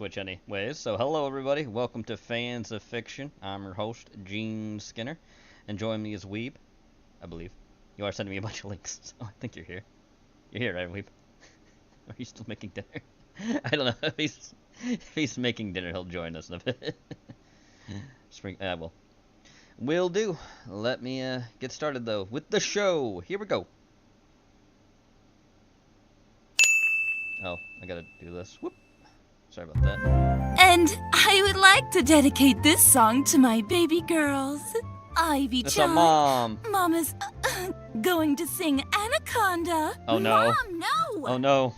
Twitch anyways. So hello everybody, welcome to Fans of Fiction. I'm your host, Gene Skinner, and joining me is Weeb, I believe. You are sending me a bunch of links, so I think you're here. You're here, right, Weeb? Are you still making dinner? I don't know, if he's making dinner, he'll join us in a bit. Well, will do. Let me get started though with the show. Here we go. Oh, I gotta do this. Whoop. Sorry about that. And I would like to dedicate this song to my baby girls. Ivy It's Child. a mom. Mama's going to sing Anaconda. Oh no. Mom, no. Oh no.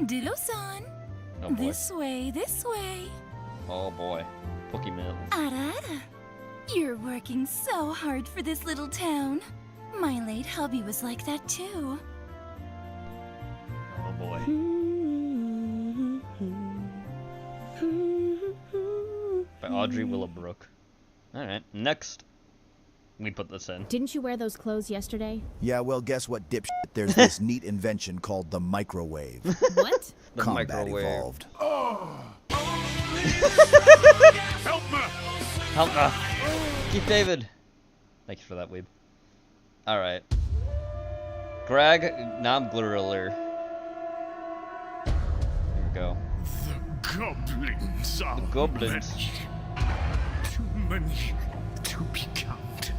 Ditto-san. Oh boy. This way, this way. Oh boy. Pokemon. Ara. You're working so hard for this little town. My late hubby was like that too. Oh boy. By Audrey Willowbrook. Alright, next. We put this in. Didn't you wear those clothes yesterday? Yeah, well, guess what, dipshit? There's this neat invention called the microwave. What? The Combat microwave. evolved. Help me! Help Keep David. Thank you for that, Weeb. Alright. Greg Nobglurler. Here we go. The goblins are The goblins. many. Too many to be counted.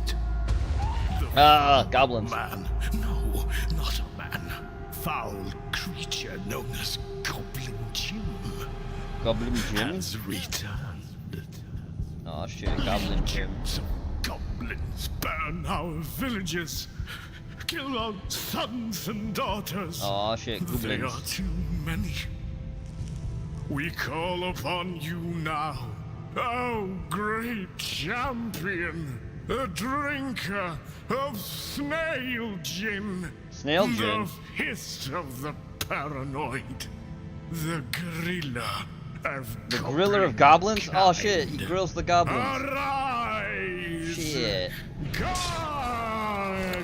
The Goblins. man. No, not a man. Foul creature known as Goblin Jim Goblin Jim? has returned. Oh shit, Goblin Jim. Some goblins burn our villages, kill our sons and daughters. Oh shit, They are goblins. too many. We call upon you now, oh great champion, a drinker of snail gin. Snail gin? The fist of the paranoid, the gorilla of The griller of goblins? Oh shit, he grills the goblins. Arise! Shit. God!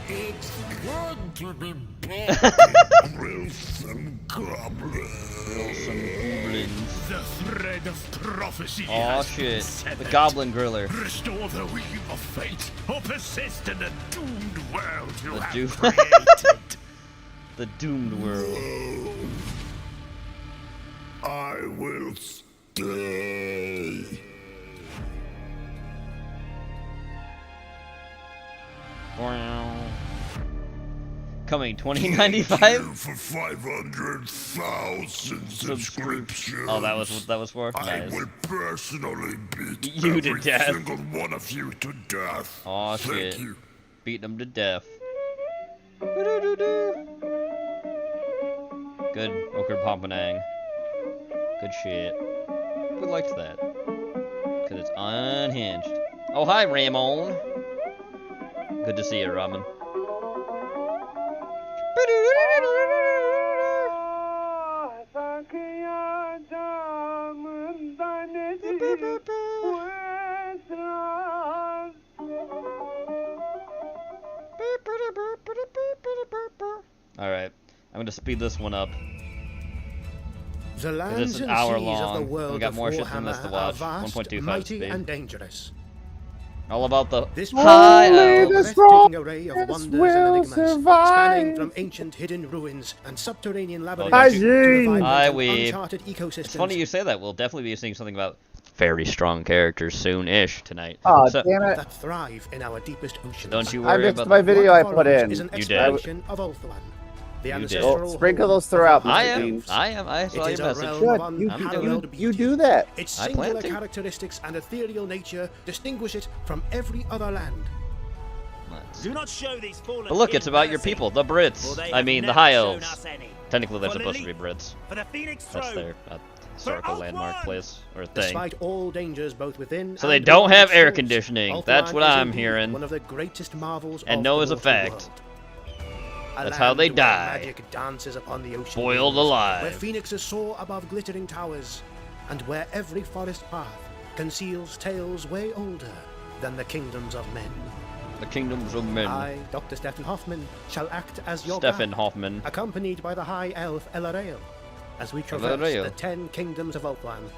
It's good to be back. Grill some goblins. Grill some goblins. The thread of prophecy. Oh has shit, been the severed. goblin griller. Restore the wheel of fate, or persist in the doomed world you The have doom- created. The doomed world. I will stay. Coming 2095? For 500,000 subscriptions. Oh, that was what that was for? I Nice. will personally beat You to every death. single one of you to death. Aw, Thank shit. you. Beating them to death. Good, Oker Pompanang. Good shit. Who likes that? Because it's unhinged. Oh, hi, Ramon. Good to see you, Ramen. Alright, I'm gonna speed this one up. The This lands is and an hour seas long. of the We world got of more shit than this to Warhammer watch. are vast, 1.25 mighty, speed. and dangerous. All about the This high a elves. breathtaking array of wonders and will enigmas, survive. spanning from ancient hidden ruins and subterranean labyrinths Hi, to the Gene. vibrant Hi, and Weeb. uncharted ecosystems. It's funny you say that. We'll definitely be seeing something about very strong characters soon-ish tonight. Oh, So- damn it. that thrive in our deepest oceans. Don't you I worry mixed about my the... video I put Follows in. is an You did. exploration of Ulthuan, the You did. ancestral Well, sprinkle home those throughout, of I Mr. am. Beans. I saw It is your a message. realm Good. of You, unparalleled you beauty. do that. Its I plan singular to. characteristics and ethereal nature distinguish it from every other land. Do not show these fallen But look, it's about your people, the Brits. I mean, the High Elves. Technically, they're For supposed to be Lily- Brits. For the Phoenix That's throne. their historical For landmark Ulthuan! place or thing. Despite all dangers both within So they and don't beyond have its air shores, conditioning. Ulthuan That's what is I'm indeed hearing. One of the greatest marvels And of no the is a mortal fact. world. That's A how they land where die. Magic dances upon the ocean Boiled waves, alive. Where phoenixes soar above glittering towers, and where every forest path conceals tales way older than the kingdoms of men. The kingdoms of men. I, Dr. Stefan Hoffman, shall act as your Stefan guide, Hoffman. accompanied by the High Elf Elarael, as we traverse the 10 kingdoms of Ulthuan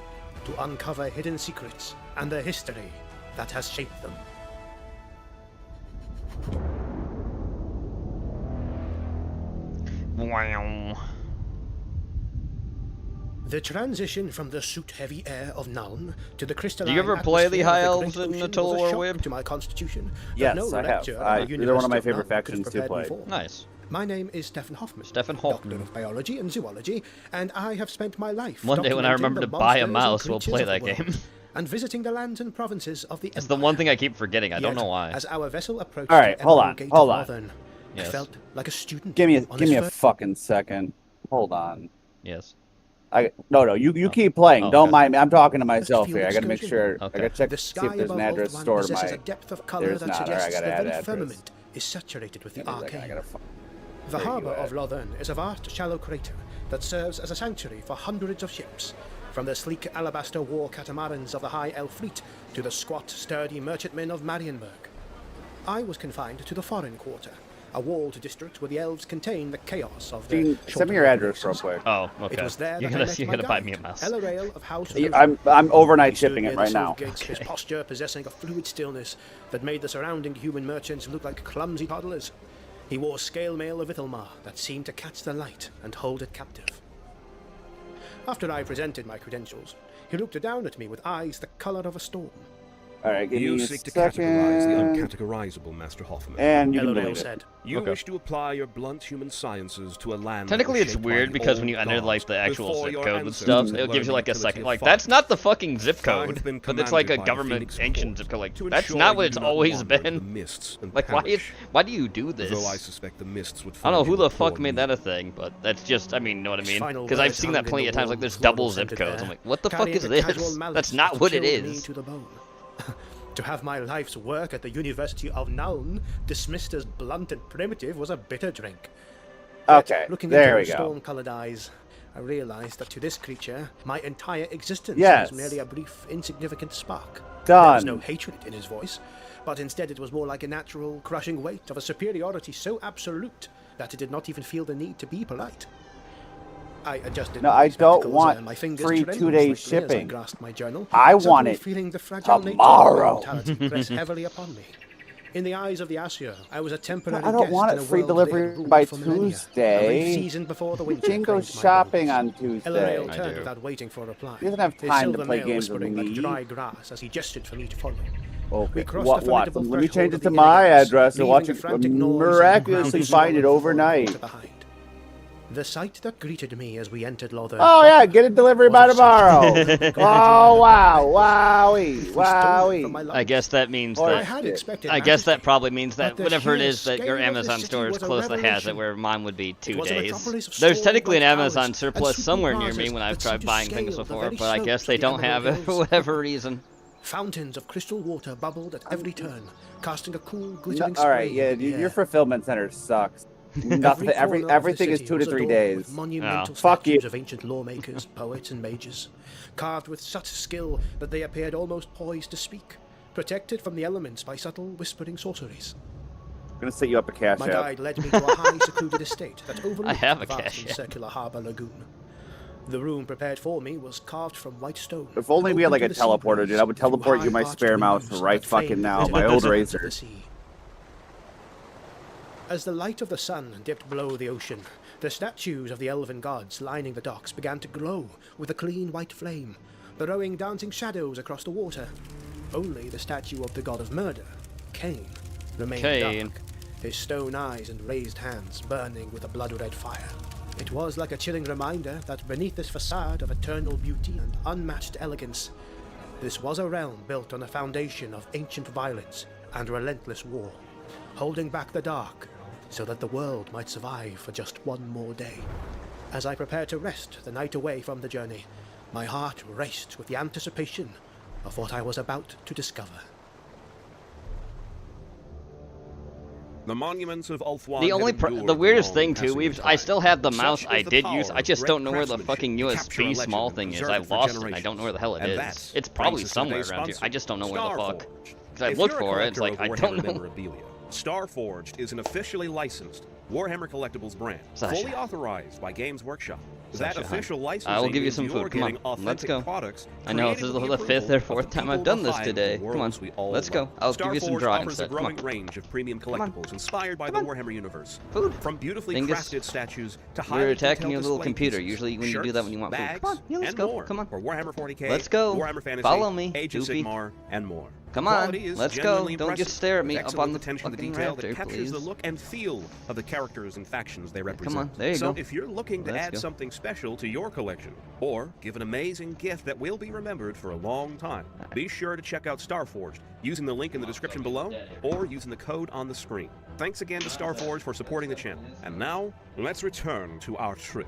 to uncover hidden secrets and the history that has shaped them. Wow. The transition from the soot-heavy air of Nuln to the crystalline Do you ever play the atmosphere High of Elves Great in the Ocean Total was a War shock Weeb? to my constitution that Yes, no I have. lecture at the They're one of my University favorite Nuln could have factions to prepared me play. for. Nice. My name is Stefan Hoffman, Stefan Doctor Hoffman. of Biology and Zoology, and I have spent my life One day when I documenting remember the to buy a monsters and mouse, we'll creatures play of the that world, game. and visiting the lands and provinces of the It's the Empire. one thing I keep forgetting. I don't Yet, know why. As our vessel approached All right, the hold Emerald on, Gate hold of on. Northern, I Yes. felt like a student. Give me on his a first- fucking second. Hold on. Yes. No, you keep playing. Oh, Don't okay. mind me. I'm talking to myself field here. I gotta make excursion. sure. Okay. I gotta check The to see sky if there's an above address Ulthuan stored in possesses my. a depth of color There's that not. All right, I suggests gotta the add very address. firmament is saturated with the Give me a second, I arcane. gotta fu- The Where you harbour at? of Lothern is a vast, shallow crater that serves as a sanctuary for hundreds of ships, from the sleek alabaster war catamarans of the High Elf fleet to the squat, sturdy merchantmen of Marienburg. I was confined to the foreign quarter, a walled district where the elves contain the chaos of the Dean, send me your address real quick. Oh, okay. It was there You're that I gonna, met you're my gonna buy guide, me a mouse. Elarael of House I'm overnight He stood shipping near it the right silver now. gates, his posture possessing a fluid stillness that made the surrounding human merchants look like clumsy toddlers. He wore scale mail of Ithelmar that seemed to catch the light and hold it captive. After I presented my credentials, he looked down at me with eyes the color of a storm. All right, give You me a seek to categorize the second. uncategorizable, Master Hoffman. And you can Elarael delete it. said, You Okay. wish to apply your blunt human sciences to a land. Technically, that it's was shaped weird by the because when you old enter like the gods actual before zip your code with ancestors stuff, had it gives you learned like the a second. utility of Like fire. that's not the fucking zip I've code, been but it's like a commanded by the government Phoenix ancient Court zip code. Like to that's ensure not what you it's do not always wander into been. the mists and Like why perish. do you do this? Though I suspect the mists would I don't know find who you the a fuck poor made that meal. a thing, but that's just, I mean, you know what I mean? Final Because I've words seen hung that in plenty the of times, like warm, there's floral double zip scented codes. air, I'm like, what the fuck carrying is a casual this? malice That's not that what it chilled me is. to the bone. To have my life's work at the University of Nuln dismissed as blunt and primitive was a bitter drink. Yet, Okay, looking there into we her go. storm-colored eyes, I realized that to this creature, my entire existence Yes. was merely a brief, insignificant spark. There was Done. no hatred in his voice, but instead it was more like a natural, crushing weight of a superiority so absolute that it did not even feel the need to be polite. I adjusted No, my I don't spectacles, want and my fingers free trembled 2-day slightly as I shipping. grasped my journal, I suddenly want it feeling the fragile nature of tomorrow. mortality press heavily upon me. In the eyes of the Asher, I was a temporary I don't guest want in it a free world they had delivery ruled by for millennia, a Tuesday. brief season before the winter Jane goes claimed my shopping bones. on Tuesday. Elarael I turned do. without waiting for a reply. He doesn't have His time to silver play male games with whispering like me. dry grass as he gestured for me to follow. We Okay. crossed What? the What? formidable Let me threshold change of it to the my inner gates, address and leaving watch the it frantic noise and miraculously ground find it swollen from the overnight. water behind. The sight that greeted me as we entered Lothern. Oh yeah, get it delivered by was a sight tomorrow. Oh wow, wowie, If we stole it from my wowie. life, I guess that means Or I that. had expected I guess that majesty, probably means that but the whatever it sheer is that your scale of the Amazon city store is was a close to has it, revelation. where mine would be 2 It was a days. metropolis of There's technically an storm-like Amazon towers surplus and somewhere near superplazas me when I've that tried seemed to buying things scale the before, very but I slopes guess of they the don't have Emerald it for Hills. whatever reason. Fountains of crystal water bubbled at every turn, casting a cool, glittering All right, spray yeah, in the your air. fulfillment center sucks. Nothing. Corner of the Everything is city 2 to was 3 adorned with days. monumental Oh. Fuck you. statues of ancient lawmakers, poets, and mages, carved with such skill that they appeared almost poised to speak, protected from the elements by subtle, whispering sorceries. I'm gonna set you up a cash My app. guide led me to a high, secluded estate that overlooked have the a vast cash and app. circular harbour lagoon. The room prepared for me was carved from white stone. If only we had like a open to the sea teleporter, breeze dude. I would through teleport you my high spare arched mouse windows right that fucking framed now. the My hidden old secrets of razor. the sea. As the light of the sun dipped below the ocean, the statues of the elven gods lining the docks began to glow with a clean white flame, throwing dancing shadows across the water. Only the statue of the god of murder, Cain, remained Cain. dark, his stone eyes and raised hands burning with a blood-red fire. It was like a chilling reminder that beneath this facade of eternal beauty and unmatched elegance, this was a realm built on a foundation of ancient violence and relentless war, holding back the dark so that the world might survive for just one more day. As I prepared to rest the night away from the journey, my heart raced with the anticipation of what I was about to discover. The monuments of Ulthuan The only have endured the weirdest long thing too, passing we've of I time. still have the Such mouse is I the did power use. I of just great don't know where the craftsmanship fucking to capture a USB legend small and thing is. preserve I it for lost it. I generations. don't know where the hell it And is. that It's probably brings us to somewhere today's around here. sponsor, I just don't know where the fuck. Starforge, 'Cause I If looked you're a for it, it's collector like, of I don't Warhammer know. memorabilia, Starforged is an officially licensed Warhammer Collectibles brand, Sasha. fully authorized by Games Workshop. That Sasha, official licensing I will give you means some you're food. Come on, getting let's authentic go. products I know this created is with the the fifth or approval fourth of the time I've people done this behind today. the Come on, worlds we all let's go. love. I'll give you some Starforged draw offers a instead. Come growing on. range of premium Come on. collectibles inspired by Come the on. Warhammer universe. Food. From beautifully Dingus. crafted statues to You're highly attacking detailed your little display computer. pieces, Usually when you do shirts, that when you want food. bags, Come on, yeah, let's and go. more Come on. For Warhammer 40k, Let's go. Warhammer Fantasy, Follow me, Age of Goofy. Sigmar, and more. Come The on, quality is let's go. genuinely Don't impressive, just stare at me with up excellent on the attention to fucking detail rafter, that captures the please. look and feel of the characters and factions they represent. Come on, there you so go. if you're looking to Let's add go. something special to your collection, or give an amazing gift that will be remembered for a long time, be sure to check out Starforged using the link in the description below or using the code on the screen. Thanks again to Starforged for supporting the channel. And now, let's return to our trip.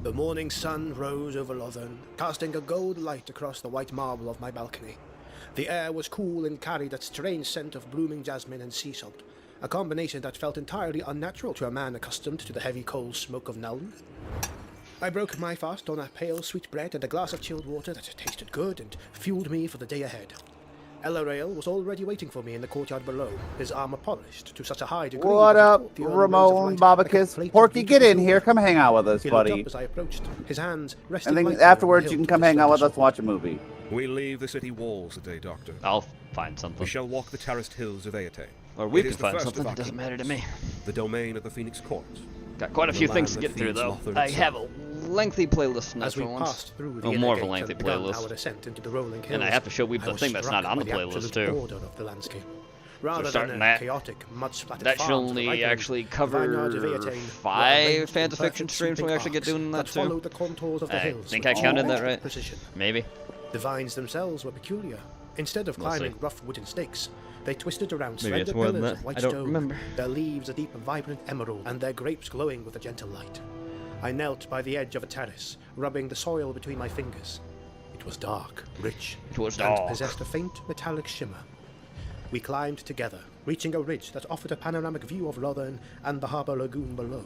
The morning sun rose over Lothern, casting a gold light across the white marble of my balcony. The air was cool and carried that strange scent of blooming jasmine and sea salt, a combination that felt entirely unnatural to a man accustomed to the heavy coal smoke of Nuln. I broke my fast on a pale sweet bread and a glass of chilled water that tasted good and fueled me for the day ahead. Elarail was already waiting for me in the courtyard below, his armor polished to such a high degree. What that it up, caught the early rays of Ramon light like a Babakis? plate of Porky, get beautiful in here. silver. Come hang out with us, He looked buddy. up as I approached, his hands resting And then lightly on the afterwards, you hilt can of come his hang out with slender us, watch a movie. We leave the city walls today, Doctor. I'll find We something. shall walk the terraced hills of Aete. Or we It can is the find first something of our that doesn't matter to kingdoms, me. the domain of the Phoenix Court. Got quite a The few land things to that get through, feeds though. Lothern I itself. have a lengthy playlist in As this we for once. passed through the Oh, inner more of a gate lengthy and began playlist. our descent into the rolling hills, And I have to show Weeb I the was thing that's not struck on the by playlist, absolute too. order of the landscape. Rather than starting a that. chaotic, mud-splattered That should farm to the only right actually end, the vineyards of cover Eataine were 5 arranged fans in of fiction perfect streams when we sweeping actually get arcs doing that, too. followed the contours of the I hills think with I counted that almost right. precision. Maybe. The vines themselves were peculiar. Instead of We'll climbing see. rough wooden stakes, they twisted around Maybe it's slender more than pillars that. of white I don't stone, remember. their leaves a deep and vibrant emerald, and their grapes glowing with a gentle light. I knelt by the edge of a terrace, rubbing the soil between my fingers. It was dark, rich, It was and dark. possessed a faint metallic shimmer. We climbed together, reaching a ridge that offered a panoramic view of Lothern and the harbour lagoon below.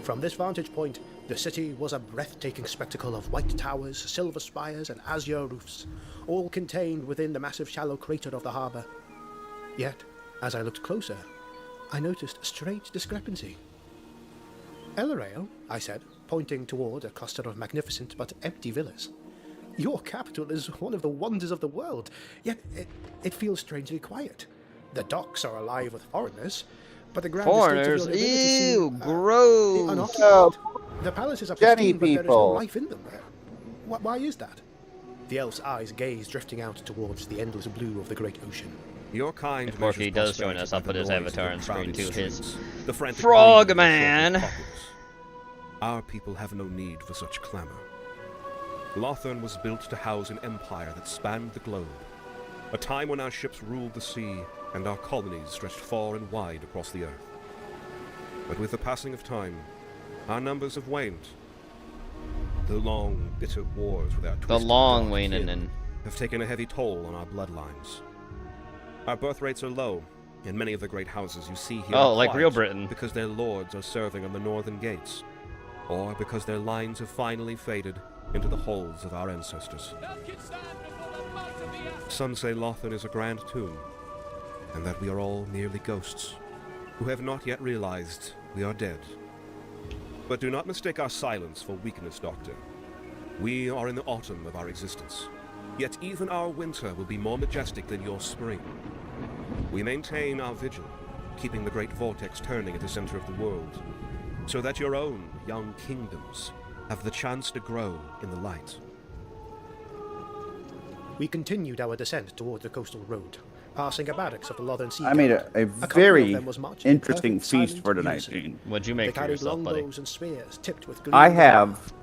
From this vantage point, the city was a breathtaking spectacle of white towers, silver spires, and azure roofs, all contained within the massive shallow crater of the harbour. Yet, as I looked closer, I noticed a strange discrepancy. Elarail, I said, pointing toward a cluster of magnificent but empty villas. Your capital is one of the wonders of the world, yet it feels strangely quiet. The docks are alive with foreigners, but the grand estates Foreigners? of your nobility Ew, seem, gross. unoccupied. The palaces are Jenny pristine, but there is no people. life in them. Why is that? The elf's eyes gazed drifting out towards the endless blue of the great ocean. Your kind If Porky measures does join prosperity us, I'll by put the his noise avatar of on the screen crowded too, his streets, the frantic frog breathing of the man. filthy populace. Our people have no need for such clamor. Lothern was built to house an empire that spanned the globe, a time when our ships ruled the sea and our colonies stretched far and wide across the earth. But with the passing of time, our numbers have waned. The long, bitter wars with our The twisted long dark waning kin and have taken a heavy toll on our bloodlines. Our birth rates are low, and many of the great houses you see here Oh, are like quiet real Britain. because their lords are serving on the northern gates, or because their lines have finally faded into the halls of our ancestors. Some say Lothern is a grand tomb, and that we are all merely ghosts, who have not yet realized we are dead. But do not mistake our silence for weakness, Doctor. We are in the autumn of our existence, yet even our winter will be more majestic than your spring. We maintain our vigil, keeping the great vortex turning at the center of the world, so that your own young kingdoms have the chance to grow in the light. We continued our descent toward the coastal road, passing a barracks of the Lothern Sea I made Guard. a company of very them was marching in interesting perfect feast silent for tonight, unison. Gene. what'd you They make for carried yourself, buddy? longbows and spears tipped with I gleaming have,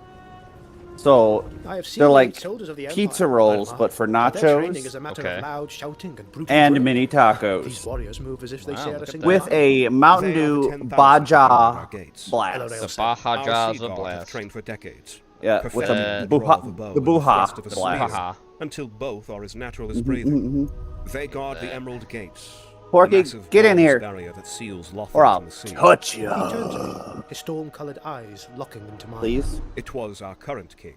so I have seen they're the like soldiers of the pizza Empire, rolls, Admiral, but for Their training nachos is a matter Okay. of loud shouting and brutal and drill. mini These tacos warriors move as if they Wow, share look a at single that. with a Mountain They are the Dew 10,000 at Baja our gates. blast. The Our Baja sea Jaws guard have Blast. trained for decades, Yeah, with perfecting the the draw of a Buha, bow the and the Buha thrust of a blast. spear, Haha. until both are as natural as breathing. They guard the Emerald Gates, Porky, the massive get in bronze here, barrier that seals Lothern or from I'll the sea. touch He turned to you. me, his storm-colored eyes locking into mine. Please. It was our current king,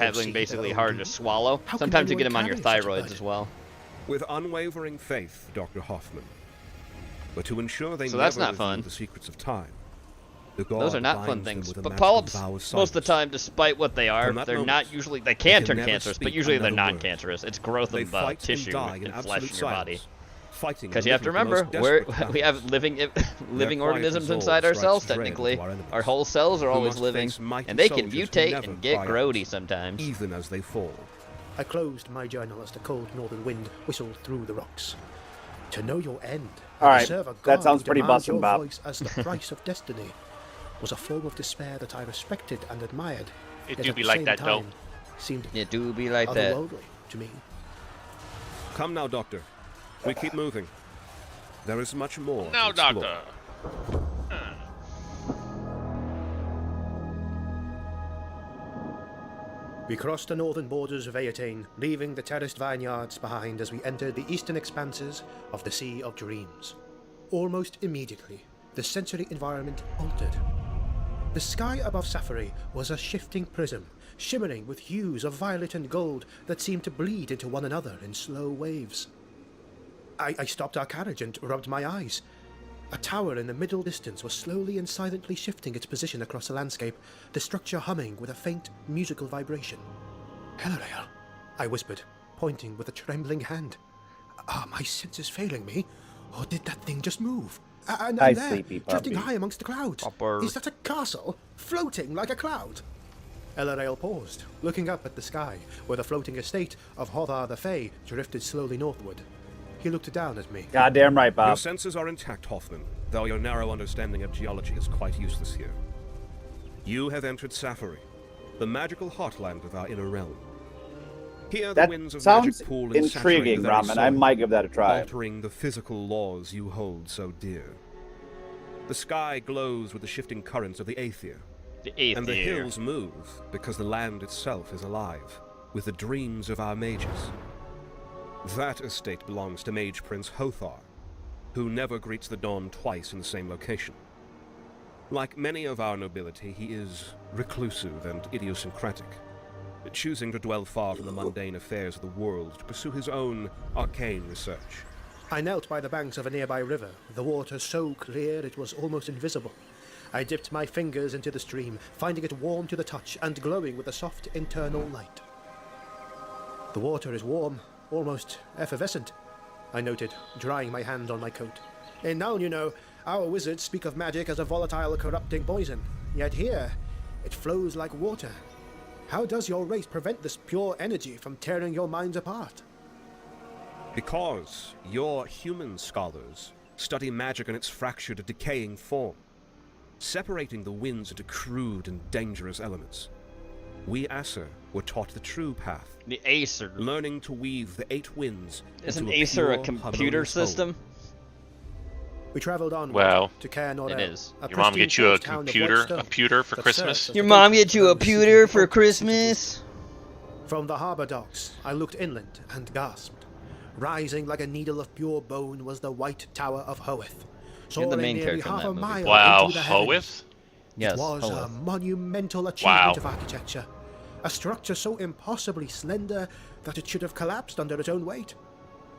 having foresee basically their harder own to doom? swallow. How can Sometimes you get anyone them on your carry such a thyroids burden? as well. With unwavering faith, Dr. Hoffman. But to ensure they So never that's not reveal fun. the secrets of time, The god Those are not fun binds them things. with a But magical polyps, vow of most of the silence. time, despite what they are, From that they're moment, not usually... They can they turn can never cancerous, but speak usually they're another word. non-cancerous. It's growth They of fight tissue and die in and absolute flesh in your body. silence, fighting Because and you have to living the remember, most we're, desperate we paths. have living quiet organisms resolve inside strikes ourselves, dread technically. into our enemies, Our whole cells are who always must living, face mighty and they can soldiers who mutate never and get cry out, grody sometimes. even as they fall. I closed my journal as the cold northern wind whistled through the rocks. To know your end, All and right, to serve a that god sounds who pretty demands bussin', your Bob. voice as the price of destiny, was a form of despair that I respected and admired. It yet do at be the like same that, though. time seemed It do be like that. otherworldly to me. Come now, Doctor. We keep moving. There is much more to Now, explore. Doctor. We crossed the northern borders of Aetane, leaving the terraced vineyards behind as we entered the eastern expanses of the Sea of Dreams. Almost immediately, the sensory environment altered. The sky above Safari was a shifting prism, shimmering with hues of violet and gold that seemed to bleed into one another in slow waves. I stopped our carriage and rubbed my eyes. A tower in the middle distance was slowly and silently shifting its position across the landscape, the structure humming with a faint musical vibration. "Helerael," I whispered, pointing with a trembling hand. "Are my senses failing me? Or did that thing just move? And Hi, there, sleepy drifting puppy. high amongst the clouds. Pupper. Is that a castle, floating like a cloud?" Helerael paused, looking up at the sky, where the floating estate of Hothar the Fae drifted slowly northward. He looked down at me. Goddamn right, Your Bob. senses are intact, Hoffman, though your narrow understanding of geology is quite useless here. You have entered Safari, the magical heartland of our inner realm. Here the That winds of magic sounds pool and saturate intriguing, the very Ramen. I soil, might give that a try. altering the physical laws you hold so dear. The sky glows with the shifting currents of the Aether, The eighth and the year. hills move because the land itself is alive with the dreams of our mages. That estate belongs to Mage Prince Hothar, who never greets the dawn twice in the same location. Like many of our nobility, he is reclusive and idiosyncratic, choosing to dwell far from the mundane affairs of the world to pursue his own arcane research. I knelt by the banks of a nearby river, the water so clear it was almost invisible. I dipped my fingers into the stream, finding it warm to the touch and glowing with a soft internal light. The water is warm, almost effervescent, I noted, drying my hand on my coat. In Noun, you know, our wizards speak of magic as a volatile, corrupting poison. Yet here, it flows like water. How does your race prevent this pure energy from tearing your minds apart? Because your human scholars study magic in its fractured, decaying form, separating the winds into crude and dangerous elements. We Acer were taught the true path, The Acer. learning to weave the 8 winds Is into an Acer a pure, computer harmonious whole. system? We travelled onward Well, to Caer Norel, it is. a Your mom pristine get you a forest town of computer, white stone a pewter for that Christmas? serves as Your the mom gateway get you a to those pewter seeking for focus. Christmas? From the harbour docks, I looked inland and gasped. Rising like a needle of pure bone was the white tower of Hoeth, You're the soaring main nearly character in half that a movie. mile Wow, into the heavens. Hoeth? Yes. It was a Hoeth. monumental achievement Wow. of architecture, a structure so impossibly slender that it should have collapsed under its own weight.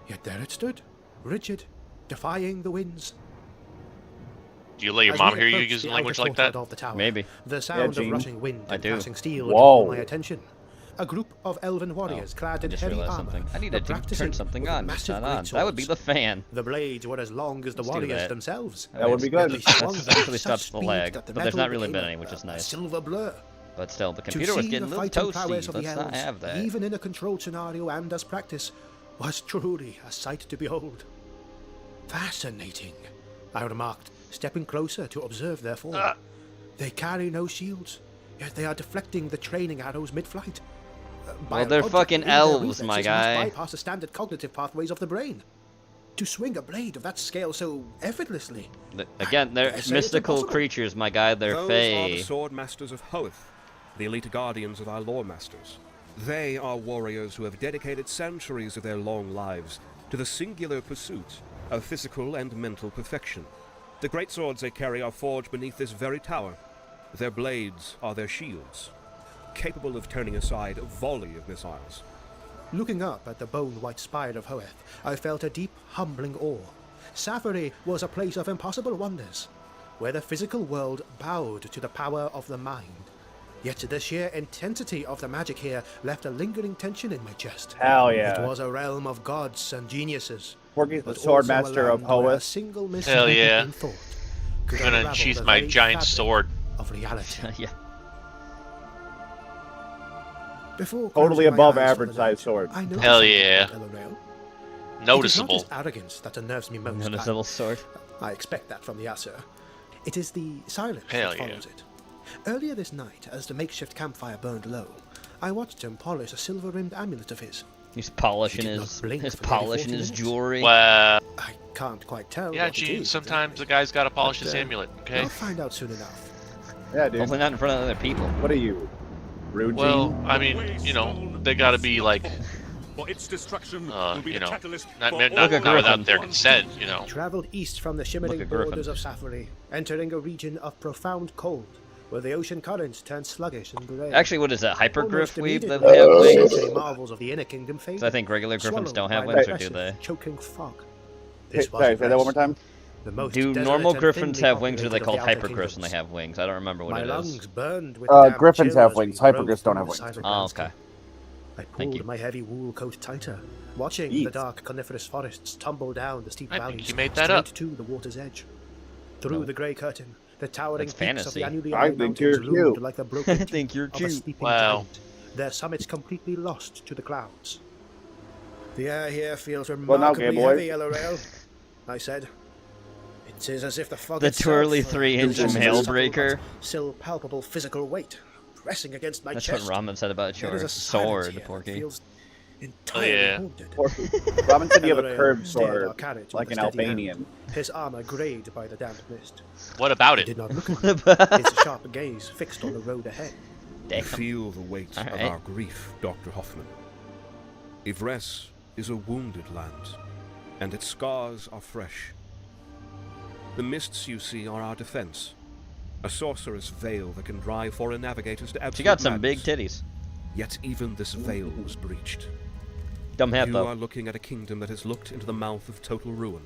Yet there it stood, rigid, defying the winds. Do you let your As mom we hear you approached using the language outer like that? courtyard of the tower, Maybe. The sound of Gene. rushing wind I and do. passing steel Whoa. drew my attention. A group of elven warriors clad I in just heavy realized armor something. I need were to practicing turn something with on. It's massive not on. great That would be the swords. fan. The blades were as long as the Let's do warriors that. themselves. That would be good. They swung That's them actually with stops such the speed lag, that the but there's metal not really became been any, which is a nice. silver blur. But still, the To computer was see getting a the little fight and prowess toasty. of the Let's not elves, have that. even in a controlled scenario and as practice, was truly a sight to behold. Fascinating, I remarked, stepping closer to observe their form. They carry no shields, yet they are deflecting the training arrows mid-flight. Well, they're fucking elves, my guy. Bypass the standard cognitive pathways of the brain. To swing a blade of that scale so effortlessly. Again, they're Dare say it's mystical impossible. creatures, my guy. They're Those are the fae. sword masters of Hoeth, the elite guardians of our lore masters. They are warriors who have dedicated centuries of their long lives to the singular pursuit of physical and mental perfection. The great swords they carry are forged beneath this very tower. Their blades are their shields, capable of turning aside a volley of missiles. Looking up at the bone-white spire of Hoeth, I felt a deep, humbling awe. Safari was a place of impossible wonders. where the physical world bowed to the power of the mind. Yet the sheer intensity of the magic here left a lingering tension in my chest. Hell yeah. It was a realm of gods and geniuses. Porky's the but sword also a master of land where a Poas. single Hell misstep yeah. in thought I'm could gonna unravel unsheath the my very giant fabric sword. of reality. Yeah. Before Totally closing my above eyes for average the size night, sword. I noticed Hell something yeah. about El Rail. Noticeable. It is not his arrogance that unnerves me most. Noticeable sword. I expect that from the Asur. It is the silence Hell that yeah. follows it. Earlier this night, as the makeshift campfire burned low, I watched him polish a silver-rimmed amulet of his. He's polishing He did his not blink for nearly polishing 40 his minutes. jewelry. Well, I can't quite tell. yeah, what it Gene, is sometimes the exactly. guy's gotta polish But, his amulet, okay? I'll find out soon enough. Yeah, dude. Hopefully not in front of other people. What are you? Rude Well, Gene? I mean, you know, they gotta be like, For its destruction will be you the know, catalyst not, for not, all not Griffin. without their consent, you know. Traveled east from the shimmering Look at Griffin. borders of Safari, entering a region of profound cold, where the ocean currents turn sluggish and grey. Actually, what is that? Hypergriff Almost weeb that immediately, they have the wings? sensory marvels of the inner kingdom faded, So I think regular griffins swallowed don't have by wings, an or do they? oppressive, choking fog. Hey, This was sorry, say that one more impressive. time. The most Do desolate normal and griffins thinly have wings, or are they populated called of the outer hypergriffs when they kingdoms. have wings? I don't remember what My it lungs is. burned with the damp Griffins chill have as wings, we drove hypergriffs don't through have the wings. silent Oh, landscape. okay. I Thank you. pulled my heavy wool coat tighter, watching Jeez. the dark coniferous forests tumble down the steep I think valleys you made that straight up. to the water's edge. Through No. the grey curtain, the towering That's peaks of the fantasy. I Anulian think you're mountains loomed cute. like the broken I teeth think you're of a cute. sleeping Wow. giant, their summits completely lost to the clouds. The air here feels now, remarkably gay boy? heavy, Elorel, I said. It is as if the fog The itself, twirly 3-inch possesses a mail subtle breaker. but still palpable physical weight, pressing against my That's chest. what Ramen said about There is your a silence sword, here that Porky. feels entirely yeah. haunted. Porky. Robin said you have a Elorel curved steered our sword, carriage like with an a steady hand, Albanian. his armor greyed by the damp mist. What about He it? did not look at me, his sharp gaze fixed on the road ahead. Damn. Feel the weight All of right. our grief, Dr. Hoffman. Ivres is a wounded land, and its scars are fresh. The mists you see are our defense, a sorcerous veil that can drive foreign navigators to absolute She got some big madness. titties. Yet even this veil was breached. Dumb hat You though. are looking at a kingdom that has looked into the mouth of total ruin.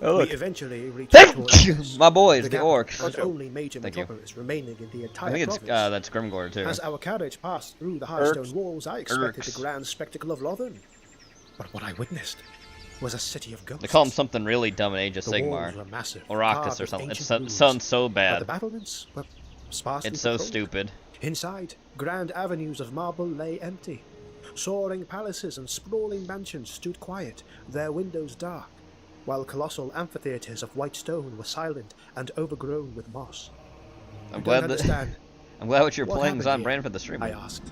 Oh, We look. eventually reached the torrents, My boys, the capital orcs. and only major Thank you. metropolis remaining in the entire I think it's province. that's Grimgore too. As our carriage passed through the high Erks. stone walls, I expected Erks. the grand spectacle of Lothern. But what I witnessed was a city of ghosts. They call him something really dumb in Age of The walls Sigmar. were massive, Oracus carved or with something. It ancient runes, sounds so but bad. the battlements were sparsely It's so patrolled. stupid. Inside, grand avenues of marble lay empty. Soaring palaces and sprawling mansions stood quiet, their windows dark, while colossal amphitheaters of white stone were silent and overgrown with moss. I'm I glad don't that understand. I'm glad what you're What playing is on happened brand here? for the stream. I I asked.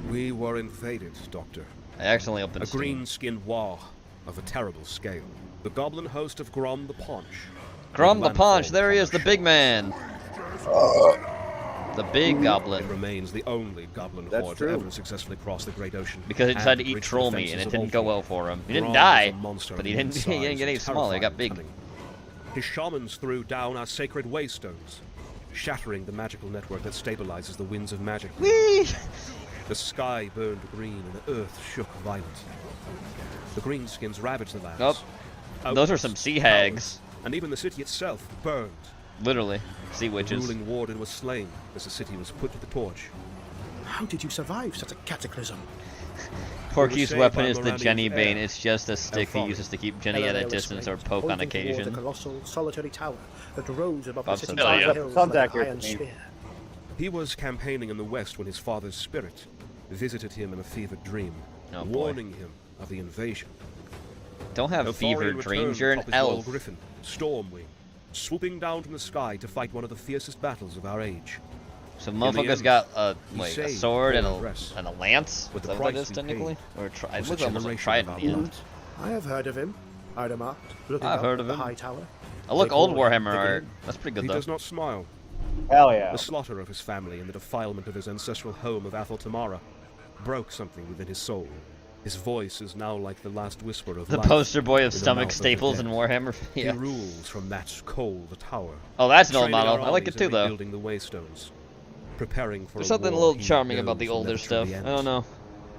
We were invaded, Doctor. accidentally opened A Steam. green-skinned war of a terrible scale. The goblin host of Grom the Paunch. Grum the Landfall Paunch, there he is, the Paunch. big man. The big It goblin. remains the only goblin That's horde true. to ever successfully cross the Great Ocean. Because he decided to and eat breach the troll meat and defenses it of didn't go Ulthuan. well for him. He didn't Grom die, was a monster but of he didn't immense he didn't size get any and smaller, he got terrifying big. cunning. His shamans threw down our sacred waystones, shattering the magical network that stabilizes the winds of magic. Whee! The sky burned green and the earth shook violently. The greenskins ravaged the lands. Oh, those are some sea hags. And even the city itself burned. Literally. Sea The witches. ruling warden was slain as the city was put to the torch. How did you survive such a cataclysm? Porky's saved weapon by is the Morani's Jenny Bane. heir, It's just a stick he Elfari. uses to keep Jenny at a Elorel distance or exclaimed, poke on pointing toward the occasion. colossal, solitary tower that rose above the Bob city's said that. high hills Sounds like an accurate iron to me. sphere. He was campaigning in the west when his father's spirit visited him in a fevered dream, Oh, boy. warning him of the invasion. Don't have Elfarian fever dreams, returned you're an atop his royal elf. griffin, Stormwing, swooping down from the sky to fight one of the fiercest battles of our age. So the motherfucker's end, got a he a saved sword and poor Vress. a lance. With Is the that what it price is we paid technically? Or it was looks a almost like generation trident of in the our end. blood. I have heard of him, I remarked, looking I've up heard at of the him. high tower. Oh look, They old call him Warhammer the art. King. That's pretty good He though. does not smile. Hell yeah. The slaughter of his family and the defilement of his ancestral home of Athel Tamara broke something within his soul. His voice is now like the last whisper of The life poster boy in of the stomach mouth of the staples dead. in Warhammer. He Yeah. rules from that coal the tower. Oh, that's an old training model. our I like it armies too and though. rebuilding the waystones, preparing for There's a something a war little he charming about knows the will older never stuff. truly I end. don't know.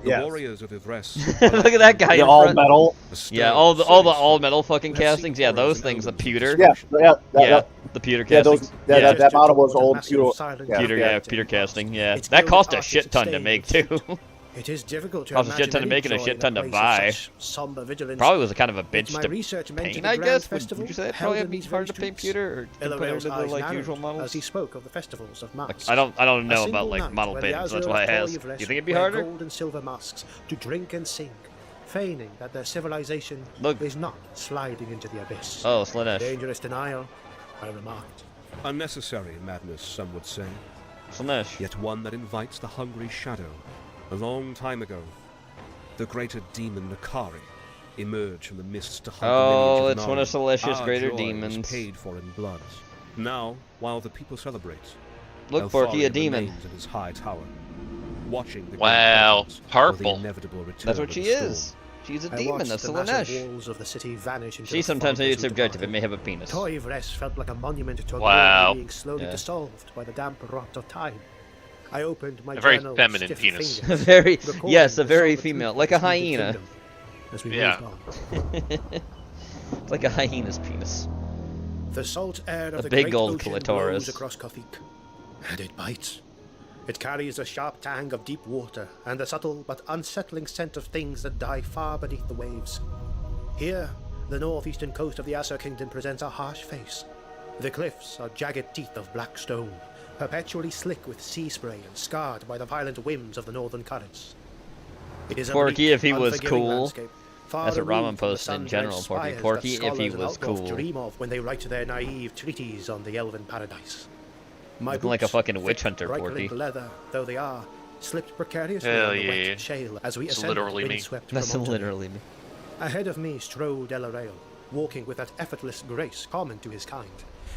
The Yes. warriors of Ivres. Look at that guy The in all front. metal. Yeah, all the metal fucking castings. Yeah, those things. The pewter. Yeah, yeah, Yeah. The pewter Yeah, casting. those, that model was old pewter. Pewter casting. Yeah, that cost a shit ton to make too. It is difficult to Cost a shit ton to imagine make and a any shit joy ton in to a place buy. of such somber vigilance. Probably was a kind of a bitch My to research meant paint, the I grand guess. Would festival you say that'd held probably in be these hard to very paint streets. pewter or compared Elarael's to the eyes like narrowed usual as models? he spoke of the festivals of Like, masks. I don't know A about single like night model where the paintings. That's azure why I of asked. Do Polyvres you think it'd be wear harder? gold and silver masks to drink and sing, feigning that their civilization Look. is not sliding into the abyss. Oh, Slanesh. Dangerous denial, I remarked. Unnecessary madness, some would say. Slanesh. Yet one that invites the hungry shadow. A long time ago, the greater demon Nakari emerged from the mists to hunt the Oh, lineage of it's one of Nari. Celestia's Our greater joy demons. was paid for in blood. Now, while the people celebrate, Look, Porky, a Eltharion demon. remains in his high tower, watching the Wow, great curtains purple. for the inevitable return That's what of she the storm. is. She's a I demon. watched That's the massive Slanesh. walls of the city vanish into She the sometimes fog as it's we subjective. It departed. may have a penis. Toivres felt like a monument to a Wow. glory being slowly Yeah. dissolved by the damp rot of time. I opened my A very journal with feminine stiff penis. fingers, Very, recalling yes, a the very solid female, truth like a of this needed hyena. kingdom as we Yeah. moved on. It's like a hyena's penis. The salt air of A the big great old ocean clitoris. blows across Kafik, and it bites. It carries a sharp tang of deep water and the subtle but unsettling scent of things that die far beneath the waves. Here, the northeastern coast of the Aesir Kingdom presents a harsh face. The cliffs are jagged teeth of black stone, perpetually slick with sea spray and scarred by the violent whims of the northern currents. It is a Porky, bleak, if he was unforgiving cool. landscape, far That's what removed Ramen from the posted in general, sun-drenched Porky. spires Porky, that if he scholars and was outlaws cool. dream of when they write their naive treaties on the elven paradise. My Looking like a boots, fucking thick, witch hunter, bright Porky. link leather though they are, slipped precariously Hell on the yeah. wet shale as we It's ascended literally me. windswept That's promontory. literally me. Ahead of me strode Elarael, walking with that effortless grace common to his kind.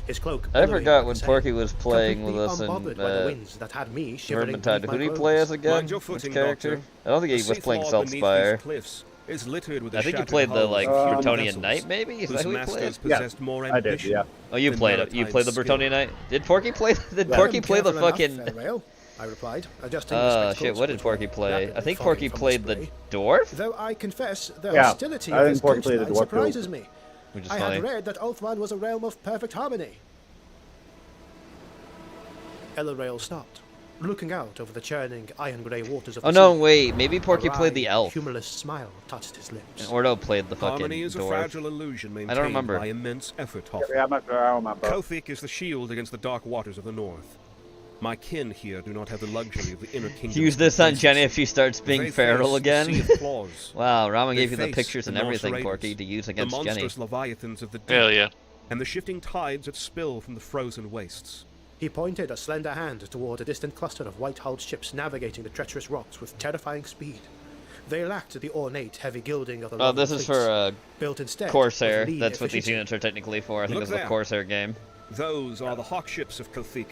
His cloak I billowing forgot like when a sail, Porky was playing with completely us in unbothered by the winds that had me shivering Vermintide. beneath Who my did he play as clothes. again? Mind your Which footing, character? Doctor. I don't think he The was sea playing floor beneath Saltspire. these cliffs is littered with the I think he shattered played the hulls like of human Bretonian vessels, Knight, maybe? Is whose that who he played? masters possessed more I did, ambition yeah. Oh, you than played it. You maritime played the skill. Bretonian Knight. Did Porky play? Did I Porky am play the careful fucking? enough, Elarael, I replied, adjusting the Shit. What did spectacles, Porky which were play? I rapidly think fogging Porky from played the spray. dwarf. Though I confess the Yeah, hostility I of think his Porky played the coastline dwarf too. surprises me. Which is I funny. had read that Ulthuan was a realm of perfect harmony. Elarael stopped, looking out over the churning iron-grey waters of the Oh no, sea. wait. Maybe Porky A played the wry, elf. humorless smile touched his lips. Ordo played the fucking Harmony is a dwarf. fragile illusion maintained remember. by immense effort, Hoffman. Yeah, I'm not sure. I don't remember. Kothic is the shield against the dark waters of the north. My kin here do not have the luxury of the inner kingdom. Use this on Jenny if she starts being feral again. Wow, Ramen They gave you the face pictures the and Norse everything, raiders, Porky, to use the against Jenny. monstrous leviathans of the deep, Hell yeah. and the shifting tides that spill from the frozen wastes. He pointed a slender hand toward a distant cluster of white-hulled ships navigating the treacherous rocks with terrifying speed. They lacked the ornate, heavy gilding of the Oh, Roman this is fleets, for built instead Corsair. with lean That's what these efficiency. units are technically for. I think Look it's the there. Corsair game. Those are the hawk ships of Kothic.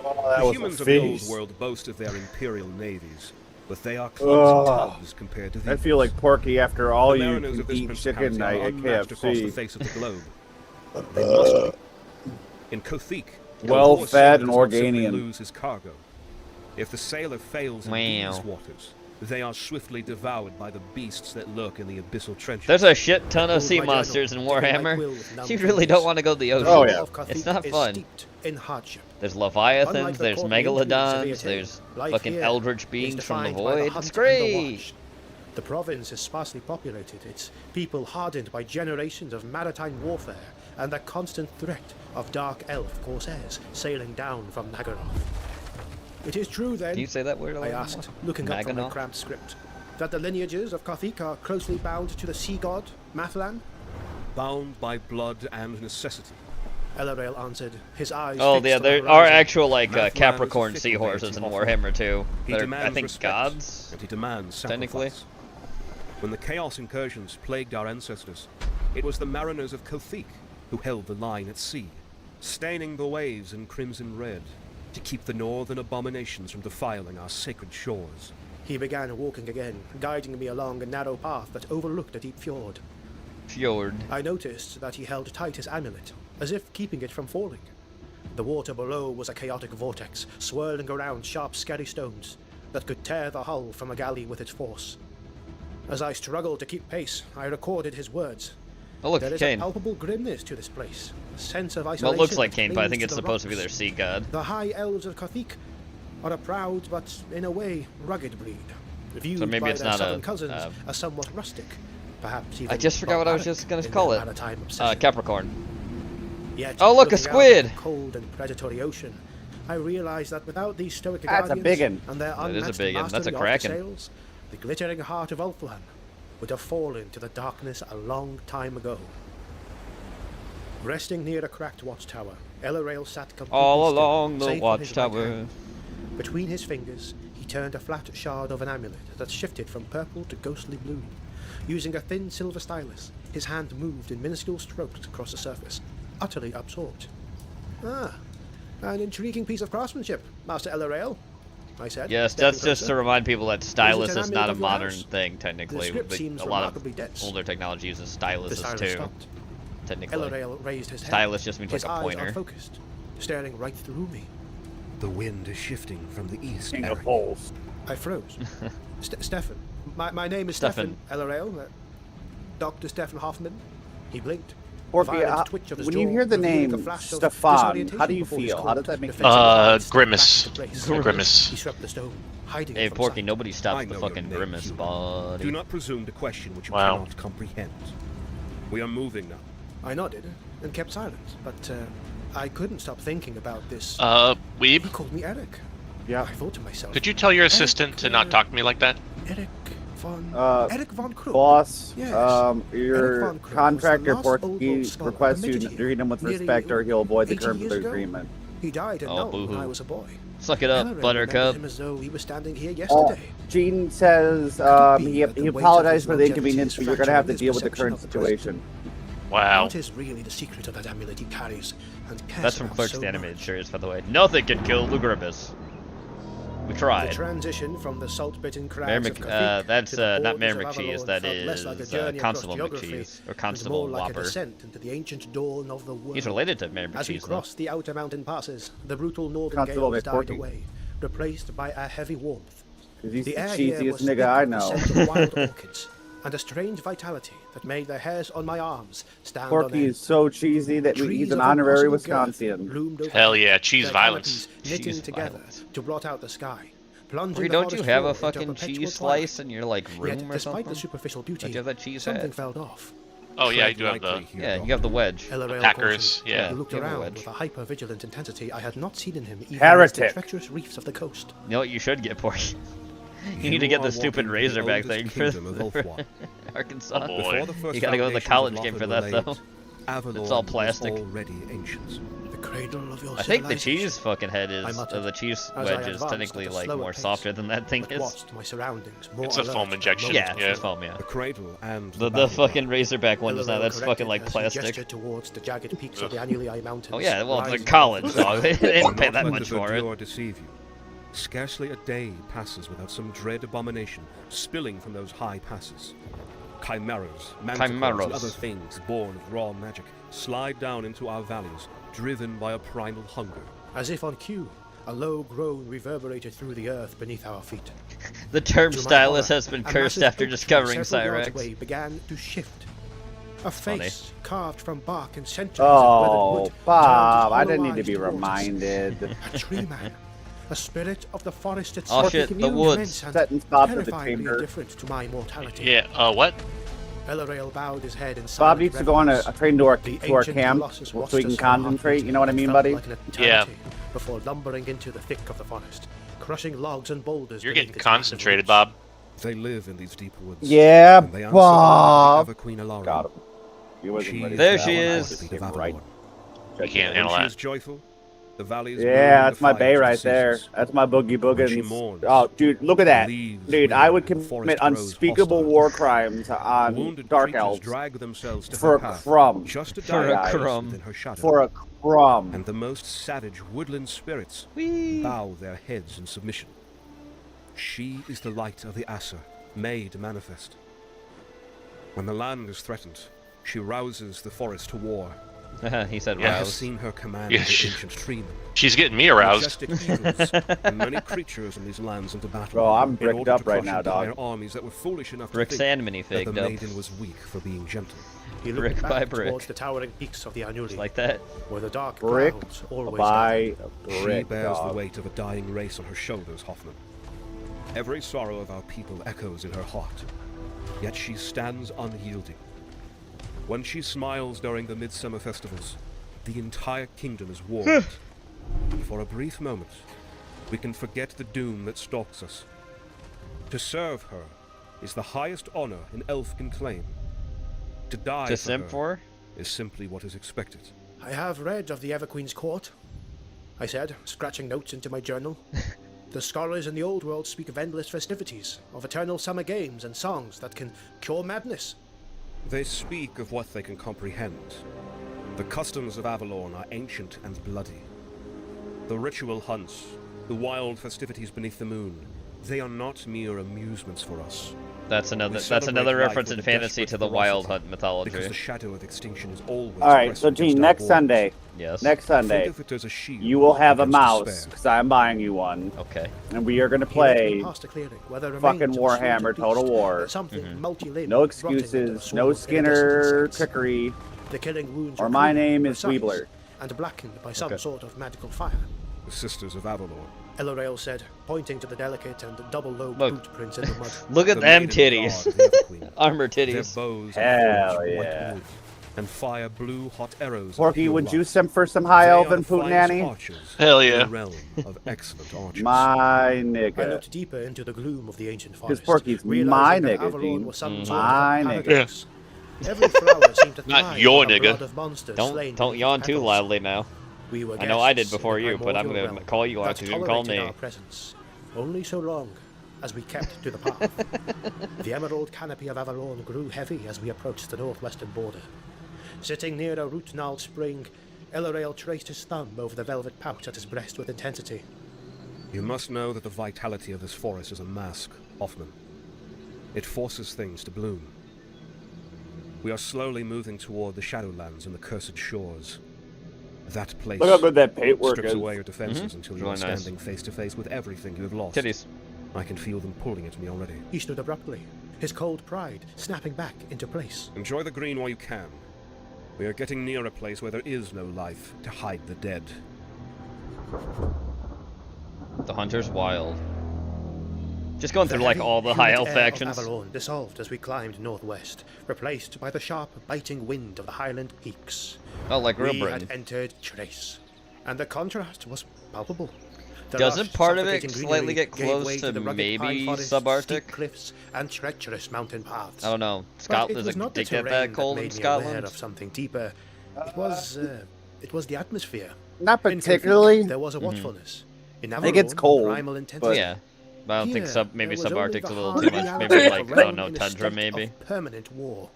Oh, that The was humans a of the old face. world boast of their imperial navies, but they are clumsy Ugh. tubs compared to I these. feel like Porky after all The you mariners can of this eat principality chicken are at unmatched across the KFC. face of the globe. They must be. In Kothic, Well the fed sailor and does not simply Organian. lose his cargo. If the sailor fails in these Wow. waters, they are swiftly devoured by the beasts that lurk in the abyssal trenches. There's a shit ton of Hold sea my monsters in journal, taking my Warhammer. quill with numb You really fingers. don't want to go to the ocean. Oh, yeah. Of Kothic It's not is fun. steeped in hardship. There's Unlike leviathans, the there's courtly intrigues of megalodons, Vietnam, there's life fucking here eldritch is beings from the defined by void. hunt It's and the great. watch. The province is sparsely populated, its people hardened by generations of maritime warfare and the constant threat of dark elf corsairs sailing down from Nagaroth. It is true, then, Can you say that word a I little asked, more? looking up from my Naganoth? cramped script, that the lineages of Kothic are closely bound to the sea god, Mathlan? Bound by blood and necessity. Elarael answered, his eyes Oh fixed yeah, on the there are horizon. actual like Mathman is a Capricorn fickle seahorses in deity. Warhammer too. He They're, demands I think, respect, gods. and he demands technically. sacrifice. When the chaos incursions plagued our ancestors, it was the mariners of Kothic who held the line at sea, staining the waves in crimson red to keep the northern abominations from defiling our sacred shores. He began walking again, guiding me along a narrow path that overlooked a deep fjord. Fjord. I noticed that he held tight his amulet, as if keeping it from falling. The water below was a chaotic vortex, swirling around sharp, scary stones that could tear the hull from a galley with its force. As I struggled to keep pace, I recorded his words. Oh look, There is Kane. a palpable grimness to this place. A sense of Well, isolation. it looks like that Kane, but I clings think to it's the supposed to be rocks. their sea god. The high elves of Kathik are a proud but, in a way, rugged breed. Viewed maybe by it's their not southern a, cousins as somewhat rustic. Perhaps even I just forgot what I was barbaric just gonna in call their it. maritime obsession. Capricorn. Yet, Oh, look, a looking out squid! at the cold and predatory ocean, I realized that without these stoic That's a guardians biggin. and their That is a unmatched biggin. That's a mastery of the kraken. sails, the glittering heart of Ulthuan would have fallen to the darkness a long time ago. Resting near a cracked watchtower, Elarail sat completely All still, along the save for his right watchtower. hand. Between his fingers, he turned a flat shard of an amulet that shifted from purple to ghostly blue. Using a thin silver stylus, his hand moved in minuscule strokes across the surface, utterly absorbed. Ah, an intriguing piece of craftsmanship, Master Elarail, I said. Yes, stepping that's just to closer. remind people that stylus an is not a amulet of your modern house? thing, The technically. script seems A lot of remarkably dense. older technology uses The styluses stylus too, stopped. technically. Elarail raised his head. Stylus just means his like a eyes pointer. unfocused, staring right through me. The wind is shifting from the east, King of Eric. Bulls. I froze. Stefan. My name is Stefan. Stefan Elarail. Dr. Stefan Hoffman. He blinked. Porky, Violent twitch of his when you jaw, hear the revealing a name flash of Stefan, disorientation how do you before his feel? How cold, does that make defensive sense? eyes stepped Grimace. back into place. Grimace. He swept the stone, hiding Hey, it from Porky, sight. nobody I stops the know fucking your name, grimace, human. buddy. Do not presume to question what you Wow. cannot comprehend. We are moving now. I nodded and kept silent, but I couldn't stop thinking about this. He Weeb, called me Eric. Yeah. I thought to myself. could you tell your assistant to not talk to me like that? Eric von Krook. Boss, Yes. your Eric von Krook was contractor the last old Porky scholar requests of you the to Midi treat him with nearly respect or he'll avoid the 80 terms of years the ago. agreement. He died in Oh, Nuln when boo-hoo. I was a boy. Suck it up, Elarail Buttercup. remembered him as though he was standing here yesterday. Gene says Could it be he that the weight of apologized his for the longevity inconvenience, is but you're going to have to fracturing deal with the his current perception of the present? situation. Wow. What is really the secret of that amulet he carries and cares That's from about Clerks so the Animated much? Series, by the way. Nothing can kill the grimace. We The tried. transition from the salt-bitten crags Merrimack, of Kafik that's to the not borders Merrimack of cheese, Avalon that felt less like a is journey across Constable geography McCheese, or and Constable more like a Whopper. descent into the ancient dawn of the world. He's related to Merrimack As we cheese, though. crossed the outer mountain passes, the brutal northern Constable gales died McPorky. away, replaced by a heavy warmth. Because he's the The air here cheesiest was nigga thick I with the know. scent of wild orchids, and a strange vitality that made the hairs on my arms stand on Porky end. is so cheesy that he's Trees an of honorary impossible girth Wisconsin. loomed over Hell me, yeah, cheese their violence. canopies knitting Cheese together violence. to blot out the sky. Plunging Porky, the don't you forest have floor a into fucking perpetual cheese twilight. slice in your, like, room Yet, or despite something? the superficial beauty, Don't you have that cheese something head? felt off. Oh yeah, I Tread do have the. lightly here, Yeah, you Doctor. have the wedge. Elarail Packers, cautioned. yeah. He looked You have a around wedge. with a hyper-vigilant intensity I had not seen in him even Heretic. amidst the treacherous reefs of the coast. You know what you should get, Porky? You need to get are the stupid walking the Razorback oldest thing for kingdom of Ulthuan. Arkansas. Oh, boy. Before the first You gotta go to the foundations college of game for Lothar that, were though. laid, Avalon It's all was plastic. already ancient. The cradle of your I think the civilization. cheese fucking head is, I muttered, the cheese as I wedge is advanced technically at a like slower more pace, softer than that thing but is. watched my surroundings more It's a alert foam than injection, most Yeah, of yeah. it's foam, yeah. The cradle and The battle fucking line. Razorback one is not, Elarail that's fucking corrected like as he plastic. gestured towards the jagged peaks of the Anuli Mountains. Oh yeah, well, it's rising a college, above the dog. They didn't pay Do that not much let for the it. verdure deceive you. Scarcely a day passes without some dread abomination spilling from those high passes. Chimeras, manticores, and Chimeras. other things born of raw magic slide down into our valleys, driven by a primal hunger. As if on cue, a low groan reverberated through the earth beneath our feet. The term To my stylus horror, has been a cursed massive after oak tree discovering several yards Cyrex. away began to shift. A Funny. face carved from bark and centuries of weathered Oh, wood Bob, I turned didn't need to hollow be eyes towards us. reminded. A tree man, a spirit of the forest Oh itself. shit, the woods. Setting stops at the terrifyingly chamber. indifferent to my mortality. Yeah. What? Elarail bowed his head in Bob silent needs to go on a reverence. train to our The camp ancient colossus so watched he can us for a heartbeat concentrate. You know what I that mean, felt buddy? like an Yeah. eternity Before lumbering into the thick of the forest, crushing logs and boulders. You're beneath getting its massive concentrated, roots. Bob. They live in these deep woods. Yeah, and they answer Bob. the Queen Alara. Got him. He wasn't She ready There for she that one. I is. was Of thinking Avalon. right. You can't When handle she that. is joyful, the valleys bloom Yeah, in that's my defiance bay of the right there. seasons. That's my boogie When she boogans. mourns, Oh, dude, look at that. leaves Dude, I would wither, the commit forest grows unspeakable hostile. war crimes on Wounded dark creatures elves drag themselves to for her a path, crumb. just to For die a crumb. within her shadow. For a crumb. And the most savage woodland spirits Whee! bow their heads in submission. She is the light of the Asa, made manifest. When the land is threatened, she rouses the forest to war. He said Yeah. I have rouse. seen her command Yeah, the she- ancient treemen, She's getting me aroused. majestic eagles, and many creatures in these lands into battle. Bro, I'm in bricked order up to right crush now, entire dog. armies that were foolish enough Rick to think Sandman that faked the up. maiden was weak for being gentle. He looked Brick back by brick. towards the towering peaks of the Anuri, Just like that. where the dark Brick clouds always by She brick, bears the dog. weight of a dying race on her shoulders, Hoffman. Every sorrow of our people echoes in her heart, yet she stands unyielding. When she smiles during the midsummer festivals, the entire kingdom is warmed. And for a brief moment, we can forget the doom that stalks us. To serve her is the highest honor an elf can claim. To die To for simp her for? is simply what is expected. I have read of the Everqueen's court, I said, scratching notes into my journal. The scholars in the old world speak of endless festivities, of eternal summer games and songs that can cure madness. They speak of what they can comprehend. The customs of Avalon are ancient and bloody. The ritual hunts, the wild festivities beneath the moon, they are not mere amusements for us. That's another. We That's celebrate another life reference with in a fantasy desperate to the Wild ferocity, Hunt mythology. Because the shadow of extinction is always. All right, pressing so against Gene, our next borders. Sunday, Yes. next Sunday, Think of it as a shield you will have a against mouse despair. because I'm buying you one, Okay. and we are going to He led me play. past a clearing where there fucking remains of a Warhammer slaughtered Total beast, War. something multi-limbed, No rotting under the excuses, sword no of iridescent Skinner insects. trickery. The killing wounds Or were my cruel, name is precise, Weebler. and blackened by some Okay. sort of magical fire. The Sisters of Avalon. Elorael said, pointing to the delicate and double-lobed Look. boot prints in the mud. Look at The them maiden titties. guard of the Everqueen. Armor Their titties. bows Hell are forged yeah. white wood, and fire blue hot arrows. of Porky, pure would you light. simp for some high They are elven the finest Pootananny? archers Hell in yeah. the realm of excellent archers. My I nigga. looked deeper into the gloom of the ancient forest. Porky's realizing my that nigga, Avalon Gene. was some sort My of nigga. paradise. Every flower seemed to Not thrive your on the nigga. blood of monsters slain Don't beneath yawn its too petals. loudly now. We were I know I did guests in before the you, but I'm primordial gonna realm call you out that 'cause you can call tolerated me. our presence. Only so long as we kept to the path. The emerald canopy of Avalon grew heavy as we approached the northwestern border. Sitting near a root-gnarled spring, Elorael traced his thumb over the velvet pouch at his breast with intensity. You must know that the vitality of this forest is a mask, Hoffman. It forces things to bloom. We are slowly moving toward the Shadowlands and the Cursed Shores. That place Look how good that paintwork strips is. away your defenses until you are Really nice. standing face to face with everything you have lost. Titties. I can feel them pulling at me already. He stood abruptly, his cold pride snapping back into place. Enjoy the green while you can. We are getting near a place where there is no life to hide the dead. The Hunter's Wild. Just going The through like heavy, all the high humid elf air of factions. Avalon dissolved as we climbed northwest, replaced by the sharp, biting wind of the highland peaks. Oh, like real We Britain. had entered Trace, and the contrast was palpable. The Doesn't lush, part of it suffocating slightly greenery get gave close way to the rugged maybe pine forests, subarctic? steep cliffs, and treacherous mountain paths. I don't know. But Scotland it is was it not the did get terrain that cold that in made me aware Scotland? of something deeper. It was the atmosphere. Not In Kefik, particularly. there was a watchfulness. In I think it's Avalon, cold, primal intensity. Yeah. But I don't think Here, maybe there was only subarctic's a the little hard too much. reality Maybe of like a I don't realm know, in a tundra state maybe. of permanent war.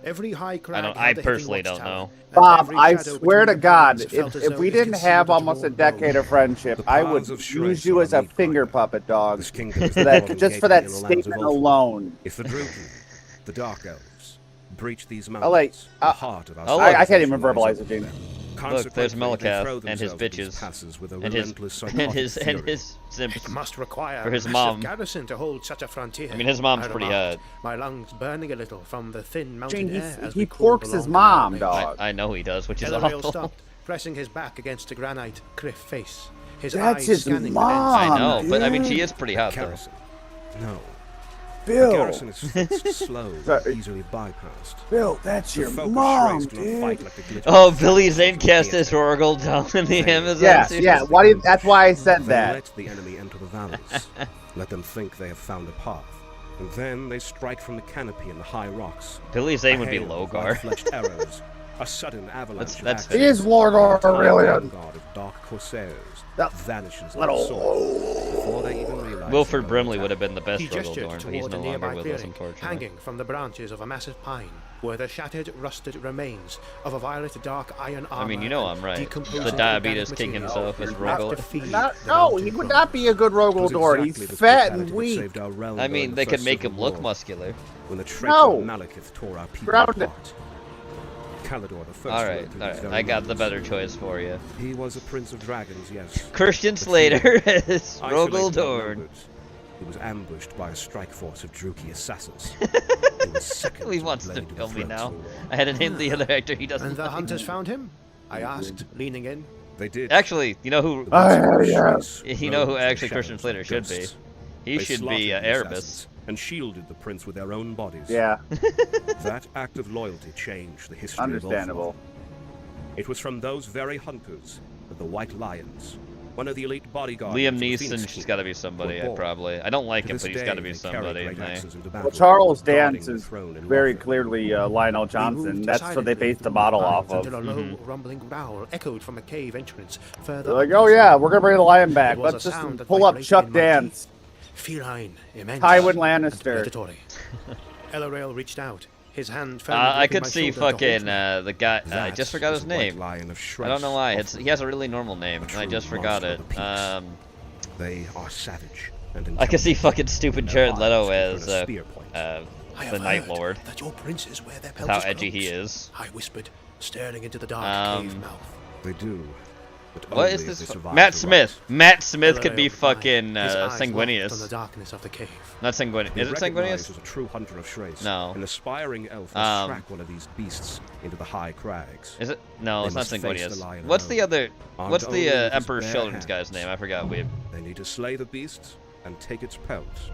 Every high crag I had a personally hidden don't know. watchtower, and Bob, every I shadow swear between to the God, pines felt as if though we it didn't have concealed almost a warm decade glow. of friendship, The I would paths of use Shreds you are as a meat finger grinder. puppet dog. This kingdom is For the that, golden just gate for to that the lands of statement Ulthuan. alone. If the Druten, the Dark Elves, breach these Oh, wait, mountains, the heart of our oh, look. I can't even civilization lies verbalize it, open Gene. there. Look, there's Consequently, they throw Melikath and his themselves at these bitches. passes with a And his relentless and psychotic his fury. simps. It must require For his a mom. massive garrison to hold such a frontier. I mean, his mom's I pretty remarked, hot. my lungs burning a little from the thin mountain Gene, air as he we crawled porks his along the mom, mountain dog. I know he does, which is Elorael awful. stopped, pressing his back against a granite cliff face. His That's eyes his scanning mom. the I dense know, but I mean, dude. she is pretty hot though. Garrison. No. The Bill, garrison is fixed, slow, Sorry. easily bypassed. Bill, that's The your folk of mom, Shreds do not fight dude. like the glitch Oh, of Billy the Zane cast his theater. Oracle down in the Amazon. Yes, series. yeah. Why? That's why I said They that. let the enemy enter the valleys. Let them think they have found a path. And then they strike from the canopy in the high rocks. Billy Zane would be A hail of Logar. white-fledged arrows. A sudden avalanche That's of He action. is Lord Aurelian. God of dark corsairs That vanishes like a little. sword before they even realize Wilford they're Brimley under would have been the best He gestured Rogaldorn, but he's toward no a longer nearby with us, clearing, unfortunately. hanging from the branches of a massive pine, were the shattered, rusted remains of a violet dark iron armor. I mean, you know and I'm right. decomposing The diabetes organic king material himself is left Rogald. to feed Not, the no, mountain he would folk. not be a good It was Rogaldorn. exactly He's this fat brutality and that weak. saved our realm I during mean, the they could First make Civil him look War, muscular. when the traitor No. Malekith tore our people Ground it. apart. Calidor the first Alright, wrote through these alright. very I got the lines. better choice for you. He was a prince of dragons, yes. Christian But Slater as Isolated and Rogaldorn. outnumbered, he was ambushed by a strike force of Druki assassins. He was second He to wants to blade in kill the me throat. now. I had to name the other actor he doesn't And the like. hunters found him? I asked, leaning in. They did. Actually, you know who? Yes. You know who Rose actually and Christian Slater shadows should and be? ghosts. He They should slaughtered be the Erebus. assassins and shielded the prince with their own bodies. Yeah, That act of loyalty changed the history understandable. of Ultron. It was from those very hunters that the White Lions, one of the elite bodyguards. Liam of the Phoenix Neeson's Team, got to be somebody. I probably. I don't like To him, this but he's day, got to be they carry somebody. great Right? axes into Well, battle, Charles guarding Dance the is throne in very warfare. clearly Lionel We Johnson. moved That's what they silently based the through model pines off of. until a low, rumbling growl echoed from a cave entrance further. They're like, up oh the yeah, slope. we're gonna bring the lion back. It was Let's a just sound that pull up vibrated Chuck in my Dance. Feline, immense, Tywin and Lannister. predatory. Elarail reached out. His hand firmly I gripping could my see shoulder to hold fucking me. the guy. I That just forgot was his the White name. Lion of I don't know Shrice why. of He has a really normal name, A and I true just forgot monster it. of the peaks. They are savage and I could see intelligent, fucking stupid and Jared their Leto eyes as can turn a spear point. I the have Night heard Lord. that your princes wear their That's how pelvis edgy he clothes. is. I whispered, staring into the dark cave Um, mouth. They do. But What only is if this? they survive Matt the Smith. rot. Matt Smith could be Elarail replied, fucking his eyes locked on the Sanguinius. darkness of the cave. Not Sanguinius. He Is it recognized Sanguinius? as a true hunter of Shrace, No. an aspiring elf who track one of these beasts into the high crags. Is it? No, They it's not must face the Sanguinius. lion What's the alone. other? Armed What's only the with his Emperor bare Children's hands. guy's name? I forgot. Weeb. They need to slay the beast and take its pelts.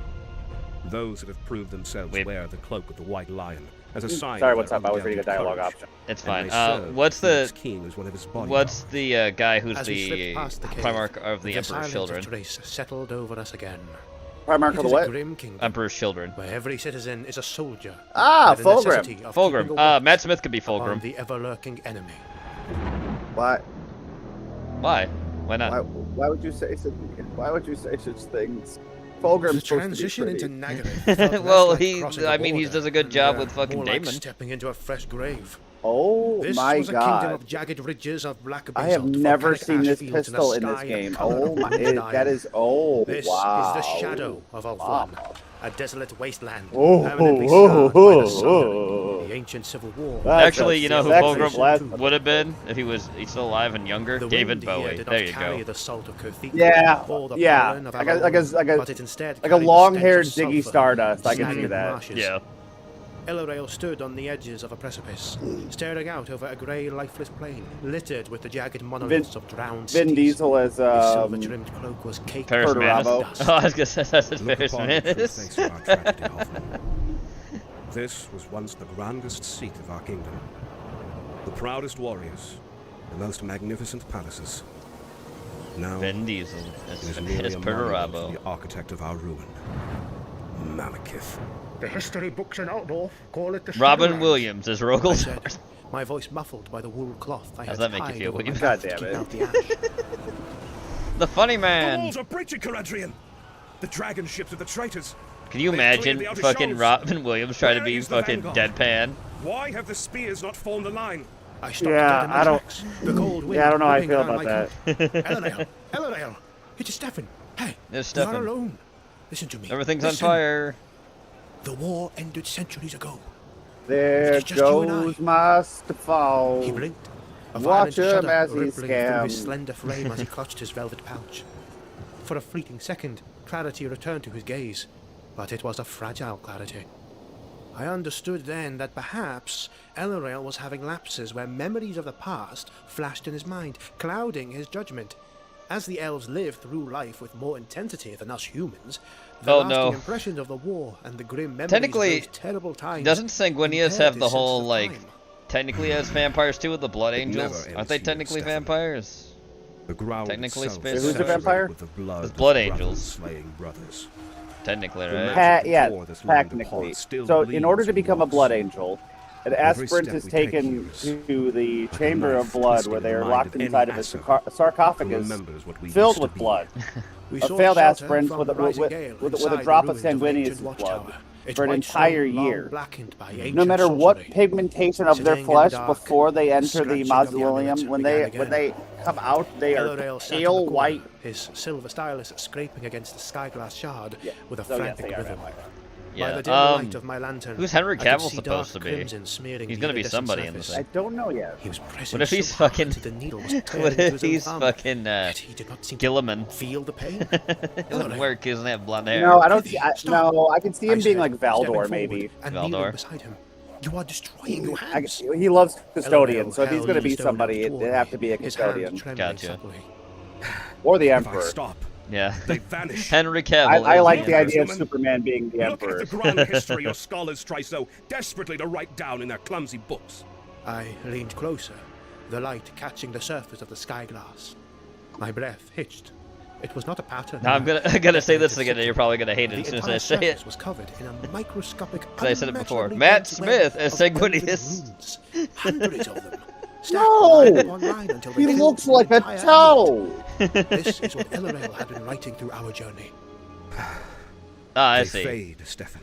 Those that have proved themselves Wait. wear the cloak of the White Lion as a sign. Sorry, of what's their up? I was reading a undoubted dialogue courage. option. It's And fine. they serve What's Phoenix the? King as one of his bodyguards. What's the guy who's As we the slipped past the cave, Primarch of the Emperor's silence Children? of Trace settled over us again. Primarch It of the is a what? grim kingdom, Emperor's Children. where every citizen is a soldier. Ah, by the Fulgrim. necessity of Fulgrim. keeping a watch Matt Smith could be upon Fulgrim. the ever-lurking enemy. Why? Why? Why not? Why would you say such? Why would you say such things? Fulgrim's The supposed to be transition pretty. into Nagaryth felt less Well, like he. crossing I a mean, he border does a good and, job with fucking more like Damon. stepping into a fresh grave. Oh This my was a kingdom god! of jagged ridges of black I have basalt, never volcanic seen ash this fields, and a pistol in this sky game. the colour Oh of my! blue That is wow! This wow. is the shadow of Ultron, Wow. a desolate wasteland, Oh, permanently oh, scarred oh, by the sundering oh. of the ancient civil war. That's Actually, you know who sexy Fulgrim blast. would have been if he's still alive and younger? The David wind here Bowie. did There not you carry go. the salt of Cathedral Yeah, or the yeah. pollen of Like a Avalon, but it instead like a carried the long-haired stench of Ziggy sulfur, Stardust. I can see stagnant that. marshes. Yeah. Elarail stood on the edges of a precipice, staring out over a grey, lifeless plain, littered with the jagged monoliths of drowned Vin cities. Diesel as His silver-trimmed cloak was caked Paris with Manus. Bravo. dust. Oh, I was gonna say that's Look Paris upon the true Manus. face of our tragedy, Hoffman. This was once the grandest seat of our kingdom. The proudest warriors, the most magnificent palaces. Now, Vin Diesel. it is It's merely a monument Perturabo. to the architect of our ruin, Malekith. The history books in Outlaw call it the Robin Shadowlands. Williams is I Rogel's said, my voice muffled by the wool cloth I How's had that make you tied feel, over my William? God mouth to damn keep it. out the ash. The funny The man. walls are breaching, Caradrian! The dragon ships of the traitors! Can you They've imagine cleared the outer fucking shoals. Robin Williams trying to Where be is the fucking vanguard? deadpan? Why have the spears not formed the line? I stopped Yeah, dead in my I don't- tracks. The cold wind Yeah, I don't know how I whipping feel around about my that. coat. Elarail! Elarail! It is Stefan! Hey, There's you are Stefan. alone. Listen to me. Everything's on Listen. fire. The war ended centuries ago. There It's just you and goes I. Master Fall. He blinked. A Watch violent him shudder as he rippling through his scams. slender frame as he clutched his velvet pouch. For a fleeting second, clarity returned to his gaze, but it was a fragile clarity. I understood then that perhaps Elarail was having lapses where memories of the past flashed in his mind, clouding his judgment. As the elves live through life with more intensity than us humans, the Oh, lasting no. impressions of the war and the grim memories Technically, of those terrible times Doesn't Sanguinius impaired have the his sense whole, of like, time. technically as vampires too with the Blood It Angels? never Aren't they ends here, technically Stefan. vampires? The ground Technically itself space is Who's a saturated vampire? with the blood, The Blood of brothers Angels. slaying brothers. Technically, The right? magic Yeah, before this land technically. apart still So, in bleeds order to and become a walks. Blood Angel, an Every aspirant step is we take taken here to the like a Chamber knife of Blood, twisted where in the they are mind locked of any inside of a Aesir who sarcophagus remembers what we filled used to with be. blood. We A sought failed shelter aspirant from with the a, rising with, gale with, with inside a the drop of ruins of ancient Sanguinius' watchtower. blood Its for an white entire stone long year. blackened by No ancient matter what sorcery. pigmentation of their Sitting in the flesh dark, before they enter the scratching of the mausoleum, amulet when began they again. come out, they are Elarail sat in the pale corner, white. his silver stylus scraping against the skyglass shard Yeah. with a So yes, frantic they are rhythm. vampires. Yeah. By the dim light of my lantern, Who's Henry I could Cavill see supposed to dark be? crimson smearing He's the gonna be iridescent somebody in the surface. thing. I don't know yet. He was pressing What if he's so hard fucking? that the needle was tearing What into if his own he's thumb, fucking yet he did not seem to Gilliman? feel the pain. It wouldn't work. He doesn't have blonde hair. No, I don't see. Stop. No, I can see him I being said, like Valdor, stepping maybe. forward and Valdor. kneeling beside him. You are destroying your hands. He loves custodian, Elorel so if he's held going to the be stone somebody, toward it'd have me, to be a his hand custodian. trembling Gotcha. suddenly. Or the If I emperor. stop, Yeah. they vanish. Henry Cavill. I is like the Emperor. idea of Superman being the Look emperor. at the grand history your scholars try so desperately to write down in their clumsy books. I leaned closer, the light catching the surface of the sky glass. My breath hitched. It was not a pattern. Now I'm gonna say this again, and you're probably gonna hate it as soon as I say it. Was covered in a microscopic. I said it before. unimaginably Matt dense Smith web as of Sanguinius. runes. Hundreds of them. stacked No! line upon line until they He filled looks the like a entire toe! This is what Elorel had been writing through our journey. Ah, I They see. fade, Stefan.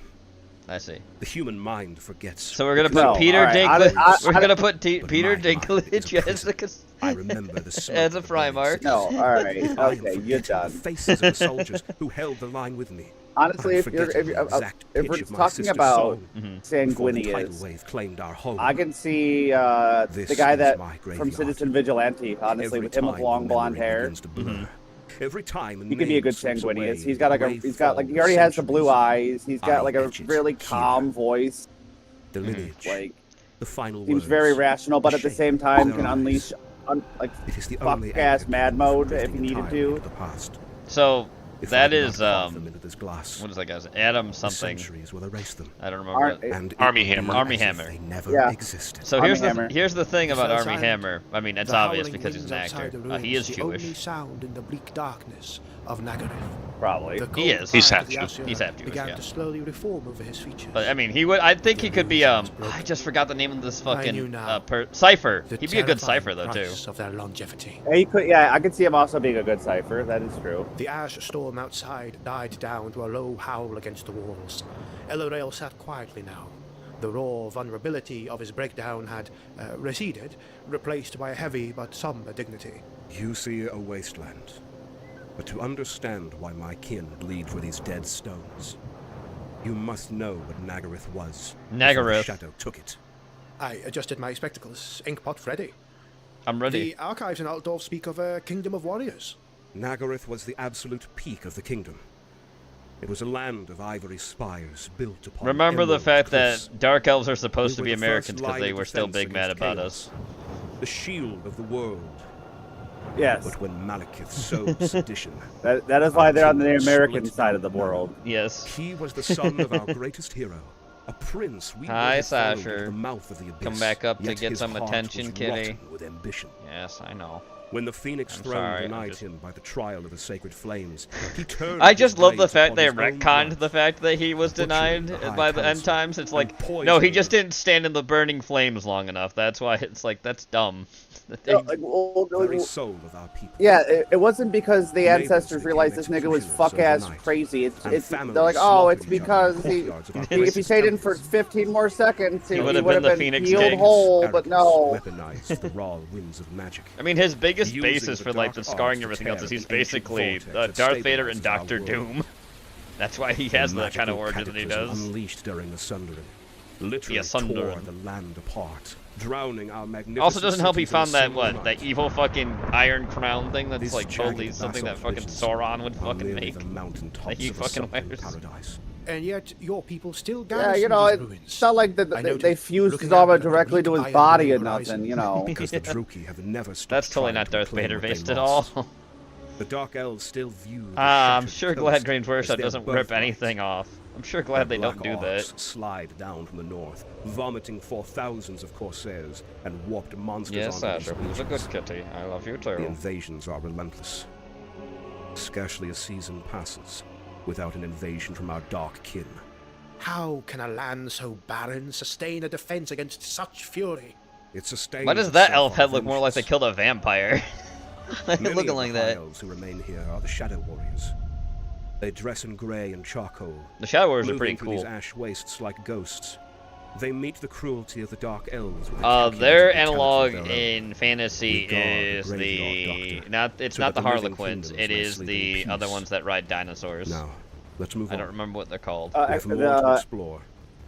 I see. The human mind forgets. So we're gonna put No, Peter alright, Dinklage. We're I- gonna put But Peter my mind is Dinklage a as the prison. I remember the smoke as a of the Primarch. burning No, cities. alright, I am okay, you're forgetting done. the faces of the soldiers who held the line with me. Honestly, I'm if you're forgetting the exact if pitch we're of my talking sister's about song before the tidal Sanguinius, wave claimed our home. I can see This the guy is that my from graveyard. Citizen Vigilante, honestly, Every with him with time long the blonde memory hair. begins to blur. Every time He could be a good name slips away, Sanguinius. He's got like brave he already falls has the blue centuries. eyes. He's got I like a etch it really here. calm voice. The lineage, Like the final seems words, very rational, but the at the shape same of time their can eyes. unleash like It is the fuck only ass anchor mad keeping mode from if he drifting needed entirely to. into the past. So If that I did is not carve them into this glass, what is that guy's Adam the something? centuries will erase them. I don't remember. Aren't- it. And it Army will be Hammer. Army as if Hammer. They never Yeah. existed. So Armie Hammer. here's the thing about fell Army silent. Hammer. I mean, it's The obvious howling because he's an winds outside actor. the He is ruins, the Jewish. only sound in the bleak darkness of Nagaryth. Probably. The He cold is. He's fire half of the Jew. Asher He's half Jewish, began yeah. to slowly reform over his features. But I mean, he would. I think he could be. I broken. just forgot the name of this I knew fucking now. Cipher. The He'd be a good terrifying Cipher though too. price of their longevity. Yeah, he could. Yeah, I could see him also being a good cipher. That is true. The ash storm outside died down to a low howl against the walls. Elorel sat quietly now. The raw vulnerability of his breakdown had receded, replaced by a heavy but somber dignity. You see a wasteland. But to understand why my kin bleed for these dead stones, you must know what Nagaryth was. before the Nagaryth. Shadow took it. I adjusted my spectacles. Inkpot Freddy. I'm ready. The archives in Altdorf speak of a kingdom of warriors. Nagaryth was the absolute peak of the kingdom. It was a land of ivory spires built upon Remember the emerald fact cliffs. that Dark Elves are supposed We to were be the Americans first because line they of were still defense big mad against about chaos. us. The shield of the world. Yes, But when Malekith sowed sedition, that is why they're on the kingdom American split side of the down. world. Yes. He was the son of our greatest hero, a prince we Hi, would have followed Sasher. into the mouth of the abyss. Come back up to yet get his some heart attention, was kitty. rotten with ambition. Yes, I know. When the Phoenix I'm throne sorry, I'm denied just- him by the trial of the sacred flames, he turned I his just love the blades fact upon they his own retconned blood. the fact that he was butchering denied the High by the end Council times. It's and like, no, he poisoning just them. didn't stand in the burning flames long enough. That's why it's like, that's dumb. That they- No, like, well, Very soul of our people. yeah, it wasn't because the Neighbors ancestors became realized this nigga was executioners fuck ass overnight, crazy. and It's they're families like, oh, it's slaughtered each other in because the he courtyards of our if he greatest stayed in for temples. 15 more seconds, he would would have have been the been Phoenix healed King. whole. But Arrogance no, weaponized the raw winds of magic. I mean, his biggest Using basis the for like dark the scarring and arts to everything else tear is he's the ancient basically vortex that Darth Vader and stabilizes our Doctor world. Doom. That's why he has The the kind of magical origin that he cataclysm does. Unleashed during the Sundering, literally Yeah, Sundering. tore the land apart, drowning our magnificent Also, doesn't help he cities in a found that single what night. that evil fucking iron crown thing that's This like jagged totally something that basalt fucking ridges Sauron would are fucking merely make. the mountaintops he of a fucking sunken wears. paradise. And yet your people still yeah, garrison you know, these it's ruins. not like I they noted, fused looking his armor out at the directly to bleak his iron body or horizon. nothing, you know. Because the Druki have never stopped That's totally trying not to Darth reclaim Vader what they based at lost. all. The Dark Elves still view the I'm shattered sure coast glad Grange Workshop as their doesn't rip birthright. anything off. I'm sure glad they Their don't black do that. arcs slide down from the north, vomiting forth thousands of corsairs and warped monsters Yes, onto these Sasha, who's a good regions. kitty. I love you The too. invasions are relentless. Scarcely a season passes without an invasion from our dark kin. How can a land so barren sustain a defense against such fury? It sustains Why does that itself elf on head look more like they vengeance. killed a vampire? Many Looking of like the high that. elves who remain here are the Shadow Warriors. They dress in grey and charcoal, The Shadow Warriors are moving pretty through these cool. ash wastes like ghosts. They meet the cruelty of the Dark Elves with a Their calculated brutality analog of their own. in fantasy We guard the is graveyard the doctor, not. It's so not that the the living Harlequins. kingdoms It may is sleep the in other peace. ones that ride dinosaurs. Now, Let's move on. I don't remember what they're called. We have more to explore.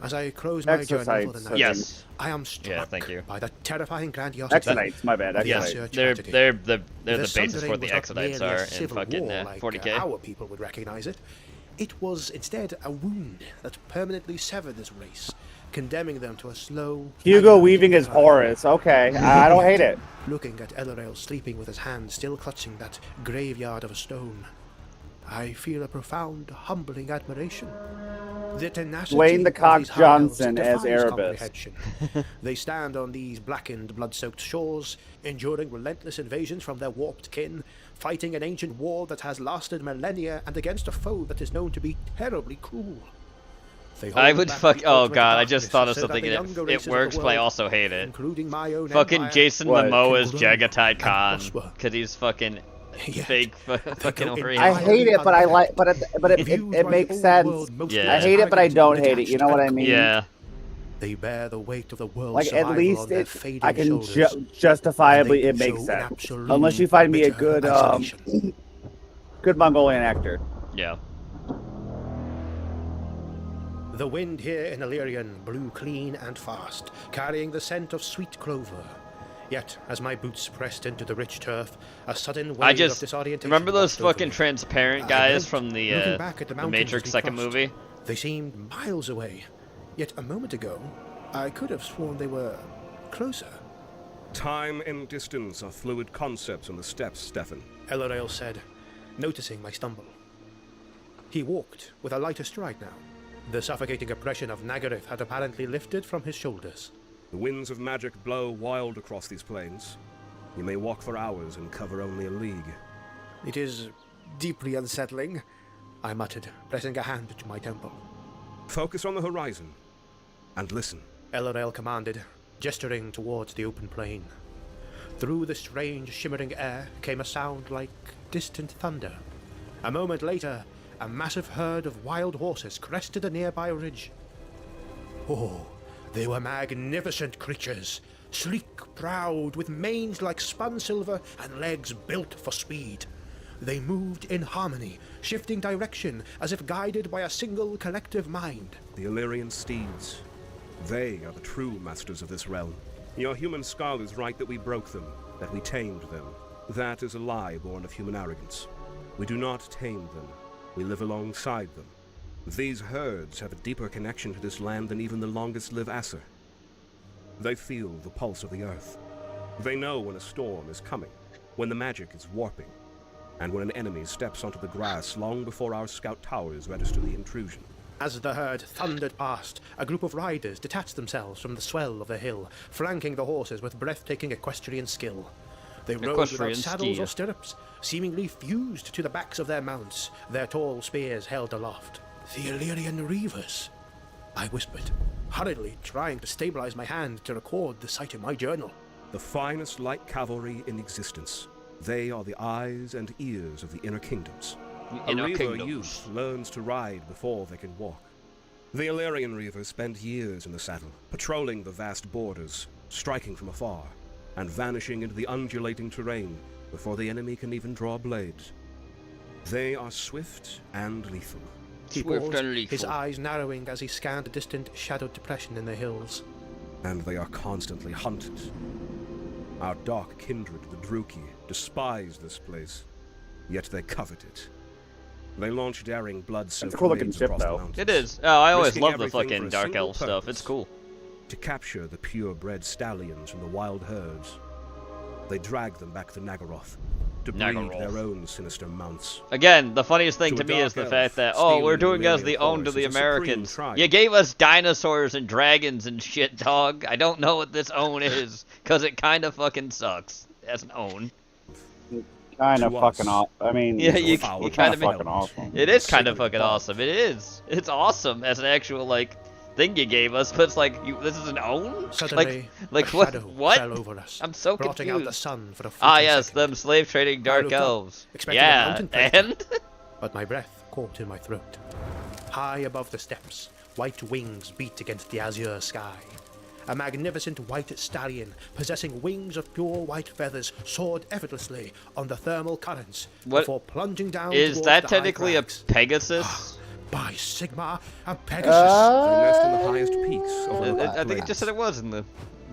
As I close my journey for the night, Yes. I am struck Yeah, thank you. by the terrifying grandiosity. Exodites, my bad. of the Yes, Azure they're tragedy. the basis Sundering for the was not Exodites merely a are in civil fucking war like 40K. our people would recognize it. It was instead a wound that permanently severed this race, condemning them to a slow. Hugo Weaving as Horus. Okay, I don't hate it. Looking at Elorel sleeping with his hand still clutching that graveyard of a stone, I feel a profound, humbling admiration. The tenacity Dwayne the of Cock these hides Johnson as defies Erebus. comprehension. They stand on these blackened, blood-soaked shores, enduring relentless invasions from their warped kin, fighting an ancient war that has lasted millennia, and against a foe that is known to be terribly cruel. They I hold would back fuck. the Oh ultimate god, I darkness just thought of so that something the and younger it races of works, the but I world, also hate it. including my own Fucking empire, Jason What? Momoa as can grow Jagatai and Khan, prosper. because he's fucking Yet, fake fucking go over in- I here. hate it, but I like, but it Viewed it by makes the sense. world most Yeah. I hate it, but I don't hate it. detached You know what I and mean? Yeah. They bear the weight of the world's Like at survival least on their it, fading I can shoulders. justifiably And it they makes show sense. an absolute Unless you find me a bitter good isolation. good Mongolian actor. Yeah. The wind here in Illyrian blew clean and fast, carrying the scent of sweet clover. Yet, as my boots pressed into the rich turf, a sudden wave I of just disorientation remember those washed over fucking me. transparent I guys blinked, from looking back at the mountains Matrix we second crossed. movie. They seemed miles away. Yet a moment ago, I could have sworn they were closer. Time and distance are fluid concepts on the steppes, Stefan. Elorel said, noticing my stumble. He walked with a lighter stride now. The suffocating oppression of Nagaryth had apparently lifted from his shoulders. The winds of magic blow wild across these plains. You may walk for hours and cover only a league. It is deeply unsettling, I muttered, pressing a hand to my temple. Focus on the horizon and listen. Elorel commanded, gesturing towards the open plain. Through the strange, shimmering air came a sound like distant thunder. A moment later, a massive herd of wild horses crested a nearby ridge. Oh, they were magnificent creatures, sleek, proud, with manes like spun silver and legs built for speed. They moved in harmony, shifting direction as if guided by a single collective mind. The Illyrian steeds. They are the true masters of this realm. Your human skull is right that we broke them, that we tamed them. That is a lie born of human arrogance. We do not tame them. We live alongside them. These herds have a deeper connection to this land than even the longest-lived Aesir. They feel the pulse of the earth. They know when a storm is coming, when the magic is warping, and when an enemy steps onto the grass long before our scout towers register the intrusion. As the herd thundered past, a group of riders detached themselves from the swell of the hill, flanking the horses with breathtaking equestrian skill. They rode without Equestrian saddles skill. or stirrups, seemingly fused to the backs of their mounts, their tall spears held aloft. The Illyrian Reavers, I whispered, hurriedly trying to stabilize my hand to record the sight in my journal. The finest light cavalry in existence. They are the eyes and ears of the inner kingdoms. A Reaver youth learns to ride before they can walk. The Illyrian Reavers spend years in the saddle, patrolling the vast borders, striking from afar, and vanishing into the undulating terrain before the enemy can even draw blades. They are swift and lethal. He Swift paused, and lethal. his eyes narrowing as he scanned a distant shadowed depression in the hills. And they are constantly hunted. Our dark kindred, the Druki, despise this place, yet they covet it. They launch daring blood-soaked It's a cool looking raids ship, across the though. mountains. It is. Oh, I always Risking love the everything fucking for a Dark single Elf stuff. purpose. It's cool. To capture the purebred stallions from the wild herds. They drag them back to Nagaroth, to breed Nagaroth. their own sinister mounts. Again, the funniest thing To to a me is dark the fact elf, that, oh, we're stealing doing as Illyrian the own to forest the is a supreme Americans. triumph. You gave us dinosaurs and dragons and shit, dog. I don't know what this own is, because it kind of fucking sucks as an own. Kind of To fucking us. awesome. I mean, Yeah, you it's kind kinda of fucking awesome. It is kind of Sacred fucking bog. awesome. It is. It's awesome as an actual, like, thing you gave us, but it's like, this is an own? Suddenly, like a what? shadow What? fell over us, I'm so blotting out the confused. sun for a Ah, fleeting yes, second. them slave trading I dark looked up, elves. expecting a Yeah, mountain predator. and? But my breath caught in my throat. High above the steppes, white wings beat against the azure sky. A magnificent white stallion, possessing wings of pure white feathers, soared effortlessly on the thermal currents What- before plunging down Is towards that the high technically a crags. Pegasus? By Sigma, a Pegasus! They nest in the highest peaks of the I think it just said it was in the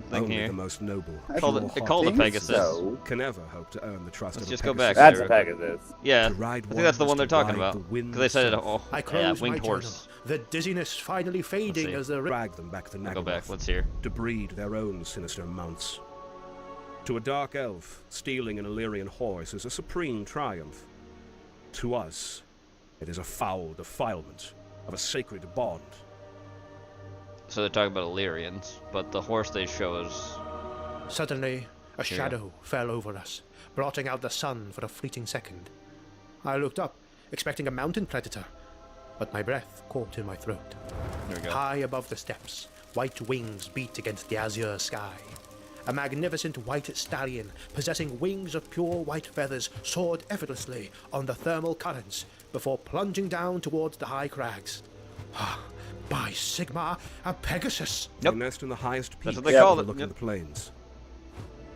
thing Only here. the most noble, It called it Pegasus. So. can ever hope to earn the trust Let's of just a go back. That's there. Pegasus. Yeah, To I ride think that's the one they're to talking ride about. the wind Because they said, itself. I yeah, close my winged journal, horse. the dizziness finally fading see. as the Drag them back to I'll go back. Nagamoth Let's hear. to breed their own sinister mounts. To a dark elf, stealing an Illyrian horse is a supreme triumph. To us, it is a foul defilement of a sacred bond. So they're talking about Illyrians, but the horse they show us. Suddenly, a shadow fell over us, blotting out the sun for a fleeting second. I looked up, expecting a mountain predator, but my breath caught in my throat. There we go. High above the steps, white wings beat against the azure sky. A magnificent white stallion, possessing wings of pure white feathers, soared effortlessly on the thermal currents before plunging down towards the high crags. By Sigma, a Pegasus! Yep. They nest in the highest That's peaks what they call it, overlooking yep. the plains.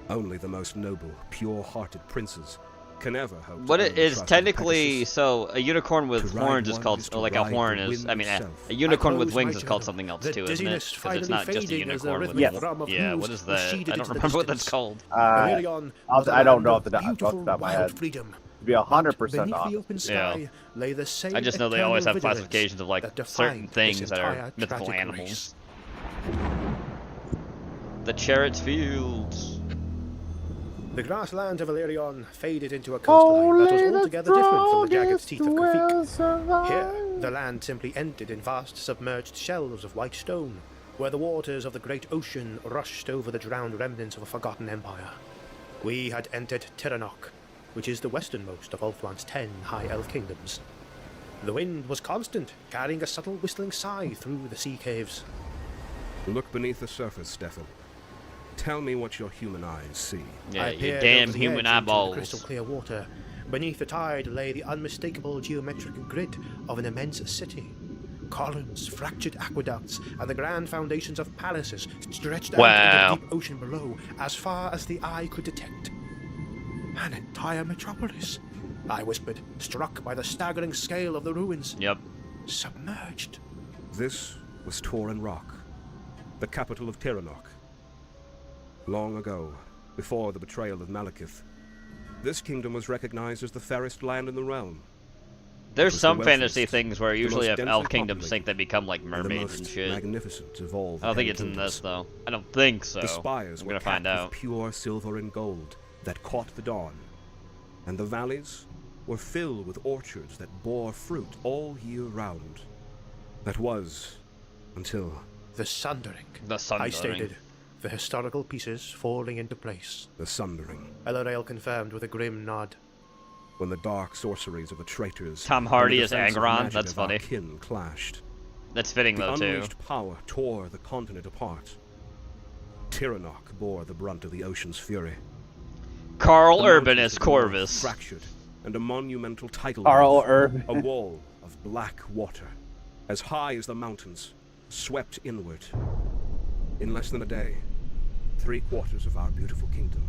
Only the most noble, pure-hearted princes can ever hope What to it earn the is trust of technically, Pegasus. so a unicorn with To ride horns is one called, is to like a ride the horn is, wind I mean, itself. a unicorn with close wings my is called journal. something else The too, isn't it? dizziness Because it's finally not just a fading as the unicorn with rhythmic wings. drum of Yeah, hooves what is that? receded I into don't the remember what that's distance. called. Valerion was I don't the know land off the of beautiful top of my wild head. freedom. To be 100% Beneath honest. the open sky lay the same I just know they always have eternal vigilance classifications of like that certain defined things this that are entire mythical tragic animals. race. The Chariots Fields. The grasslands of Illyrion faded into a coastline that was altogether different from the jagged teeth of Kafik. Here, the land simply ended in vast submerged shelves of white stone, where the waters of the great ocean rushed over the drowned remnants of a forgotten empire. We had entered Tiranoc, which is the westernmost of Ulthuan's 10 high elf kingdoms. The wind was constant, carrying a subtle whistling sigh through the sea caves. Look beneath the surface, Stefan. Tell me what your human eyes see. Yeah, I you peered damn over the human edge into the eyeballs. crystal clear water. Beneath the tide lay the unmistakable geometric grid of an immense city. Columns, fractured aqueducts, and the grand foundations of palaces stretched Wow. out into the deep ocean below, as far as the eye could detect. An entire metropolis, I whispered, struck by the staggering scale of the ruins. Yep. Submerged. This was Tauren Rock, the capital of Tiranoc. Long ago, before the betrayal of Malekith, this kingdom was recognized as the fairest land in the realm. There's was the some wealthiest, fantasy things where the usually most have elf densely kingdoms think they become like and the mermaids and most shit. magnificent of all the I don't think 10 it's in kingdoms. this though. I don't think so. The spires I'm were gonna find capped out. with pure silver and gold that caught the dawn, and the valleys were filled with orchards that bore fruit all year round. That was until The Sundering. The I Sundering. stated, the historical pieces falling into place. the Sundering, Elarail confirmed with a grim nod. when the dark sorceries of the traitors Tom and Hardy the as defensive Agron, magic that's of our funny. kin clashed. That's fitting The though too. unleashed power tore the continent apart. Tiranoc bore the brunt of the ocean's fury. Carl The Urban mountains as of the north Corvus. fractured, and a monumental tidal Carl wave, Urban. a wall of black water, as high as the mountains, swept inward. In less than a day, 3/4 of our beautiful kingdom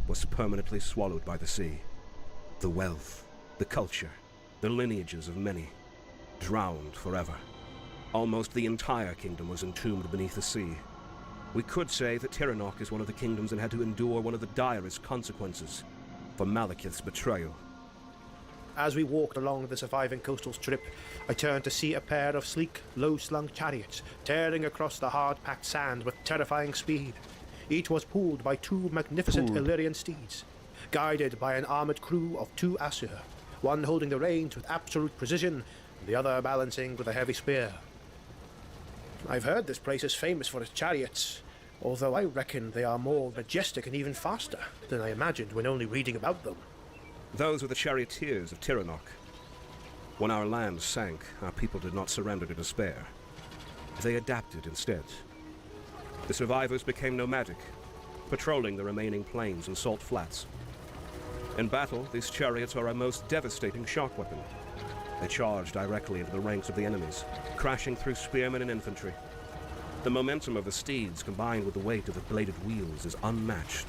was permanently swallowed by the sea. The wealth, the culture, the lineages of many, drowned forever. Almost the entire kingdom was entombed beneath the sea. We could say that Tiranoc is one of the kingdoms that had to endure one of the direst consequences for Malekith's betrayal. As we walked along the surviving coastal strip, I turned to see a pair of sleek, low-slung chariots tearing across the hard-packed sand with terrifying speed. Each was pulled by 2 magnificent Illyrian steeds, guided by an armored crew of 2 Asur, one holding the reins with absolute precision, and the other balancing with a heavy spear. I've heard this place is famous for its chariots, although I reckon they are more majestic and even faster than I imagined when only reading about them. Those were the charioteers of Tiranoc. When our land sank, our people did not surrender to despair. They adapted instead. The survivors became nomadic, patrolling the remaining plains and salt flats. In battle, these chariots are a most devastating shock weapon. They charge directly into the ranks of the enemies, crashing through spearmen and infantry. The momentum of the steeds combined with the weight of the bladed wheels is unmatched.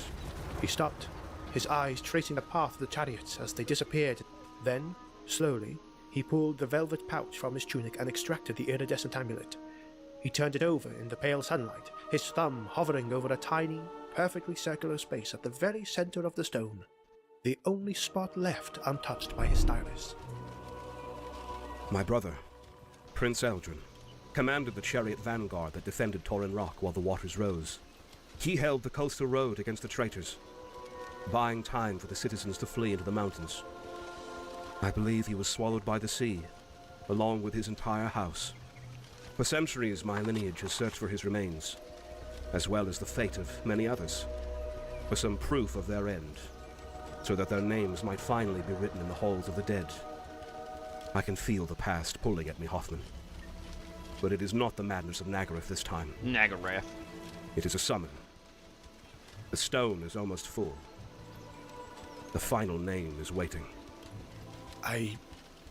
He stopped, his eyes tracing the path of the chariots as they disappeared. Then, slowly, He pulled the velvet pouch from his tunic and extracted the iridescent amulet. He turned it over in the pale sunlight, his thumb hovering over a tiny, perfectly circular space at the very center of the stone, the only spot left untouched by his stylus. My brother, Prince Eldrin, commanded the chariot vanguard that defended Torrin Rock while the waters rose. He held the coastal road against the traitors, buying time for the citizens to flee into the mountains. I believe he was swallowed by the sea, along with his entire house. For centuries, my lineage has searched for his remains, as well as the fate of many others, for some proof of their end, so that their names might finally be written in the halls of the dead. I can feel the past pulling at me, Hoffman. But it is not the madness of Nagaroth this time. Nagaroth. It is a summon. The stone is almost full. The final name is waiting.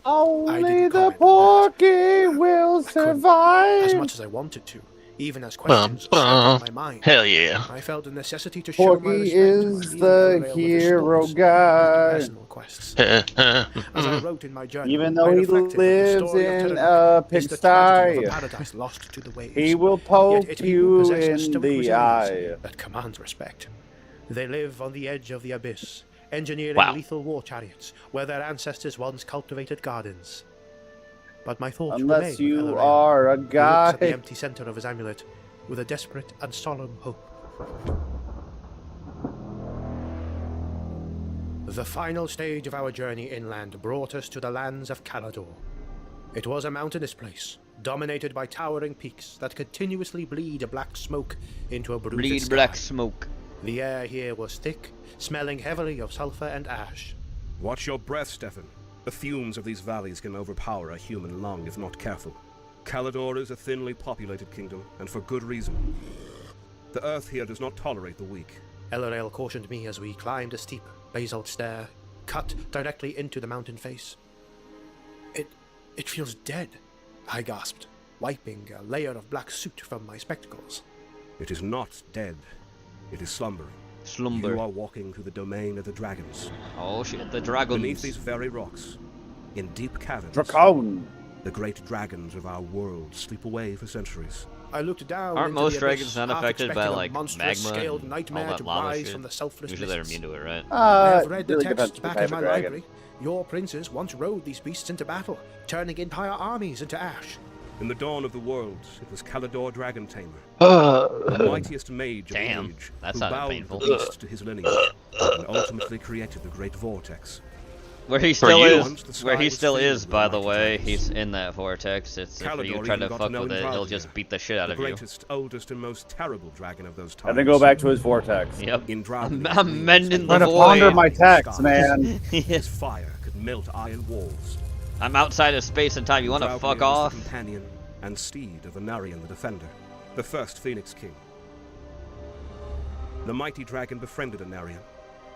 Only the Porky will survive. As much as I wanted to, even as questions circled my mind. Hell yeah. I felt the necessity to show my Porky respect is by the leaving hero the guy. personal quests. As I wrote in my journal, Even though I he reflected that the lives story of in Terra a is the tragedy pigsty, of a paradise lost to the waves. he will Yet poke its people you possess a in stoic the resilience eye. that commands respect. They live on the edge of the abyss, engineering Wow. lethal war chariots where their ancestors once cultivated gardens. But my thoughts Unless remain with you Elorel, are a who looks at the guy. empty center of his amulet with a desperate and solemn hope. The final stage of our journey inland brought us to the lands of Calador. It was a mountainous place, dominated by towering peaks that continuously bleed black smoke into a bruised Bleed sky. black smoke. The air here was thick, smelling heavily of sulfur and ash. Watch your breath, Stefan. The fumes of these valleys can overpower a human lung if not careful. Calador is a thinly populated kingdom, and for good reason. The earth here does not tolerate the weak. Elorel cautioned me as we climbed a steep basalt stair, cut directly into the mountain face. It feels dead, I gasped, wiping a layer of black soot from my spectacles. It is not dead. It is slumbering. Slumber. You are walking through the domain of the dragons. Oh shit, the dragons. Beneath these very rocks, in deep caverns, Dracon. the great dragons of our world sleep away for centuries. I looked down Aren't into most the dragons abyss, not half affected by expecting a like monstrous magma scaled and nightmare all that to lava rise shit? from the selfless Usually they're mists. immune to it, right? I have read the really depends texts on the back type in my of dragon. library. Your princes once rode these beasts into battle, turning entire armies into ash. In the dawn of the world, it was Calador Dragon Tamer, the mightiest mage of Damn, the age, that who sounded bowed painful. the beast to his lineage, and ultimately created the Great Vortex. Where he still you. is, Once the where sky he was still filled is, with by the mighty way, dragons. he's in that vortex. It's if Calador you try even to got fuck to know with it, he'll Indralia, just beat the shit out the of you. greatest, oldest, and most terrible dragon of those times. And then go back to his vortex. Yep. Indralia I'm mending the Trying to void. ponder my text, man. His fire could melt iron walls. I'm outside of space and time. You want to Indralia fuck was off? the companion and steed of Anarion the Defender, the first Phoenix King. The mighty dragon befriended Anarion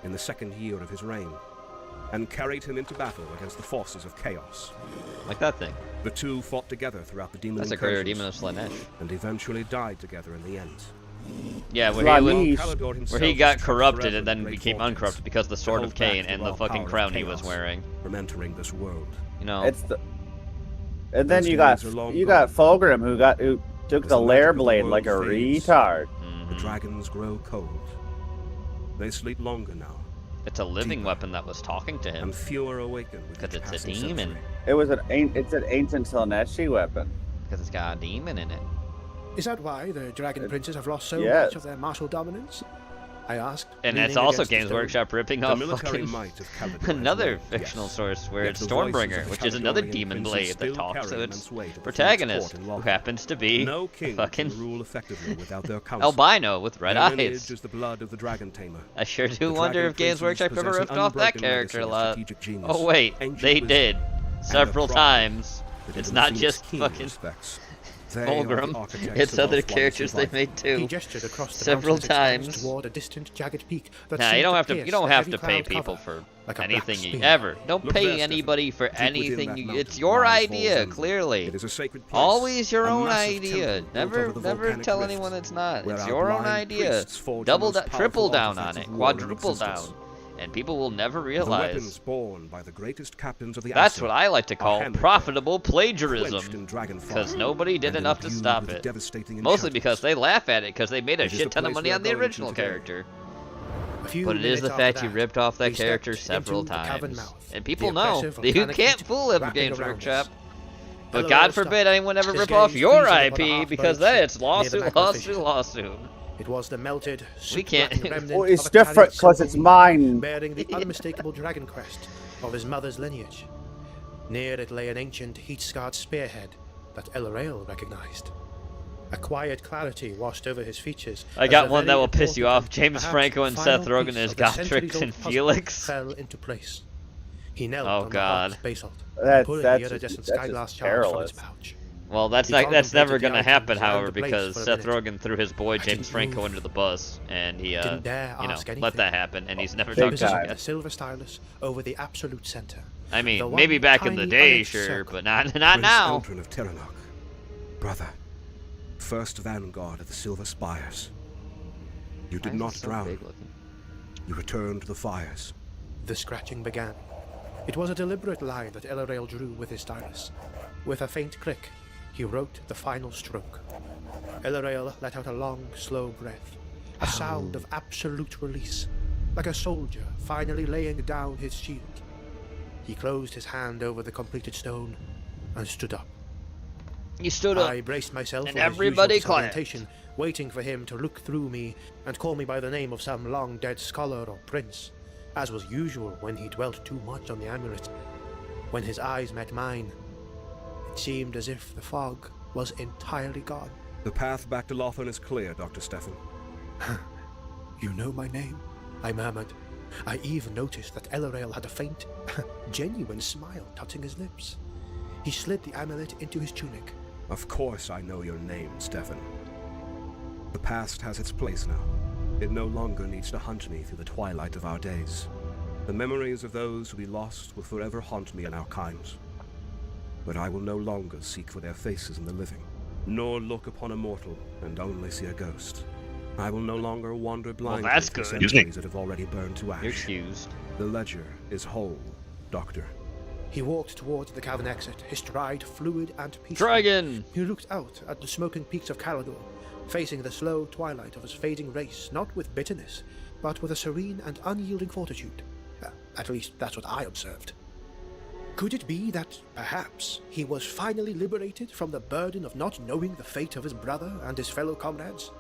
in the second year of his reign, and carried him into battle against the forces of chaos. Like that thing. The two fought together throughout the demon That's a career incursions, demon of Slanesh. and eventually died together in the end. Yeah, where he Slanish. Calador where himself he was got trapped corrupted forever and then in the great became vortex, uncorrupted because of the to sword hold of Cain back the and the raw fucking power of crown he was chaos wearing. from entering this world. You know. It's the. And then Those you got days are long Fulgrim who took As the the lair magic of the blade world like a fades. retard. The dragons grow cold. They sleep longer now, It's a living deeper. weapon that was talking to him. and fewer awaken with Because each it's a passing demon. century. It's an ancient Slaneshi weapon. Because it's got a demon in it. Is that why the dragon princes have lost so Yes. much of their martial dominance? I asked. And leaning it's also against the Games stone. Workshop ripping The off military fucking might of Calador another has waned, fictional yes. source where Yet it's the voices of Stormbringer, the which is another Caledonian demon princes blade that still talks carry to immense its weight at the Phoenix protagonist, Court in who Lockhart. happens to be No king fucking can rule effectively without their counsel. albino with red Their lineage eyes. is the blood of the Dragon Tamer. I sure do The wonder Dragon if Games Princes Workshop ever possess ripped an off that unbroken character a legacy of lot. strategic genius, Oh wait, ancient they wisdom, did. and Several a pride times. that It's even not Phoenix just King fucking respects. They are the Fulgrim. architects It's of other Earth's characters wondrous they life. made He too. gestured across the Several mountain's expanse times. toward a distant jagged peak that Nah, seemed you don't to have to. pierce You don't the have heavy to pay cloud people cover for like a black anything you spear. ever. Don't Look pay there, anybody for Deep within anything. that It's mountain your lies idea, Volzember. clearly. It is a sacred place, Always your a own massive idea. temple built over the Never volcanic tell rift, anyone it's not. where It's our your own blind idea. priests forge the Double, most powerful triple down on artifacts it. of war in Quadruple down. existence. and people will never The realize. weapons borne by the greatest captains of the That's Aesir what I like to are call handled profitable quenched plagiarism, in dragon because fire nobody did and enough to imbued stop with it. devastating Mostly because enchantments. they laugh at it, because they made a It is shit the ton of place money we are on the going to original today. character. A few But it is minutes the after fact he that, ripped off that we character stepped several into the cavern times. mouth, And the people know oppressive you volcanic can't heat fool him, wrapping Games around Workshop. us. But Elro God stopped, forbid anyone ever his rip off gaze your freezing upon a IP, half-buried because then ship it's near the lawsuit, macro lawsuit, fissure. lawsuit. It was the melted, We can't- soot-blackened remnant Well, of it's a carried different because silver it's wheel, mine. bearing the unmistakable dragon crest of his mother's lineage. Near it lay an ancient, heat-scarred spearhead that Elrail recognized. A quiet clarity washed over his features. I as got the one that very will piss you important off. James perhaps Franco and final Seth Rogen piece as of the Gotrix centuries-old and puzzle Felix. fell into place. He knelt Oh, on God. the hot basalt, That's pulling that's the just, iridescent that's skyglass just charge from perilous. its pouch. Well, that's He not, that's never contemplated the gonna happen, items and however, the blades because for a Seth minute. Rogen threw his boy I James didn't Franco move. under the bus, and he, Didn't dare you know, ask let anything. that happen, and he's never Big talked to time. him The again. silver stylus over the absolute center. I The mean, one maybe back in the tiny day, unedged sure, circle. but not Prince now. Eldrin of Terranok, brother, first vanguard of the Silver Spires. You did Why is not it so drown. big looking? You returned to the fires. The scratching began. It was a deliberate line that Elrail drew with his stylus. With a faint click, he wrote the final stroke. Elrail let out a long, slow breath, a sound of absolute release, like a soldier finally laying down his shield. He closed his hand over the completed stone and stood up. He stood up. I braced myself and for his everybody usual clapped. disorientation, waiting for him to look through me and call me by the name of some long-dead scholar or prince, as was usual when he dwelt too much on the amulet. When his eyes met mine, it seemed as if the fog was entirely gone. The path back to Lothern is clear, Dr. Stefan. You know my name, I murmured. I even noticed that Elrail had a faint, genuine smile touching his lips. He slid the amulet into his tunic. Of course I know your name, Stefan. The past has its place now. It no longer needs to hunt me through the twilight of our days. The memories of those we lost will forever haunt me and our kind. But I will no longer seek for their faces in the living, nor look upon a mortal and only see a ghost. I will no longer wander blindly that's through good. centuries that have already burned to ash. You're excused. The ledger is whole, Doctor. He walked towards the cavern exit, his stride fluid and peaceful. Dragon! He looked out at the smoking peaks of Calador, facing the slow twilight of his fading race, not with bitterness, but with a serene and unyielding fortitude. At least that's what I observed. Could it be that, perhaps, he was finally liberated from the burden of not knowing the fate of his brother and his fellow comrades?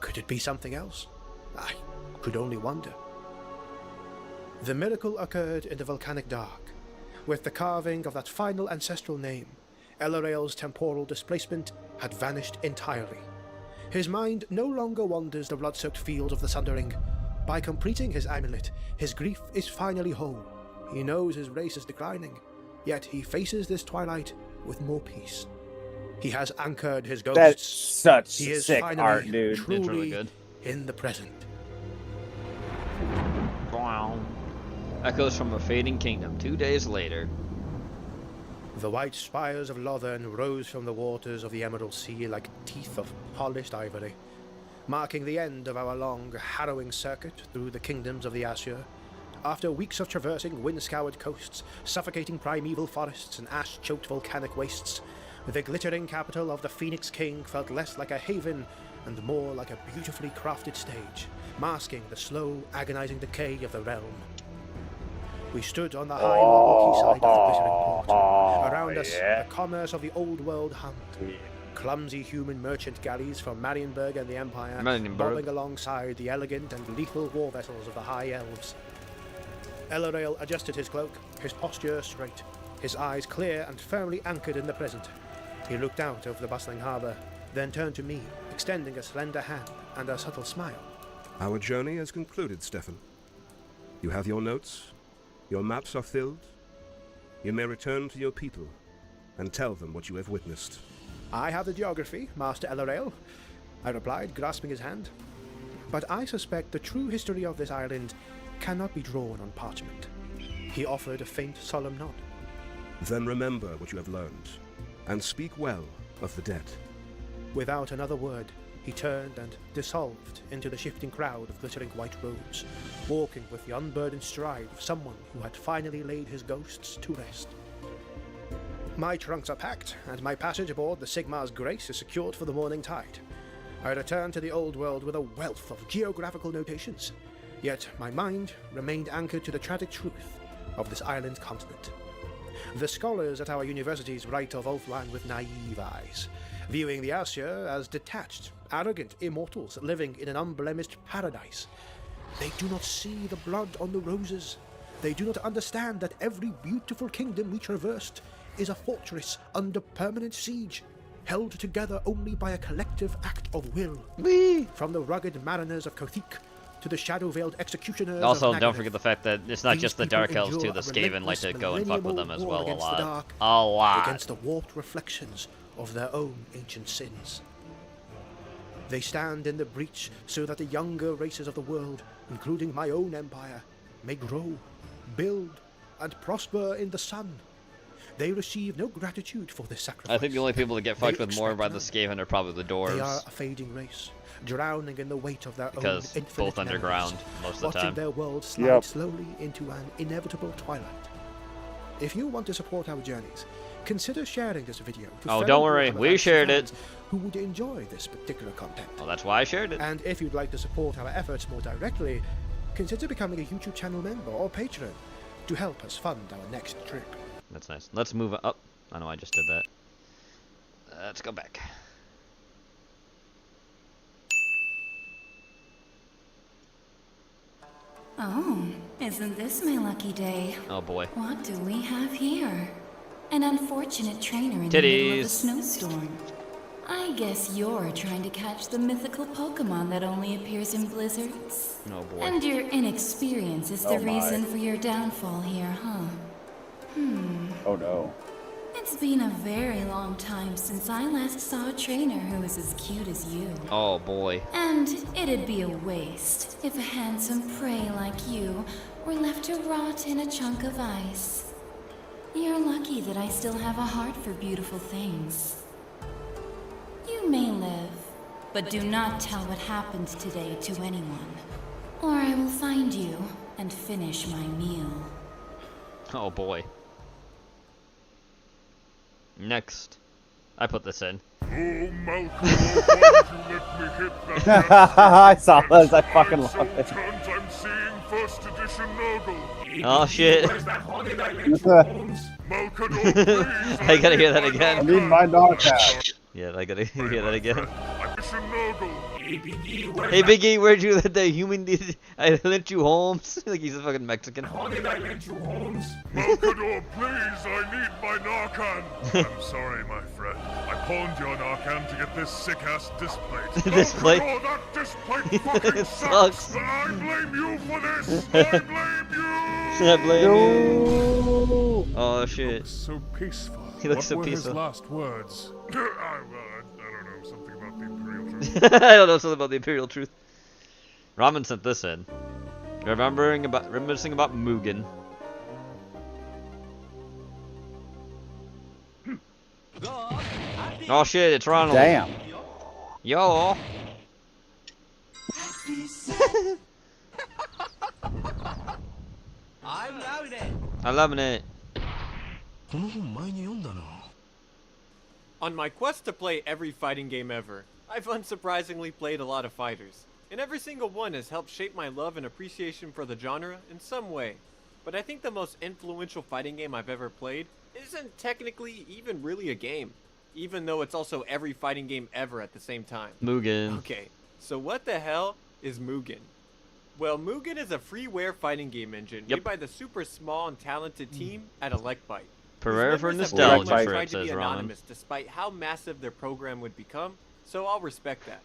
Could it be something else? I could only wonder. The miracle occurred in the volcanic dark. With the carving of that final ancestral name, Elrail's temporal displacement had vanished entirely. His mind no longer wanders the blood-soaked fields of the Sundering. By completing his amulet, his grief is finally whole. He knows his race is declining, yet he faces this twilight with more peace. He has anchored his ghosts. That's such He is sick finally, art, dude. truly It's really good. in the present. Wow. Echoes from a fading kingdom 2 days later. The white spires of Lothern rose from the waters of the Emerald Sea like teeth of polished ivory, marking the end of our long, harrowing circuit through the kingdoms of the Aesir. After weeks of traversing wind-scoured coasts, suffocating primeval forests, and ash-choked volcanic wastes, the glittering capital of the Phoenix King felt less like a haven and more like a beautifully crafted stage, masking the slow, agonizing decay of the realm. We stood on the high marble quayside of the glittering port. Around us, the commerce of the old world hummed. Clumsy human merchant galleys from Marienburg and the Empire, bobbing alongside the elegant and lethal war vessels of the High Elves. Elrail adjusted his cloak, his posture straight, his eyes clear and firmly anchored in the present. He looked out over the bustling harbour, then turned to me, extending a slender hand and a subtle smile. Our journey is concluded, Stefan. You have your notes. Your maps are filled. You may return to your people and tell them what you have witnessed. I have the geography, Master Elrail, I replied, grasping his hand. But I suspect the true history of this island cannot be drawn on parchment. He offered a faint, solemn nod. Then remember what you have learned, and speak well of the dead. Without another word, He turned and dissolved into the shifting crowd of glittering white robes, walking with the unburdened stride of someone who had finally laid his ghosts to rest. My trunks are packed, and my passage aboard the Sigmar's Grace is secured for the morning tide. I return to the old world with a wealth of geographical notations, yet my mind remained anchored to the tragic truth of this island continent. The scholars at our universities write of Ulfland with naive eyes, viewing the Aesir as detached, arrogant immortals living in an unblemished paradise. They do not see the blood on the roses. They do not understand that every beautiful kingdom we traversed is a fortress under permanent siege, held together only by a collective act of will. From the rugged mariners of Kothik to the shadow-veiled executioners Also, of don't Nagath, forget the fact that it's not these just the people Dark Elves too. endure The a Skaven like to relentless go and fuck with them millennial as war well a against the lot. dark, A lot. against the warped reflections of their own ancient sins. They stand in the breach so that the younger races of the world, including my own empire, may grow, build, and prosper in the sun. They receive no gratitude for this sacrifice. I think the only people that get fucked They with more by expect the Skaven are probably the They are dwarves, a fading race, drowning in the weight of their because own infinite both underground memories, most of the watching time. their world slide Yep. slowly into an inevitable twilight. If you want to support our journeys, consider sharing this video to Oh, fellow don't worry, Warhammer we fans shared it. who would enjoy this particular content. Well, that's why I shared it. And if you'd like to support our efforts more directly, consider becoming a YouTube channel member or patron to help us fund our next trip. That's nice. Let's move up. I know I just did that. Let's go back. Oh, isn't this my lucky day? Oh boy. What do we have here? An unfortunate trainer in the middle of a Titties. snowstorm. I guess you're trying to catch the mythical Pokemon that only appears in blizzards. Oh boy. And your inexperience is the Oh my. reason for your downfall here, huh? Oh no. It's been a very long time since I last saw a trainer who was as cute as you. Oh boy. And it'd be a waste if a handsome prey like you were left to rot in a chunk of ice. You're lucky that I still have a heart for beautiful things. You may live, but do not tell what happened today to anyone, or I will find you and finish my meal. Oh boy. Next. I put this in. Oh, Malcolm, why did you let me hit that? I saw this. I fucking love so it. turned I'm seeing first edition Nurgle. Oh shit. Malcolm, oh, please, I gotta hear that I again. need my knockout. Yeah, I gotta hear that again. Edition Nurgle. Hey Biggie, where'd you let the human I lent you Holmes? Like he's a fucking Mexican. Malcador, please, I need my Narcan. I'm sorry, my friend. I pawned your Narcan to get this sick-ass displate. Displate? Malcador, that displate fucking It sucks. sucks. I blame you for this. I blame you. I blame you. Oh shit. So peaceful. He looks so what were peaceful. his last words? I don't know, something about the Imperial truth. I don't know something about the Imperial truth. Ramen sent this in. Reminiscing about Mugen. Oh shit, it's Ronald. Damn. Yo. I'm loving it. On my quest to play every fighting game ever, I've unsurprisingly played a lot of fighters, and every single one has helped shape my love and appreciation for the genre in some way. But I think the most influential fighting game I've ever played isn't technically even really a game, even though it's also every fighting game ever at the same time. Mugen. Okay, so what the hell is Mugen? Well, Mugen is a freeware fighting game engine made by the super small and talented team at Electbyte. Prepare for Members have nostalgia always for tried it, to be says Ramen. anonymous despite how massive their program would become, so I'll respect that.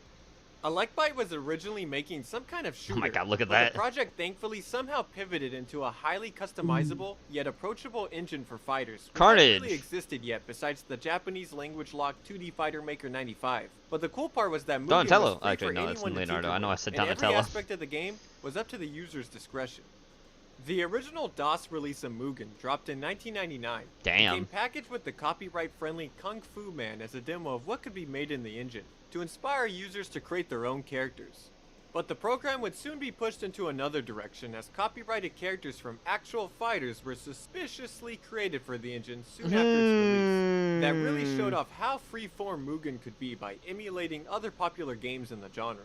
Electbyte was originally making some kind of shooter, Oh my god, look at but that. the project thankfully somehow pivoted into a highly customizable yet approachable engine for fighters. Which Carnage. hadn't really existed yet besides the Japanese language locked 2D Fighter Maker 95. But the cool part was that Mugen Donatello. was free Actually, for no, that's anyone to Leonardo. tinker I know I with, said and every Donatello. aspect of the game was up to the user's discretion. The original DOS release of Mugen dropped in 1999. Damn. It came packaged with the copyright-friendly Kung Fu Man as a demo of what could be made in the engine, to inspire users to create their own characters. But the program would soon be pushed into another direction as copyrighted characters from actual fighters were suspiciously created for the engine soon after its release. That really showed off how free-form Mugen could be by emulating other popular games in the genre.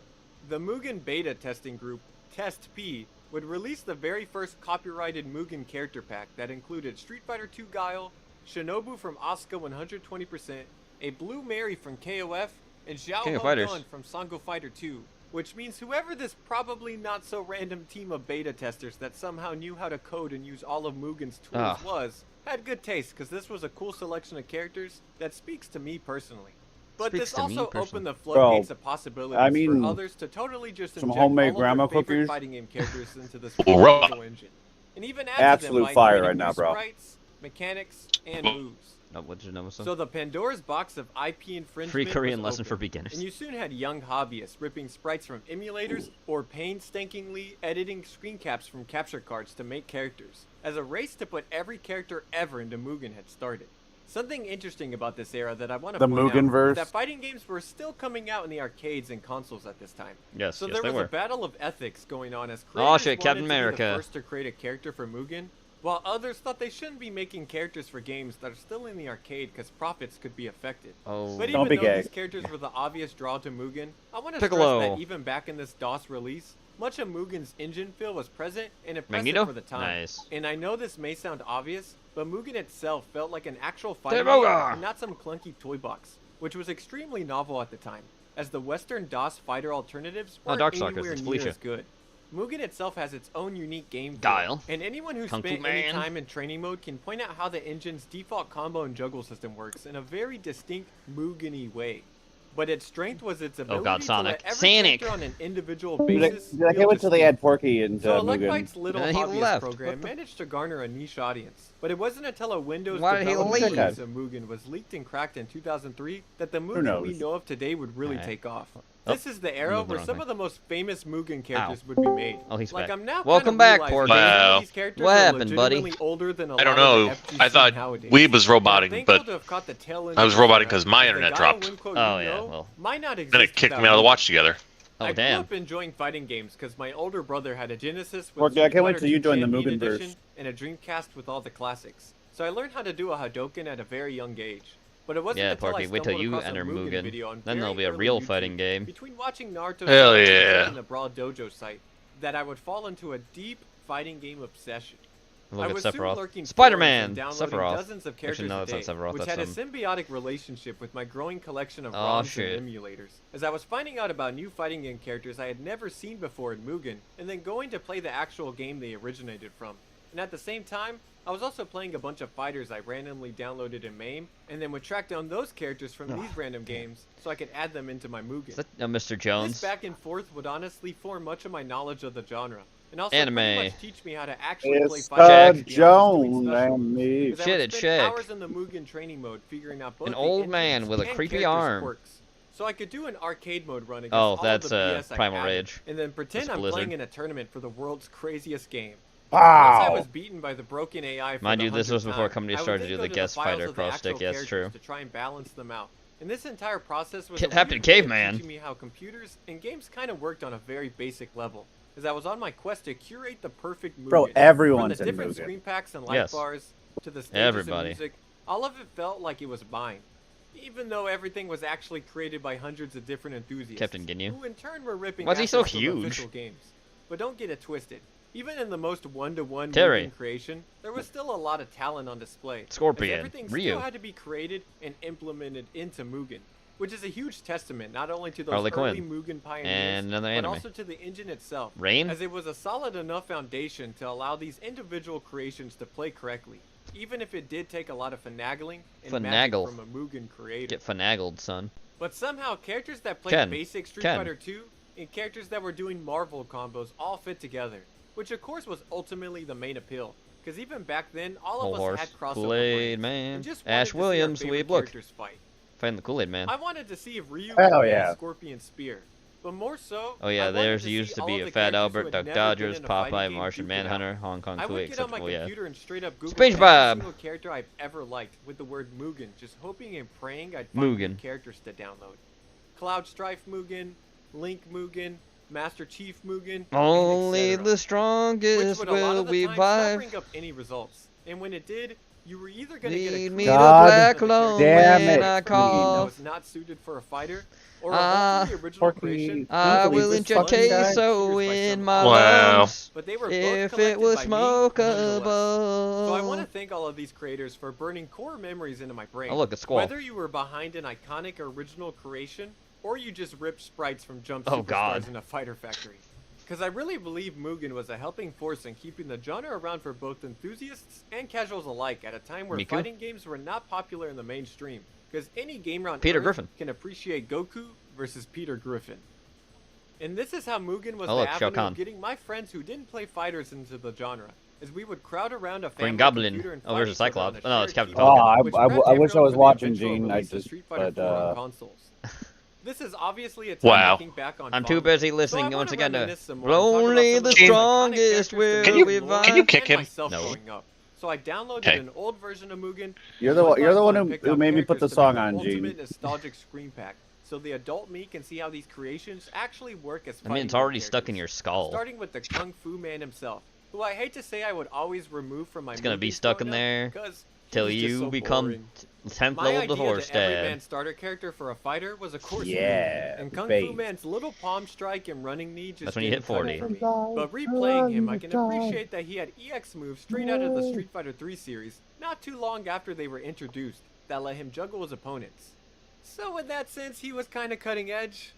The Mugen beta testing group, Test P, would release the very first copyrighted Mugen character pack that included Street Fighter II Guile, Shinobu from Asuka 120%, a Blue Mary from KOF, and Xiao Ho from Sango Fighter 2. Which means whoever this probably not so random team of beta testers that somehow knew how to code and use all of Mugen's tools had good taste, because this was a cool selection of characters that speaks to me personally. But this also opened the floodgates of possibilities for others to totally just inject all of their favorite fighting game characters into this wonderful engine. And even add to them by fire right now, bro. Sprites, mechanics, and moves. So the Pandora's box of IP infringement Free Korean was lesson open, for beginners. and you soon had young hobbyists ripping sprites from emulators or painstakingly editing screen caps from capture cards to make characters, as a race to put every character ever into Mugen had started. Something interesting about this era that I want to point out is that fighting games were still coming out in the arcades and consoles at this time. Yes, so yes, there they was were. a battle of ethics going on as creators wanted Captain to America. be the first to create a character for Mugen, while others thought they shouldn't be making characters for games that are still in the arcade because profits could be affected. But even though these characters were the obvious draw to Mugen, I want to stress that even back in this DOS release, much of Mugen's engine feel was present and impressive for the time. And I know this may sound obvious, but Mugen itself felt like an actual fighting game and not some clunky toy box, which was extremely novel at the time, as the Western DOS fighter alternatives weren't anywhere near as good. Mugen itself has its own unique game feel, and anyone who spent any time in training mode can point out how the engine's default combo and juggle system works in a very distinct Mugen-y way. But its strength was its ability to let every character on an individual basis I can't wait till they add Porky into So Mugen. Electrite's little hobbyist program managed to garner a niche audience. But it wasn't until a Windows development release of Mugen was leaked and cracked in 2003 that the Mugen we know of today would really take off. This is the era where some of the most famous Mugen characters would be made. He's like back. I'm now Welcome back, Porky. Wow. These characters What are happened, buddy? legitimately older than a I don't lot of know. the FGC I thought nowadays. Weeb was roboting, Thankful but to have caught the tail end I was of this roboting era, because my the internet guy dropped. win quote Oh, you yeah, know well. might not exist Then it kicked without me out of the Mugen. watch together. I grew up enjoying fighting games because my older brother had a Genesis with Porky, I can't wait till you join the Champion Mugen Edition and a Dreamcast with all the classics. So I learned how to do a Hadouken at a very young age. But it wasn't until Porky, I wait till stumbled you across a enter Mugen video on then there'll very be a early real YouTube, fighting game. between watching Naruto Hell yeah. and the Brawl Dojo site, that I would fall into a deep fighting game obsession. Look I at was soon Sephiroth. lurking Spider-Man! forums and downloading Sephiroth. dozens of characters Actually, no, a that's day, not Sephiroth, which that's had a symbiotic relationship with my growing collection of ROMs and emulators. As I was finding out about new fighting game characters I had never seen before in Mugen, and then going to play the actual game they originated from. And at the same time, I was also playing a bunch of fighters I randomly downloaded in MAME, and then would track down those characters from these random games, so I could add them into my Mugen. Is that Mr. Jones? This back and forth would honestly form much of my knowledge of the genre, and also Anime. pretty much teach me how to actually play It's fighting games Jones beyond just doing special and moves. me. 'Cause I Shit, would it's spend Shaq. hours in the Mugen training mode figuring out both An the old man engines with a and creepy characters' arm. quirks. So I could do an arcade mode run against Oh, all that's, of the BS I Primal added, Rage. and then pretend That's I'm Blizzard. playing in a tournament for the world's craziest game. Wow. Once I was beaten by the broken AI for Mind the you, this was 100th before time, companies I would started to then do the go guest files fighter of the cross actual stick. Yes, characters true. to try and balance them out. And this entire process was Captain a weird way of Caveman. teaching me how computers and games kind of worked on a very basic level, as I was on my quest to curate the perfect Mugen. Bro, everyone's From the in different Mugen. screen packs and light Yes. bars to the stages Everybody. and music, all of it felt like it was mine. Even though everything was actually created by hundreds of different enthusiasts, Captain Ginyu. who in turn were ripping Why is he so assets from huge? official games. But don't get it twisted. Even in the most one-to-one Terry. Mugen creation, there was still a lot of talent on display. as Scorpion. everything Ryu. still had to be created and implemented into Mugen, which is a huge testament not only to those Harley early Quinn. Mugen pioneers, And another but anime. also to the engine itself, Rain? as it was a solid enough foundation to allow these individual creations to play correctly, even if it did take a lot of finagling and magic Finagle. from a Mugen creator. Get finagled, son. But somehow, characters that played Ken. basic Street Ken. Fighter 2 and characters that were doing Marvel combos all fit together, which of course was ultimately the main appeal. Because even back then, all Whole of us horse. had crossover Kool-Aid plans, Man. and just wanted Ash to see our Williams, favorite Weeb, look. characters fight. Fighting the Kool-Aid Man. I wanted to see if Ryu Hell could yeah. a Scorpion Spear, but more so. Oh yeah, I wanted there's to used see to all be of a the Fat characters who Albert, had Duck never been Dodgers, in a fighting Popeye, game Martian duke it out. Manhunter, Hong Kong I Kuwait would get on my acceptable, yeah. computer and straight up Google SpongeBob! every single character I've ever liked with the word Mugen, just hoping and praying I'd find new Mugen. characters to download. Cloud Strife Mugen, Link Mugen, Master Chief Mugen, Only and the which strongest would a lot will of the times not revive. bring up any results. And when it did, you were either going to get a Lead crude me to God black version of the lone character damn when it, I that call. was not suited for a fighter, or Ah, a fully original Porky, creation. can you I believe will this inject fucking guy? queso in my Wow. lungs But they were both if it collected was by me nonetheless. smokable. So I want to thank all of these creators for burning core memories into my brain. Oh look, a squall. Whether you were behind an iconic original creation, or you just ripped sprites from Jump Oh, Superstars God. in a fighter factory. Because I really believe Mugen was a helping force in keeping the genre around for both enthusiasts and casuals alike at a time where Miku? fighting games were not popular in the mainstream. Because any gamer on Peter Earth Griffin. can appreciate Goku versus Peter Griffin. And this is how Mugen was Oh, the look, Shao avenue Kahn. of getting my friends who didn't play fighters into the genre, as we would crowd around a family Green Goblin. computer and Oh, fight there's a each other on Cyclops. a Oh, no, it's shared Captain keyboard, Falcon. Oh, which I prepped wish I everyone was for the watching, eventual Gene. I release of just, Street Fighter but 4 on consoles. This is obviously a time Wow. looking back on I'm too fondly, busy so I listening wanna once again to reminisce some more and talk about Only some of the those iconic strongest characters to will Can you- revive. can you kick and him? myself No. growing up. So I downloaded Okay. an old version of Mugen. You're the one and picked who out made me put the characters to song make on, the ultimate Gene. nostalgic screen pack, so the adult me can see how these creations actually work as I mean, it's fighting already game stuck in characters. your skull. Starting with the Kung Fu Man himself, who I hate to say I would always remove from my It's gonna be movies stuck in growing up, there 'cause he till was just you so become boring. 10th My level idea divorce that every dad. man's starter character for a fighter was a course Yeah, and Kung babe. Fu Man's little palm strike and running knee just That's when you hit didn't cut 40. it for me. But replaying him, I can appreciate that he had EX moves straight out of the Street Fighter 3 series, not too long after they were introduced, that let him juggle his opponents. So in that sense, he was kind of cutting edge.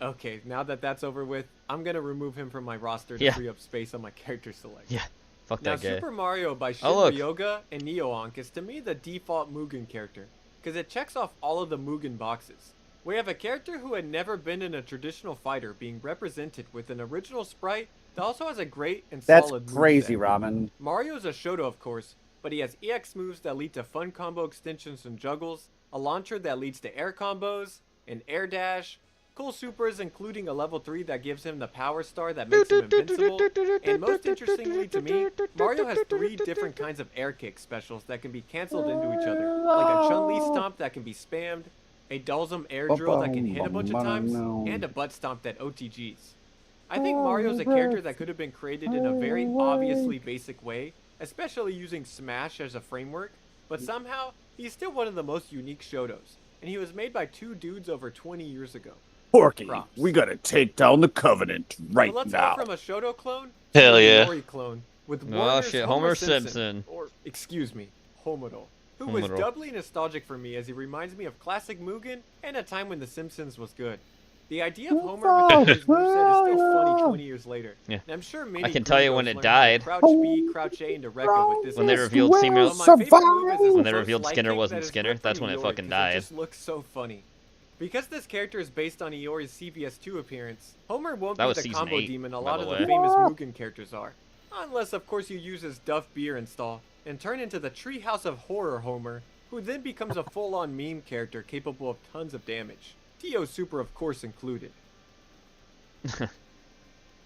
Okay, now that that's over with, I'm gonna remove him from my roster to Yeah. free up space on my character select. Yeah, fuck Now, that guy. Super Mario by Shin Oh, look. Ryoga and Neo-Onk is to me the default Mugen character, because it checks off all of the Mugen boxes. We have a character who had never been in a traditional fighter being represented with an original sprite that also has a great and That's solid crazy, moveset. Ramen. Mario's a Shoto, of course, but he has EX moves that lead to fun combo extensions and juggles, a launcher that leads to air combos, an air dash, cool supers including a level 3 that gives him the power star that makes him invincible, and most interestingly to me, Mario has 3 different kinds of air kick specials that can be cancelled into each other, like a Chun-Li stomp that can be spammed, a Dulzum air drill that can hit a bunch of times, and a butt stomp that OTGs. I think Mario's a character that could have been created in a very obviously basic way, especially using Smash as a framework, but somehow, he's still one of the most unique Shotos, and he was made by 2 dudes over 20 years ago. Porky, Props. we gotta take down the Covenant right So let's now. go from a Shoto clone Hell to a yeah. Iori clone with Oh, Warner's shit, Homer Homer Simpson, Simpson. or excuse me, Homodol, who was Homodol. doubly nostalgic for me as he reminds me of classic Mugen and a time when The Simpsons was good. The idea of Homer with his moveset is still funny 20 years later. Yeah. And I'm sure many I can tell you when gringos it learned how to died. Crouch B, Crouch A, and Rekka with this When they move. revealed Seymour- But my favorite move is his When they reverse revealed light Skinner kick wasn't that is Skinner, ripped that's from when it Iori, fucking 'cause died. It just looks so funny. Because this character is based on Iori's CVS2 appearance, Homer won't That be was the season combo 8, demon a by lot the of way. the famous Mugen characters are. Unless, of course, you use his Duff Beer install and turn into the Treehouse of Horror Homer, who then becomes a full-on meme character capable of tons of damage. T.O. Super, of course, included.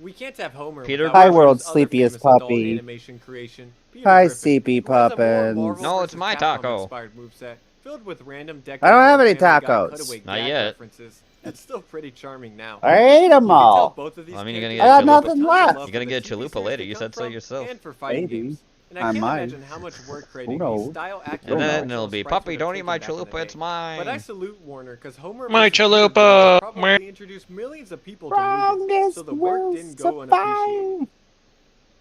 We can't have Homer Peter without Hi, Homer's world's other sleepiest famous adult puppy. animation creation, Peter Hi, Griffin, Sleepy who has a more Poppins. Marvel No, it's versus my Capcom taco. inspired moveset, filled with random decades I don't have of any Family Guy tacos. cutaway Not gag yet. references. It's still pretty charming now. I ate them You can tell all. both of these I mean, you're gonna characters get have chalupa. tons of left. love You're for gonna the get TV chalupa series later, they you come said so from, yourself. And for fighting Maybe. games. And I I can't might. imagine how much work creating Who these knows? style-accurate And then original it'll be, sprites would Puppy, have don't eat taken my back in the chalupa, day. it's mine. But I salute Warner, because Homer My versus Peter chalupa. Griffin probably introduced millions of people to Mugen, Strongest so the work will didn't go unappreciated. survive.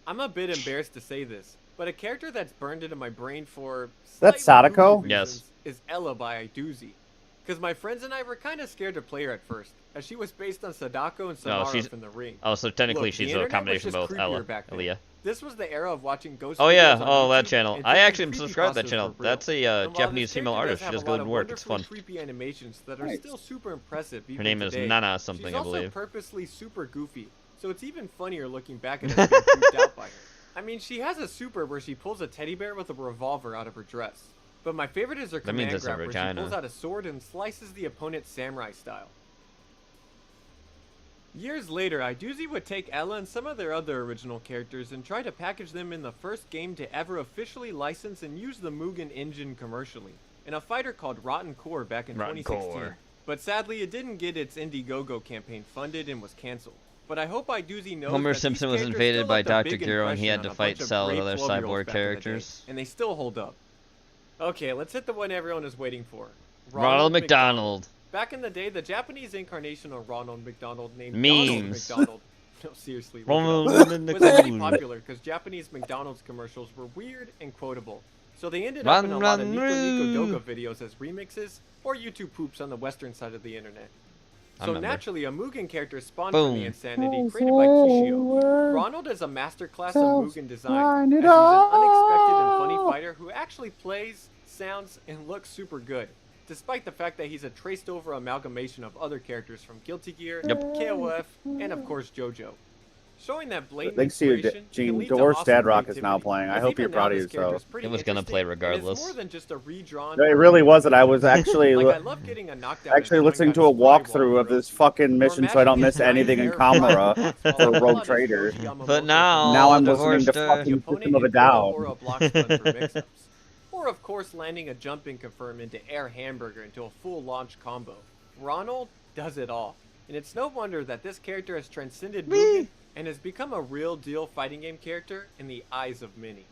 I'm a bit embarrassed to say this, but a character that's burned into my brain for That's slightly Sadako? goofy Yes. reasons is Ella by Iduzi. Because my friends and I were kind of scared to play her at first, as she was based on Sadako and Samara she's- from The Ring. Oh, so technically Look, the she's a internet combination was of just both creepier Ella, back then. Aaliyah. This was the era of watching ghost Oh videos yeah, on oh that YouTube channel. and I thinking actually am subscribed to that creepypastas channel. were real. That's a And while Japanese this female character artist. does She does have a lot good of work. It's wonderfully fun. creepy animations that are Nice. still super impressive. Her even name is today. Nana something, She's I also believe. purposely super goofy, so it's even funnier looking back at her being creeped out by her. I mean, she has a super where she pulls a teddy bear with a revolver out of her dress. But my favorite is her That means command it's a grab, where she vagina. pulls out a sword and slices the opponent samurai style. Years later, Iduzi would take Ella and some of their other original characters and try to package them in the first game to ever officially license and use the Mugen engine commercially, in a fighter called Rotten Core back in 2016. But sadly, it didn't get its Indiegogo campaign funded and was cancelled. But I hope Iduzi knows Homer that Simpson these was characters invaded still by left a Dr. big Gero and he had impression to on a fight bunch of solid brave other 12-year-olds cyborg back in the day, characters. and they still hold up. Okay, let's hit the one everyone is waiting for. Ronald McDonald. Back in the day, the Japanese incarnation of Ronald McDonald named Memes. Donald McDonald. No, seriously. Ronald was really popular because Japanese McDonald's commercials were weird and quotable. So they ended up in a lot of Nico Nico Doga videos as remixes or YouTube poops on the western side of the internet. So naturally, a Mugen character spawned from the insanity created by Kishio. Ronald is a masterclass of Mugen design, as he's an unexpected and funny fighter who actually plays, sounds, and looks super good, despite the fact that he's a traced-over amalgamation of other characters from Guilty Gear, KOF, and of course JoJo. Showing that blatant Thanks to you, Gene. Divorce Dad Rock is now playing. I hope you're proud of yourself. It was gonna play regardless. More than just a redrawn No, it really wasn't. I was actually I love getting a knockdown actually listening to a walkthrough of this fucking mission so I don't miss anything in Kamura for Rogue Trader. But now I'm listening to fucking System of a Down. Or of course landing a jumping confirm into Air Hamburger into a full launch combo. Ronald does it all. And it's no wonder that this character has transcended Mugen and has become a real deal fighting game character in the eyes of many.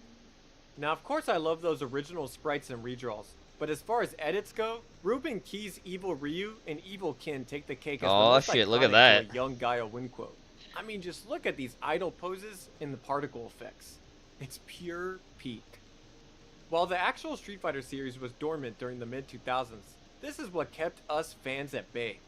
Now of course I love those original sprites and redraws, but as far as edits go, Ruben Key's Evil Ryu and Evil Kin take the cake as the most shit, look iconic at that. to a young Gaia win quote. I mean, just look at these idle poses and the particle effects. It's pure peak. While the actual Street Fighter series was dormant during the mid-2000s, this is what kept us fans at bay.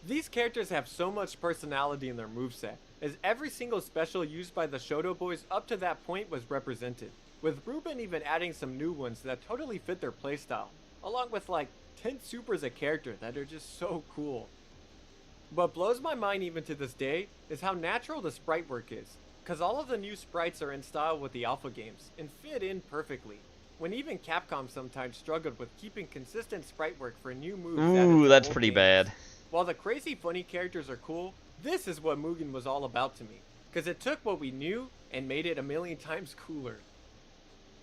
These characters have so much personality in their moveset, as every single special used by the Shoto boys up to that point was represented, with Ruben even adding some new ones that totally fit their playstyle, along with like 10 supers a character that are just so cool. What blows my mind even to this day is how natural the sprite work is, cause all of the new sprites are in style with the alpha games and fit in perfectly, when even Capcom sometimes struggled with keeping consistent sprite work for new moves. Ooh, that's pretty bad. While the crazy funny characters are cool, this is what Mugen was all about to me, cause it took what we knew and made it a million times cooler.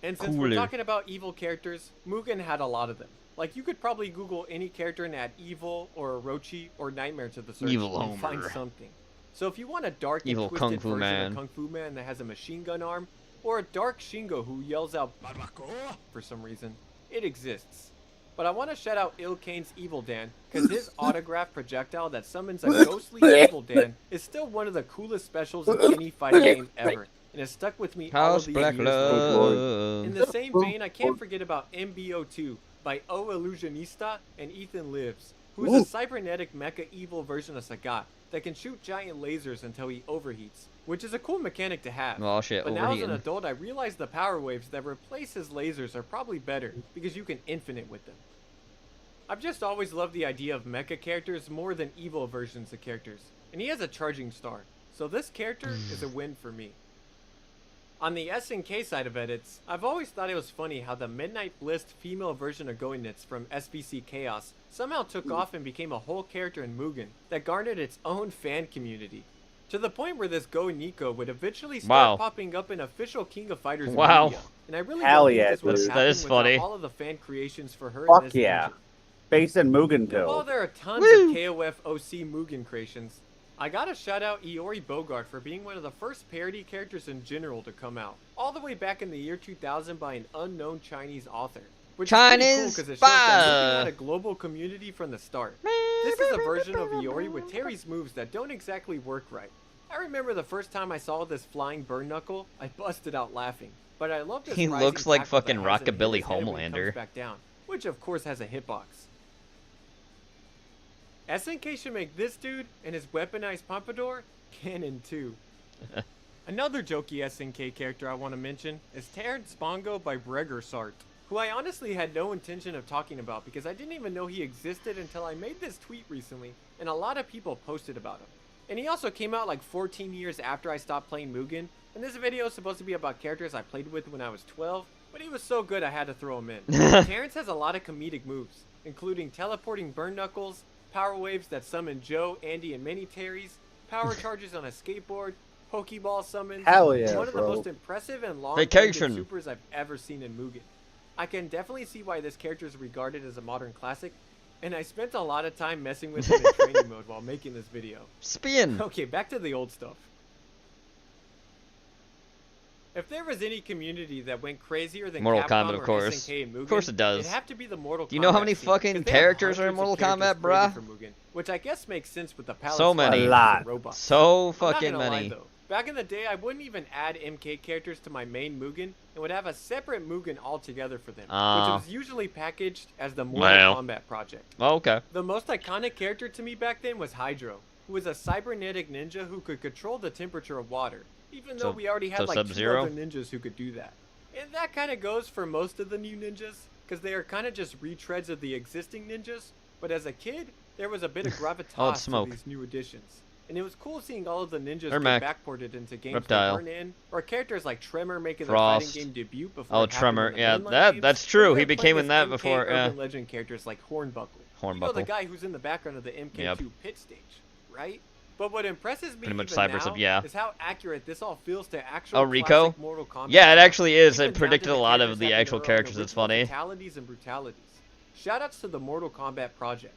And since we're talking about evil characters, Mugen had a lot of them. Like, you could probably Google any character and add Evil or Orochi or Nightmare to the search and find something. So if you want a dark and twisted version of Kung Fu Man that has a machine gun arm, or a dark Shingo who yells out Barbacoa for some reason, it exists. But I want to shout out Ilkane's Evil Dan, because his autograph projectile that summons a ghostly Evil Dan is still one of the coolest specials in any fighting game ever, and has stuck with me all of these years later. In the same vein, I can't forget about MBO2 by O Illusionista and Ethan Lives, who is a cybernetic mecha evil version of Sagat that can shoot giant lasers until he overheats, which is a cool mechanic to have. Oh shit, but now as an adult, I realize the power waves that replace his lasers are probably better, because you can infinite with them. I've just always loved the idea of mecha characters more than evil versions of characters, and he has a charging star, so this character is a win for me. On the SNK side of edits, I've always thought it was funny how the Midnight Bliss female version of Goenitz from SBC Chaos somehow took off and became a whole character in Mugen that garnered its own fan community. To the point where this Go Nico would eventually start popping up in official King of Fighters media. And I really don't think this would happen without all of the fan creations for her in this engine. Based in Mugen too. While there are tons of KOF OC Mugen creations, I gotta shout out Iori Bogart for being one of the first parody characters in general to come out, all the way back in the year 2000 by an unknown Chinese author. Which is pretty cool because it shows that Mugen had a global community from the start. This is a version of Iori with Terry's moves that don't exactly work right. I remember the first time I saw this flying burn knuckle, I busted out laughing. But I love this. He looks like fucking Rockabilly Homelander. Back down, which of course has a hitbox. SNK should make this dude and his weaponized pompadour canon too. Another jokey SNK character I want to mention is Terrence Bongo by Bregersart, who I honestly had no intention of talking about because I didn't even know he existed until I made this tweet recently and a lot of people posted about him. And he also came out like 14 years after I stopped playing Mugen, and this video is supposed to be about characters I played with when I was 12, but he was so good I had to throw him in. Terrence has a lot of comedic moves, including teleporting burn knuckles, power waves that summon Joe, Andy, and many Terrys, power charges on a skateboard, Pokeball summons. Hell yeah, one of the bro. most impressive and long Vacation. supers I've ever seen in Mugen. I can definitely see why this character is regarded as a modern classic, and I spent a lot of time messing with him in training mode while making this video. Spin. Okay, back to the old stuff. If there was any community that went crazier than Mortal Capcom Kombat, or of course. SNK and Mugen, Of course it does. it'd have to be the Mortal Kombat. Do you know how many scene, fucking 'cause they have characters are in hundreds of Mortal characters Kombat, created bruh? for Mugen, which I guess makes sense with the Palace So many. Fight A lot. and robots. So I'm fucking not gonna lie, many. though. Back in the day, I wouldn't even add MK characters to my main Mugen and would have a separate Mugen altogether for them, which was usually packaged as the Mortal Kombat project. Oh, okay. The most iconic character to me back then was Hydro, who was a cybernetic ninja who could control the temperature of water, even though we already had like 2 Sub-Zero? other ninjas who could do that. And that kind of goes for most of the new ninjas, because they are kind of just retreads of the existing ninjas, but as a kid, there was a bit of gravitas to smoke. these new additions. And it was cool seeing all of the ninjas Ermac. get backported into games Reptile. they weren't in, or characters like Tremor making Frost. their fighting game debut before Oh, it happened Tremor. in the Yeah, mainline games, that's or true. even He became playing in that as before. MK Yeah. Urban Legend characters like Hornbuckle. You know the Hornbuckle. guy who's in the background of the MK2 pit stage, right? But what impresses me Pretty much even Cyber Sub, now yeah. is how accurate this all feels to actual Oh, Rico? classic Mortal Kombat. Yeah, it actually is. Even It down to predicted the a lot of characters the having actual their own characters. It's original funny. Fatalities and brutalities. Shoutouts to the Mortal Kombat project.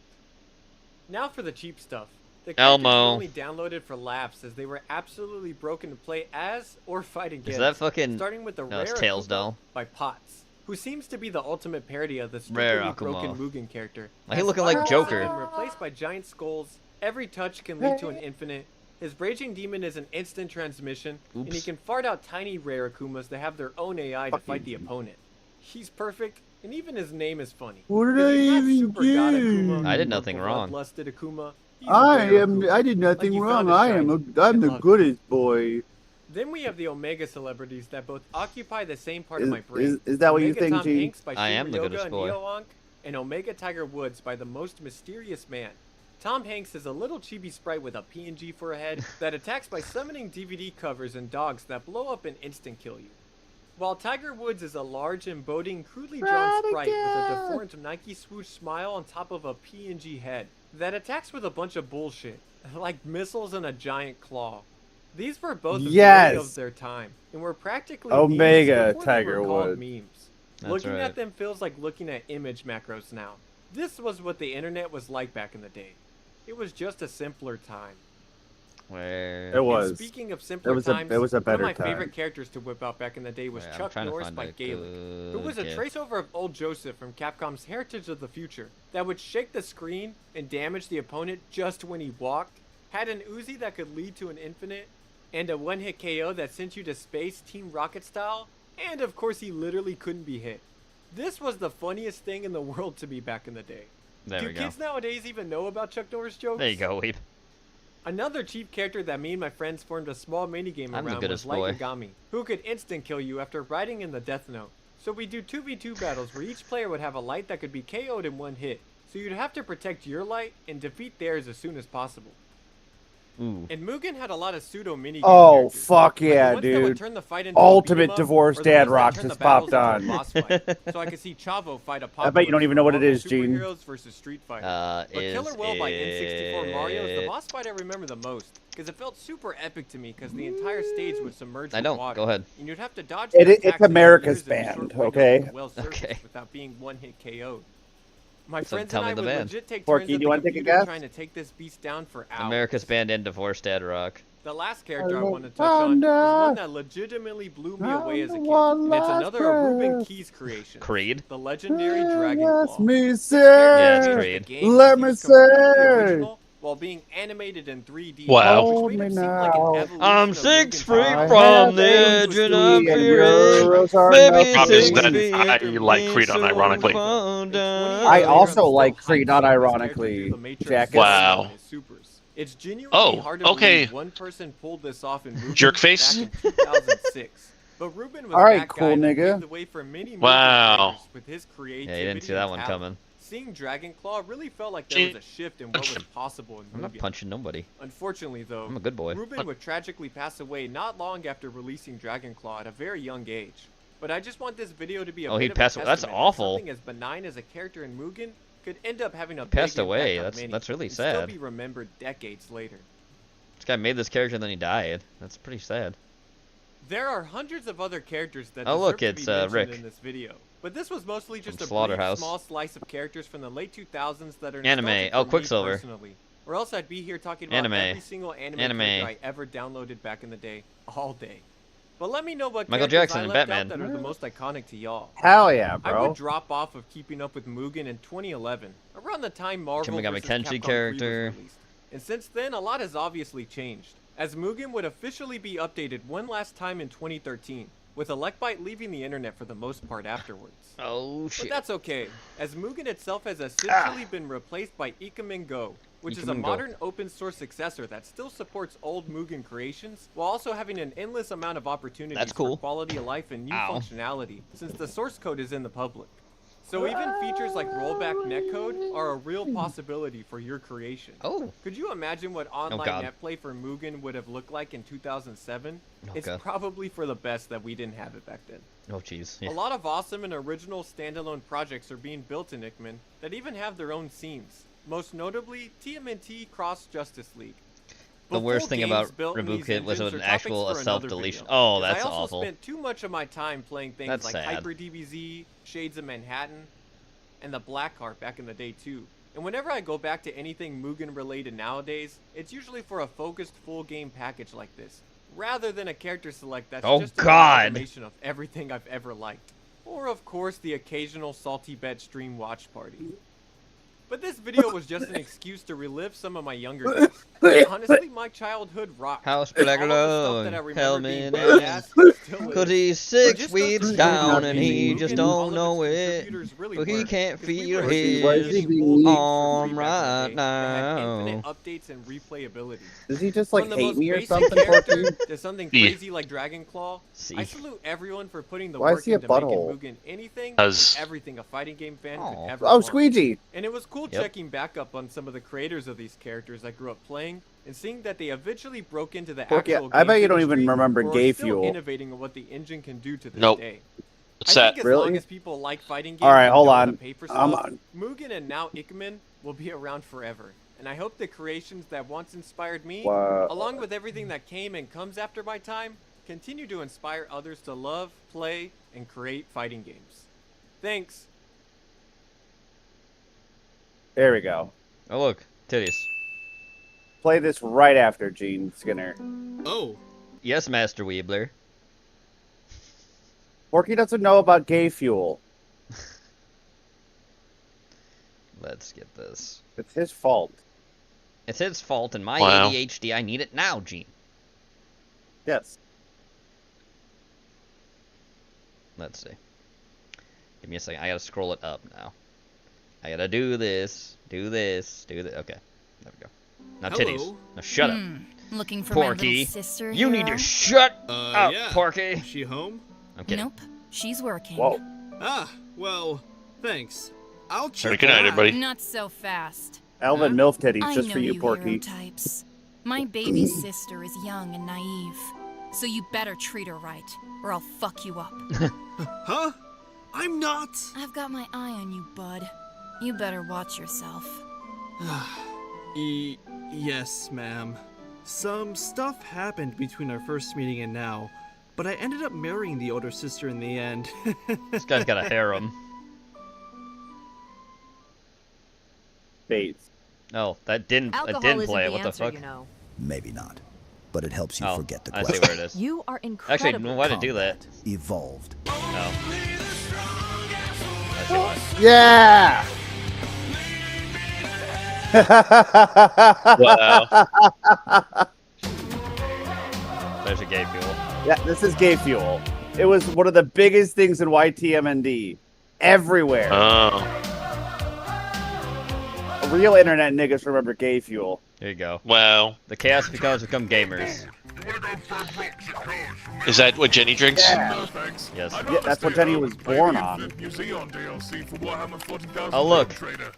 Now for the cheap stuff. The characters were Elmo. only downloaded for laughs as they were absolutely broken to play as or fight against. Is that fucking... Starting with the No, it's rare Tails Akuma doll. by Potts, who seems to be the ultimate parody of the Rare stupidly Akuma. broken Mugen character. Why he As looking like eyes Joker? have been replaced by giant skulls. Every touch can lead to an infinite. His Raging Demon is an instant transmission, and he Oops. can fart out tiny rare Akumas that have their own AI to fight the opponent. He's perfect, and even his name is funny. What did 'Cause I he's not even Super God Akuma do? I did or nothing wrong. Bloodlusted Akuma. He's I rare am. Akuma. I did nothing Like you wrong. found a I shiny. am. I'm I the love it. goodest boy. Then we have the Omega celebrities that both occupy the same part of my Is, brain. is that what you Omega think, Tom G? Hanks by I am the Shin goodest Ryoga boy. and Neo-Onk, and Omega Tiger Woods by the most mysterious man. Tom Hanks is a little chibi sprite with a PNG for a head that attacks by summoning DVD covers and dogs that blow up and instant kill you. While Tiger Woods is a large and boding, crudely drawn sprite with a deformed Nike swoosh smile on top of a PNG head that attacks with a bunch of bullshit, like missiles and a giant claw. These were both Yes. the of their time, and were practically Omega memes before they Tiger were called Woods. memes. That's Looking right. at them feels like looking at image macros now. This was what the internet was like back in the day. It was just a simpler time. Where... It And was. speaking of simpler times, It was a better one of my time. favorite characters to whip out back in the day was Wait, I'm Chuck trying to Norris find by a Gaelic, who was a good trace over of old Joseph from Capcom's Heritage of the Future that would shake the screen and damage the opponent just when he walked, had an Uzi that could lead to an infinite, and a one-hit KO that sent you to space Team Rocket style, and of course he literally couldn't be hit. This was the funniest thing in the world to me back in the day. There Do we go. kids nowadays even know about Chuck Norris jokes? There you go, Weeb. Another cheap character that me and my friends formed a small minigame I'm the around was goodest Light boy. Yagami, who could instant kill you after riding in the Death Note. So we do 2v2 battles where each player would have a light that could be KO'd in one hit, so you'd have to protect your light and defeat theirs as soon as possible. Ooh. And Mugen had a lot of pseudo minigame Oh, characters, fuck like the yeah, ones that would dude. turn the fight into a Ultimate beat 'em up, divorced or the dad ones that rock turn just the battles popped into a on. boss fight. So I could see Chavo fight I bet you don't even know what it is, Gene. Superheroes versus Street Fighter. But Killer Will by N64 Mario is the boss fight I remember the most, because it felt super epic to me, because the entire stage was submerged I with don't. water. Go ahead. And you'd have to dodge It- the it's attacks in America's years in a band, short window okay? of the well surface Okay. without being one-hit KO'd. My So friends tell and me I the would band. legit take Porky, turns at do you the wanna take a computer guess? trying to take this beast down for hours. America's Band and Divorced Dad Rock. The last character I want to touch on was one that legitimately blew me away as a kid, and it's another of Ruben Key's creation. Creed? The legendary Dragon Claw. Let me This say. character Yeah, changed it's the Creed. game Let because he me was completely say. original while being animated in 3D. Wow. Which made him seem like an evolution I'm of 6 Mugen's feet power. from the I have edge and a I'm sweet fearing. Rosar- Baby, Problem is 6 that feet I like Creed unironically. I also like Creed unironically, Jack. Wow. It's genuinely Oh, hard to okay. believe one person pulled this off in Mugen Jerkface? back in 2006. But Ruben was All right, that cool guy that nigga. paved the way for many Mugen Wow. creators with his creativity Yeah, you didn't see that and one talent. coming. Seeing Dragon Claw really felt like there was a shift in what was possible in I'm not Mugen. punching nobody. Unfortunately, though, I'm a good boy. Ruben would tragically pass away not long after releasing Dragon Claw at a very young age. But I just want this video to be a Oh, bit he'd of a pass away. That's testament that awful. something as benign as a character in Mugen could end up having a passed big away. impact on many That's really and still sad. be remembered decades later. This guy made this character and then he died. That's pretty sad. There are hundreds of other characters that Oh, deserve look, to it's, be mentioned Rick. in this video, but this was mostly just From a brief, Slaughterhouse. small slice of characters from the late 2000s that are Anime. nostalgic Oh, for me Quicksilver. personally. Or else I'd be here talking about Anime. every single anime character I ever downloaded back in the day, all day. But let me know what Michael characters Jackson I and left Batman. out that are the most iconic to y'all. Hell yeah, I bro. would drop off of keeping up with Mugen in 2011, around the time Marvel Shin Megami vs. Tensei Capcom 3 character. was released. And since then, a lot has obviously changed, as Mugen would officially be updated one last time in 2013, with Electbyte leaving the internet for the most part afterwards. Oh, shit. But that's okay, as Mugen itself has essentially been replaced by Ikemen Go, which is a Ikemen Go. modern open source successor that still supports old Mugen creations, while also having an endless amount of opportunities That's cool. for quality of life and new Ow. functionality, since the source code is in the public. So even features like rollback netcode are a real possibility for your creation. Oh. Could you imagine what online God. netplay for Mugen would have looked like in 2007? Oh, It's God. probably for the best that we didn't have it back then. Oh, jeez. A lot of awesome and original standalone projects are being built in Ikman that even have their own scenes. Most notably, TMNT Cross Justice League. The But worst full thing games about built in these Reboot was it was engines an are actual topics for another self-deletion. video, Oh, as that's I also awful. spent too much of my time playing things That's like sad. Hyper DBZ, Shades of Manhattan, and the Blackheart back in the day too. And whenever I go back to anything Mugen related nowadays, it's usually for a focused full game package like this, rather than a character select that's Oh, just an God. amalgamation of everything I've ever liked. Or of course the occasional Salty Bet stream watch party. But this video was just an excuse to relive some of my younger days. Honestly, my childhood rocked. House All of Black the stuff that I alone, remember being helmet badass on. still is. Cause he's But 6 just weeks those down and videos he Mugen just and all don't of know its it. contributors really But he were, can't 'cause we feel were his essentially full games for arm free back in the right day that had now. infinite updates and replayability. Does he just like From the hate most me or basic something, character Porky? to something Yeah. crazy like Dragon Claw, See. I salute everyone for putting the Why is work he a into making butthole? Mugen anything and 'Cause- everything a fighting game fan Aw. could ever Oh, want. Squeegee. And it was cool Yep. checking back up on some of the creators of these characters I grew up playing and seeing that they eventually broke into the Porky, actual I bet games you don't even industry remember or are Gay still Fuel. innovating on what the engine can do to this Nope. day. What's I that? think as Really? long as people like fighting games All right, and hold know on. the paper I'm stuff, on. Mugen and now Ikemen will be around forever. And I hope the creations that once inspired me, Wow. along with everything that came and comes after my time, continue to inspire others to love, play, and create fighting games. Thanks. There we go. Oh, look. Titties. Play this right after Gene Skinner. Oh. Yes, Master Weebler. Porky doesn't know about Gay Fuel. Let's get this. It's his fault. It's his fault and my Wow. ADHD. I need it now, Gene. Yes. Let's see. Give me a second. I gotta scroll it up now. I gotta do this. Do this. Do this. Okay. There we go. Now titties. Hello. Now shut up. Looking for Porky. my little sister You need hero? to shut up, Yeah. Porky. Is she home? I'm kidding. Nope, she's working. Whoa. Ah, well, thanks. I'll check Alright, good night, it out. everybody. Not so fast. Alvin Huh? MILF titties I just know for you, Porky. hero types. My baby sister is young and naive, so you better treat her right, or I'll fuck you up. Huh? I'm not. I've got my eye on you, bud. You better watch yourself. Yes, ma'am. Some stuff happened between our first meeting and now, but I ended up marrying the older sister in the end. This guy's got a harem. Bates. No, that didn't. Alcohol It didn't isn't play. the What the answer, fuck? you know. Maybe not. But it helps you Oh, forget the I see question. where it is. You are Actually, incredible. why did it do that? Evolved. No. Yeah! Wow. There's a gay fuel. Yeah, this is Gay Fuel. It was one of the biggest things in YTMND. Everywhere. Oh. Real internet niggas remember Gay Fuel. Here you go. Wow. The chaos becomes become gamers. Is that what Jenny drinks? Yeah. Thanks. Yes. I'd Yeah, rather that's what stay Jenny home was and play born the on. Infinite Museum DLC for Warhammer 40,000 Oh, look. Trader.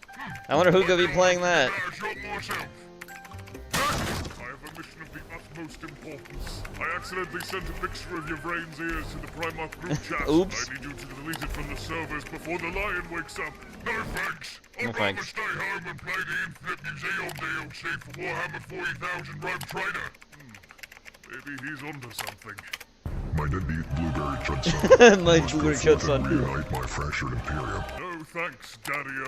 I wonder who could be playing that. Show more self. I have a mission of the utmost utmost importance. I accidentally sent a picture of your brain's ears to the Primarch group chat. Oops. I need you to delete it from the servers before the lion wakes up. No thanks. No I'd rather thanks. stay home and play the Infinite Museum DLC for Warhammer 40,000 Rogue Trader. Maybe he's onto something. My Indeed Blueberry Chudson. My Blueberry Chudson. Reunite my fractured Imperium. No thanks, Daddy-O.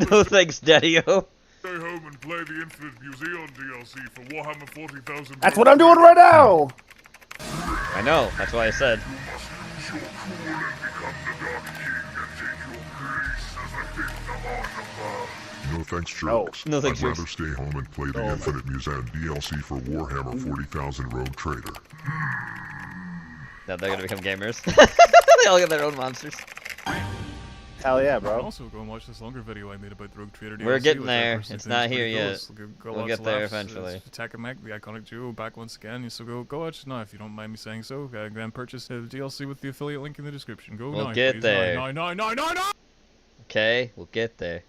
No thanks, Daddy-O. Stay home and play the Infinite Museum DLC for Warhammer 40,000. That's what I'm doing right now! I know, that's why I said. You must lose your cool and become the Dark King and take your place as a fifth number. No thanks, jerks. No thanks, I'd jerks. rather stay home and play the Infinite Museum DLC for Warhammer 40,000 Rogue Trader. Now they're gonna become gamers. They all get their own monsters. Hell yeah, You can bro. also go and watch this longer video I made about Rogue Trader DLC. We're getting which there. I personally It's think not is pretty here cool. yet. So go We'll watch get there Laughs, eventually. Attack and Mech, the iconic duo, back once again. So go watch it now if you don't mind me saying so. Then purchase the DLC with the affiliate link in the description. Go We'll now, get please. there. No. Okay, we'll get there.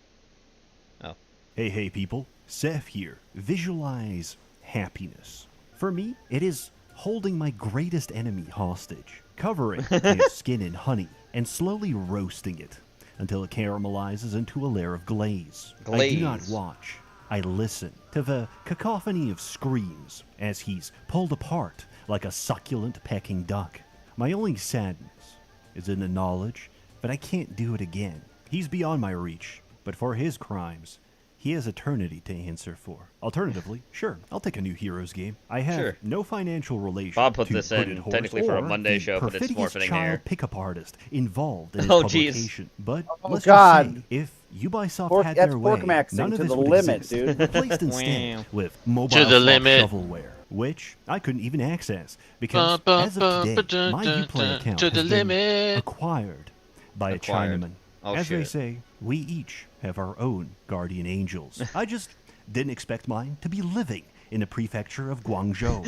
Oh. Hey people, Seth here. Visualize happiness. For me, it is holding my greatest enemy hostage, covering his skin in honey, and slowly roasting it until it caramelizes into a layer of glaze. I do not watch. I listen to the cacophony of screams as he's pulled apart like a succulent pecking duck. My only sadness is in the knowledge that I can't do it again. He's beyond my reach, but for his crimes, he has eternity to answer for. Alternatively, sure, I'll take a new Heroes game. I have no financial relation Bob put to this in Hooded technically Horse for a or Monday the show, but it's more perfidious fitting child here. pickup artist involved in his Oh, jeez. publication. But Oh, let's God. just say, if Ubisoft Pork- had that's their way, pork maxing none of to this the would limit, exist. dude. Replaced instead Wow. with mobile To the soft limit. shovelware, which I couldn't even access because as of today, my Uplay account to has the been limit. acquired by a Acquired. Chinaman. Oh, As they shit. say, we each have our own guardian angels. I just didn't expect mine to be living in the prefecture of Guangzhou.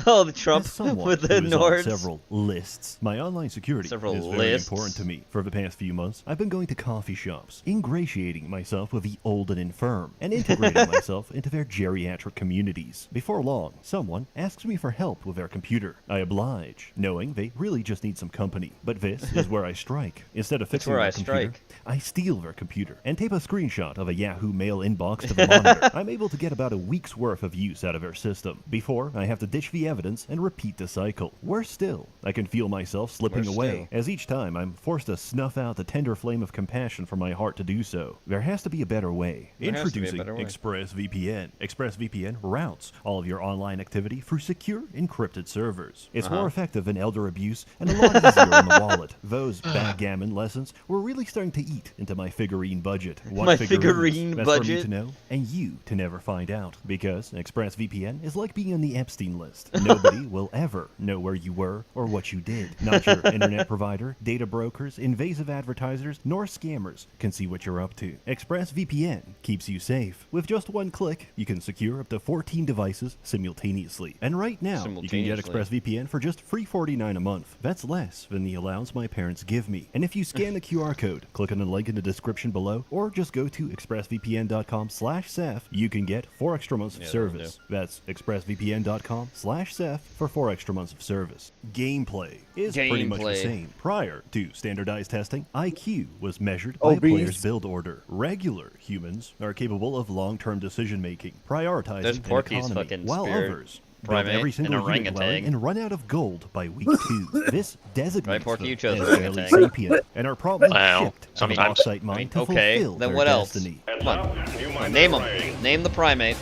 Oh, the Trump As someone with the who is on Nords. several lists, my online security Several is very lists. important to me. For the past few months, I've been going to coffee shops, ingratiating myself with the old and infirm, and integrating myself into their geriatric communities. Before long, someone asks me for help with their computer. I oblige, knowing they really just need some company. But this is where I strike. Instead of That's fixing where their I computer, strike. I steal their computer and tape a screenshot of a Yahoo Mail inbox to the monitor. I'm able to get about a week's worth of use out of their system before I have to ditch the evidence and repeat the cycle. Worse still, I can feel myself slipping Worse away, still. as each time I'm forced to snuff out the tender flame of compassion from my heart to do so. There has to be a better way. There has to be a Introducing better way. ExpressVPN. ExpressVPN routes all of your online activity through secure, encrypted servers. It's more effective than elder abuse and a lot easier on the wallet. Those backgammon lessons were really starting to eat into my figurine budget. What My figurines? figurine That's for me budget? to know, and you to never find out. Because ExpressVPN is like being on the Epstein list. Nobody will ever know where you were or what you did. Not your internet provider, data brokers, invasive advertisers, nor scammers can see what you're up to. ExpressVPN keeps you safe. With just one click, you can secure up to 14 devices simultaneously. And right now, you can get Simultaneously. ExpressVPN for just $3.49 a month. That's less than the allowance my parents give me. And if you scan the QR code, click on the link in the description below, or just go to expressvpn.com/Seth, you can get 4 extra months of service. That's expressvpn.com/Seth for 4 extra months of service. Gameplay is pretty much the Gameplay. same. Prior to standardized testing, IQ was measured by a Obese. player's build order. Regular humans are capable of long-term decision-making, prioritizing There's an Porky's economy, fucking while spirit others build primate every and single unit dwelling orangutan. and run out of gold by week 2. This designates Right, Porky, you them chose as fairly orangutan. sapient and are probably Wow, shipped to the sometimes. off-site mine to okay, fulfill then their what else? destiny. Come on. Name them. Name the primate.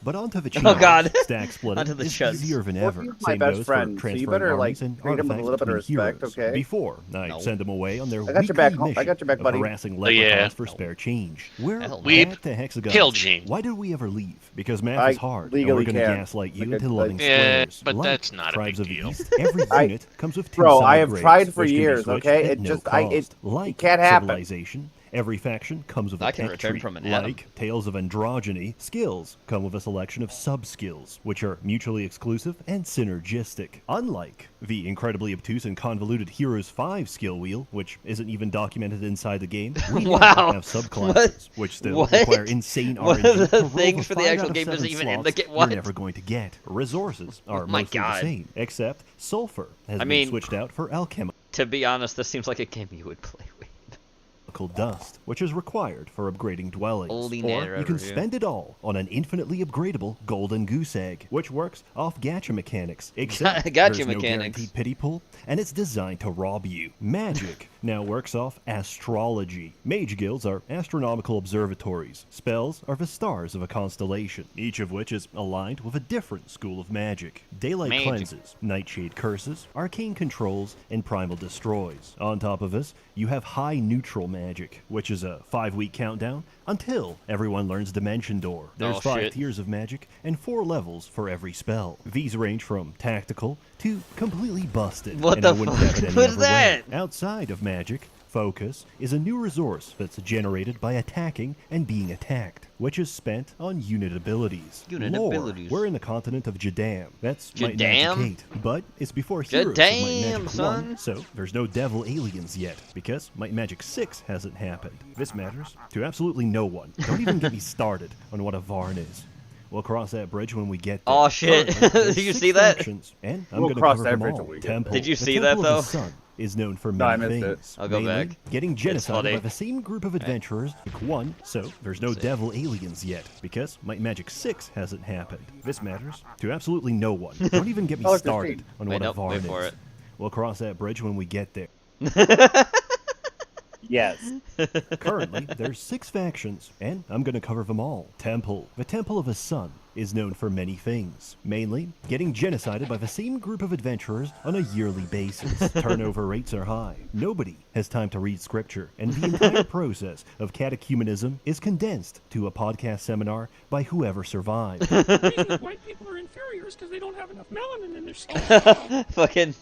But onto the Oh, challenge, God. stack splitting Onto the is chuds. easier than ever. Porky's my Same best goes friend, for so you transferring better, like, armies and treat him with a artifacts little bit of between respect, heroes okay? before I No. send them away on their I got your weekly back, home. I mission got your back, of buddy. harassing Oh, yeah. leprechauns for spare change. We're Hell no. Weeb, at the hexagon. kill Gene. Why did we ever leave? Because math I is hard, and legally we're going to can. gaslight you Like into a- loving Yeah, squares. but Like that's not a Tribes big of the deal. East, every I- unit comes with 2 Bro, side I have grades, tried for which can be years, switched okay? at It no just- cost. it like can't happen. Civilization Every faction comes with a I can tech return tree. from an atom. Like Tales of Androgyny, skills come with a selection of sub-skills, which are mutually exclusive and synergistic. Unlike the incredibly obtuse and convoluted Heroes 5 skill wheel, which isn't even documented inside the game, we now Wow. have subclasses, which still What? require insane What RNG are to the roll things for the 5 actual out of game 7 isn't even in the slots game? you're What? never going to get. Resources are Oh my mostly God. the same, except sulfur has I been mean, switched out for alchemy. To be honest, this seems like a game you would play with. Dust, which is required for upgrading dwellings. Oldie Or natter you can over here. spend it all on an infinitely upgradable golden goose egg, which works off gacha mechanics. Except Gacha there's no mechanics. guaranteed pity pool, and it's designed to rob you. Magic now works off astrology. Mage guilds are astronomical observatories. Spells are the stars of a constellation, each of which is aligned with a different school of magic. Daylight Magic. cleanses, nightshade curses, arcane controls, and primal destroys. On top of this, you have high neutral magic, which is a 5-week countdown until everyone learns Dimension Door. There's 5 shit. tiers of magic and 4 levels for every spell. These range from tactical to completely busted. What and the I wouldn't fuck have it any was other way. that? Outside of magic, focus is a new resource that's generated by attacking and being attacked, which is spent on unit abilities. Unit Lore. abilities. We're in the continent of Jadam. That's Might Jadam? Magic 8, but it's before Heroes of Might Jadam, Magic son. 1, so there's no devil aliens yet, because Might Magic 6 hasn't happened. This matters to absolutely no one. Don't even get me started on what a Varn is. We'll cross that bridge when we get there. Oh, shit. Currently, there's Did you 6 see that? factions, and I'm We'll going to cross cover that them bridge all. when we get Temple. Did you The see Temple that, of though? the Sun is known for No, I many missed it. things. I'll go mainly back. getting genocided funny. by the same group of adventurers like 1, so there's no devil aliens yet, because Might Magic 6 hasn't happened. This matters to absolutely no one. Don't even get me I like the started feed. on Wait, what nope, a wait Varn for is. it. We'll cross that bridge when we get there. Yes. Currently, there's 6 factions, and I'm going to cover them all. Temple. The Temple of the Sun is known for many things, mainly getting genocided by the same group of adventurers on a yearly basis. Turnover rates are high. Nobody has time to read scripture, and the entire process of catechumenism is condensed to a podcast seminar by whoever survived. The reason white people are inferior is because they don't have enough melanin in their skin. Fucking.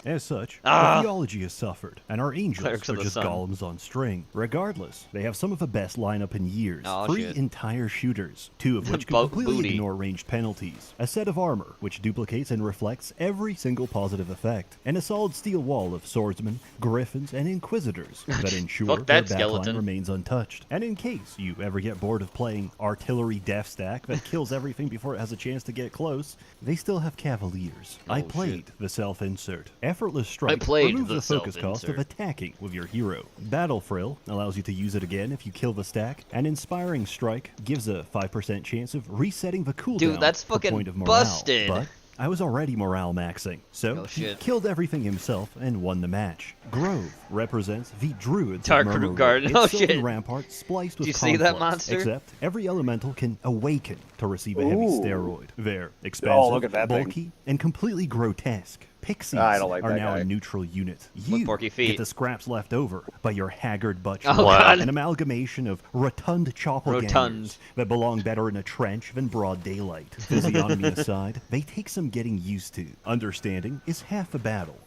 As such, Ah. the theology has suffered, and our angels Clerics are of the just Sun. golems on string. Regardless, they have some of the best lineup in years. Oh, 3 shit. entire shooters, 2 of which can Boat completely booty. ignore ranged penalties. A set of armor, which duplicates and reflects every single positive effect. And a solid steel wall of swordsmen, griffins, and inquisitors that ensure Fuck their that backline skeleton. remains untouched. And in case you ever get bored of playing artillery death stack that kills everything before it has a chance to get close, they still have cavaliers. I Oh, played the self-insert. Effortless strike played removes the the focus cost of self-insert. attacking with your hero. Battle Frill allows you to use it again if you kill the stack, and Inspiring Strike gives a 5% chance of resetting the cooldown Dude, that's for fucking point of morale. busted. But I was already morale maxing, so Oh, he shit. killed everything himself and won the match. Grove represents the druids Dark of Root Murmur. Garden. It's Oh, Sylvan shit. Rampart spliced with Did you see that conflicts, monster? Except every elemental can awaken to receive a heavy Ooh. steroid. They're expensive, look at that thing. bulky, and completely grotesque. Pixies I don't like are that now guy. a neutral unit. With You porky feet. get the scraps left over by your haggard butt Oh, children. God. An amalgamation of rotund chopplegangers Rotund. that belong better in a trench than broad daylight. Physiognomy aside, they take some getting used to. Understanding is half the battle.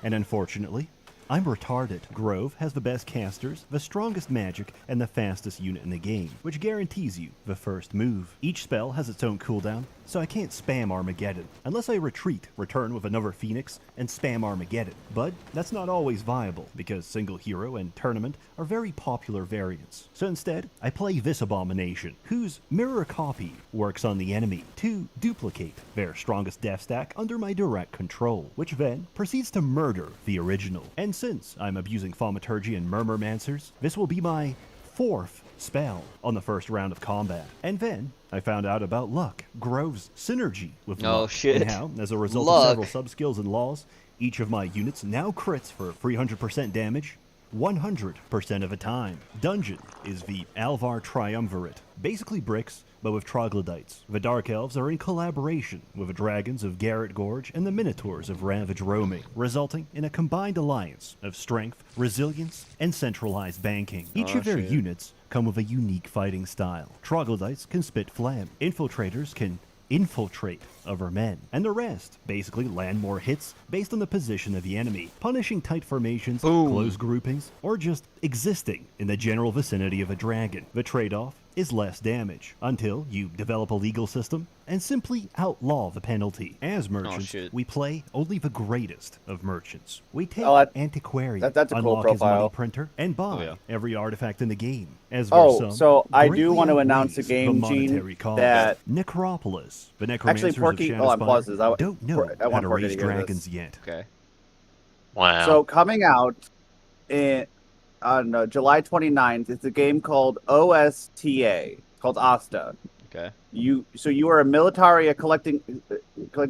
And unfortunately, I'm retarded. Grove has the best casters, the strongest magic, and the fastest unit in the game, which guarantees you the first move. Each spell has its own cooldown, so I can't spam Armageddon. Unless I retreat, return with another Phoenix, and spam Armageddon. But that's not always viable, because single hero and tournament are very popular variants. So instead, I play this abomination, whose mirror copy works on the enemy to duplicate their strongest death stack under my direct control, which then proceeds to murder the original. And since I'm abusing Thaumaturgy and Murmurmancers, this will be my 4th spell on the first round of combat. And then I found out about Luck, Grove's synergy with Oh, Luck, shit. and how, as a result Luck. of several sub-skills and laws, each of my units now crits for 300% damage 100% of the time. Dungeon is the Alvar Triumvirate. Basically bricks, but with troglodytes. The Dark Elves are in collaboration with the Dragons of Garrett Gorge and the Minotaurs of Ravage Roaming, resulting in a combined alliance of strength, resilience, and centralized banking. Each Oh, of their shit. units come with a unique fighting style. Troglodytes can spit phlegm. Infiltrators can infiltrate other men, and the rest basically land more hits based on the position of the enemy, punishing tight formations, close groupings, or just existing in the general vicinity of a dragon. The trade-off is less damage, until you develop a legal system and simply outlaw the penalty. As merchants, we play only the greatest of merchants. We take Antiquarian, that's a cool unlock his money profile. printer, and buy every artifact in the game. As so I do greatly want to announce a outweighs the game, monetary Gene, cost. that Necropolis, the necromancers actually Porky. of Hold on, Shadowspire pause this. don't know I how want to Porky raise to hear dragons this. yet. Okay. Wow. So coming out on July 29th is a game called OSTA. It's called Asta. Okay. You are a Militaria collecting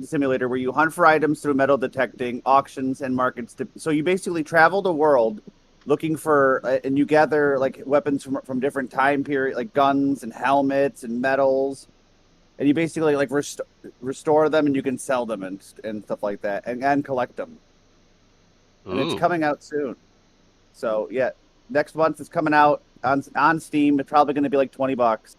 simulator where you hunt for items through metal detecting, auctions, and markets. So you basically travel the world looking for, and you gather like weapons from different time period, like guns and helmets and metals, and you basically like restore them, and you can sell them and stuff like that, and collect them. And it's coming out soon. So yeah, next month it's coming out on Steam. It's probably going to be like $20.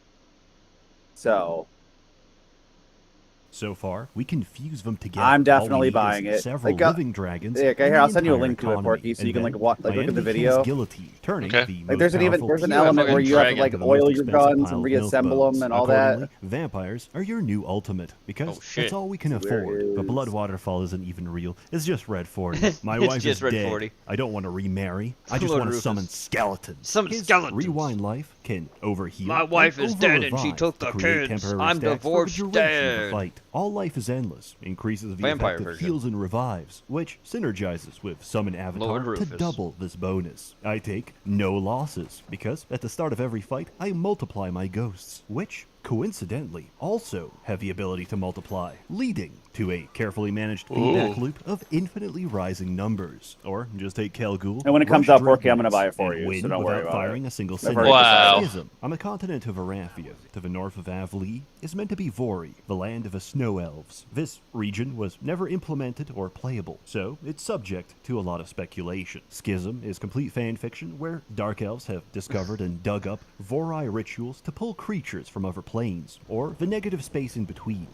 So far, we can fuse them together. I'm All definitely we need buying is it. Several Like, living dragons. yeah, okay, and here, I'll the send you a entire link to it, economy, Porky, so you and can then like look at the Ian video. becomes guillotine, turning the Like most there's an powerful element where you have to dragon like to the most oil your expensive guns pile and of milk reassemble bones. them and all that. Accordingly, vampires are your new ultimate because shit. that's all we can There afford. it The is. blood waterfall isn't even real. It's just red 40. My It's wife just is red dead. 40. I don't want to remarry. I just Lord want to Rufus. summon skeletons. Summon His skeletons. Rewind life can overheal. My and wife is dead and she over-revive took to the create kids. temporary I'm stacks for the divorced duration of the dead. fight. All life is endless, increases the Vampire effect of version. heals and revives, which synergizes with Summon Avatar Lord to Rufus. double this bonus. I take no losses, because at the start of every fight, I multiply my ghosts, which, coincidentally, also have the ability to multiply, leading to a carefully managed feedback loop of infinitely rising numbers. Or just take Kelgul, And when it comes rush out, Porky, I'm gonna buy it for and you, win so don't worry without about firing it. a single I've single. already Wow. Schism, on the continent of Arathia, to the north of Avli, is meant to be Vori, the land of the snow elves. This region was never implemented or playable, so it's subject to a lot of speculation. Schism is complete fan fiction where dark elves have discovered and dug up Vori rituals to pull creatures from other planes, or the negative space in between.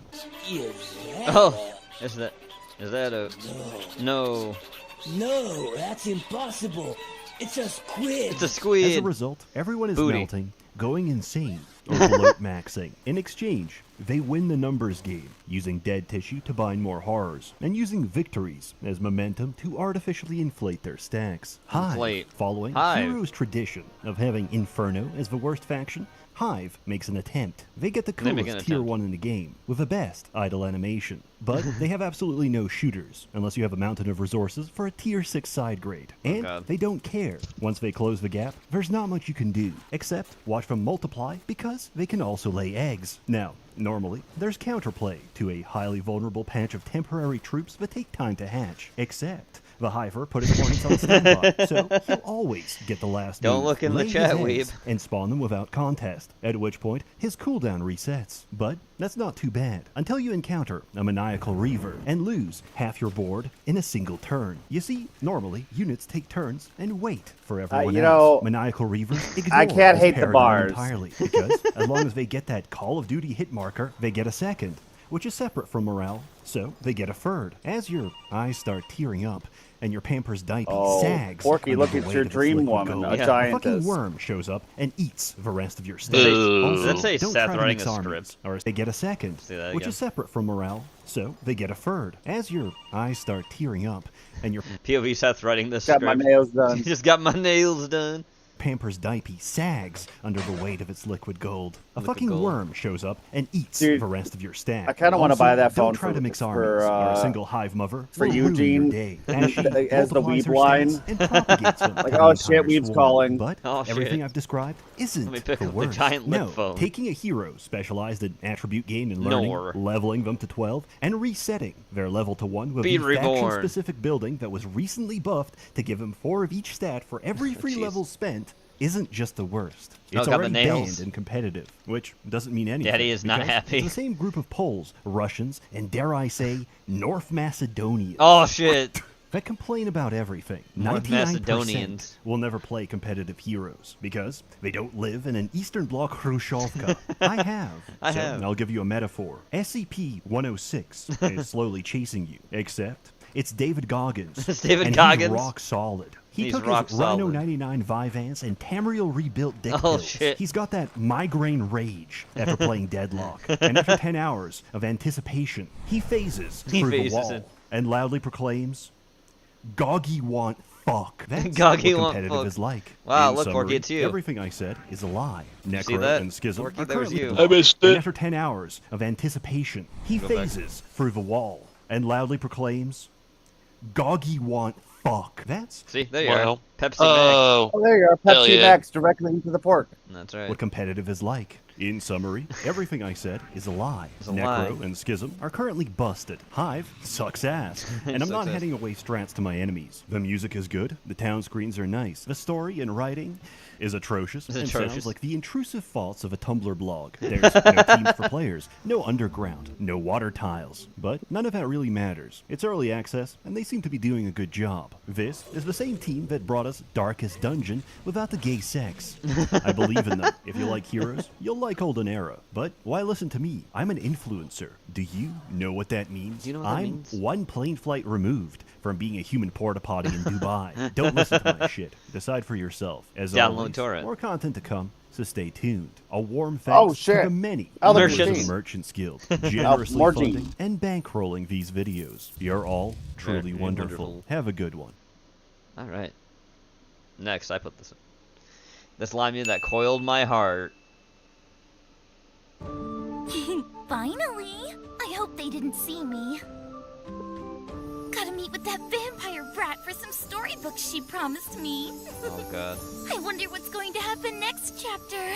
Oh, is that a no? No, that's impossible. It's a squid. It's a squid. As a result, everyone is Booty. melting, going insane, or bloat maxing. In exchange, they win the numbers game, using dead tissue to bind more horrors, and using victories as momentum to artificially inflate their stacks. Hive, Inflate. following Hive. Hero's tradition of having Inferno as the worst faction, Hive makes an attempt. They get the They make an coolest tier attempt. 1 in the game, with the best idle animation. But they have absolutely no shooters, unless you have a mountain of resources for a tier 6 side grade. And God. they don't care. Once they close the gap, there's not much you can do, except watch them multiply, because they can also lay eggs. Now, normally, there's counterplay to a highly vulnerable patch of temporary troops that take time to hatch, except the Hiver put his hornets on standby, so he'll always get the last Don't move, look in the lay his chat, eggs, Weeb. and spawn them without contest, at which point his cooldown resets. But that's not too bad, until you encounter a maniacal reaver and lose half your board in a single turn. You see, normally units take turns and wait for everyone you else. know, Maniacal reavers ignore I can't this hate the paradigm bars. entirely, because as long as they get that Call of Duty hit marker, they get a second, which is separate from morale, so they get a third. As your eyes start tearing up, and your Pampers diaper sags. Porky, under look, the it's weight your of its dream liquid woman, gold. a A giantess. fucking worm shows up and eats the rest of your steak. Ooh. Also, Does that say don't Seth try to writing mix a armies, script? or they get a second, Say that which again. is separate from morale, so they get a third. As your eyes start tearing up, and your POV Seth writing this Got my script. nails done. Just got my nails done. Pampers diaper sags under the weight of its liquid gold. A Liquid fucking gold. worm shows up and eats Dude, the rest of your stack. I kinda wanna Also, buy that phone Don't try for- to mix for, armies, or a uh, single hive mother for will ruin your Eugene day, as she as the multiplies Weeb her line. stats and propagates them Like, to the oh shit, entire Weeb's swarm. calling. But Oh, everything shit. I've described isn't Let me pick the up the worst. giant lip No, phone. taking a hero specialized in attribute gain and learning, Nor. leveling them to 12, and resetting their level to 1 with Be a reborn. faction-specific building that was recently buffed to give him 4 of each stat for every free Jeez. level spent isn't just the worst. Oh, It's got the already nails. banned and competitive, which doesn't mean anything. Daddy is not because happy. It's the same group of Poles, Russians, and dare I say, North Macedonians. Oh shit. that complain about everything. North 99% Macedonians. will never play competitive heroes because they don't live in an Eastern Bloc Khrushchevka. I have. I So have. I'll give you a metaphor. SCP-106 is slowly chasing you, except it's David Goggins. It's David and Goggins? He's rock solid. He He's took rock his Rhino solid. 99 Vyvanse and Tamriel rebuilt dick Oh, pills. shit. He's got that migraine rage after playing Deadlock. And after 10 hours of anticipation, he phases He through phases the wall it. and loudly proclaims, Goggy want fuck. That's Goggy what want competitive fuck. is like. Wow, In look, summary, Porky, it's you. Everything I said is a lie. see Necro that? and Schism Porky, are that was currently you. blocked. I missed And it. after 10 hours of anticipation, he Go back. phases through the wall and loudly proclaims, Goggy want fuck. That's See, there you Well, are. Pepsi Oh, there you are. Hell Pepsi yeah. Max directly into the pork. Max. That's right. what competitive is like. In summary, everything I said is a lie. It's a Necro lie. and Schism are currently busted. Hive sucks ass. And I'm Sucks not ass. heading away strats to my enemies. The music is good, the town screens are nice, the story and writing is atrocious, It's and atrocious. sounds like the intrusive faults of a Tumblr blog. There's no teams for players, no underground, no water tiles. But none of that really matters. It's early access, and they seem to be doing a good job. This is the same team that brought us Darkest Dungeon without the gay sex. I believe in them. If you like heroes, you'll like Golden Era. But why listen to me? I'm an influencer. Do you know what that means? Do you know what that I'm means? one plane flight removed from being a human porta potty in Dubai. Don't listen to my shit. Decide for yourself. As Download always, torrent. more content to come, so stay tuned. A warm Oh, thanks to shit. the many Other members of Merchants. the Merchants Guild generously Margie. funding and bankrolling these videos. You're all truly Very wonderful. wonderful. Have a good one. All right. Next, I put this line in that coiled my heart. Finally! I hope they didn't see me. Gotta meet with that vampire brat for some storybooks she promised me. Oh God. I wonder what's going to happen next chapter.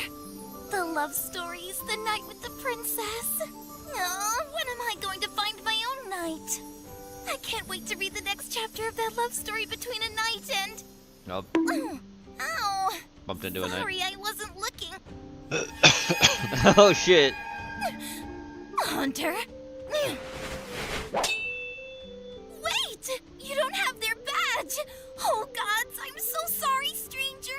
The love stories, the night with the princess. Oh, when am I going to find my own knight? I can't wait to read the next chapter of that love story between a knight and... Nope. Ow! Bumped into a knight. Sorry, I wasn't looking. Oh shit. Hunter? Wait! You don't have their badge! Oh gods, I'm so sorry, stranger!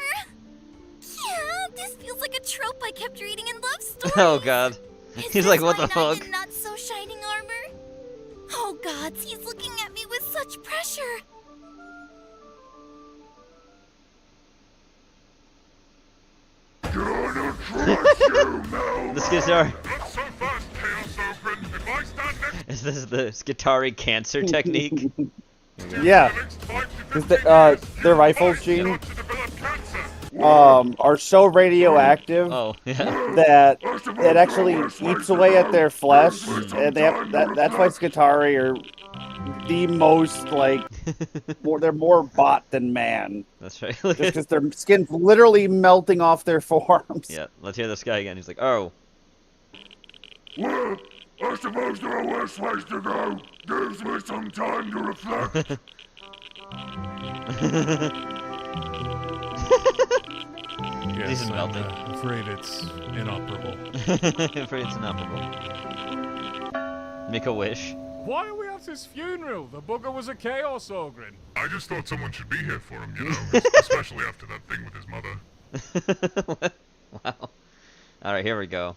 Yeah, this feels like a trope I kept reading in love stories. Oh God. Is He's this like, what my the knight fuck? in not so shining armor? Oh gods, he's looking at me with such pressure. This guitar. Not so fast, Chaos Ogren. If I stand next Is this the Skitari cancer technique? Yeah. Because their rifles, Gene, are so radioactive Oh, yeah. that it actually eats away at their flesh, and they have that's why Skitari are the most they're more bot than man. That's right. Just because their skin's literally melting off their forearms. Yeah, let's hear this guy again. He's like, oh. Well, I suppose there are worse ways to go. Gives me some time to reflect. Yes, He's melting. I'm afraid it's inoperable. Afraid it's inoperable. Make a wish. Why are we at his funeral? The bugger was a chaos ogre. I just thought someone should be here for him, you know, especially after that thing with his mother. Wow. Alright, here we go.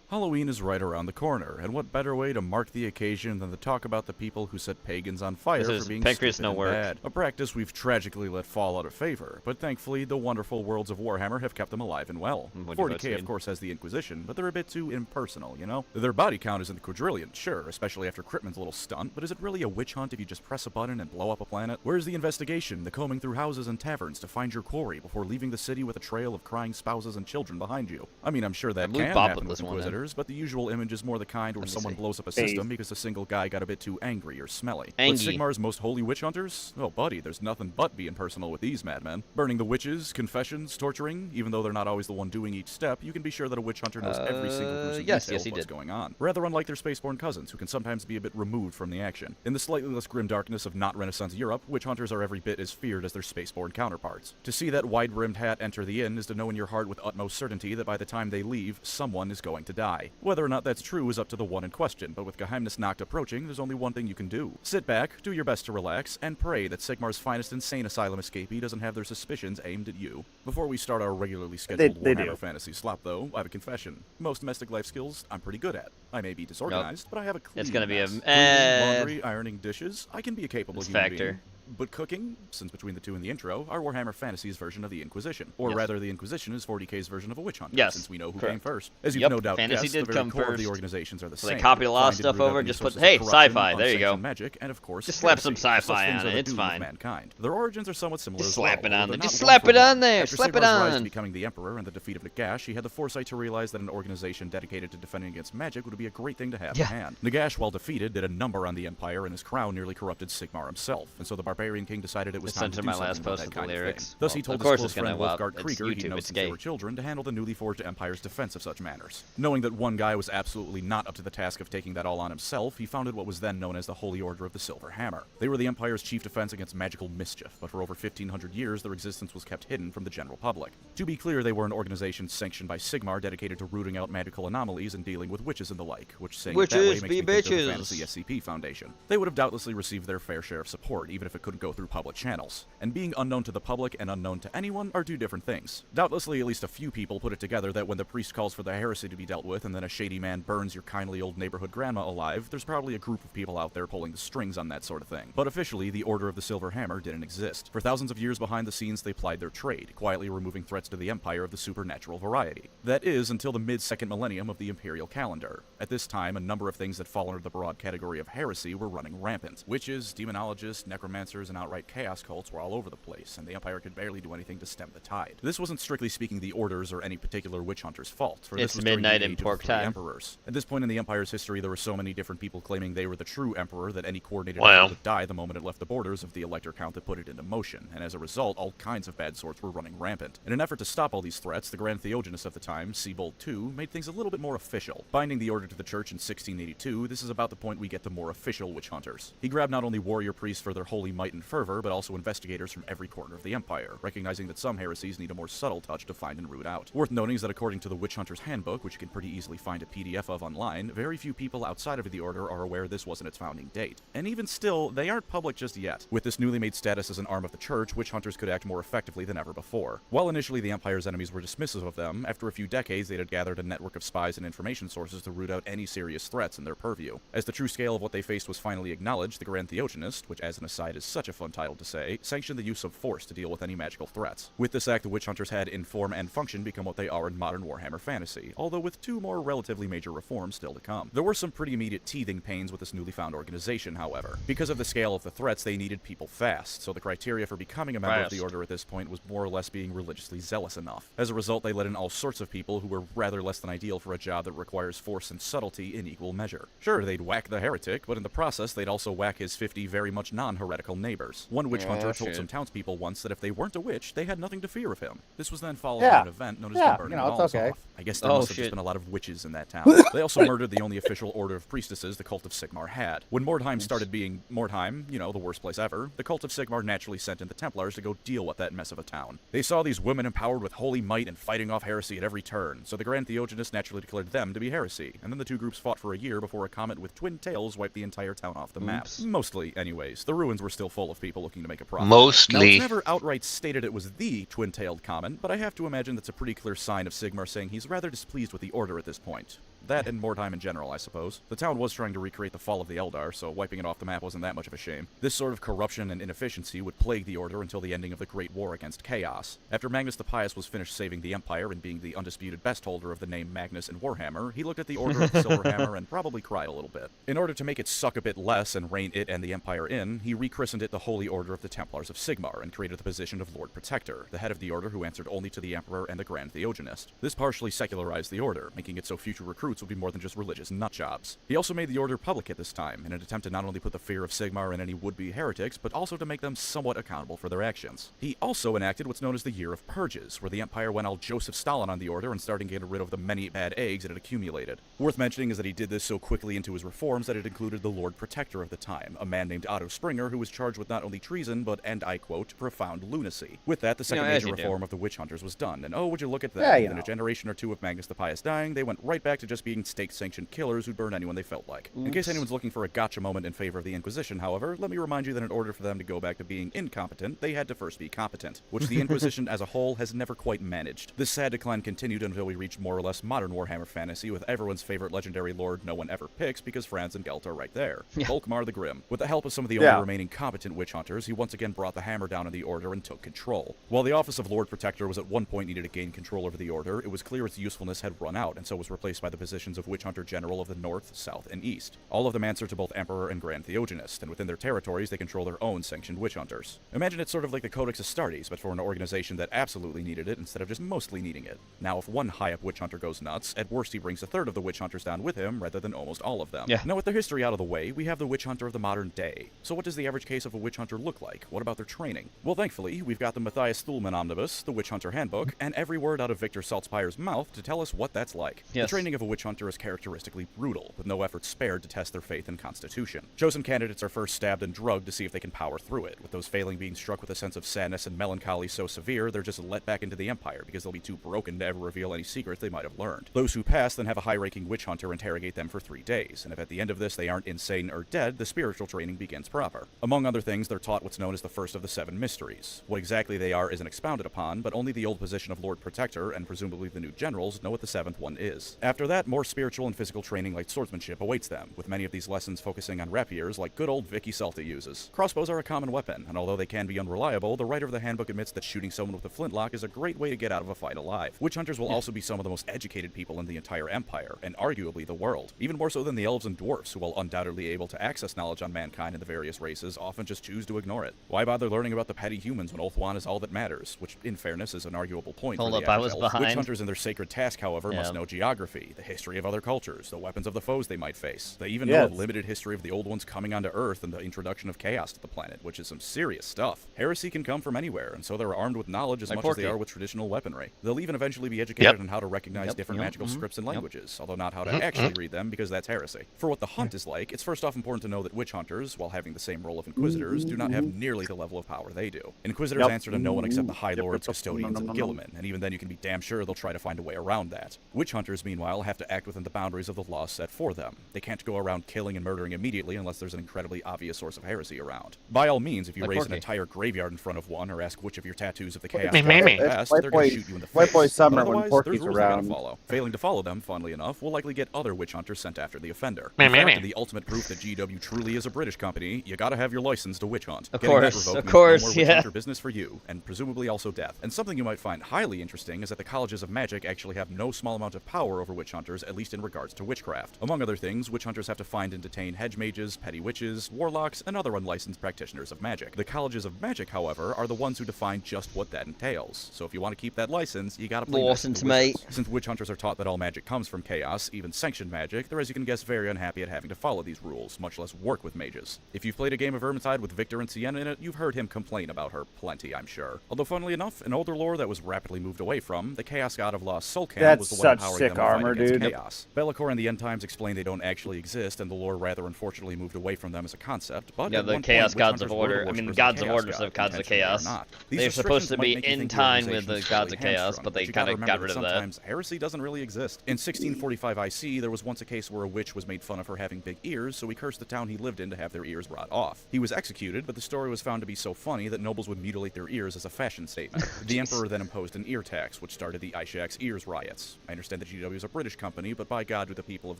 Halloween is right around the corner, and what better way to mark the occasion than to talk about the people who set pagans on fire This is for being Pancreas stupid no and work. bad. A practice we've tragically let fall out of favor, but thankfully the wonderful worlds of Warhammer have kept them alive and well. What do you vote, 40k of Speed? course has the Inquisition, but they're a bit too impersonal, you know? Their body count is in the quadrillion, sure, especially after Cryptman's little stunt, but is it really a witch hunt if you just press a button and blow up a planet? Where's the investigation, the combing through houses and taverns to find your quarry before leaving the city with a trail of crying spouses and children behind you? I mean, I'm sure that believe can Bob happen put with this one in. Inquisitors, but the usual image is more the kind where Let me someone see. blows up a Hey. system because a single guy got a bit too angry or smelly. Angy. But Sigmar's most holy witch hunters? Oh, buddy, there's nothing but being personal with these madmen. Burning the witches, confessions, torturing, even though they're not always the one doing each step, you can be sure that a witch hunter knows every single gruesome yes, detail yes, he of what's did. going on. Rather unlike their spaceborne cousins, who can sometimes be a bit removed from the action. In the slightly less grim darkness of not Renaissance Europe, witch hunters are every bit as feared as their spaceborne counterparts. To see that wide-brimmed hat enter the inn is to know in your heart with utmost certainty that by the time they leave, someone is going to die. die. Whether or not that's true is up to the one in question, but with Geheimnisnacht approaching, there's only one thing you can do. Sit back, do your best to relax, and pray that Sigmar's finest insane asylum escapee doesn't have their suspicions aimed at you. Before we start our regularly scheduled Warhammer Fantasy slop, though, I have a confession. Most domestic life skills I'm pretty good at. I may be disorganized, but I have a clean It's gonna be a Cleaning, laundry, ironing dishes. I can be a capable human factor. being. But cooking, since between the two in the intro, are Warhammer Fantasy's version of the Inquisition. Or Yes. rather, the Inquisition is 40k's version of a witch hunter, Yes, since we know who correct. came first. As you've Yep, no doubt Fantasy guessed, did the very come core of first. the organizations are the So same. they copy a lot of Find and stuff root out over, any just put, sources of hey, corruption, sci-fi, there you go. unsanctioned magic, and of course, Just slap some heresy, sci-fi things on are it, the it's doom fine. of mankind. Their origins are somewhat similar Just as slap well, it on although there. they're Just not slap one it for on one. there. After Slap it Sigmar's rise to on. becoming the Emperor and the defeat of Nagash, he had the foresight to realize that an organization dedicated to defending against magic would be a great thing to have in hand. Nagash, while defeated, did a number on the Empire, and his crown nearly corrupted Sigmar himself, and so the Barbarian King decided it was time to do my something last about post that with the kind of lyrics. thing. Thus, Well, he told of his course close it's gonna friend go Wolfgard out. It's Krieger he'd YouTube, know it's since they gay. were children to handle the newly forged Empire's defense of such matters. Knowing that one guy was absolutely not up to the task of taking that all on himself, he founded what was then known as the Holy Order of the Silver Hammer. They were the Empire's chief defense against magical mischief, but for over 1500 years their existence was kept hidden from the general public. To be clear, they were an organization sanctioned by Sigmar dedicated to rooting out magical anomalies and dealing with witches and the like, which saying it that way Witches makes be me think they're the bitches. Fantasy SCP Foundation. They would have doubtlessly received their fair share of support, even if it couldn't go through public channels. And being unknown to the public and unknown to anyone are two different things. Doubtlessly, at least a few people put it together that when the priest calls for the heresy to be dealt with and then a shady man burns your kindly old neighborhood grandma alive, there's probably a group of people out there pulling the strings on that sort of thing. But officially, the Order of the Silver Hammer didn't exist. For thousands of years behind the scenes, they plied their trade, quietly removing threats to the Empire of the supernatural variety. That is, until the mid-second millennium of the Imperial calendar. At this time, a number of things that fall under the broad category of heresy were running rampant. Witches, demonologists, necromancers, and outright chaos cults were all over the place, and the Empire could barely do anything to stem the tide. This wasn't strictly speaking the Order's or any particular witch hunter's fault, for this It's was during midnight the in age of pork the three time. emperors. At this point in the Empire's history, there were so many different people claiming they were the true emperor that any coordinated Wow. effort would die the moment it left the borders of the elector count that put it into motion, and as a result, all kinds of bad sorts were running rampant. In an effort to stop all these threats, the Grand Theogenist of the time, Siebold II, made things a little bit more official. Binding the order to the church in 1682, this is about the point we get the more official witch hunters. He grabbed not only warrior priests for their holy might and fervor, but also investigators from every corner of the Empire, recognizing that some heresies need a more subtle touch to find and root out. Worth noting is that according to the Witch Hunter's Handbook, which you can pretty easily find a PDF of online, very few people outside of the Order are aware this wasn't its founding date. And even still, they aren't public just yet. With this newly made status as an arm of the church, witch hunters could act more effectively than ever before. While initially the Empire's enemies were dismissive of them, after a few decades they had gathered a network of spies and information sources to root out any serious threats in their purview. As the true scale of what they faced was finally acknowledged, the Grand Theogenist, which as an aside is such a fun title to say, sanctioned the use of force to deal with any magical threats. With this act, the witch hunters had, in form and function, become what they are in modern Warhammer Fantasy, although with two more relatively major reforms still to come. There were some pretty immediate teething pains with this newly found organization, however. Because of the scale of the threats, they needed people fast, so the criteria for becoming a member of the Fast. Order at this point was more or less being religiously zealous enough. As a result, they let in all sorts of people who were rather less than ideal for a job that requires force and subtlety in equal measure. Sure, they'd whack the heretic, but in the process, they'd also whack his 50 very much non-heretical neighbors. One witch hunter told shit. some townspeople once that if they weren't a witch, they had nothing to fear of him. This was then followed Yeah. by an event known as Yeah, the Burning you know, of it's Walls okay. Off. I guess there Oh, must have shit. just been a lot of witches in that town. They also murdered the only official order of priestesses the cult of Sigmar had. When Mordheim started being Mordheim, you know, the worst place ever, the cult of Sigmar naturally sent in the Templars to go deal with that mess of a town. They saw these women empowered with holy might and fighting off heresy at every turn, so the Grand Theogenist naturally declared them to be heresy, and then the two groups fought for a year before a comet with twin tails wiped the entire town off the map. Oops. Mostly, anyways. The ruins were still full of people looking to make a profit. Mostly. Now, it's never outright stated it was the twin-tailed comet, but I have to imagine that's a pretty clear sign of Sigmar saying he's rather displeased with the Order at this point. That and Mordheim in general, I suppose. The town was trying to recreate the fall of the Eldar, so wiping it off the map wasn't that much of a shame. This sort of corruption and inefficiency would plague the Order until the ending of the Great War against Chaos. After Magnus the Pious was finished saving the Empire and being the undisputed best holder of the name Magnus in Warhammer, he looked at the Order of the Silver Hammer and probably cried a little bit. In order to make it suck a bit less and rein it and the Empire in, he rechristened it the Holy Order of the Templars of Sigmar and created the position of Lord Protector, the head of the Order who answered only to the Emperor and the Grand Theogenist. This partially secularized the Order, making it so future recruits would be more than just religious nutjobs. He also made the Order public at this time, in an attempt to not only put the fear of Sigmar in any would-be heretics, but also to make them somewhat accountable for their actions. He also enacted what's known as the Year of Purges, where the Empire went all Joseph Stalin on the Order and started getting rid of the many bad eggs it had accumulated. Worth mentioning is that he did this so quickly into his reforms that it included the Lord Protector of the time, a man named Otto Springer who was charged with not only treason, but, and I quote, profound lunacy. With that, the second as major you do. reform of the Witch Hunters was done, and oh, would you look at that, Yeah, you within know. a generation or two of Magnus the Pious dying, they went right back to just just being state-sanctioned killers who'd burn anyone they felt like. In case anyone's looking for a gotcha moment in favor of the Inquisition, however, let me remind you that in order for them to go back to being incompetent, they had to first be competent, which the Inquisition as a whole has never quite managed. This sad decline continued until we reached more or less modern Warhammer fantasy with everyone's favorite legendary lord no one ever picks because Franz and Gelt are right there. Volkmar the Grim. With the help of some of the only remaining competent witch hunters, he once again brought the hammer down on the Order and took control. While the office of Lord Protector was at one point needed to gain control over the Order, it was clear its usefulness had run out, and so was replaced by the positions of Witch Hunter General of the North, South, and East. All of them answer to both Emperor and Grand Theogenist, and within their territories they control their own sanctioned witch hunters. Imagine it's sort of like the Codex Astartes, but for an organization that absolutely needed it instead of just mostly needing it. Now, if one high-up witch hunter goes nuts, at worst he brings a third of the witch hunters down with him, rather than almost all of them. Now, with their history out of the way, we have the witch hunter of the modern day. So what does the average case of a witch hunter look like? What about their training? Well, thankfully, we've got the Matthias Thulman Omnibus, the Witch Hunter Handbook, and every word out of Victor Saltzpyre's mouth to tell us what that's like. The training of a witch hunter is characteristically brutal, with no effort spared to test their faith and constitution. Chosen candidates are first stabbed and drugged to see if they can power through it, with those failing being struck with a sense of sadness and melancholy so severe they're just let back into the Empire because they'll be too broken to ever reveal any secrets they might have learned. Those who pass then have a high-ranking witch hunter interrogate them for 3 days, and if at the end of this they aren't insane or dead, the spiritual training begins proper. Among other things, they're taught what's known as the first of the 7 mysteries. What exactly they are isn't expounded upon, but only the old position of Lord Protector, and presumably the new generals, know what the 7th one is. After that, more spiritual and physical training like swordsmanship awaits them, with many of these lessons focusing on rapiers like good old Vicky Salta uses. Crossbows are a common weapon, and although they can be unreliable, the writer of the handbook admits that shooting someone with a flintlock is a great way to get out of a fight alive. Witch hunters will also be some of the most educated people in the entire Empire, and arguably the world. Even more so than the elves and dwarfs, who while undoubtedly able to access knowledge on mankind and the various races, often just choose to ignore it. Why bother learning about the petty humans when Ulthuan is all that matters, which, in fairness, is an arguable point for the average elf. Witch hunters in their sacred task, however, must know geography, the history of other cultures, the weapons of the foes they might face. They even know a limited history of the old ones coming onto Earth and the introduction of chaos to the planet, which is some serious stuff. Heresy can come from anywhere, and so they're armed with knowledge as much as they are with traditional weaponry. They'll even eventually be educated on how to recognize different magical scripts and languages, although not how to actually read them, because that's heresy. For what the hunt is like, it's first off important to know that witch hunters, while having the same role of inquisitors, do not have nearly the level of power they do. Inquisitors answer to no one except the High Lords, Custodians, and Guilliman, and even then you can be damn sure they'll try to find a way around that. Witch hunters, meanwhile, have to act within the boundaries of the law set for them. They can't go around killing and murdering immediately unless there's an incredibly obvious source of heresy around. By all means, if you raise an entire graveyard in front of one or ask which of your tattoos of the chaos best, they're going to shoot you in the face. White Boy Summer when Otherwise, Porky's there's rules around. to follow. Failing to follow them, funnily enough, will likely get other witch hunters sent after the offender. In fact, the ultimate proof that GW truly is a British company, you gotta have your license to witch hunt. Of Getting that course, revoked of course, means no more witch hunter business for you, and presumably also death. And something you might find highly interesting is that the colleges of magic actually have no small amount of power over witch hunters, at least in regards to witchcraft. Among other things, witch hunters have to find and detain hedge mages, petty witches, warlocks, and other unlicensed practitioners of magic. The colleges of magic, however, are the ones who define just what that entails. So if you want to keep that license, you gotta play License, mate. Since witch hunters are taught that all magic comes from chaos, even sanctioned magic, they're, as you can guess, very unhappy at having to follow these rules, much less work with mages. If you've played a game of Vermintide with Victor and Sienna in it, you've heard him complain about her plenty, I'm sure. Although, funnily enough, in older lore that was rapidly moved away from, the Chaos God of Lost Solcan was the one empowering them to fight against chaos. Be'lakor and the End Times explain they don't actually exist, and the lore rather unfortunately moved away from them as a concept, but the Chaos Gods of Order, I mean, the Gods of Order instead of Gods of Chaos. They're supposed to be in time with the Gods of Chaos, but they kind of got rid of that. Sometimes heresy doesn't really exist. In 1645 IC, there was once a case where a witch was made fun of her having big ears, so he cursed the town he lived in to have their ears rot off. He was executed, but the story was found to be so funny that nobles would mutilate their ears as a fashion statement. The emperor then imposed an ear tax, which started the Ishak's Ears riots. I understand that GW is a British company, but by God do the people of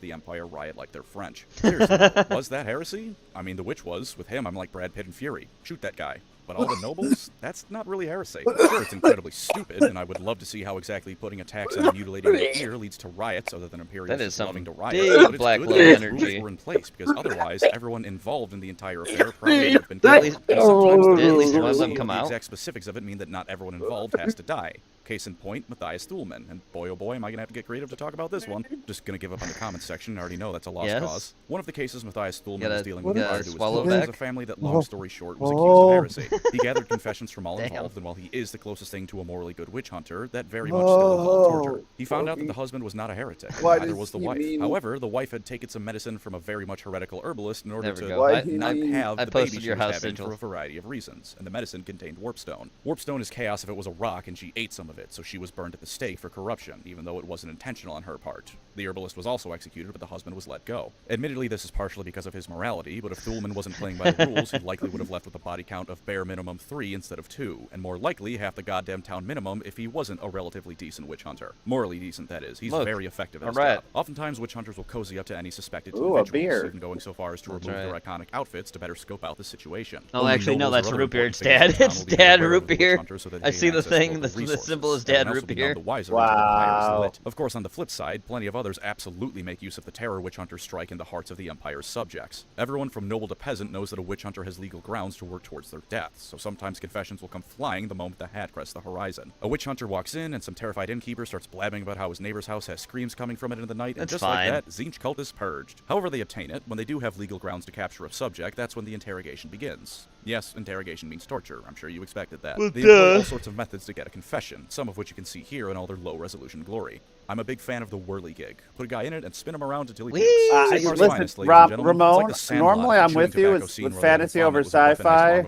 the Empire riot like they're French. Seriously, was that heresy? I mean, the witch was. With him, I'm like Brad Pitt and Fury. Shoot that guy. But all the nobles? That's not really heresy. Sure, it's incredibly stupid, and I would love to see how exactly putting a tax on mutilating the ear leads to riots other than imperialists loving to riot. Big But black it's love good that energy. rules were in place, because otherwise everyone involved in the entire affair probably would have been At killed. least- And sometimes at the least one of heresy them and come the out. exact specifics of it mean that not everyone involved has to die. Case in point, Matthias Thulman. And boy oh boy, am I going to have to get creative to talk about this one. Just going to give up on the comments section. I already know that's a lost cause. One of the cases Matthias Thulman was dealing with prior to his close was a family that, long story short, was accused of heresy. He gathered confessions from all involved, and while he is the closest thing to a morally good witch hunter, that very much still involved torture. He found out that the husband was not a heretic, and neither was the wife. However, the wife had taken some medicine from a very much heretical herbalist in order to not have the baby she was having for a variety of reasons, and the medicine contained warpstone. Warpstone is chaos if it was a rock, and she ate some of it, so she was burned at the stake for corruption, even though it wasn't intentional on her part. The herbalist was also executed, but the husband was let go. Admittedly, this is partially because of his morality, but if Thulman wasn't playing by the rules, he likely would have left with a body count of bare minimum 3 instead of 2, and more likely half the goddamn town minimum if he wasn't a relatively decent witch hunter. Morally decent, that is. He's very effective at his job. Oftentimes, witch hunters will cozy up to any suspected individuals, even going so far as to remove their iconic outfits to better scope out the situation. Oh, actually, no, that's root beer. It's Dad. It's Dad root beer. I see the thing. The symbol is Dad root beer. Wow. Of course, on the flip side, plenty of others absolutely make use of the terror witch hunters strike in the hearts of the Empire's subjects. Everyone from noble to peasant knows that a witch hunter has legal grounds to work towards their deaths, so sometimes confessions will come flying the moment the hat crests the horizon. A witch hunter walks in, and some terrified innkeeper starts blabbing about how his neighbor's house has screams coming from it in the night, and just like that, Tzeentch cult is purged. However they obtain it, when they do have legal grounds to capture a subject, that's when the interrogation begins. Yes, interrogation means torture. I'm sure you expected that. They employ all sorts of methods to get a confession, some of which you can see here in all their low-resolution glory. I'm a big fan of the whirligig. Put a guy in it and spin him around until he pukes. Listen, Ramon, normally I'm with you with fantasy over sci-fi,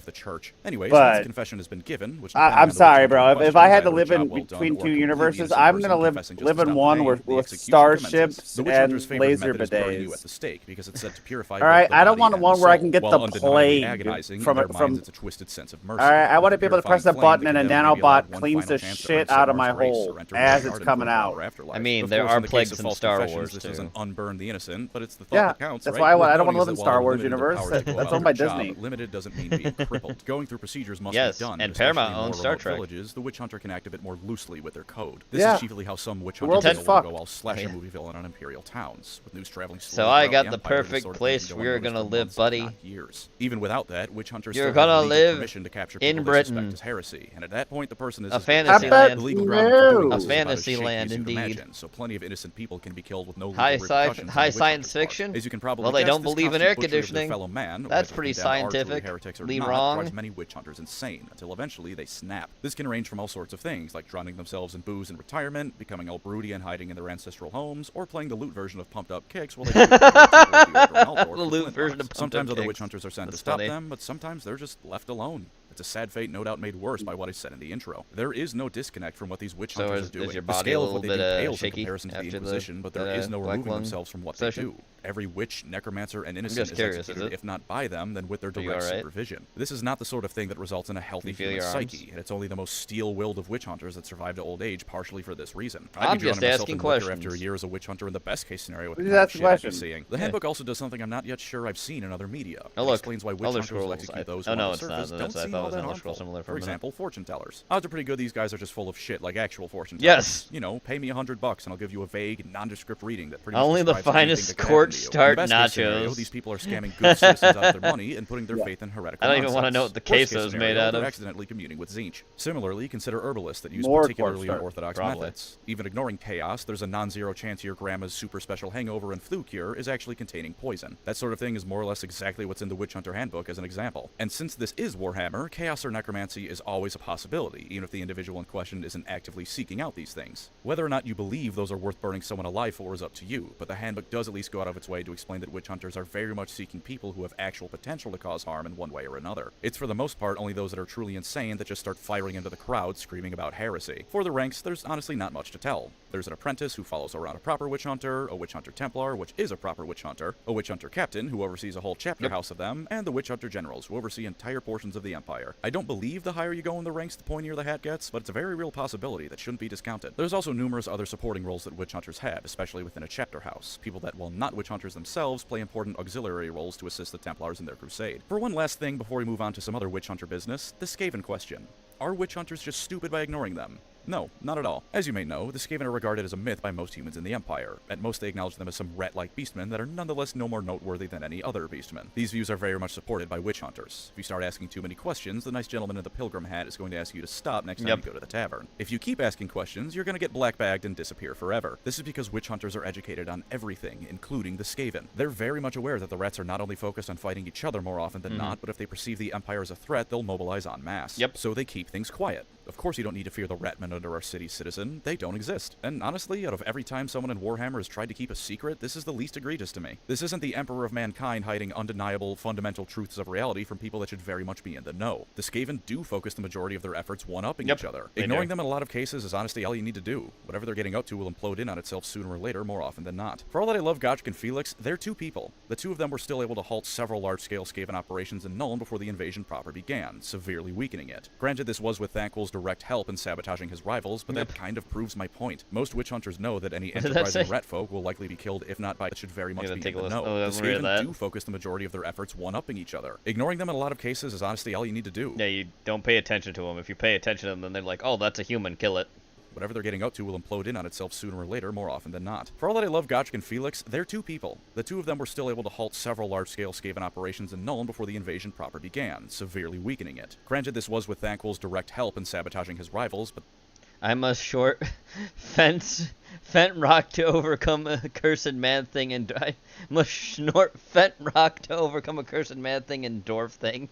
anyway, but confession has been given, which I'm sorry, bro. If I had to live in between two universes, I'm gonna live in one with starships and laser bidets. All right, I don't want one where I can get the plague from. It's a twisted sense of mercy. All right, I want to be able to press a button and a nanobot cleans the shit out of my hole as it's coming out. I mean, there are plagues in Star Wars, this too. doesn't unburn the innocent, but it's the thought that counts, that's right? why I don't want to live in Star Wars universe. That's owned by Disney. Limited doesn't mean being crippled. Going through procedures must be done. And Paramount owns Star Trek. Villages, the witch hunter can act a bit more loosely with their code. This is chiefly how some witch hunters go while slashing movie villain on imperial towns, with news traveling slowly. So I got the perfect place where you're gonna live, buddy. Even without that, witch hunters you're gonna live permission to capture in people Britain. They suspect as heresy, and at that point the person is a fantasy land. A fantasy land, indeed. So plenty of innocent people can be killed with no high science fiction. As you can probably well, they guess, don't believe in air conditioning. Man, that's pretty scientifically wrong. Drives many witch hunters insane until eventually they snap. This can range from all sorts of things, like drowning themselves in booze in retirement, becoming all broody and hiding in their ancestral homes, or playing the loot version of Pumped Up Kicks while they the loot version of Pumped Sometimes Up other Kicks. witch hunters are sent to stop them, but sometimes they're just left alone. It's a sad fate no doubt made worse by what I said in the intro. There is no disconnect from what these witch hunters are doing. Your the body scale of what they do pales in shaky comparison to the Inquisition, but there is no removing themselves from what they do. Every witch, necromancer, and innocent is executed, if not by them, then with their direct supervision. This is not the sort of thing that results in a healthy human psyche, and it's only the most steel-willed of witch hunters that survive to old age partially for this reason. I'm just asking questions. After a year as a witch hunter in the best-case scenario with the That's shit I've been seeing. The handbook also does something I'm not yet sure I've seen in other media. It explains why witch hunters will execute those who on the surface don't seem all that harmful. For example, fortune tellers. Odds are pretty good these guys are just full of shit like actual fortune tellers. Yes. You know, pay me $100 and I'll give you a vague, nondescript reading that pretty much only the finest scorched start nachos. Scenario, these people are scamming good citizens out of their money and putting their faith in heretical I don't even want to know what the queso is made out of. They're accidentally communing with Tzeentch. Similarly, consider herbalists that use particularly unorthodox methods. Even ignoring chaos, there's a non-zero chance your grandma's super special hangover and flu cure is actually containing poison. That sort of thing is more or less exactly what's in the Witch Hunter Handbook as an example. And since this is Warhammer, chaos or necromancy is always a possibility, even if the individual in question isn't actively seeking out these things. Whether or not you believe those are worth burning someone alive for is up to you, but the handbook does at least go out of its way to explain that witch hunters are very much seeking people who have actual potential to cause harm in one way or another. It's for the most part only those that are truly insane that just start firing into the crowd screaming about heresy. For the ranks, there's honestly not much to tell. There's an apprentice who follows around a proper witch hunter, a witch hunter Templar, which is a proper witch hunter, a witch hunter captain who oversees a whole chapter house of them, and the witch hunter generals who oversee entire portions of the Empire. I don't believe the higher you go in the ranks, the pointier the hat gets, but it's a very real possibility that shouldn't be discounted. There's also numerous other supporting roles that witch hunters have, especially within a chapter house. People that, while not witch hunters themselves, play important auxiliary roles to assist the Templars in their crusade. For one last thing before we move on to some other witch hunter business, the Skaven question. Are witch hunters just stupid by ignoring them? No, not at all. As you may know, the Skaven are regarded as a myth by most humans in the Empire. At most, they acknowledge them as some rat-like beastmen that are nonetheless no more noteworthy than any other beastmen. These views are very much supported by witch hunters. If you start asking too many questions, the nice gentleman in the pilgrim hat is going to ask you to stop next time you go to the tavern. If you keep asking questions, you're going to get black-bagged and disappear forever. This is because witch hunters are educated on everything, including the Skaven. They're very much aware that the rats are not only focused on fighting each other more often than not, but if they perceive the Empire as a threat, they'll mobilize en masse. So they keep things quiet. Of course you don't need to fear the ratmen under our city's citizen, they don't exist. And honestly, out of every time someone in Warhammer has tried to keep a secret, this is the least egregious to me. This isn't the Emperor of Mankind hiding undeniable, fundamental truths of reality from people that should very much be in the know. The Skaven do focus the majority of their efforts one-upping each other. Ignoring them in a lot of cases is honestly all you need to do. Whatever they're getting up to will implode in on itself sooner or later, more often than not. For all that I love Gotch and Felix, they're two people. The two of them were still able to halt several large-scale Skaven operations in Nuln before the invasion proper began, severely weakening it. Granted, this was with Thanquil's direct help in sabotaging his rivals, but that kind of proves my point. Most witch hunters know that any enterprising ret folk will likely be killed, if not by should very much be in the know. The Skaven do focus the majority of their efforts one-upping each other. Ignoring them in a lot of cases is honestly all you need to do. Yeah, you don't pay attention to them. If you pay attention to them, then they're like, oh, that's a human, kill it. Whatever they're getting up to will implode in on itself sooner or later, more often than not. For all that I love Gotch and Felix, they're two people. The two of them were still able to halt several large-scale Skaven operations in Nuln before the invasion proper began, severely weakening it. Granted, this was with Thanquil's direct help in sabotaging his rivals, but I must short fent rock to overcome a cursed mad thing, and I must snort fent rock to overcome a cursed mad thing and dwarf thing.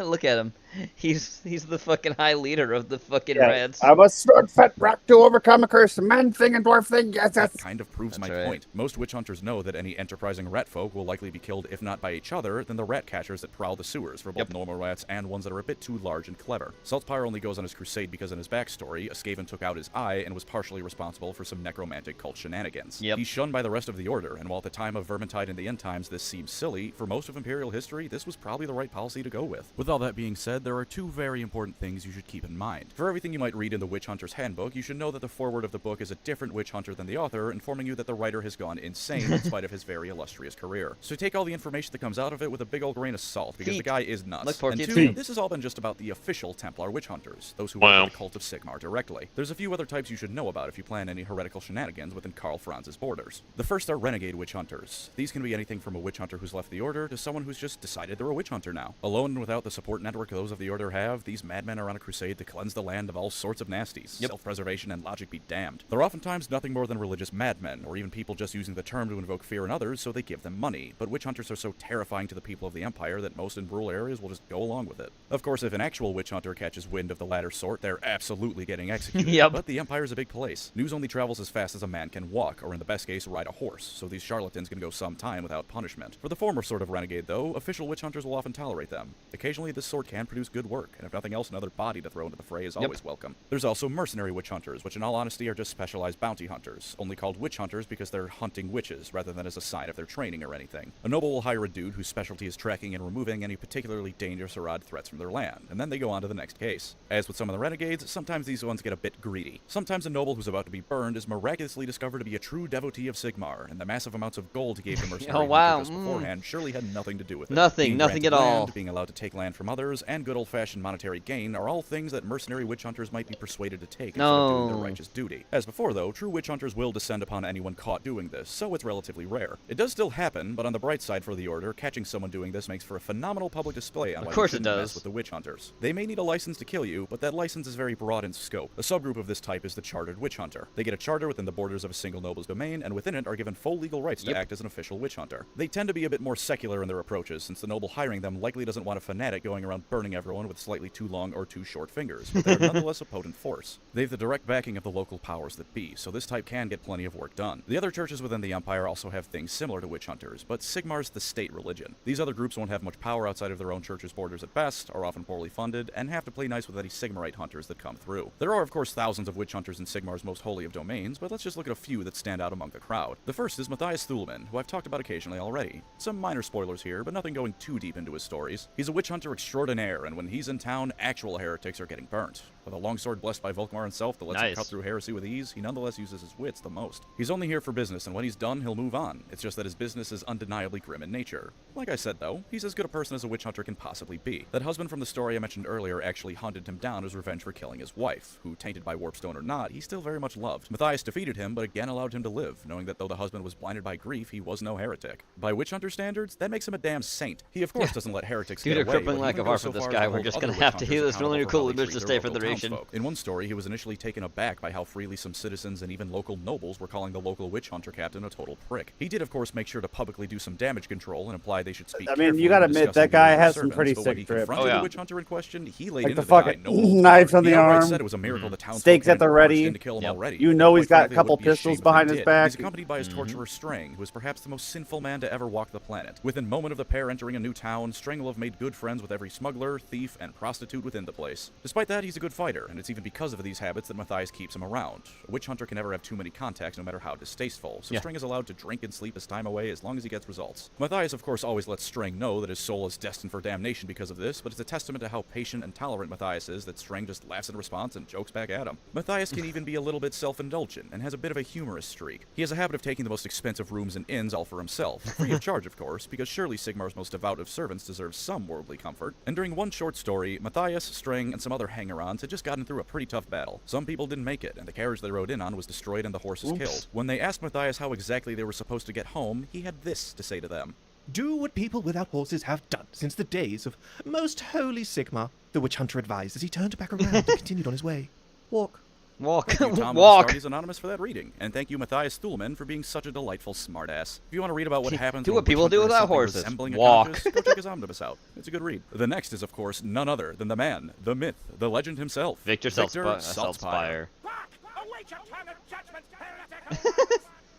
Look at him. He's the fucking high leader of the fucking Reds. I must snort fat rock to overcome a curse, man thing and dwarf thing. Yes, that kind of proves my point. Most witch hunters know that any enterprising rat folk will likely be killed, if not by each other, then the rat catchers that prowl the sewers for both normal rats and ones that are a bit too large and clever. Saltzpyre only goes on his crusade because in his backstory, a Skaven took out his eye and was partially responsible for some necromantic cult shenanigans. He's shunned by the rest of the Order, and while at the time of Vermintide in the End Times this seems silly, for most of Imperial history, this was probably the right policy to go with. With all that being said, there are two very important things you should keep in mind. For everything you might read in the Witch Hunter's Handbook, you should know that the foreword of the book is a different witch hunter than the author, informing you that the writer has gone insane in spite of his very illustrious career. So take all the information that comes out of it with a big old grain of salt, because the guy is nuts. And two, this has all been just about the official Templar witch hunters, those who work with the cult of Sigmar directly. There's a few other types you should know about if you plan any heretical shenanigans within Karl Franz's borders. The first are renegade witch hunters. These can be anything from a witch hunter who's left the Order to someone who's just decided they're a witch hunter now. Alone and without the support network those of the Order have, these madmen are on a crusade to cleanse the land of all sorts of nasties. Self-preservation and logic be damned. They're oftentimes nothing more than religious madmen, or even people just using the term to invoke fear in others so they give them money. But witch hunters are so terrifying to the people of the Empire that most in rural areas will just go along with it. Of course, if an actual witch hunter catches wind of the latter sort, they're absolutely getting executed. But the Empire's a big place. News only travels as fast as a man can walk, or in the best case, ride a horse, so these charlatans can go some time without punishment. For the former sort of renegade, though, official witch hunters will often tolerate them. Occasionally, this sort can produce good work, and if nothing else, another body to throw into the fray is always welcome. There's also mercenary witch hunters, which in all honesty are just specialized bounty hunters, only called witch hunters because they're hunting witches rather than as a sign of their training or anything. A noble will hire a dude whose specialty is tracking and removing any particularly dangerous or odd threats from their land, and then they go on to the next case. As with some of the renegades, sometimes these ones get a bit greedy. Sometimes a noble who's about to be burned is miraculously discovered to be a true devotee of Sigmar, and the massive amounts of gold he gave the mercenary hunters beforehand surely had nothing to do with it. Nothing at all. Being allowed to take land from others, and good old-fashioned monetary gain are all things that mercenary witch hunters might be persuaded to take instead of doing their righteous duty. As before, though, true witch hunters will descend upon anyone caught doing this, so it's relatively rare. It does still happen, but on the bright side for the Order, catching someone doing this makes for a phenomenal public display on why you shouldn't mess with the witch hunters. They may need a license to kill you, but that license is very broad in scope. A subgroup of this type is the chartered witch hunter. They get a charter within the borders of a single noble's domain, and within it are given full legal rights to act as an official witch hunter. They tend to be a bit more secular in their approaches, since the noble hiring them likely doesn't want a fanatic going around burning everyone with slightly too long or too short fingers, but they're nonetheless a potent force. They've the direct backing of the local powers that be, so this type can get plenty of work done. The other churches within the Empire also have things similar to witch hunters, but Sigmar's the state religion. These other groups won't have much power outside of their own church's borders at best, are often poorly funded, and have to play nice with any Sigmarite hunters that come through. There are of course thousands of witch hunters in Sigmar's most holy of domains, but let's just look at a few that stand out among the crowd. The first is Matthias Thulman, who I've talked about occasionally already. Some minor spoilers here, but nothing going too deep into his stories. He's a witch hunter extraordinaire, and when he's in town, actual heretics are getting burnt. With a longsword blessed by Volkmar himself that lets him cut through heresy with ease, he nonetheless uses his wits the most. He's only here for business, and when he's done, he'll move on. It's just that his business is undeniably grim in nature. Like I said, though, he's as good a person as a witch hunter can possibly be. That husband from the story I mentioned earlier actually hunted him down as revenge for killing his wife, who, tainted by Warpstone or not, he still very much loved. Matthias defeated him, but again allowed him to live, knowing that though the husband was blinded by grief, he was no heretic. By witch hunter standards, that makes him a damn saint. He of course doesn't let heretics get away, but he even goes so far guy. We're just gonna have to heal this really cool image to stay for the duration. In one story, he was initially taken aback by how freely some citizens and even local nobles were calling the local witch hunter captain a total prick. He did, of course, make sure to publicly do some damage control and imply they should speak. I mean, you gotta admit that guy has some pretty sick trips. The witch hunter in question, he laid like into the fucking knives on the arm, said it was a miracle the townsfolk stakes at the ready. to kill him already. You know he's got a couple pistols behind his back. He's accompanied by his torturer Strang, who is perhaps the most sinful man to ever walk the planet. Within a moment of the pair entering a new town, Strang will have made good friends with every smuggler, thief, and prostitute within the place. Despite that, he's a good fighter, and it's even because of these habits that Matthias keeps him around. A witch hunter can never have too many contacts, no matter how distasteful, so Strang is allowed to drink and sleep his time away as long as he gets results. Matthias, of course, always lets Strang know that his soul is destined for damnation because of this, but it's a testament to how patient and tolerant Matthias is that Strang just laughs in response and jokes back at him. Matthias can even be a little bit self-indulgent and has a bit of a humorous streak. He has a habit of taking the most expensive rooms and inns all for himself, free of charge, of course, because surely Sigmar's most devout of servants deserves some worldly comfort. And during one short story, Matthias, Strang, and some other hanger-ons had just gotten through a pretty tough battle. Some people didn't make it, and the carriage they rode in on was destroyed and the horses killed. When they asked Matthias how exactly they were supposed to get home, he had this to say to them. Do what people without horses have done since the days of most holy Sigmar, the witch hunter advised as he turned back around and continued on his way. Walk. Walk. Thank you, Tom Walk. Astartes Anonymous for that reading, and thank you, Matthias Thulman, for being such a delightful smartass. If you want to read about what happens do when what people do without horses. Resembling Walk. a conscious, go check his omnibus out. It's a good read. The next is, of course, none other than the man, the myth, the legend himself, Victor Saltzpyre.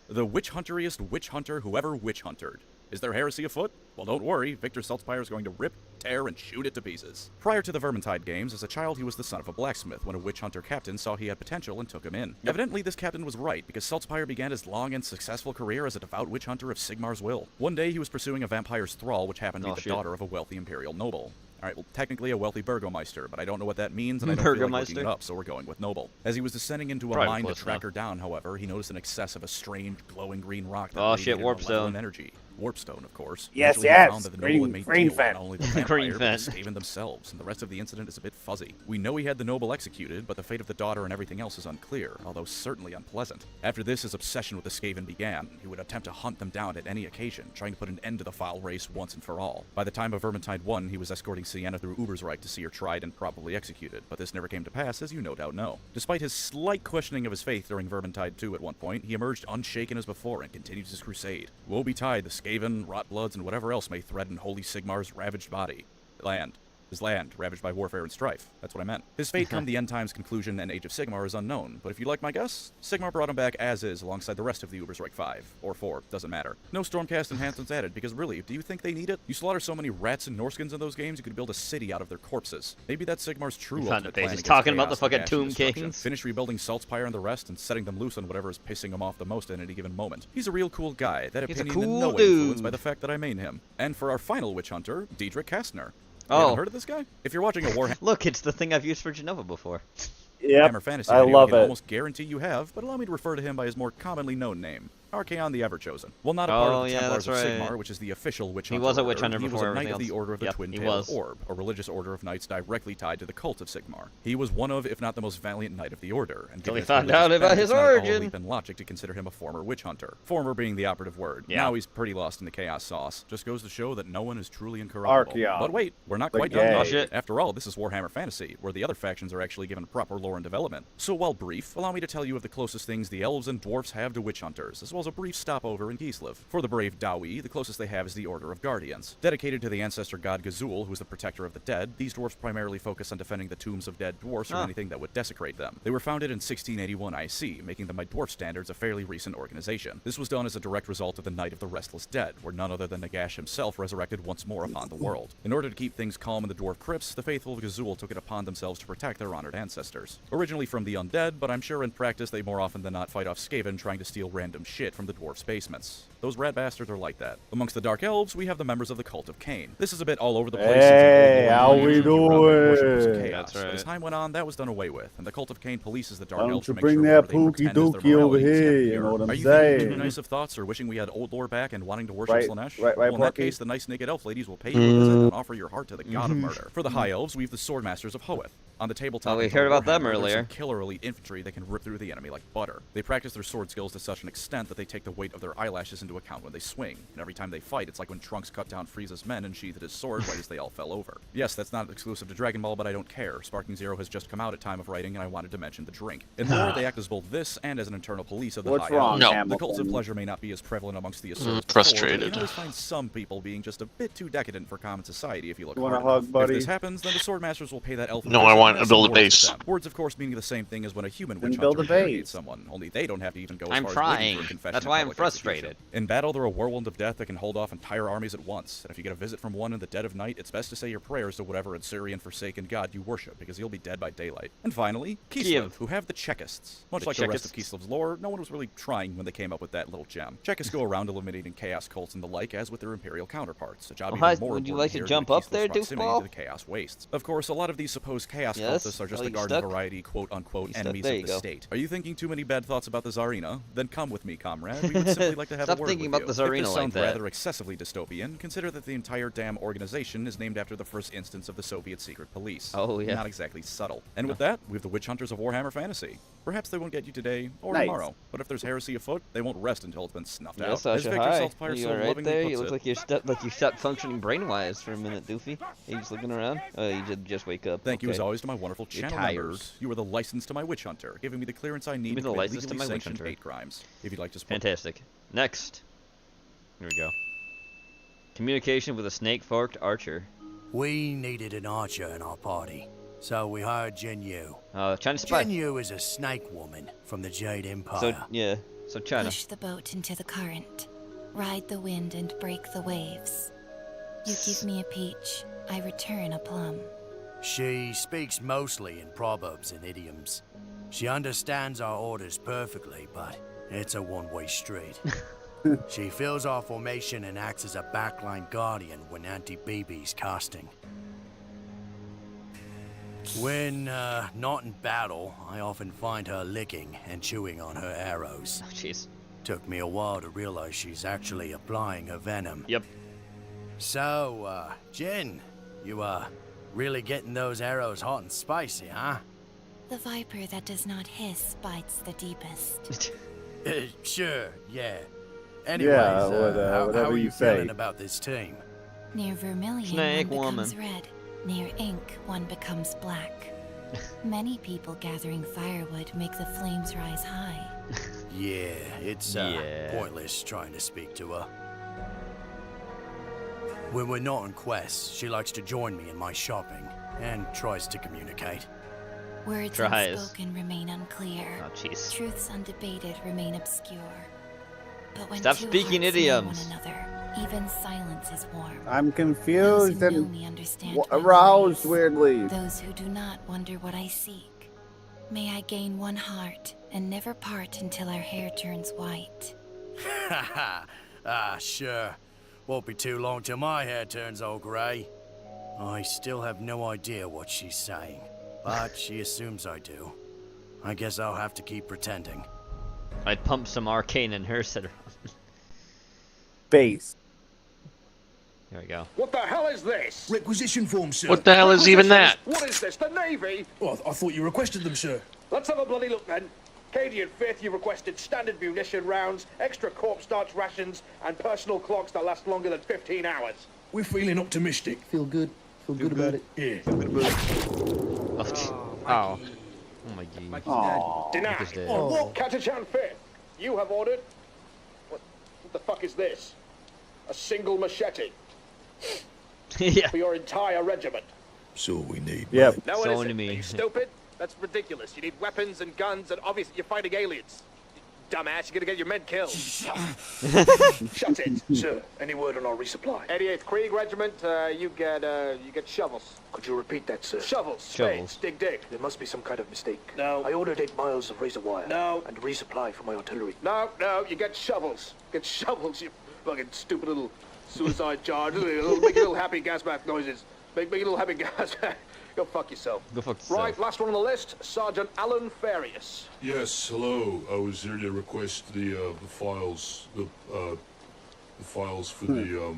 The witch-hunteriest witch hunter who ever witch huntered. Is there heresy afoot? Well, don't worry, Victor Saltzpyre is going to rip, tear, and shoot it to pieces. Prior to the Vermintide games, as a child he was the son of a blacksmith when a witch hunter captain saw he had potential and took him in. Evidently, this captain was right, because Saltzpyre began his long and successful career as a devout witch hunter of Sigmar's will. One day he was pursuing a vampire's thrall, which happened to be the daughter of a wealthy imperial noble. Alright, well, technically a wealthy Burgomeister, but I don't know what that means, and I don't feel like looking it up, so we're going with noble. As he was descending into a mine to track her down, however, he noticed in excess of a strange, glowing green rock that Warpstone. energy. Warpstone, of course. Yes, Eventually yes. He found that the noble had made deal with not only the vampire, but the Skaven themselves, and the rest of the incident is a bit fuzzy. We know he had the noble executed, but the fate of the daughter and everything else is unclear, although certainly unpleasant. After this, his obsession with the Skaven began. He would attempt to hunt them down at any occasion, trying to put an end to the foul race once and for all. By the time of Vermintide 1, he was escorting Sienna through Ubersreich to see her tried and probably executed, but this never came to pass, as you no doubt know. Despite his slight questioning of his faith during Vermintide 2 at one point, he emerged unshaken as before and continued his crusade. Woe betide the Skaven, Rotbloods, and whatever else may threaten Holy Sigmar's ravaged body. His land, ravaged by warfare and strife. That's what I meant. His fate come the end times conclusion and Age of Sigmar is unknown, but if you like my guess, Sigmar brought him back as is alongside the rest of the Ubersreich 5, or 4, doesn't matter. No Stormcast enhancements added, because really, do you think they need it? You slaughter so many rats and Norskins in those games, you could build a city out of their corpses. Maybe that's Sigmar's true ultimate plan. He's talking about the fucking Tomb Kings. Finish rebuilding Saltzpyre and the rest and setting them loose on whatever is pissing him off the most at any given moment. He's a real cool guy, that opinion in no way influenced by the fact that I main him. And for our final witch hunter, Diedrich Kastner. You haven't heard of this guy? If you're watching a Warhammer... Look, it's the thing I've used for Genova before. Yep, Fantasy I video, love I can it. almost guarantee you have, but allow me to refer to him by his more commonly known name. Archaon the Everchosen. Well, not a part of the Templars of Sigmar, which is the official witch hunter. He was a witch hunter He before was a knight everything of the else. Order of the Yep, Twin-Tailed Orb, a religious order of knights directly tied to the cult of Sigmar. He was one of, if not the most valiant knight of the order, and Till he given found religious out about bent, his it's not at all a origin. leap in logic to consider him a former witch hunter. Former being the operative word. Yeah. Now he's pretty lost in the chaos sauce. Just goes to show that no one is truly incorruptible. Archaon. But wait, we're not The quite gay. done Oh, yet. shit. After all, this is Warhammer Fantasy, where the other factions are actually given proper lore and development. So while brief, allow me to tell you of the closest things the elves and dwarfs have to witch hunters, as well as a brief stopover in Gislev. For the brave Dawi, the closest they have is the Order of Guardians. Dedicated to the ancestor god Gazul, who is the protector of the dead, these dwarfs primarily focus on defending the tombs of dead dwarfs or anything that would desecrate them. They were founded in 1681 IC, making them by dwarf standards a fairly recent organization. This was done as a direct result of the Night of the Restless Dead, where none other than Nagash himself resurrected once more upon the world. In order to keep things calm in the dwarf crypts, the faithful of Gazul took it upon themselves to protect their honored ancestors. Originally from the undead, but I'm sure in practice they more often than not fight off Skaven trying to steal random shit from the dwarfs' basements. Those rat bastards are like that. Amongst the Dark Elves, we have the members of the Cult of Cain. This is a bit all over the place. Hey, how we doing? That's right. But as time went on, that was done away with, and the Cult of Cain polices the Dark Why don't Elves you to make bring sure that whatever they pookie pretend is their dookie over morality is here, kept you pure. know what I'm Are you saying? thinking nice of thoughts or wishing we had old lore back and wanting to worship Right, Slanesh? right, Well, in that Porky? case, the nice naked elf ladies will pay you a visit and offer your heart to the god of murder. For the High Elves, we have the Swordmasters of Hoeth. On the tabletop, Oh, we in heard about them Warhammer, there's earlier. some killer elite infantry that can rip through the enemy like butter. They practice their sword skills to such an extent that they take the weight of their eyelashes into into account when they swing. And every time they fight, it's like when Trunks cut down Frieza's men and sheathed his sword right as they all fell over. Yes, that's not exclusive to Dragon Ball, but I don't care. Sparking Zero has just come out at time of writing, and I wanted to mention the drink. In lore, they act as both this and as an internal police of the What's high wrong, elves. Hamilton? The cult of pleasure may not be as prevalent amongst the Asurs. Frustrated. You always find some people being just a bit too decadent for common society if you look You want hard a hug, enough. buddy? If this happens, then the Swordmasters will pay that elf. No, I want to build a base. Words, of course, meaning the same thing as when a human Then witch build hunter a base. interrogates someone. Only they don't have to even go as I'm far as waiting trying. for a confession. That's and why I'm public frustrated. execution. In battle, they're a whirlwind of death that can hold off entire armies at once. And if you get a visit from one in the dead of night, it's best to say your prayers to whatever Assyrian forsaken god you worship, because you'll be dead by daylight. And finally, Kislev, who have the Chekists. Much like the rest of Kislev's lore, no one was really trying when they came up with that little gem. Chekists go around eliminating chaos cults and the like, as with their imperial counterparts. A job Well, even more would you important like to here jump due to up there, Kislev's proximity doofball? to the chaos wastes. Of course, a lot of these supposed chaos Yes? cultists are just Oh, the you garden stuck? variety quote-unquote You stuck? enemies There of you the go. state. Are you thinking too many bad thoughts about the Tsarina? Then come with me, comrade. We would simply like to have Stop a word thinking with about you. the Tsarina If this like sounds that. rather excessively dystopian, consider that the entire damn organization is named after the first instance of the Soviet secret police. Oh, yeah. Not exactly subtle. And with that, we have the Witch Hunters of Warhammer Fantasy. Perhaps they won't get you today or Nice. tomorrow, but if there's heresy afoot, they won't rest until it's been snuffed Yeah, out. Sasha, Victor hi. Saltzpyre You so alright lovingly there? You puts look it. like you stopped functioning brain-wise for a minute, Doofy. Are you just looking around? Oh, you did just wake up. Thank you Okay. as always to my wonderful You're channel tired. members. You are the license to my witch hunter, giving me the clearance I need Give me to the commit license to legally my witch sanctioned hunter. hate crimes. If you'd like to support Fantastic. Next. Here we go. Communication with a snake-forked archer. We needed an archer in our party, so we hired Jin Yu. China spy. Jin Yu is a snake woman from the Jade Empire. So, yeah. So China. Push the boat into the current, ride the wind and break the waves. You give me a peach, I return a plum. She speaks mostly in proverbs and idioms. She understands our orders perfectly, but it's a one-way street. She fills our formation and acts as a backline guardian when anti-BB's casting. When not in battle, I often find her licking and chewing on her arrows. Oh, jeez. Took me a while to realize she's actually applying her venom. Yep. So, Jin, you really getting those arrows hot and spicy, huh? The viper that does not hiss bites the deepest. Sure, yeah. Anyways, whatever how are you you say. feeling about this team? Near vermilion, Snake one woman. becomes red. Near ink, one becomes black. Many people gathering firewood make the flames rise high. Yeah, it's Yeah. pointless trying to speak to her. When we're not on quests, she likes to join me in my shopping and tries to communicate. Words Tries. unspoken remain unclear. Oh, jeez. Truths undebated remain obscure. But when Stop two speaking hearts know idioms. one another, even silence is warm. I'm Those confused who know and me understand my aroused ways. weirdly. Those who do not wonder what I seek. May I gain one heart and never part until our hair turns white. Sure. Won't be too long till my hair turns all grey. I still have no idea what she's saying, but she assumes I do. I guess I'll have to keep pretending. I'd pump some arcane in her center. Base. There we go. What the hell is this? Requisition form, sir. What the hell is even that? What is this? The Navy? Well, I thought you requested them, sir. Let's have a bloody look then. Cadian 5th, you requested standard munition rounds, extra corpse starch rations, and personal clocks that last longer than 15 hours. We're feeling optimistic. Feel good? Feel good about it? Yeah. Oh my god. Aww. Denied. Mike's dead. Catachan 5th, you have ordered... What the fuck is this? A single machete. Yeah. For your entire regiment. So we need. Yep. No, what So is it? to me. Are you stupid? That's ridiculous. You need weapons and guns, and obviously you're fighting aliens. Dumbass, you're gonna get your men killed. Shut it. Sir, any word on our resupply? 88th Krieg Regiment, you get shovels. Could you repeat that, sir? Shovels. Shovels. Spades. Dig, dig. There must be some kind of mistake. No. I ordered 8 miles of razor wire. No. And resupply for my artillery. No, you get shovels. Get shovels, you fucking stupid little suicide charge. Make your little happy gas mask noises. Make your little happy gas mask. Go fuck yourself. Go fuck yourself. Right, last one on the list, Sergeant Alan Farius. Yes, hello. I was here to request the files, the files for the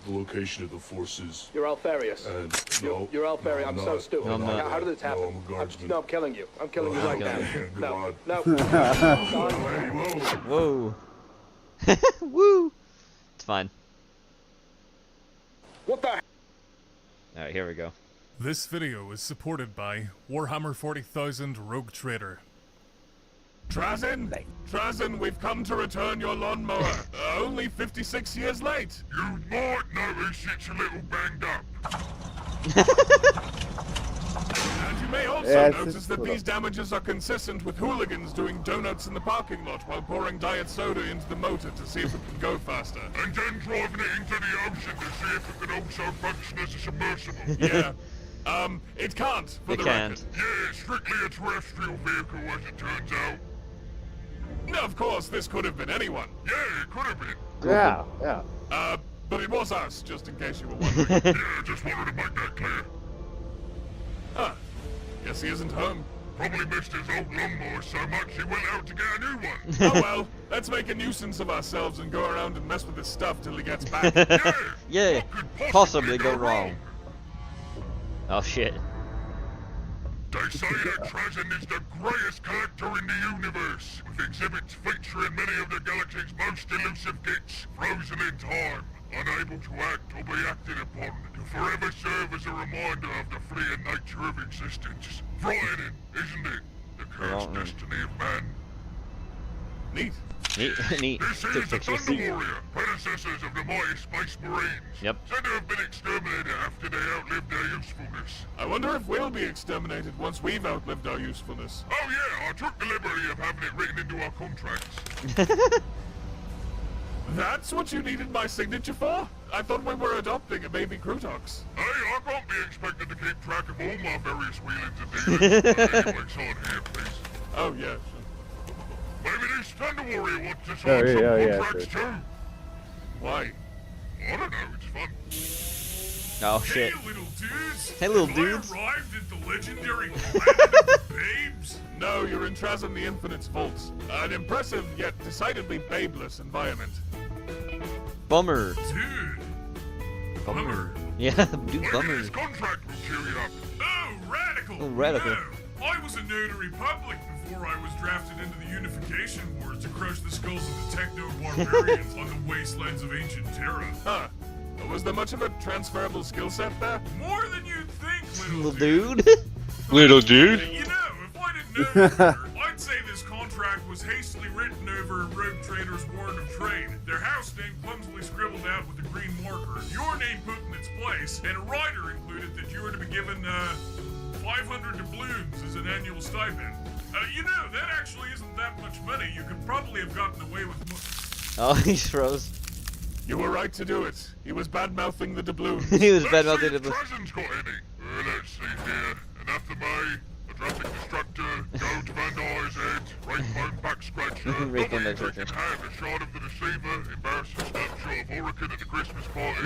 location of the forces. You're Alfarius. And no, You're Alfarius. I'm so stupid. No, I'm not. How did this happen? No, I'm a guardsman. I'm killing you. I'm killing you right now. No. God. Whoa. Woo! It's fine. What the? Alright, here we go. This video is supported by Warhammer 40,000 Rogue Trader. Trazen! Trazen, we've come to return your lawnmower. Only 56 years late. You might notice it's a little banged up. And you may also notice that these damages are consistent with hooligans doing donuts in the parking lot while pouring diet soda into the motor to see if it can go faster. And then driving it into the ocean to see if it can also function as a submersible. Yeah. It can't, for the record. Yeah, it's strictly a terrestrial vehicle, as it turns out. No, of course, this could have been anyone. Yeah, it could have been. Yeah, yeah. But it was us, just in case you were wondering. Yeah, just wanted to make that clear. Huh. Guess he isn't home. Probably missed his old lawnmower so much he went out to get a new one. Oh well, let's make a nuisance of ourselves and go around and mess with his stuff till he gets back. Yeah, possibly go wrong. Oh shit. They say that Trazen is the greatest collector in the universe, with exhibits featuring many of the galaxy's most elusive gifts frozen in time, unable to act or be acted upon, to forever serve as a reminder of the fleeting nature of existence. Frightening, isn't it? The cursed destiny of man. Neat. Neat. This is the Thunder Warrior, predecessors of the mighty Space Marines. Yep. Said to have been exterminated after they outlived their usefulness. I wonder if we'll be exterminated once we've outlived our usefulness. Oh yeah, I took the liberty of having it written into our contracts. That's what you needed my signature for? I thought we were adopting a baby Crutox. Hey, I can't be expected to keep track of all my various wheelings and dealings. Anyway, sign here, please. Oh yeah, sure. Maybe this Thunder Warrior wants to sign some contracts too. Why? I don't know, it's fun. Oh shit. Hey little dudes! Hey little Have dudes! I arrived at the legendary planet of the babes? No, you're in Trazen the Infinite's vaults. An impressive yet decidedly babeless environment. Bummer. Dude! Bummer. Yeah, dude, Maybe bummer. this contract will cheer you up. Oh, radical! Oh, radical. No, I was a notary public before I was drafted into the Unification Wars to crush the skulls of the techno-barbarians on the wastelands of ancient Terra. Huh. Was there much of a transferable skill set there? More than you'd think, little dude. Little dude. You know, if I didn't know better, I'd say this contract was hastily written over Rogue Trader's warrant of trade. Their house name clumsily scribbled out with a green marker, your name put in its place, and a rider included that you were to be given, 500 doubloons as an annual stipend. You know, that actually isn't that much money. You could probably have gotten away with more. Oh, he froze. You were right to do it. He was bad-mouthing the doubloons. He was bad-mouthing the doubloons. Trazen's got any. Let's see here. Anathema, a traffic destructor, gold to Van Dyer's head, rainbone back scratcher, Rainbone back freaking hand, a shard of the deceiver, embarrassing snapshot of Hurricane at the Christmas party.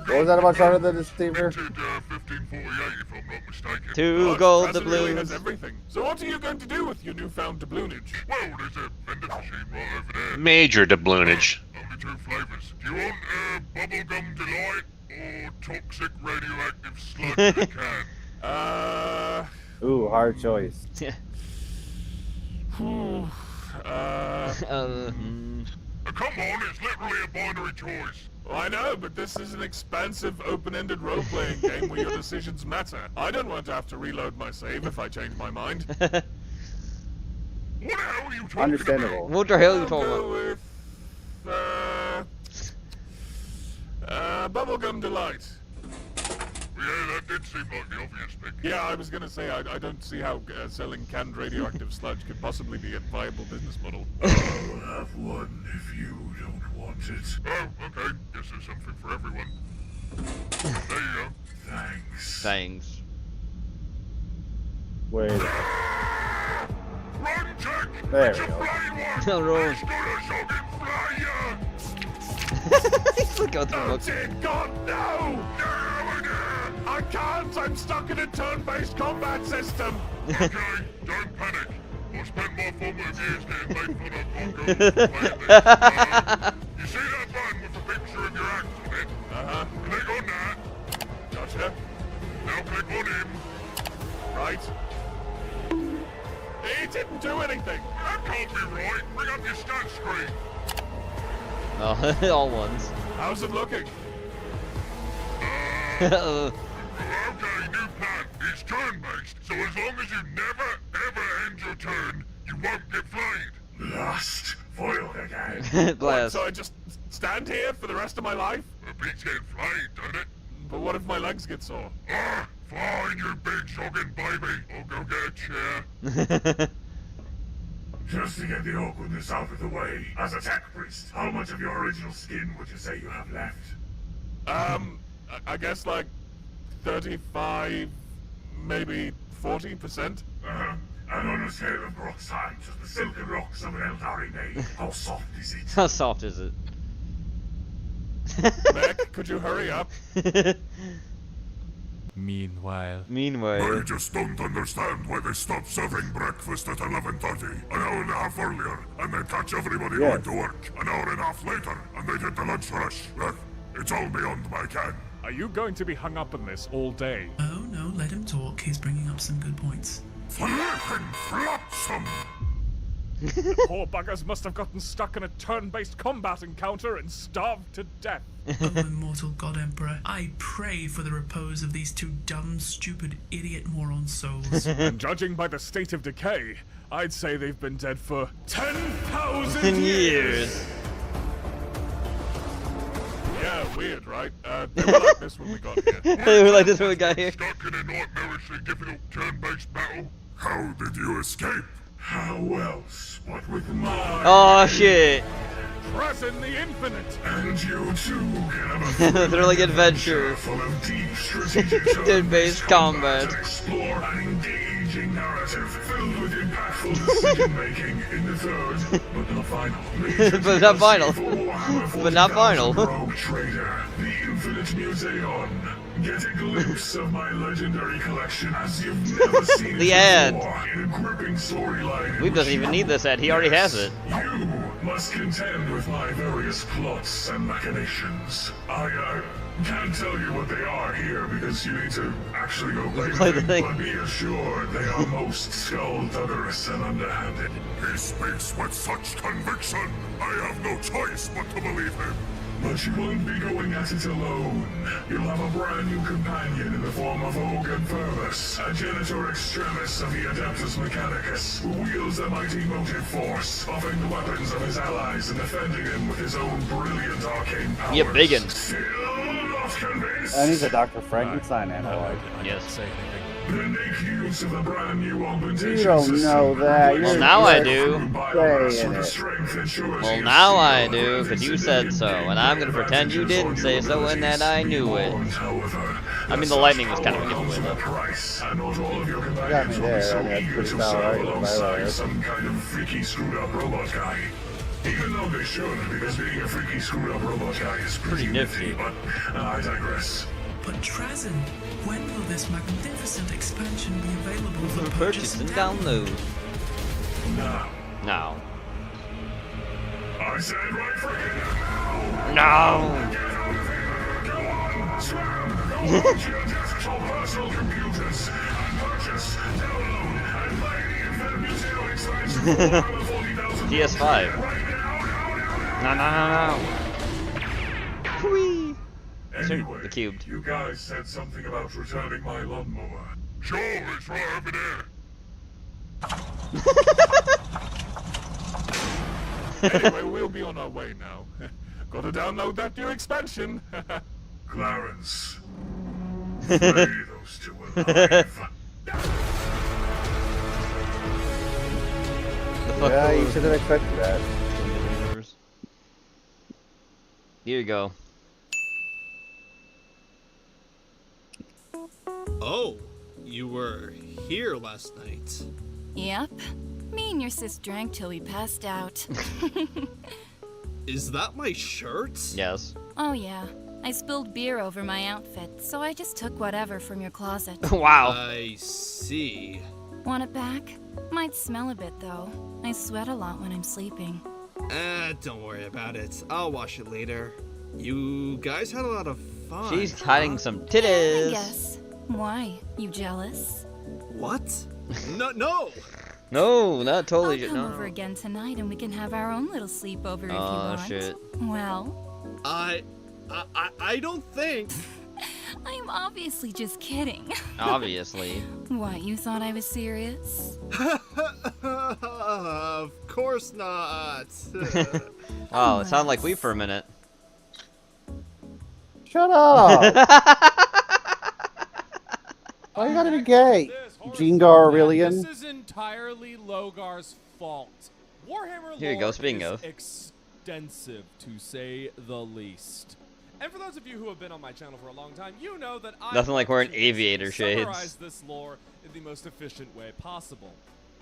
What was that about Shard of the Deceiver? 1548, if I'm not mistaken. Two gold Trazen doubloons. Really has everything. So what are you going to do with your newfound doubloonage? Well, there's a vending machine right over there. Major doubloonage. Only two flavors. Do you want bubblegum delight or toxic radioactive sludge in a can? Ooh, hard choice. Yeah. Come on, it's literally a binary choice. Well, I know, but this is an expansive, open-ended role-playing game where your decisions matter. I don't want to have to reload my save if I change my mind. What the hell are you talking Understandable. What the hell are you talking I'll about? go with, bubblegum delight. Yeah, that did seem like the obvious pick. Yeah, I was gonna say, I don't see how selling canned radioactive sludge could possibly be a viable business model. I'll have one if you don't want it. Oh, okay. Guess there's something for everyone. There you go. Thanks. Thanks. Wait. Run, Jack! There It's we a go. flying one! No, roll. He's gonna fucking fly ya! He's looking out the Oh, book. dear God, no! I can't! I'm stuck in a turn-based combat system! Okay, don't panic. I spent my formative years getting made fun of on Google for playing this. You see that button with a picture of your act on it? Uh-huh. Click on that. Gotcha. Now click on him. Right. It didn't do anything! That can't be right! Bring up your stat screen! Oh, all ones. How's it looking? Uh, Okay, new plan. It's turn-based, so as long as you never, ever end your turn, you won't get flayed. Blast! Foiled again. What, Blast. so I just stand here for the rest of my life? It beats getting flayed, doesn't it? But what if my legs get sore? Ah, fine, you big jogging baby. I'll go get a chair. Just to get the awkwardness out of the way, as a tech priest, how much of your original skin would you say you have left? I guess like 35, maybe 40%. And on a scale of Grok's height to the silken rocks of an Eldari made, how soft is it? How soft is it? Mech, could you hurry up? Meanwhile. I just don't understand why they stopped serving breakfast at 11:30, an hour and a half earlier, and they catch everybody going to work an hour and a half later, and they did the lunch rush. It's all beyond my ken. Are you going to be hung up on this all day? Oh no, let him talk. He's bringing up some good points. Flippin' flotsam! The poor buggers must have gotten stuck in a turn-based combat encounter and starved to death. Oh, immortal God Emperor, I pray for the repose of these two dumb, stupid, idiot moron souls. And judging by the state of decay, I'd say they've been dead for 10,000 years. Yeah, weird, right? They were like this when we got here. They were like this when we got here. Stuck in a nightmarishly difficult turn-based battle. How did you escape? How else? What with my... Oh shit. Present the infinite. And you too can have a thrilling adventure. Full of deep strategic turn-based combat. Explore an engaging narrative filled with impactful decision-making in the third, but not final. But not final. But not final. Rogue Trader, the Infinite Museum. Get a glimpse of my legendary collection as you've never seen The it ad. before in a gripping storyline. We doesn't even need this ad. He already has it. You must contend with my various plots and machinations. I can't tell you what they are here because you need to actually go play the thing. But be assured they are most skullduggerous and underhanded. He speaks with such conviction. I have no choice but to believe him. But you won't be going at it alone. You'll have a brand new companion in the form of Ogan Purvis, a genitor extremis of the Adeptus Mechanicus, who wields the mighty motive force, buffing the weapons of his allies and defending them with his own brilliant arcane powers. You biggin'. Still not convinced? And he's a Dr. Frankenstein analog. Yes. Then make use of the brand new augmentation You don't system. know that. Well, You're now I just do. saying it. Well, now I do, because you said so, and I'm gonna pretend you didn't say so and that I knew it. I mean, the lightning was kind of a giveaway, though. You got me there. That's pretty solid. Right? Some kind of freaky screwed up robot guy. Even though they should, because being a freaky screwed up robot guy is pretty nifty. But I digress. But Trazen, when will this magnificent expansion be available for Purchase and download. Now. No. I said right freaking No. Get out of here! Go on! Swim! Go on to your desktop personal computers and purchase, download, and play the Infinite Museum expansion for Warhammer 40,000 PS5. right now. No. Whee. Anyway, The cubed. You guys said something about returning my lawnmower. Sure, it's right over there. Anyway, we'll be on our way now. Gotta download that new expansion. Clarence. Free those two alive. Yeah, you should have expected that. Here you go. Oh, you were here last night. Yep. Me and your sis drank till we passed out. Is that my shirt? Yes. Oh yeah. I spilled beer over my outfit, so I just took whatever from your closet. Wow. I see. Want it back? Might smell a bit though. I sweat a lot when I'm sleeping. Don't worry about it. I'll wash it later. You guys had a lot of fun. She's hiding some I titties. guess. Why? You jealous? What? No! No, not totally. I'll come No. over again tonight and we can have our own little sleepover if you Oh want. shit. Well, I don't think. I'm obviously just kidding. Obviously. What, you thought I was serious? Of course not. Oh, it sounded like we for a minute. Shut up! Why you gotta be gay? Gengar Aurelian? This is entirely Logar's fault. Warhammer Here you go, lore speaking is of. extensive, to say the least. And for those of you who have been on my channel for a long time, you know that I Nothing like wearing want to aviator shades. summarize this lore in the most efficient way possible.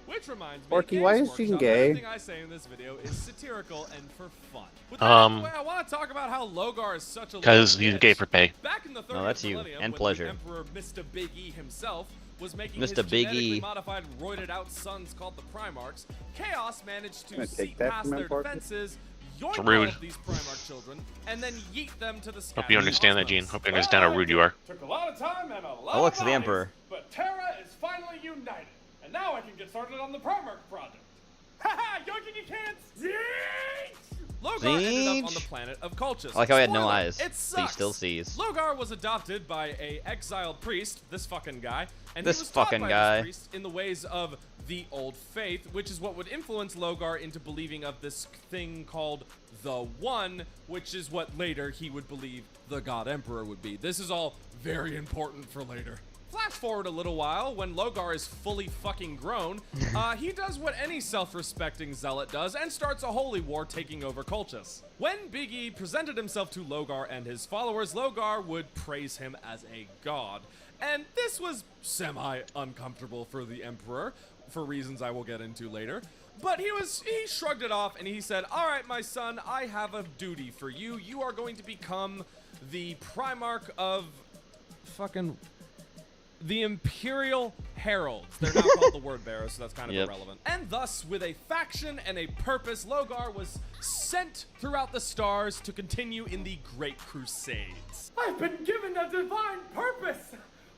Which reminds me, Porky, why Games is Jean Workshop, gay? everything I say in this video is satirical and for fun. With that out of the way, I want to talk about how Logar is such a Because little he's gay for pay. Back in the 30th No, that's you. millennium, And when pleasure. the Emperor Mr. Big E himself was making Mr. his Big genetically E. modified, roided-out sons called the Primarchs, Chaos managed to Gonna see take that past from him, their Porky? defenses, yoink all rude. of these Primarch children, and then yeet them to the sky. Hope you understand that, Gene. Hope you understand how rude you are. Took a lot of time and a lot Oh, look, it's of the bodies, Emperor. but Terra is finally united, and now I can get started on the Primarch project. Haha, yoinking you can't! Logar ended up on the planet of Cultus. I like how he had no Spoiler, eyes, It but he sucks. still sees. Logar was adopted by a exiled priest, this fucking guy, and This he was taught fucking by guy. this priest in the ways of the old faith, which is what would influence Logar into believing of this thing called the One, which is what later he would believe the God Emperor would be. This is all very important for later. Flash forward a little while, when Logar is fully fucking grown, he does what any self-respecting zealot does and starts a holy war taking over Cultus. When Big E presented himself to Logar and his followers, Logar would praise him as a god. And this was semi-uncomfortable for the Emperor, for reasons I will get into later. But he shrugged it off and he said, all right, my son, I have a duty for you. You are going to become the Primarch of fucking... the Imperial Heralds. They're now called the Word Bearers, so that's kind of irrelevant. And thus, with a faction and a purpose, Logar was sent throughout the stars to continue in the Great Crusades. I've been given a divine purpose!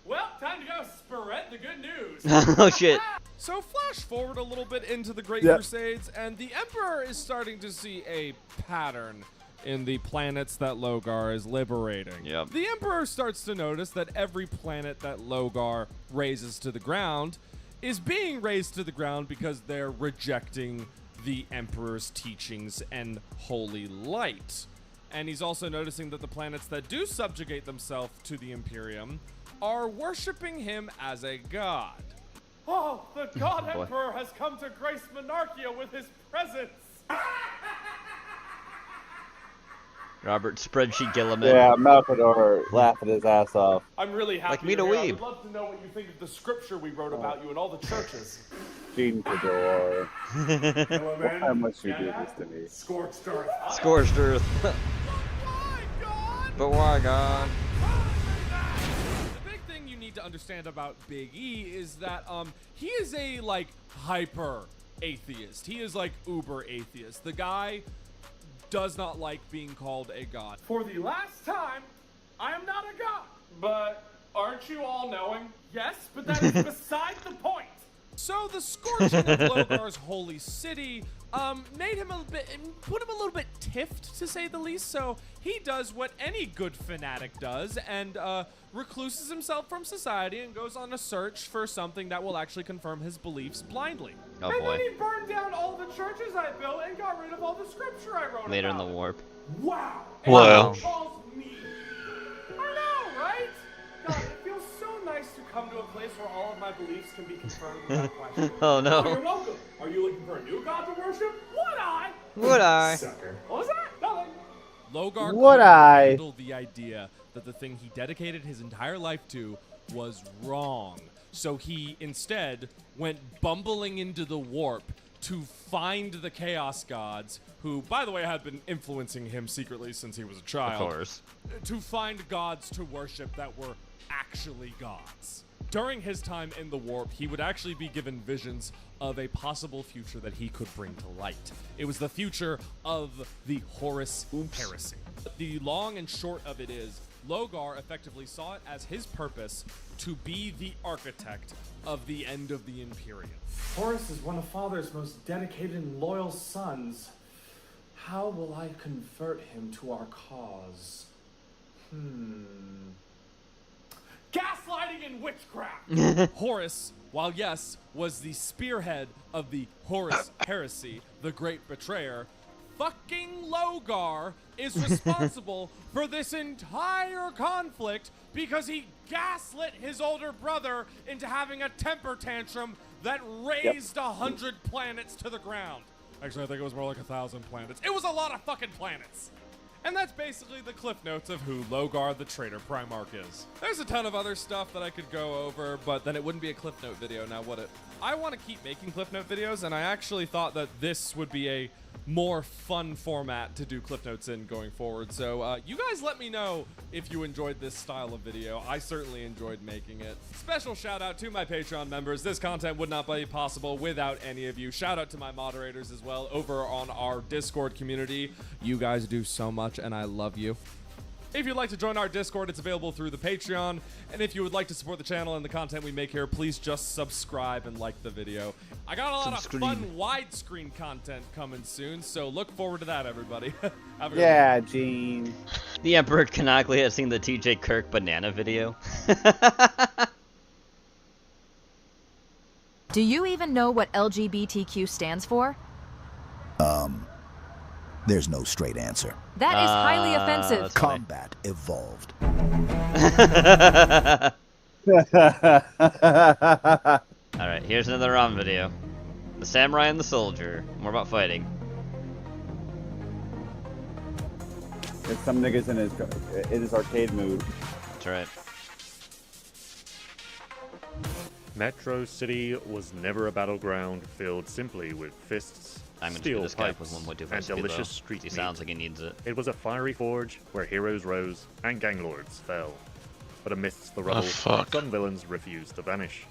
Well, time to go spread the good news. Oh shit. So flash forward a little bit into the Great Yep. Crusades, and the Emperor is starting to see a pattern in the planets that Logar is liberating. Yep. The Emperor starts to notice that every planet that Logar raises to the ground is being raised to the ground because they're rejecting the Emperor's teachings and holy light. And he's also noticing that the planets that do subjugate themselves to the Imperium are worshipping him as a god. Oh, the God Boy. Emperor has come to grace Monarchia with his presence. Robert Spreadsheet Gilliman. Yeah, Malcador laughing his ass off. I'm really happy Like me to you're here. I weeb. would love to know what you think of the scripture we wrote about you in all the churches. Gene Cador. Hello, man. Why must you do this to me? Scorched earth. Scorched earth. But why, God? The big thing you need to understand about Big E is that he is a like hyper atheist. He is like uber atheist. The guy does not like being called a god. For the last time, I am not a god. But aren't you all knowing? Yes, but that is beside the point. So the scorching of Logar's holy city made him put him a little bit tiffed, to say the least. So he does what any good fanatic does and recluses himself from society and goes on a search for something that will actually confirm his beliefs blindly. Oh and boy. then he burned down all the churches I built and got rid of all the scripture I wrote Later in about. the warp. Wow. Wow. And he calls me. I know, right? God, it feels so nice to come to a place where all of my beliefs can be confirmed without question. Oh no. You're welcome. Are you looking for a new god to worship? Would I? Would I? Sucker. What was that? Nothing. Logar Would couldn't I? handle the idea that the thing he dedicated his entire life to was wrong. So he instead went bumbling into the warp to find the Chaos Gods, who, by the way, had been influencing him secretly since he was a child. Of course. To find gods to worship that were actually gods. During his time in the warp, he would actually be given visions of a possible future that he could bring to light. It was the future of the Horus Heresy. The long and short of it is, Logar effectively saw it as his purpose to be the architect of the end of the Imperium. Horus is one of Father's most dedicated and loyal sons. How will I convert him to our cause? Gaslighting and witchcraft! Horus, while yes, was the spearhead of the Horus heresy, the great betrayer, fucking Logar is responsible for this entire conflict because he gaslit his older brother into having a temper tantrum that raised 100 planets to the ground. Actually, I think it was more like 1,000 planets. It was a lot of fucking planets. And that's basically the cliff notes of who Logar the Traitor Primarch is. There's a ton of other stuff that I could go over, but then it wouldn't be a cliff note video, now would it? I want to keep making cliff note videos, and I actually thought that this would be a more fun format to do cliff notes in going forward. So you guys let me know if you enjoyed this style of video. I certainly enjoyed making it. Special shout out to my Patreon members. This content would not be possible without any of you. Shout out to my moderators as well over on our Discord community. You guys do so much and I love you. If you'd like to join our Discord, it's available through the Patreon. And if you would like to support the channel and the content we make here, please just subscribe and like the video. I got a lot of fun widescreen content coming soon, so look forward to that, everybody. Have a good Yeah, one. Gene. The Emperor canonically has seen the TJ Kirk banana video. Do you even know what LGBTQ stands for? There's no straight answer. That is highly offensive. Combat evolved. Alright, here's another ROM video. The Samurai and the Soldier. More about fighting. There's some niggas in his arcade mood. That's right. Metro City was never a battleground filled simply with fists, I'm gonna steel do this guy pipes, with 1.2 and speed, delicious though. street He meat. sounds like he needs it. It was a fiery forge where heroes rose and gang lords fell. But amidst the rubble, some villains refused to vanish.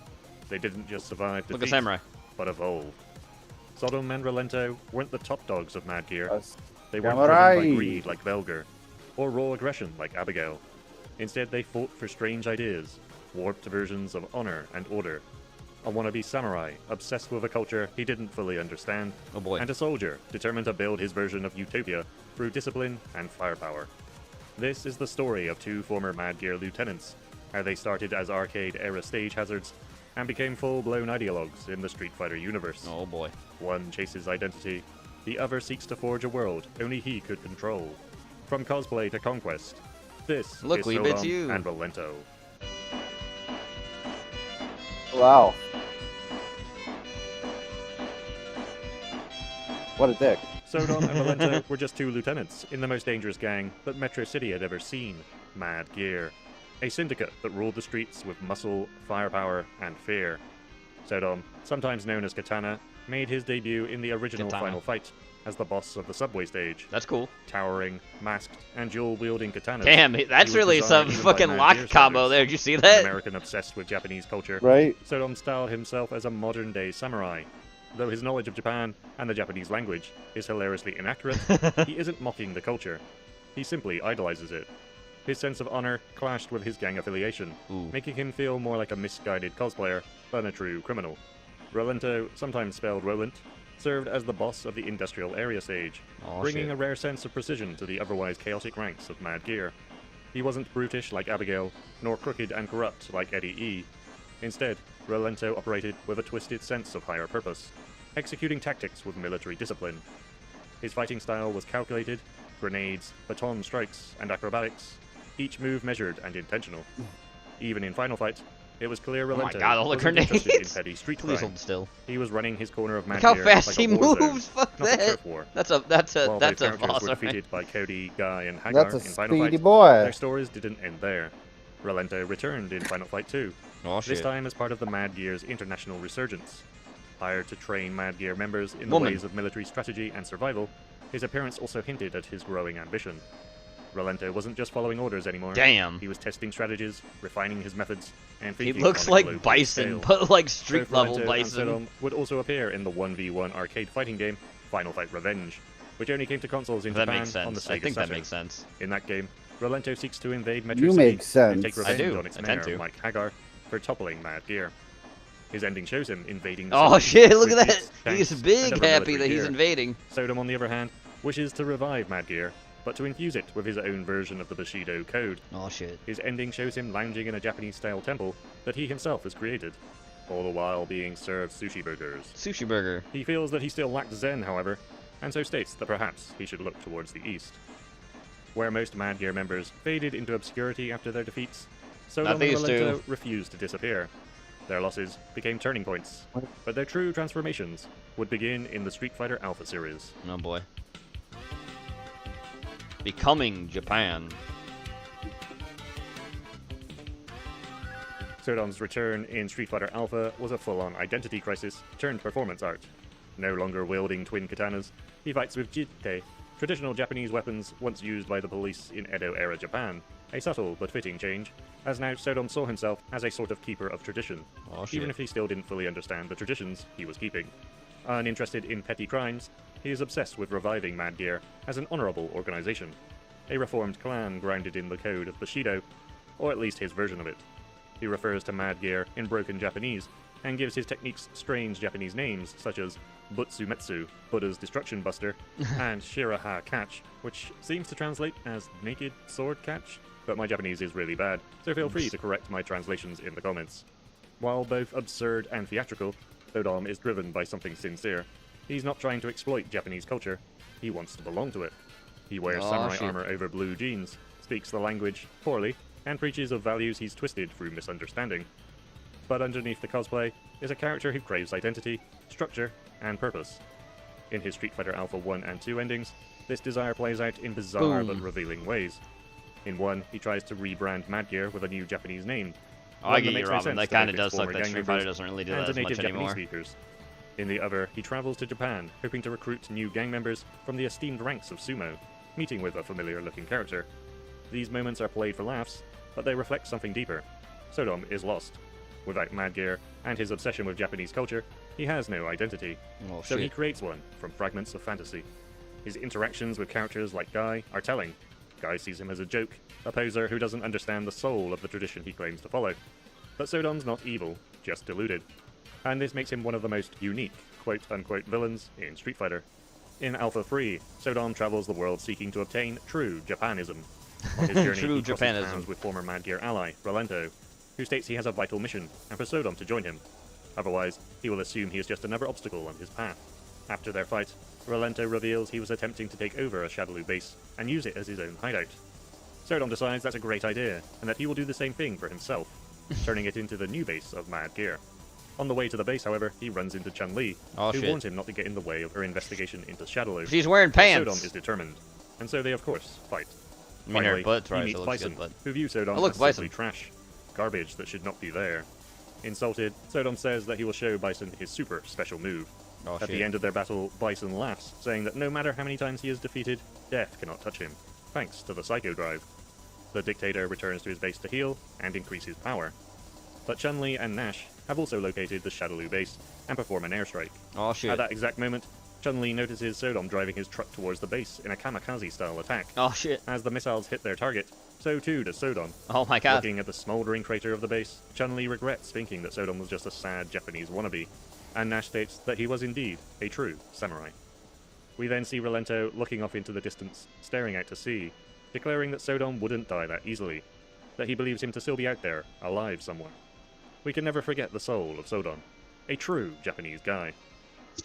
They didn't just survive Look at defeat, Samurai. but evolved. Sodom and Relento weren't the top dogs of Mad Gear. They weren't Samurai. driven by greed like Velgar, or raw aggression like Abigail. Instead, they fought for strange ideas, warped versions of honor and order. A wannabe samurai, obsessed with a culture he didn't fully understand. Oh boy. And a soldier, determined to build his version of utopia through discipline and firepower. This is the story of two former Mad Gear lieutenants, how they started as arcade-era stage hazards and became full-blown ideologues in the Street Fighter universe. Oh boy. One chases identity, the other seeks to forge a world only he could control. From cosplay to conquest, this Look, is Weeb, it's Sodom you. and Relento. Wow. What a dick. Sodom and Relento were just two lieutenants in the most dangerous gang that Metro City had ever seen, Mad Gear. A syndicate that ruled the streets with muscle, firepower, and fear. Sodom, sometimes known as Katana, made his debut in the original Katana. final fight as the boss of the subway stage. That's cool. Towering, masked, and dual-wielding katanas. Damn, that's He was really designed some even by fucking Mad lock Gear combo standards. there. Did you see An that? American obsessed with Japanese culture. Right. Sodom styled himself as a modern-day samurai. Though his knowledge of Japan and the Japanese language is hilariously inaccurate, he isn't mocking the culture. He simply idolizes it. His sense of honor clashed with his gang affiliation, making him feel more like a misguided cosplayer than a true criminal. Relento, sometimes spelled Roland, served as the boss of the industrial area stage, bringing shit. a rare sense of precision to the otherwise chaotic ranks of Mad Gear. He wasn't brutish like Abigail, nor crooked and corrupt like Eddie E. Instead, Relento operated with a twisted sense of higher purpose, executing tactics with military discipline. His fighting style was calculated, grenades, baton strikes, and acrobatics, each move measured and intentional. Even in Final Fight, it was clear Oh my Relento God, all the wasn't interested in grenades! petty street Please crime. hold still. He was running his corner of Mad Look how Gear fast like he a war zone, moves! Fuck not a that! turf war. That's a While boss, both characters were alright. defeated by Cody, Guy, and Hagar That's a in Final speedy Fight, boy. their stories didn't end there. Relento returned in Final Fight 2, Oh, this shit. time as part of the Mad Gear's international resurgence. Hired to train Mad Gear members in the Woman. ways of military strategy and survival, his appearance also hinted at his growing ambition. Relento wasn't just following orders anymore. Damn. He was testing strategies, refining his methods, and He thinking looks on a like global Bison, scale. but like street Both level Relento and Bison. Sodom would also appear in the 1v1 arcade fighting game Final Fight Revenge, which only came to consoles in That Japan makes sense. on the Sega I think that Saturn. makes sense. In that game, Rolento seeks to invade Metro You City make sense. and take I revenge do. on its I tend mayor, to. Mike Hagar, for toppling Mad Gear. His ending shows him invading the Oh city shit, look with at that! jeeps, tanks, He's and big other happy military that he's gear. invading. Sodom, on the other hand, wishes to revive Mad Gear, but to infuse it with his own version of the Bushido code. Oh shit. His ending shows him lounging in a Japanese-style temple that he himself has created, all the while being served sushi burgers. Sushi burger. He feels that he still lacks zen, however, and so states that perhaps he should look towards the east. Where most Mad Gear members faded into obscurity after their defeats, Sodom and these Rolento two. refused to disappear. Their losses became turning points, but their true transformations would begin in the Street Fighter Alpha series. Oh boy. Becoming Japan. Sodom's return in Street Fighter Alpha was a full-on identity crisis turned performance art. No longer wielding twin katanas, he fights with jite, traditional Japanese weapons once used by the police in Edo-era Japan. A subtle but fitting change, as now Sodom saw himself as a sort of keeper of tradition, even if he still didn't fully understand the traditions he was keeping. Uninterested in petty crimes, he is obsessed with reviving Mad Gear as an honorable organization, a reformed clan grounded in the code of Bushido, or at least his version of it. He refers to Mad Gear in broken Japanese, and gives his techniques strange Japanese names such as Butsumetsu, Buddha's Destruction Buster, and Shiraha Catch, which seems to translate as Naked Sword Catch, but my Japanese is really bad, so feel free to correct my translations in the comments. While both absurd and theatrical, Sodom is driven by something sincere. He's not trying to exploit Japanese culture, he wants to belong to it. He wears samurai armor over blue jeans, speaks the language poorly, and preaches of values he's twisted through misunderstanding. But underneath the cosplay is a character who craves identity, structure, and purpose. In his Street Fighter Alpha 1 and 2 endings, this desire plays out in bizarre but revealing ways. In one, he tries to rebrand Mad Gear with a new Japanese name. I get you, Robin. That kind of does suck that Street Fighter doesn't really do that as much anymore. Speakers. In the other, he travels to Japan, hoping to recruit new gang members from the esteemed ranks of sumo, meeting with a familiar-looking character. These moments are played for laughs, but they reflect something deeper. Sodom is lost. Without Mad Gear and his obsession with Japanese culture, he has no identity. So he creates one from fragments of fantasy. His interactions with characters like Guy are telling. Guy sees him as a joke, a poser who doesn't understand the soul of the tradition he claims to follow. But Sodom's not evil, just deluded. And this makes him one of the most unique, quote-unquote villains in Street Fighter. In Alpha 3, Sodom travels the world seeking to obtain true Japanism. On his journey, True he crosses Japanism. paths with former Mad Gear ally, Rolento, who states he has a vital mission, and for Sodom to join him. Otherwise, he will assume he is just another obstacle on his path. After their fight, Rolento reveals he was attempting to take over a Shadaloo base and use it as his own hideout. Sodom decides that's a great idea, and that he will do the same thing for himself, turning it into the new base of Mad Gear. On the way to the base, however, he runs into Chun-Li, who warns him not to get in the way of her investigation into Shadaloo. She's wearing pants. Sodom is determined, and so they of course fight. I mean, her Finally, butt he tries meets to look Bison, good, but... who view Sodom Oh, look, as Bison. simply trash. Garbage that should not be there. Insulted, Sodom says that he will show Bison his super special move. Oh, At shit. the end of their battle, Bison laughs, saying that no matter how many times he is defeated, death cannot touch him, thanks to the Psycho Drive. The Dictator returns to his base to heal and increase his power. But Chun-Li and Nash have also located the Shadaloo base and perform an airstrike. Oh, shit. At that exact moment, Chun-Li notices Sodom driving his truck towards the base in a kamikaze-style attack. Oh, shit. As the missiles hit their target, so too does Sodom. Oh, my God. Looking at the smouldering crater of the base, Chun-Li regrets thinking that Sodom was just a sad Japanese wannabe, and Nash states that he was indeed a true samurai. We then see Rolento looking off into the distance, staring out to sea, declaring that Sodom wouldn't die that easily, that he believes him to still be out there, alive somewhere. We can never forget the soul of Sodom, a true Japanese guy.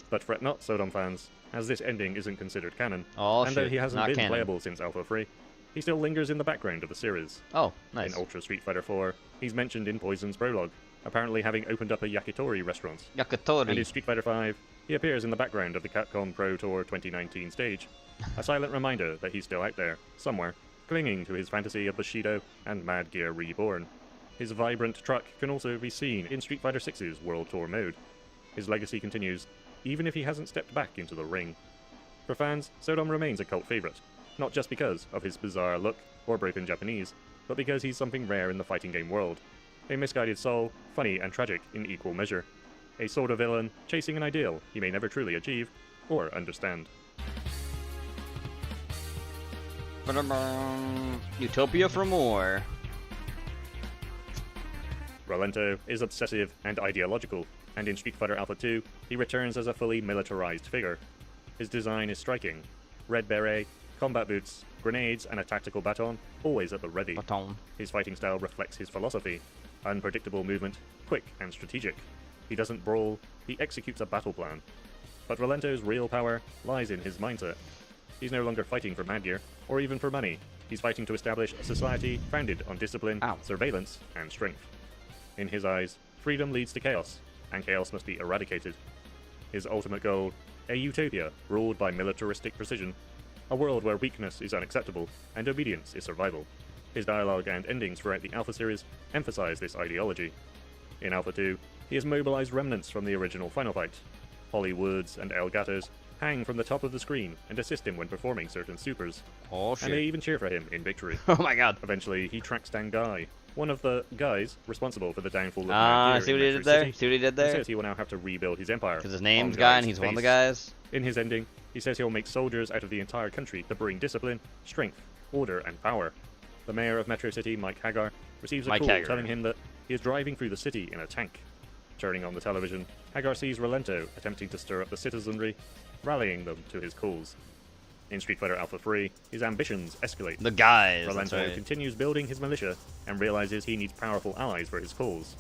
But fret not, Sodom fans, as this ending isn't considered canon, and though he hasn't not been canon. playable since Alpha 3, he still lingers in the background of the series. Oh, nice. In Ultra Street Fighter 4, he's mentioned in Poison's prologue, apparently having opened up a yakitori restaurant. Yakitori. And in Street Fighter 5, he appears in the background of the Capcom Pro Tour 2019 stage, a silent reminder that he's still out there, somewhere, clinging to his fantasy of Bushido and Mad Gear Reborn. His vibrant truck can also be seen in Street Fighter 6's World Tour mode. His legacy continues, even if he hasn't stepped back into the ring. For fans, Sodom remains a cult favorite, not just because of his bizarre look or broken Japanese, but because he's something rare in the fighting game world. A misguided soul, funny and tragic in equal measure. A sort of villain chasing an ideal he may never truly achieve or understand. Utopia for more. Rolento is obsessive and ideological, and in Street Fighter Alpha 2, he returns as a fully militarized figure. His design is striking. Red beret, combat boots, grenades, and a tactical baton, always at the ready. His fighting style reflects his philosophy. Unpredictable movement, quick and strategic. He doesn't brawl, he executes a battle plan. But Rolento's real power lies in his mindset. He's no longer fighting for mad gear, or even for money. He's fighting to establish a society founded on discipline, surveillance, and strength. In his eyes, freedom leads to chaos, and chaos must be eradicated. His ultimate goal, a utopia ruled by militaristic precision, a world where weakness is unacceptable and obedience is survival. His dialogue and endings throughout the Alpha series emphasize this ideology. In Alpha 2, he has mobilized remnants from the original final fight. Holly Woods and El Gatos hang from the top of the screen and assist him when performing certain supers. Oh shit. And they even cheer for him in victory. Oh my god. Eventually, he tracks down Guy, one of the guys responsible for the downfall of I see what he did there. See what he did there? He says he will now have to rebuild his empire. Because his name's Guy and he's one of the guys. In his ending, he says he'll make soldiers out of the entire country to bring discipline, strength, order, and power. The mayor of Metro City, Mike Hagar, receives a call telling him that he is driving through the city in a tank. Turning on the television, Hagar sees Rolento attempting to stir up the citizenry, rallying them to his cause. In Street Fighter Alpha 3, his ambitions escalate. The guys, Rolento continues building his militia and realizes he needs powerful allies for his cause.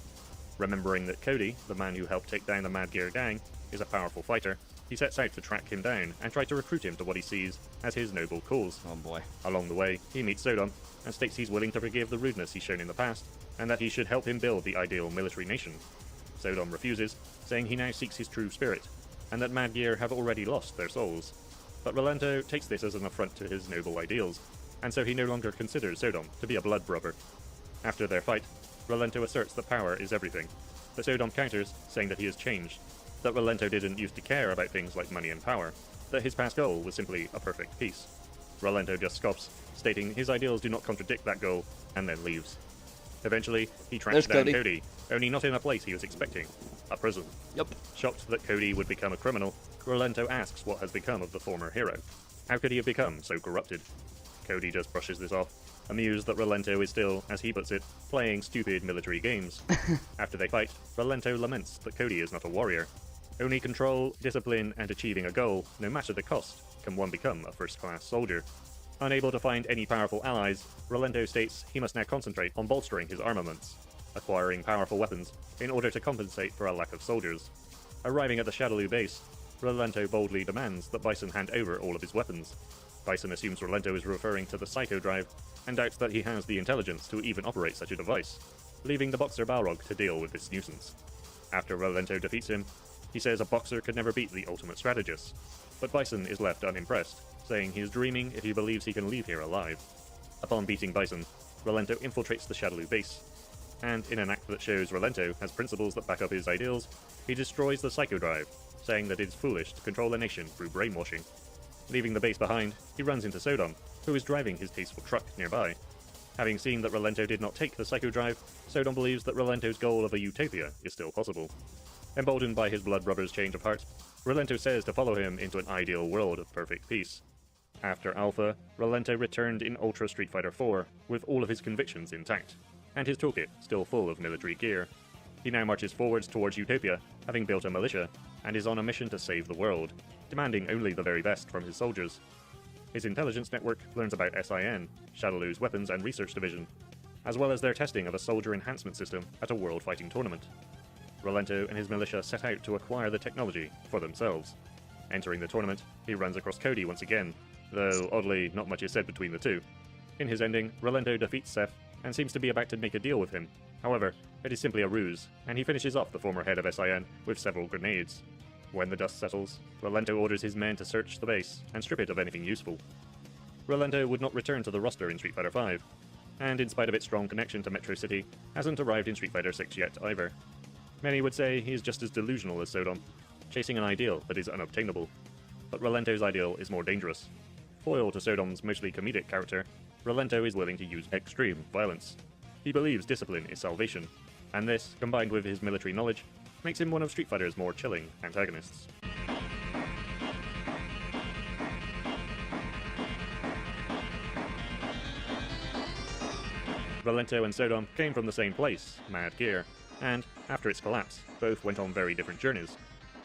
Remembering that Cody, the man who helped take down the Mad Gear gang, is a powerful fighter, he sets out to track him down and try to recruit him to what he sees as his noble cause. Oh boy. Along the way, he meets Sodom and states he's willing to forgive the rudeness he's shown in the past, and that he should help him build the ideal military nation. Sodom refuses, saying he now seeks his true spirit, and that Mad Gear have already lost their souls. But Rolento takes this as an affront to his noble ideals, and so he no longer considers Sodom to be a blood brother. After their fight, Rolento asserts that power is everything, but Sodom counters, saying that he has changed, that Rolento didn't used to care about things like money and power, that his past goal was simply a perfect peace. Rolento just scoffs, stating his ideals do not contradict that goal, and then leaves. Eventually, he tracks down Cody, only not in a place he was expecting, a prison. Yep. Shocked that Cody would become a criminal, Rolento asks what has become of the former hero. How could he have become so corrupted? Cody just brushes this off, amused that Rolento is still, as he puts it, playing stupid military games. After they fight, Rolento laments that Cody is not a warrior. Only control, discipline, and achieving a goal, no matter the cost, can one become a first-class soldier. Unable to find any powerful allies, Rolento states he must now concentrate on bolstering his armaments, acquiring powerful weapons in order to compensate for a lack of soldiers. Arriving at the Shadaloo base, Rolento boldly demands that Bison hand over all of his weapons. Bison assumes Rolento is referring to the Psycho Drive, and doubts that he has the intelligence to even operate such a device, leaving the boxer Balrog to deal with this nuisance. After Rolento defeats him, he says a boxer could never beat the ultimate strategist, but Bison is left unimpressed, saying he is dreaming if he believes he can leave here alive. Upon beating Bison, Rolento infiltrates the Shadaloo base, and in an act that shows Rolento has principles that back up his ideals, he destroys the Psycho Drive, saying that it is foolish to control a nation through brainwashing. Leaving the base behind, he runs into Sodom, who is driving his tasteful truck nearby. Having seen that Rolento did not take the Psycho Drive, Sodom believes that Rolento's goal of a utopia is still possible. Emboldened by his blood brother's change of heart, Rolento says to follow him into an ideal world of perfect peace. After Alpha, Rolento returned in Ultra Street Fighter 4 with all of his convictions intact, and his toolkit still full of military gear. He now marches forwards towards Utopia, having built a militia, and is on a mission to save the world, demanding only the very best from his soldiers. His intelligence network learns about SIN, Shadaloo's weapons and research division, as well as their testing of a soldier enhancement system at a world fighting tournament. Rolento and his militia set out to acquire the technology for themselves. Entering the tournament, he runs across Cody once again, though oddly not much is said between the two. In his ending, Rolento defeats Seth and seems to be about to make a deal with him. However, it is simply a ruse, and he finishes off the former head of SIN with several grenades. When the dust settles, Rolento orders his men to search the base and strip it of anything useful. Rolento would not return to the roster in Street Fighter V, and in spite of its strong connection to Metro City, hasn't arrived in Street Fighter VI yet either. Many would say he is just as delusional as Sodom, chasing an ideal that is unobtainable. But Rolento's ideal is more dangerous. Foil to Sodom's mostly comedic character, Rolento is willing to use extreme violence. He believes discipline is salvation, and this, combined with his military knowledge, makes him one of Street Fighter's more chilling antagonists. Valento and Sodom came from the same place, Mad Gear, and, after its collapse, both went on very different journeys.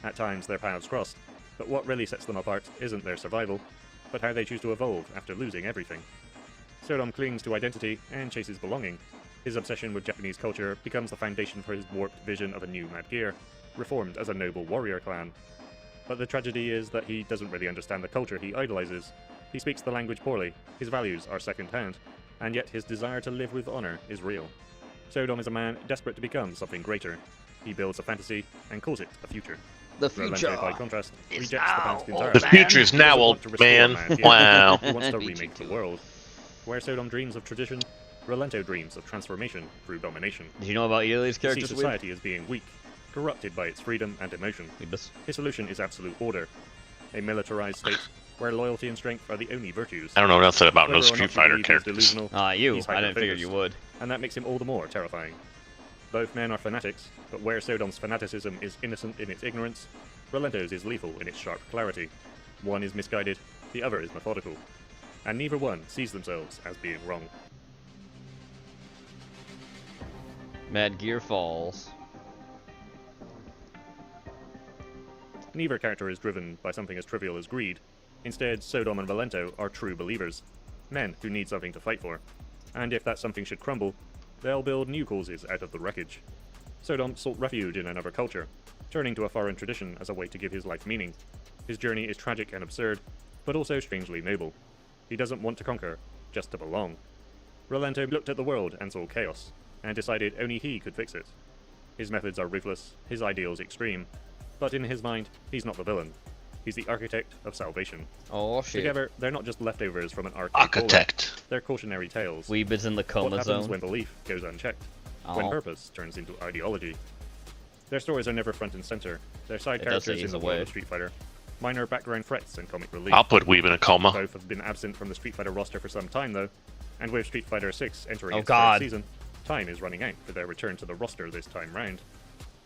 At times their paths crossed, but what really sets them apart isn't their survival, but how they choose to evolve after losing everything. Sodom clings to identity and chases belonging. His obsession with Japanese culture becomes the foundation for his warped vision of a new Mad Gear, reformed as a noble warrior clan. But the tragedy is that he doesn't really understand the culture he idolizes. He speaks the language poorly, his values are second-hand, and yet his desire to live with honor is real. Sodom is a man desperate to become something greater. He builds a fantasy and calls it a future. The future, Valento, by contrast, rejects the past entirely. The future is now, old man. Wow. He wants to remake the world. Where Sodom dreams of tradition, Valento dreams of transformation through domination. Did you know about either of these characters? He sees society as being weak, corrupted by its freedom and emotion. His solution is absolute order, a militarized state where loyalty and strength are the only virtues. I don't know nothing about no Whether or not Street you Fighter believe he's characters. delusional, You. he's I didn't figure hyper-focused, you would. and that makes him all the more terrifying. Both men are fanatics, but where Sodom's fanaticism is innocent in its ignorance, Valento's is lethal in its sharp clarity. One is misguided, the other is methodical, and neither one sees themselves as being wrong. Mad Gear Falls. Neither character is driven by something as trivial as greed. Instead, Sodom and Valento are true believers, men who need something to fight for. And if that something should crumble, they'll build new causes out of the wreckage. Sodom sought refuge in another culture, turning to a foreign tradition as a way to give his life meaning. His journey is tragic and absurd, but also strangely noble. He doesn't want to conquer, just to belong. Valento looked at the world and saw chaos, and decided only he could fix it. His methods are ruthless, his ideals extreme, but in his mind, he's not the villain. He's the architect of salvation. Oh shit. Together, they're not just leftovers from an architect. They're cautionary tales. Weeb is in the coma What happens zone. when belief goes unchecked? When Oh. purpose turns into ideology? Their stories are never front and center. They're side It does characters ease in the away. world of Street Fighter. Minor background threats and comic relief. I'll put Weeb in a coma. Both have been absent from the Street Fighter roster for some time though, and with Street Fighter 6 entering Oh, its God. third season, time is running out for their return to the roster this time round.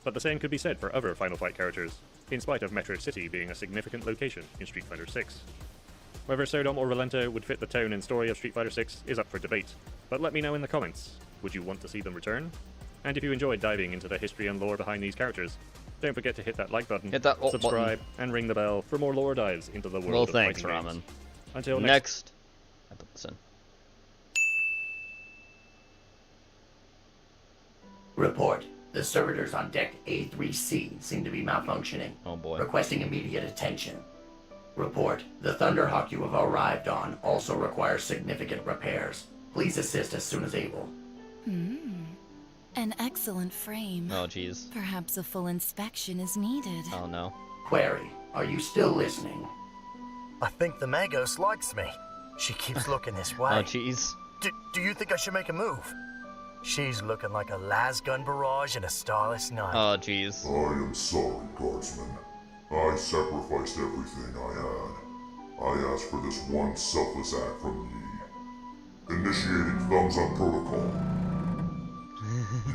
But the same could be said for other Final Fight characters, in spite of Metro City being a significant location in Street Fighter 6. Whether Sodom or Valento would fit the tone and story of Street Fighter 6 is up for debate, but let me know in the comments. Would you want to see them return? And if you enjoyed diving into the history and lore behind these characters, don't forget to hit that like button, Hit that subscribe, button. and ring the bell for more lore dives into the world Well, of thanks, fighting Ramen. games. Until Next. I put this in. Report. The servitors on deck A3C seem to be malfunctioning. Oh boy. Requesting immediate attention. Report. The Thunderhawk you have arrived on also requires significant repairs. Please assist as soon as able. An excellent frame. Oh jeez. Perhaps a full inspection is needed. Oh no. Query. Are you still listening? I think the Magos likes me. She keeps looking this way. Oh jeez. Do you think I should make a move? She's looking like a lasgun barrage in a starless night. Oh jeez. I am sorry, Guardsman. I sacrificed everything I had. I asked for this one selfless act from ye. Initiating thumbs up protocol.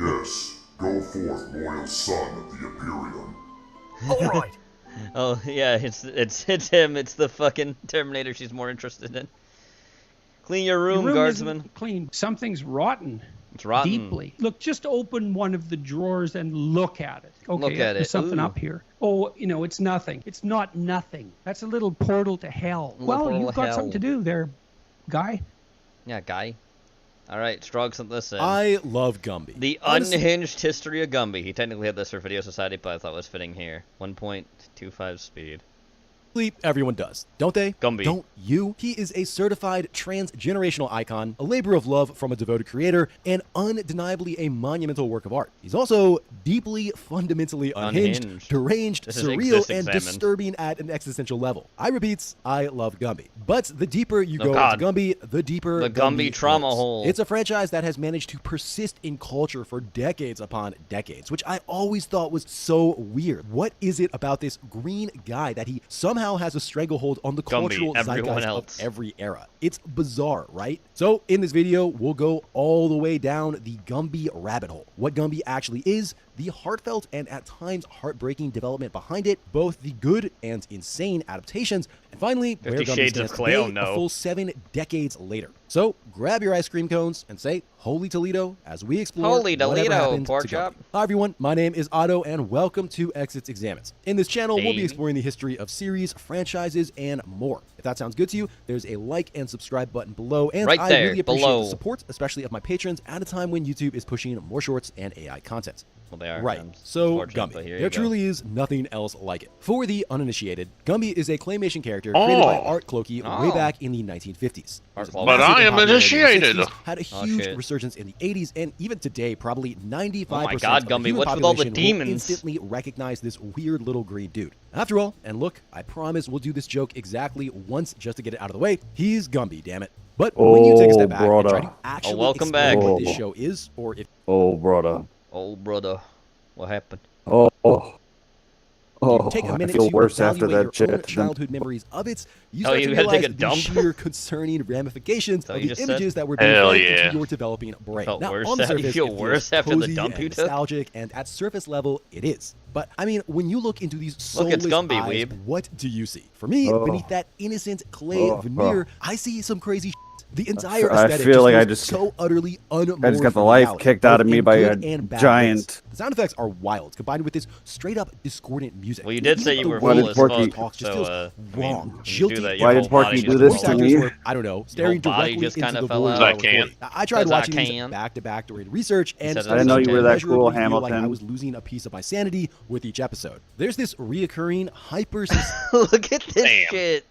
Yes, go forth, loyal son of the Imperium. All right. Oh yeah, it's him. It's the fucking Terminator she's more interested in. Clean your room, Guardsman. Isn't clean. Something's rotten. It's rotten. Deeply. Look, just open one of the drawers and look at it. Okay, Look at there's it. something Ooh. up here. Oh, it's nothing. It's not nothing. That's a little portal to hell. Little Well, portal you've to got hell. something to do there, guy. Yeah, guy. Alright, Strog sent this in. I love Gumby. The Honestly- unhinged history of Gumby. He technically had this for Video Society, but I thought it was fitting here. 1.25 speed. Everyone does, don't they? Gumby. Don't you? He is a certified transgenerational icon, a labor of love from a devoted creator, and undeniably a monumental work of art. He's also deeply, fundamentally unhinged, deranged, This is surreal, Exist and Examined. disturbing at an existential level. I repeat, I love Gumby. But the deeper you Oh, go God. into Gumby, the deeper The Gumby trauma lives. hole. It's a franchise that has managed to persist in culture for decades upon decades, which I always thought was so weird. What is it about this green guy that he somehow has a stranglehold on the Gumby, cultural everyone zeitgeist else. of every era? It's bizarre, right? So in this video, we'll go all the way down the Gumby rabbit hole. What Gumby actually is, the heartfelt and at times heartbreaking development behind it, both the good and insane adaptations, and finally, where 50 Gumby Shades of stands Clay, today, oh no. a full 7 decades later. So, grab your ice cream cones and say, Holy Toledo, as we explore Holy whatever Toledo, happened pork to chop. Gumby. Hi everyone, my name is Otto, and welcome to Exits Examines. In this channel, we'll be exploring the history of series, franchises, and more. If that sounds good to you, there's a like and subscribe button below, and Right I there, really appreciate below. the support, especially of my patrons, at a time when YouTube is pushing more shorts and AI content. Well, they are. Right, I'm so fortunate, but Gumby. here you There go. truly is nothing else like it. For the uninitiated, Gumby is a claymation character created by Art Clokey way back in the 1950s. Art It was Clokey. massively But I am popular in the initiated. 60s, had a Oh, huge shit. resurgence in the 80s, and even today, probably 95% Oh my God, of the Gumby, human what's with all the population will demons? instantly recognize this weird little green dude. After all, and look, I promise we'll do this joke exactly once just to get it out of the way, he's Gumby, damn it. But when you take a step back and try to actually welcome explain back. what this show is, or if Oh, brother. Oh, brother. What happened? Oh. you take a I minute feel to worse after evaluate that your own shit. childhood memories of it, you Oh, start you to had to take realize a the dump? sheer concerning ramifications what of you the just images said? that were being Hell fed yeah. into your developing brain. Felt Now, worse on the after- you surface, feel it feels worse after the cozy dump and you took? nostalgic, and at surface level, it is. But I mean, when you look into these Look, soulless it's Gumby, eyes, weeb. what do you see? For me, beneath that innocent clay veneer, I see some crazy shit. The entire I aesthetic feel like I feels just- so utterly unmoored I just got the from life reality, kicked out both of me in by good a and bad giant. ways. The sound effects are wild, combined with this straight up discordant music. Well, you did Even say you the were way full that as Porky fuck, talks just so, feels I mean, wrong, you do jilty. that, your Why whole did Porky body do just this Voice to rolled. actors me? were, I don't know, Your staring whole body directly just into kinda the fell void out. while I can. recording. I tried Because I watching these can. back to back during research, and said started I didn't know to you were that immeasurably cool, feel like I Hamilton. was losing a piece of my sanity with each episode. There's this reoccurring hyper Look at this Damn. shit.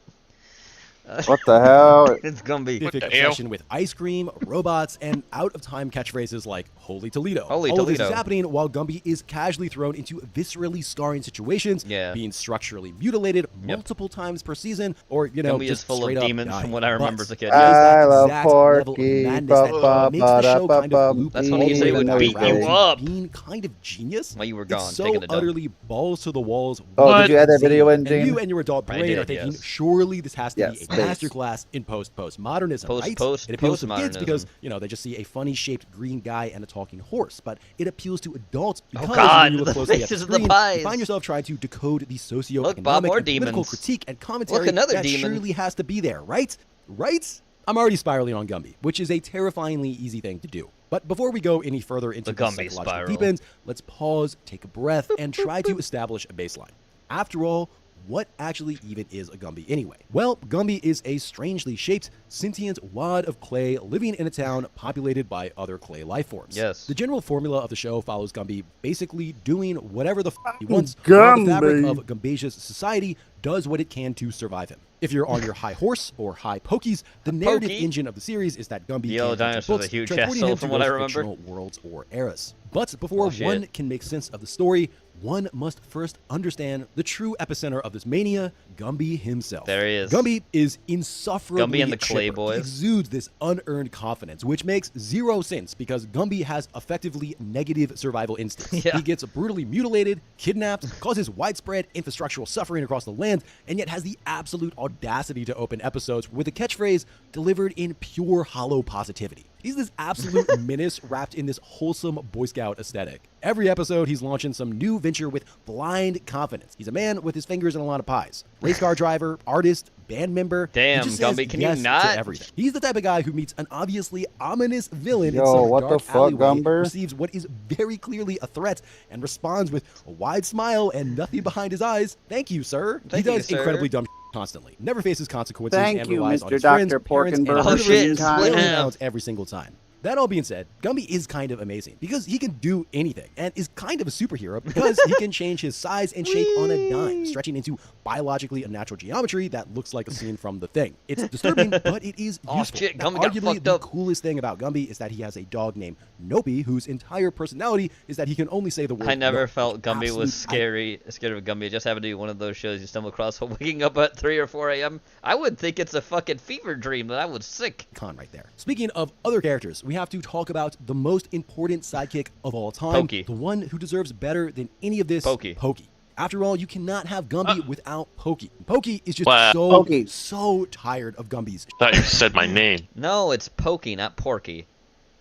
What the hell? It's Gumby. specific the hell? obsession with ice cream, robots, and out-of-time catchphrases like "Holy Toledo." Holy All of this Toledo. is happening while Gumby is casually thrown into viscerally scarring situations, Yeah. being structurally mutilated multiple times per season, or Gumby is just full of straight up demons dying. from what I remember But as a kid. it is that I love exact level of Porky. madness that makes the show kind of loop That's when he all said he the way would back beat around you to up. being kind of genius. While you were gone, It's so taking a dump. utterly balls to the walls. Oh, did you add that insane. video in, And Gene? you and your adult I brain did, are thinking, yes. surely this has to Yes, be a please. masterclass in postmodernism, right? It appeals to kids because, they just see a funny-shaped green guy and a talking horse, but it appeals to adults because God, when you look the closely at the faces of the screen, pies. you find yourself trying to decode the Look, Bob, socio-economic more and political demons. critique and commentary Look, another that demon. surely has to be there, right? Right? I'm already spiraling on Gumby, which is a terrifyingly easy thing to do. But before we go any further into The the Gumby psychological spiral. deep ends, let's pause, take a breath, and try to establish a baseline. After all, what actually even is a Gumby anyway? Well, Gumby is a strangely shaped, sentient wad of clay living in a town populated by other clay life forms. Yes. The general formula of the show follows Gumby basically doing whatever the he wants, while the fabric Gumby. of Gumbaceous society does what it can to survive him. If you're on your high horse or high pokies, the narrative Pokey? engine of the series is that Gumby The yellow can enter dinosaur's a books, huge transporting asshole him to from what I those remember. fictional worlds or eras. But before Oh, shit. one can make sense of the story, one must first understand the true epicenter of this mania, Gumby himself. There he is. Gumby is insufferably Gumby and the Clay chipper. Boys. He exudes this unearned confidence, which makes zero sense because Gumby has effectively negative survival instincts. Yeah. He gets brutally mutilated, kidnapped, causes widespread infrastructural suffering across the land, and yet has the absolute audacity to open episodes with a catchphrase delivered in pure hollow positivity. He's this absolute menace wrapped in this wholesome Boy Scout aesthetic. Every episode, he's launching some new venture with blind confidence. He's a man with his fingers in a lot of pies. Race car driver, artist, band member. Damn, he just says Gumby, can you yes not? to everything. He's the type of guy who meets an obviously ominous villain in Yo, some what dark the fuck, alleyway, Gumber? receives what is very clearly a threat, and responds with a wide smile and nothing behind his eyes. Thank you, sir. Thank he you, does sir. incredibly dumb constantly. Never faces consequences Thank and you, relies on Mr. his Dr. friends, parents, and Porkenberg. Oh, shit, others split to him. out every single time. That all being said, Gumby is kind of amazing because he can do anything and is kind of a superhero because he can change his size and shape on a dime, stretching into biologically unnatural geometry that looks like a scene from The Thing. It's disturbing, but it is Oh, useful. shit, Now, Gumby got arguably, fucked the up. coolest thing about Gumby is that he has a dog named Nopi, whose entire personality is that he can only say the word I never no. felt Gumby Absolute- was scared of Gumby. It just happened to be one of those shows you stumble across while waking up at 3 or 4 a.m. I would think it's a fucking fever dream that I was sick. Con right there. Speaking of other characters, we have to talk about the most important sidekick of all time. Pokey. The one who deserves better than any of this. Pokey. Pokey. After all, you cannot have Gumby without Pokey. Pokey is just Wow. so tired of Gumby's. Thought you said my name. No, it's Pokey, not Porky.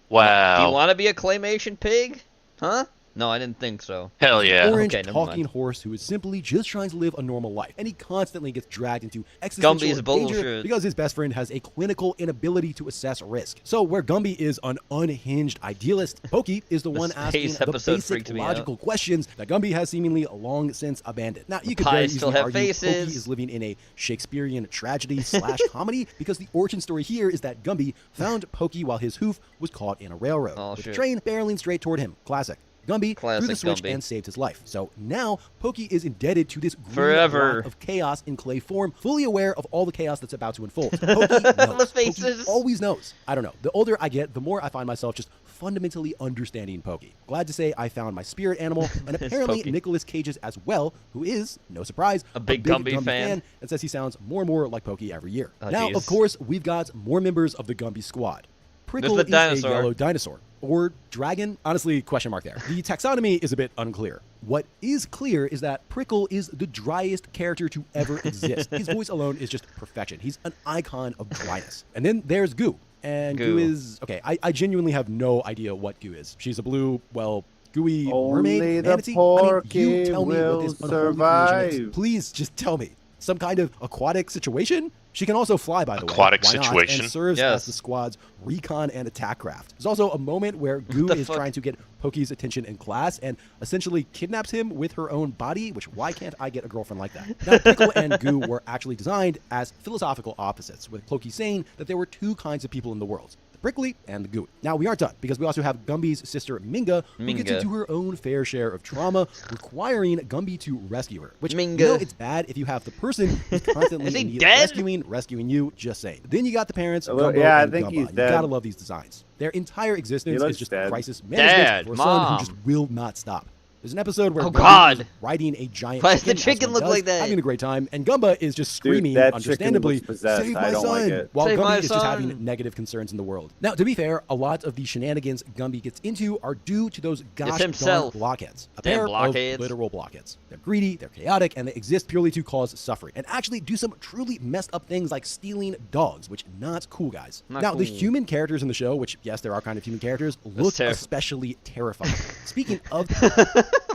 Wow. Do you want to be a claymation pig? Huh? No, I didn't think so. Hell yeah. Orange Okay, never talking mind. horse who is simply just trying to live a normal life, and he constantly gets dragged into existential Gumby's danger bullshit. because his best friend has a clinical inability to assess risk. So where Gumby is an unhinged idealist, Pokey is the one asking space the episode basic freaked me out. logical questions that Gumby has seemingly long since abandoned. Now, you could pies very still easily have argue faces. Pokey is living in a Shakespearean tragedy / comedy because the origin story here is that Gumby found Pokey while his hoof was caught in a railroad, with shit. the train barreling straight toward him. Classic. Gumby threw the Classic switch Gumby. and saved his life. So now Pokey is indebted to this green Forever. rock of chaos in clay form, fully aware of all the chaos that's about to unfold. Pokey knows. The faces. Pokey always knows. I don't know. The older I get, the more I find myself just fundamentally understanding Pokey. Glad to say I found my spirit animal, and apparently Pokey. Nicolas Cage's as well, who is, no surprise, A big Gumby fan. and says he sounds more and more like Pokey every year. Oh, now, geez. of course, we've got more members of the Gumby squad. Prickle There's is the dinosaur. a yellow dinosaur. Or dragon? Honestly, question mark there. The taxonomy is a bit unclear. What is clear is that Prickle is the driest character to ever exist. His voice alone is just perfection. He's an icon of dryness. And then there's Goo. And Goo is... Okay, I genuinely have no idea what Goo is. She's a blue, well... gooey Only mermaid the manatee? porky you tell me what will this unholy creation is. survive. Please, just tell me. Some kind of aquatic situation? She can also fly, by the way. Aquatic Why not? situation? And serves Yes. as the squad's recon and attack craft. There's also a moment where Goo the is fuck? trying to get Pokey's attention in class and essentially kidnaps him with her own body, which why can't I get a girlfriend like that? Now, Prickle and Goo were actually designed as philosophical opposites, with Pokey saying that there were two kinds of people in the world. Prickly and the Gooey. Now, we aren't done, because we also have Gumby's sister Minga, who gets Minga. into her own fair share of trauma, requiring Gumby to rescue her. Which, Minga. you know, it's bad if you have the person who's constantly Is he in need dead? of rescuing you, just saying. Then you got the parents, Hello- Gumbo yeah, I and think Gumba. he's You dead. gotta love these designs. Their entire existence looks is just dead. crisis management Dad, for a son Mom. who just will not stop. There's an episode where Oh, Gumby God. is riding a giant Why does the chicken, as chicken one look does, like that? having a great time, and Gumba is just screaming, that chicken understandably, looks possessed. "Save I my don't like son!" it. While Save my Gumby is just son. having negative concerns in the world. Now, to be fair, a lot of the shenanigans Gumby gets into are due to those gosh darn himself. blockheads. A Damn pair blockheads. of literal blockheads. They're greedy, they're chaotic, and they exist purely to cause suffering, and actually do some truly messed up things like stealing dogs, which not cool, guys. Not now, the cool. human characters in the show, which, yes, there are kind of human characters, look terrif- especially terrifying. Speaking of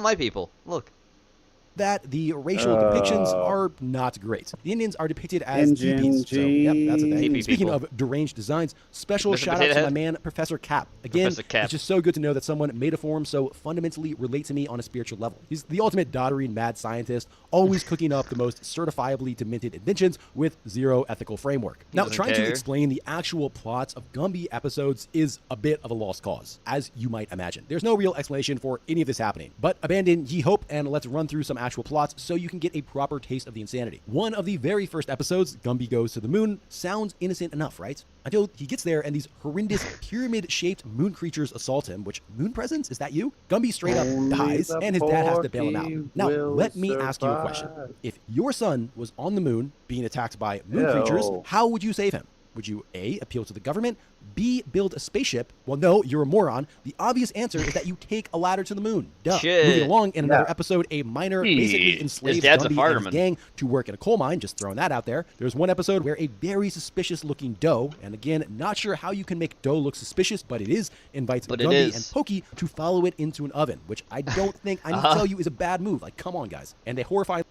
My people, look. that, the racial depictions are not great. The Indians are depicted as Engine teepees, so yep, that's a thing. Teepee Speaking people. of deranged designs, special Mr. shout out Potato to my Head? man, Professor Cap. Again, Professor Cap. it's just so good to know that someone made a form so fundamentally relate to me on a spiritual level. He's the ultimate doddering mad scientist, always cooking up the most certifiably demented inventions with zero ethical framework. Now, doesn't trying to care. explain the actual plots of Gumby episodes is a bit of a lost cause, as you might imagine. There's no real explanation for any of this happening, but abandon ye hope and let's run through some actual plots so you can get a proper taste of the insanity. One of the very first episodes, Gumby Goes to the Moon, sounds innocent enough, right? Until he gets there and these horrendous pyramid-shaped moon creatures assault him, which, moon presence, is that you? Gumby straight up Only dies, the and his dad has to bail him out. porky Now, will let me ask you a question. survive. If your son was on the moon, being attacked by moon Ew. creatures, how would you save him? Would you A, appeal to the government, B, build a spaceship? Well, no, you're a moron. The obvious answer is that you take a ladder to the moon. Duh. Shit. Moving along, in another Yeah. episode, a miner His basically enslaves dad's a Gumby and fireman. his gang to work in a coal mine, just throwing that out there. There's one episode where a very suspicious-looking doe, and again, not sure how you can make doe look suspicious, but it is, invites But it Gumby is. and Pokey to follow it into an oven, which I don't think I need to tell you is a bad move. Like, come on, guys. And they horrify...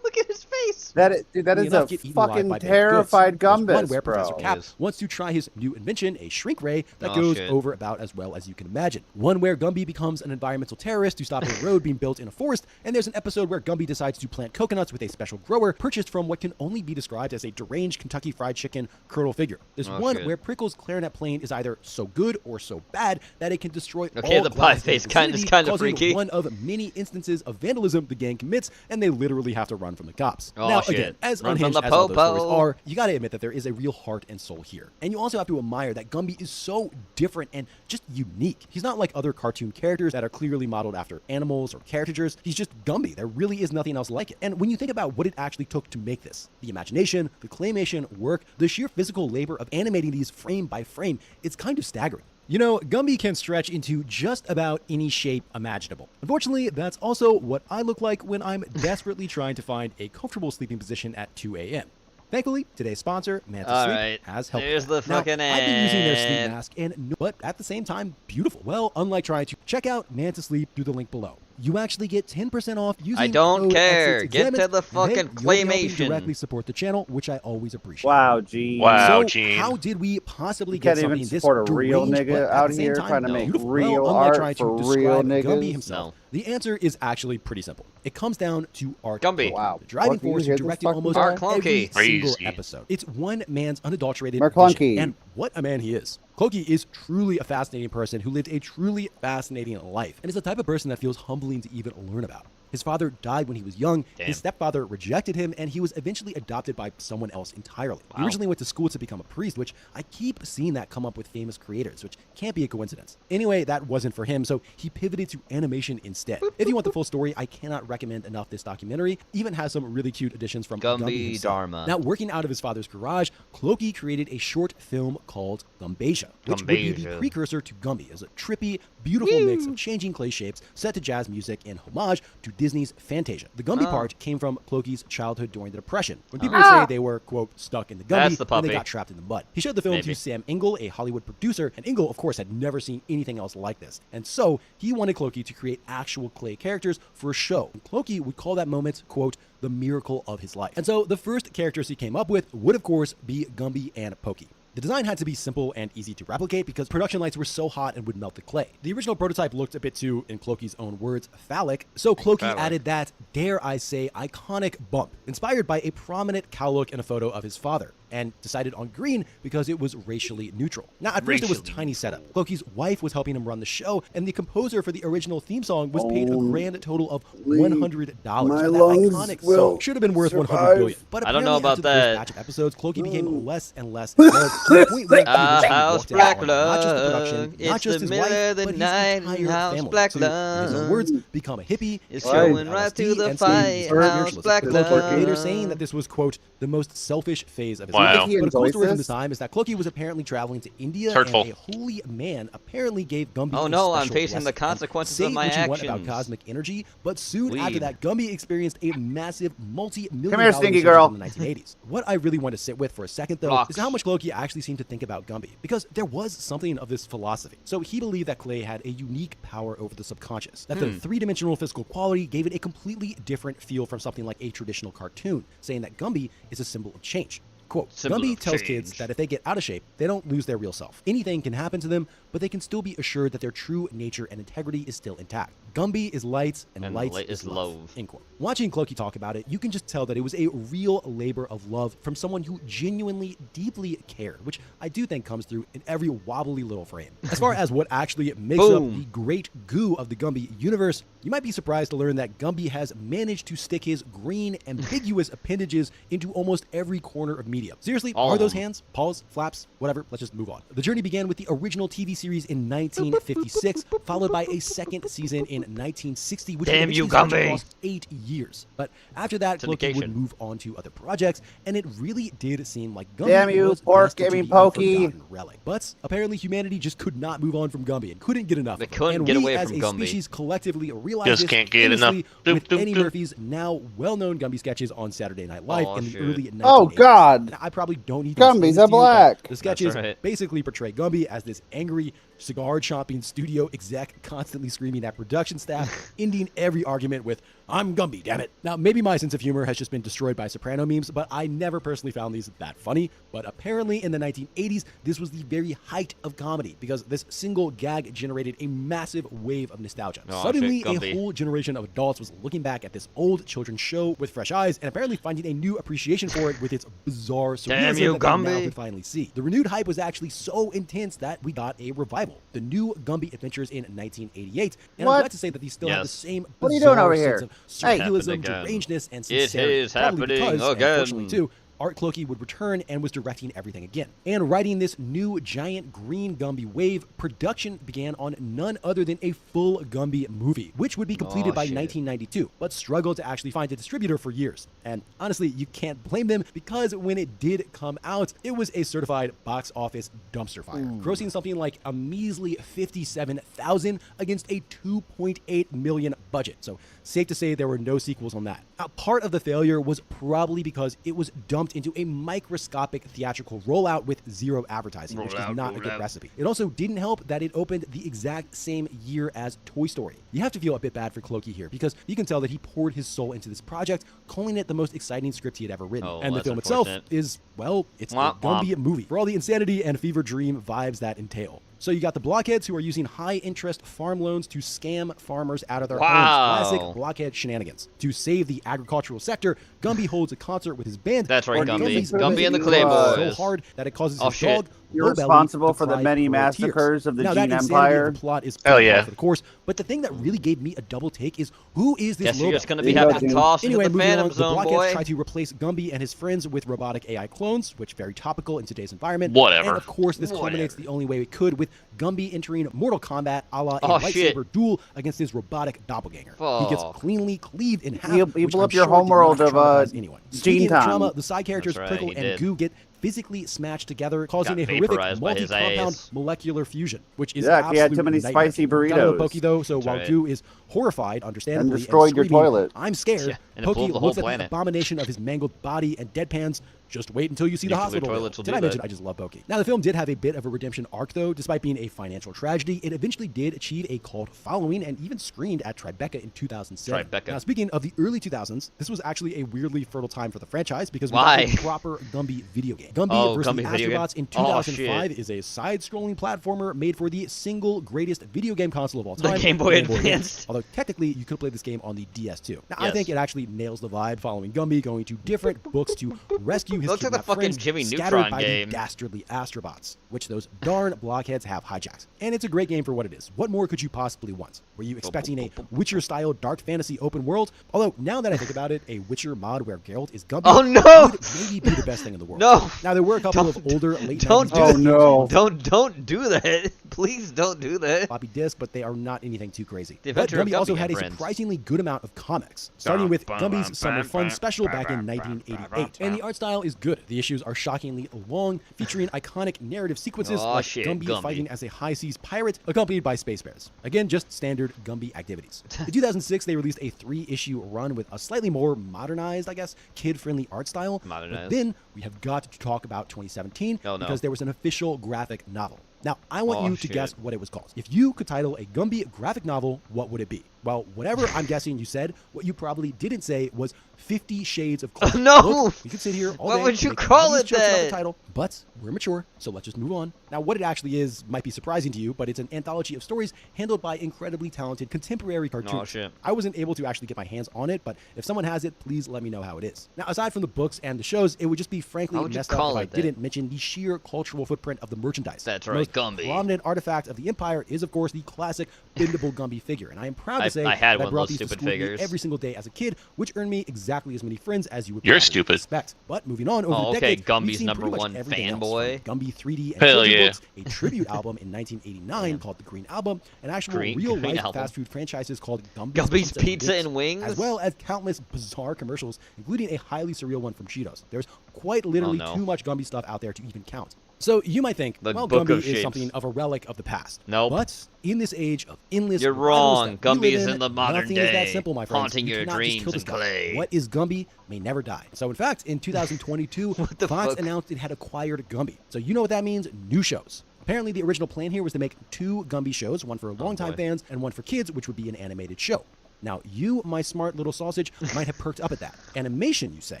Look at his face. That is a get eaten alive fucking by baked terrified goods. There's one Gumbus, where bro. Professor Cap Yes. wants to try his new invention, a shrink ray that Oh, goes shit. over about as well as you can imagine. One where Gumby becomes an environmental terrorist to stop a road being built in a forest, and there's an episode where Gumby decides to plant coconuts with a special grower purchased from what can only be described as a deranged Kentucky Fried Chicken curdle figure. There's Oh, one shit. where Prickle's clarinet playing is either so good or so bad that it can destroy Okay, all the glass pie face in the is vicinity, kind of causing freaky. one of many instances of vandalism the gang commits, and they literally have to run from the cops. Oh, now, shit. again, as Run from unhinged the as all those stories popo. are, you gotta admit that there is a real heart and soul here. And you also have to admire that Gumby is so different and just unique. He's not like other cartoon characters that are clearly modeled after animals or caricatures. He's just Gumby. There really is nothing else like it. And when you think about what it actually took to make this, the imagination, the claymation work, the sheer physical labor of animating these frame by frame, it's kind of staggering. You know, Gumby can stretch into just about any shape imaginable. Unfortunately, that's also what I look like when I'm desperately trying to find a comfortable sleeping position at 2 a.m. Thankfully, today's sponsor, Manta All Sleep, right. has helped. There's the Now, fucking I've been using their sleep ad. mask, but at the same time, beautiful. Well, unlike trying to check out Manta Sleep through the link below. You actually get 10% off using I don't code care. Exits Get to Examined, the and fucking then you'll be helping claymation. directly support the channel, which I always appreciate. Wow, Gene. So, Gene. how did we possibly You get can't even something this support a real deranged, nigga but at out the same here time, trying to make beautiful? real Well, unlike art trying to for describe real Gumby niggas? himself, the answer is actually pretty simple. It comes down to art. Gumby. Wow. The driving What, do you force hear who this directed fucking almost guy? every Clunky. single Crazy. episode. It's one man's unadulterated Merclunky. vision, and what a man he is. Clokey is truly a fascinating person who lived a truly fascinating life, and is the type of person that feels humbling to even learn about. His father died when he was young, his stepfather rejected him, and he was eventually adopted by someone else entirely. He originally went to school to become a priest, which I keep seeing that come up with famous creators, which can't be a coincidence. Anyway, that wasn't for him, so he pivoted to animation instead. If you want the full story, I cannot recommend enough this documentary. Even has some really cute additions from Gumby himself. Dharma. Now, working out of his father's garage, Clokey created a short film called Gumbasia, which would be the Gumbasia. precursor to Gumby, as a trippy, beautiful mix of changing clay shapes set to jazz music and homage to Disney's Fantasia. The Gumby part came from Clokey's childhood during the Depression, when people would say they were, quote, stuck in the That's Gumby the when they puppy. got trapped in the mud. He showed the film Maybe. to Sam Engel, a Hollywood producer, and Engel, of course, had never seen anything else like this. And so he wanted Clokey to create actual clay characters for a show. And Clokey would call that moment, quote, the miracle of his life. And so the first characters he came up with would, of course, be Gumby and Pokey. The design had to be simple and easy to replicate because production lights were so hot and would melt the clay. The original prototype looked a bit too, in Clokey's own words, phallic, so Clokey added that, dare I say, iconic bump, inspired by a prominent cow look in a photo of his father, and decided on green because it was racially neutral. Now, at first it was a tiny setup. Clokey's wife was helping him run the show, and the composer for the original theme song was paid a grand total of $100. my That lungs iconic will song should have been worth $100 survive. billion. But I don't know apparently about after the that. first batch of episodes, Clokey became less and less loved, to the point where he eventually House walked out Black on not just the Love. production, It's not just the his middle wife, of the but his night, entire House family. Black To, in his own Love. words, become a hippie, It's smoke showing right LSD, through the and study fight, House spiritualism. Black The Clokey creator Love. saying that this was, quote, the most selfish phase of his Wow. life. Think he But a cool enjoys story from this? this time is that Clokey was apparently traveling to India, It's hurtful. and a holy man apparently gave Gumby Oh a no, I'm special facing the blessing. consequences Say of my what you want actions. about cosmic energy, but soon after Weed. that, Gumby experienced a massive multi-million Come here, dollar stinky resurgence girl. in the 1980s. What I really want to sit with for a second, though, Rocks. is how much Clokey actually seemed to think about Gumby, because there was something of this philosophy. So he believed that clay had a unique power over the subconscious, that the three-dimensional physical quality gave it a completely different feel from something like a traditional cartoon, saying that Gumby is a symbol of change. Quote, Symbol Gumby of tells change. kids that if they get out of shape, they don't lose their real self. Anything can happen to them, but they can still be assured that their true nature and integrity is still intact. Gumby is light, and light is love. End quote. Watching Clokey talk about it, you can just tell that it was a real labor of love from someone who genuinely, deeply cared, which I do think comes through in every wobbly little frame. As far as what actually makes up Boom. the great goo of the Gumby universe, you might be surprised to learn that Gumby has managed to stick his green, ambiguous appendages into almost every corner of media. Seriously, All are of those them. hands, paws, flaps, whatever? Let's just move on. The journey began with the original TV series in 1956, followed by a second season in 1960, which Damn would you, eventually stretch Gumby. across 8 years. But after that, Clokey would Syndication. move on to other projects, and it really did seem like Gumby Damn you, was pork destined to gaming be a pokey. forgotten relic. But apparently humanity just could not move on from Gumby and couldn't get enough They of him. couldn't And get we, away as from a Gumby. species, collectively realized Just this can't get enough. famously Doop, with doop, Eddie doop. Murphy's now well-known Gumby sketches on Saturday Night Live Aw, in the shit. early 1980s. Oh, God. Now, I probably don't need to Gumby's explain this a to you, but black. The sketches That's right. basically portray Gumby as this angry, cigar-chomping studio exec constantly screaming at production staff, ending every argument with, "I'm Gumby, damn it." Now, maybe my sense of humor has just been destroyed by Soprano memes, but I never personally found these that funny. But apparently in the 1980s, this was the very height of comedy, because this single gag generated a massive wave of nostalgia. Aw, Suddenly, shit, Gumby. a whole generation of adults was looking back at this old children's show with fresh eyes, and apparently finding a new appreciation for it with its bizarre Damn surrealism you, that they now Gumby. could finally see. The renewed hype was actually so intense that we got a revival. The new Gumby Adventures in 1988, and What? I'm glad to say that these still have the Yes. same What are you doing bizarre over sense here? of Hey. surrealism, Happened again. derangeness, and It sincerity. is Probably happening because, and again. unfortunately too, Art Clokey would return and was directing everything again. And writing this new giant green Gumby wave, production began on none other than a full Gumby movie, which would be completed by shit. 1992, but struggled to actually find a distributor for years. And honestly, you can't blame them, because when it did come out, it was a certified box office dumpster fire, grossing something like a measly $57,000 against a $2.8 million budget. So safe to say there were no sequels on that. Now, part of the failure was probably because it was dumped dumped into a microscopic theatrical rollout with zero advertising, which is not a good recipe. It also didn't help that it opened the exact same year as Toy Story. You have to feel a bit bad for Clokey here, because you can tell that he poured his soul into this project, calling it the most exciting script he had ever written. And the film itself is, well, it's a Gumby movie, for all the insanity and fever dream vibes that entail. So you got the blockheads who are using high-interest farm loans to scam farmers out of their homes. Classic blockhead shenanigans. To save the agricultural sector, Gumby holds a concert with his band. That's right, Gumby. Gumby and the Clay Boys. So hard that it causes his dog. You're responsible for the many massacres of the Gene Empire. The plot is hell yeah, of course. But the thing that really gave me a double take is, who is this Guess robot? you're just gonna be having to toss anyway, into the moving Phantom on, Zone, the blockheads boy. try to replace Gumby and his friends with robotic AI clones, which very topical in today's environment. Whatever. And of course, this culminates the only way it could with Gumby entering Mortal Kombat a la a lightsaber duel against his robotic doppelganger. He gets cleanly cleaved in half. You blew up your homeworld of Speaking Gene of trauma, the side characters right, Prickle he and did. Goo get physically smashed together, causing Got a horrific vaporized by his multi-compound ass. molecular fusion, which is Yeah, he had too many nightmare. spicy Gotta love burritos. Pokey though, so That's while right. Goo is horrified, understandably, And destroyed your screaming, toilet. I'm scared. Yeah, and it blew Pokey up the whole looks at the planet. abomination of his mangled body and deadpans. Just wait until you see the Nuclear hospital. toilets will Did do I mention that. I just love Pokey? Now, the film did have a bit of a redemption arc, though. Despite being a financial tragedy, it eventually did achieve a cult following and even screened at Tribeca in 2007. Tribeca. Now, speaking of the early 2000s, this was actually a weirdly fertile time for the franchise because we Why? got a proper Gumby video game. Gumby versus Gumby the video game? Astrobots in Oh, 2005 shit. is a side-scrolling platformer made for the single greatest video game console of all The time, Game Boy Advance. Advance. Although technically, you could play this game on the DS too. Now, I Yes. think it actually nails the vibe, following Gumby going to different books to rescue his Looks like the kidnapped fucking friends Jimmy scattered Neutron by game. the dastardly Astrobots, which those darn blockheads have hijacked. And it's a great game for what it is. What more could you possibly want? Were you expecting a Witcher-style dark fantasy open world? Although, now that I think about it, a Witcher mod where Geralt is Gumby Oh, no! would maybe be the best thing in the world. No! Now, there were a couple of older, late Don't 90s do games Don't do that. Please don't do that. floppy disk, but they are not anything too crazy. The But Adventure of Gumby also Gumby had a and Friends. surprisingly good amount of comics, starting with Gumby's Summer Fun special back in 1988. And the art style is good. The issues are shockingly long, featuring iconic narrative sequences Aw, like shit, Gumby Gumby. fighting as a high seas pirate, accompanied by space bears. Again, just standard Gumby activities. In 2006, they released a 3-issue run with a slightly more modernized, I guess, kid-friendly art style. Modernized. But then we have got to talk about 2017 Oh, no. because there was an official graphic novel. Now, I want Oh, you to shit. guess what it was called. If you could title a Gumby graphic novel, what would it be? Well, whatever I'm guessing you said, what you probably didn't say was 50 Shades of Clay. No! Look, we could sit here all What day would you making call obvious it jokes about the then? title, but we're mature, so let's just move on. Now, what it actually is might be surprising to you, but it's an anthology of stories handled by incredibly talented contemporary cartoonists. Oh, shit. I wasn't able to actually get my hands on it, but if someone has it, please let me know how it is. Now, aside from the books and the shows, it would just be frankly How would you messed up call if I it then? didn't mention the sheer cultural footprint of the merchandise. That's The right, most Gumby. prominent artifact of the Empire is, of course, the classic bendable Gumby figure, and I am proud to say I had that one I of brought those these to stupid school with me figures. every single day as a kid, which earned me exactly as many friends as you would You're probably stupid. expect. But moving on, over Oh, the okay, decades, Gumby's we've seen number pretty much one everything else, fanboy. from Gumby 3D and Hell children's yeah. books, a tribute album in 1989 called The Green Album, and actual Green real-life Album. fast food franchises called Gumby's Pizza and Wings? as well as countless bizarre commercials, including a highly surreal one from Cheetos. There's quite literally Oh, no. too much Gumby stuff out there to even count. So you might think, The well, Book Gumby of is Shapes. something of a relic of the past. Nope. But in this age of endless You're rivals wrong. that we Gumby live is in the modern nothing is that day, simple, my friends. haunting You your cannot just dreams kill this in stuff. clay. What is Gumby may never die. So in fact, in 2022, the Fox fuck? announced it had acquired Gumby. So you know what that means? New shows. Apparently, the original plan here was to make 2 Gumby shows, one for longtime boy. fans and one for kids, which would be an animated show. Now, you, my smart little sausage, might have perked up at that. Animation, you say?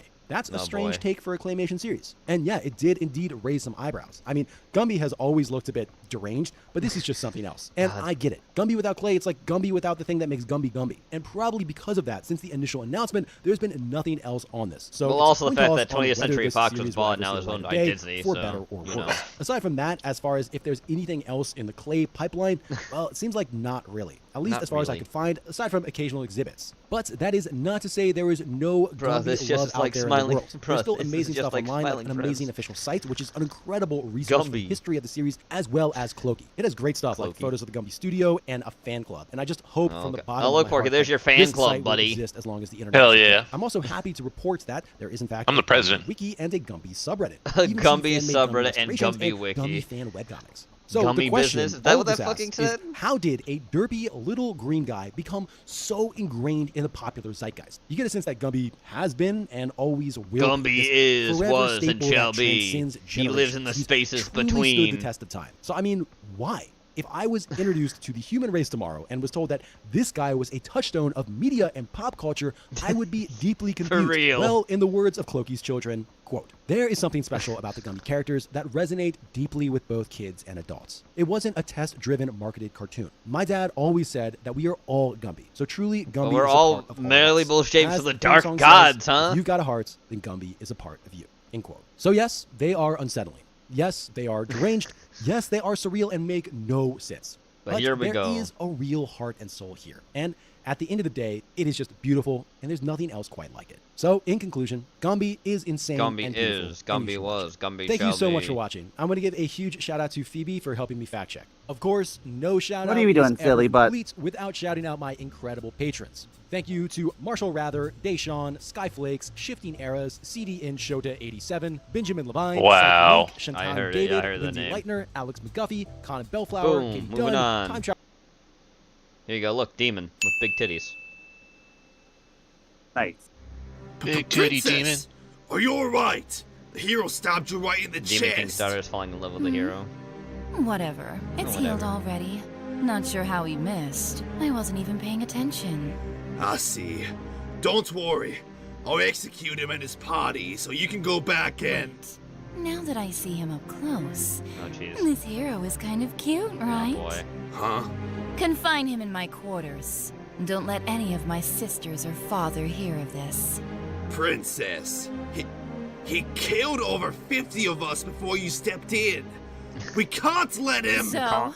That's a Oh, strange boy. take for a claymation series. And yeah, it did indeed raise some eyebrows. I mean, Gumby has always looked a bit deranged, but this is just something else. And I get it. Gumby without clay, it's like Gumby without the thing that makes Gumby Gumby. And probably because of that, since the initial announcement, there's been nothing else on this. So Well, it's a also the coin fact toss that on 20th whether Century this Fox was series bought, will now ever it's see the owned light by of day, Disney, for so, better or you know. worse. Aside from that, as far as if there's anything else in the clay pipeline, well, it seems like not really. At least Not as far as I really. could find, aside from occasional exhibits. But that is not to say there is no Bruh, this Gumby just love is out like there smiling- in the world. bruh, There's still this is amazing just stuff like online, smiling an amazing friends. official site, which is an incredible resource for the Gumby. history of the series, as well as Clokey. It has great stuff like Clokey. photos of the Gumby studio and a fan club. And I just hope Oh, from the okay. bottom Oh, of look, my Porky, heart there's that your fan this club, site will buddy. exist as long as the internet Hell exists. yeah. I'm also happy to report that there is in fact I'm the a Gumby president. wiki and a Gumby subreddit. A Even some Gumby fan-made subreddit and illustrations Gumby wiki. Gumby fan webcomics. So Gummy the question business? Is that all what of that us fucking ask is, said? how did a derpy little green guy become so ingrained in the popular zeitgeist? You get a sense that Gumby has been and always will be Gumby this is, forever was, and staple that shall be. transcends He lives in generations. the He's spaces truly between. stood the test of time. So I mean, why? If I was introduced to the human race tomorrow and was told that this guy was a touchstone of media and pop culture, I would be deeply confused. real. Well, in the words of Cloaky's children, quote, "There is something special about the Gumby characters that resonate deeply with both kids and adults. It wasn't a test-driven marketed cartoon. My dad always said that we are all Gumby. So truly, Gumby We're is a all part of all malleable of us. shapes As of the theme dark song gods, says, huh? If you've got a heart, then Gumby is a part of you." End quote. So yes, they are unsettling. Yes, they are deranged. Yes, they are surreal and make no sense. But here we go. There is a real heart and soul here. And at the end of the day, it is just beautiful, and there's nothing else quite like it. So, in conclusion, Gumby is insane Gumby and beautiful. is. and Gumby you should was. watch it. Gumby Thank shall you so be. much for watching. I'm going to give a huge shout out to Phoebe for helping me fact check. Of course, no shout out. What are you doing, is silly ever butt? complete without shouting out my incredible patrons. Thank you to Marshall Rather, Deshawn, Skyflakes, Shifting Eras, CDN Shota 87, Benjamin Levine, Wow. Shantan I heard it. David, I heard the Lindsay name. Leitner, Alex McGuffey, Conan Bellflower, Boom. Katie Moving Dunn, on. Time Travel. Here you go. Look, demon with big titties. Nice. Big titty demon. Are you alright? The hero stabbed you right in the Demon King's chest. daughter is falling in love with the hero. Whatever. It's healed already. Not sure how he missed. I wasn't even paying attention. I see. Don't worry. I'll execute him and his party so you can go back and... Now that I see him up close, Oh, jeez. this hero is kind of cute, right? Oh, boy. Huh? Confine him in my quarters. Don't let any of my sisters or father hear of this. Princess, he killed over 50 of us before you stepped in. We can't let him... So,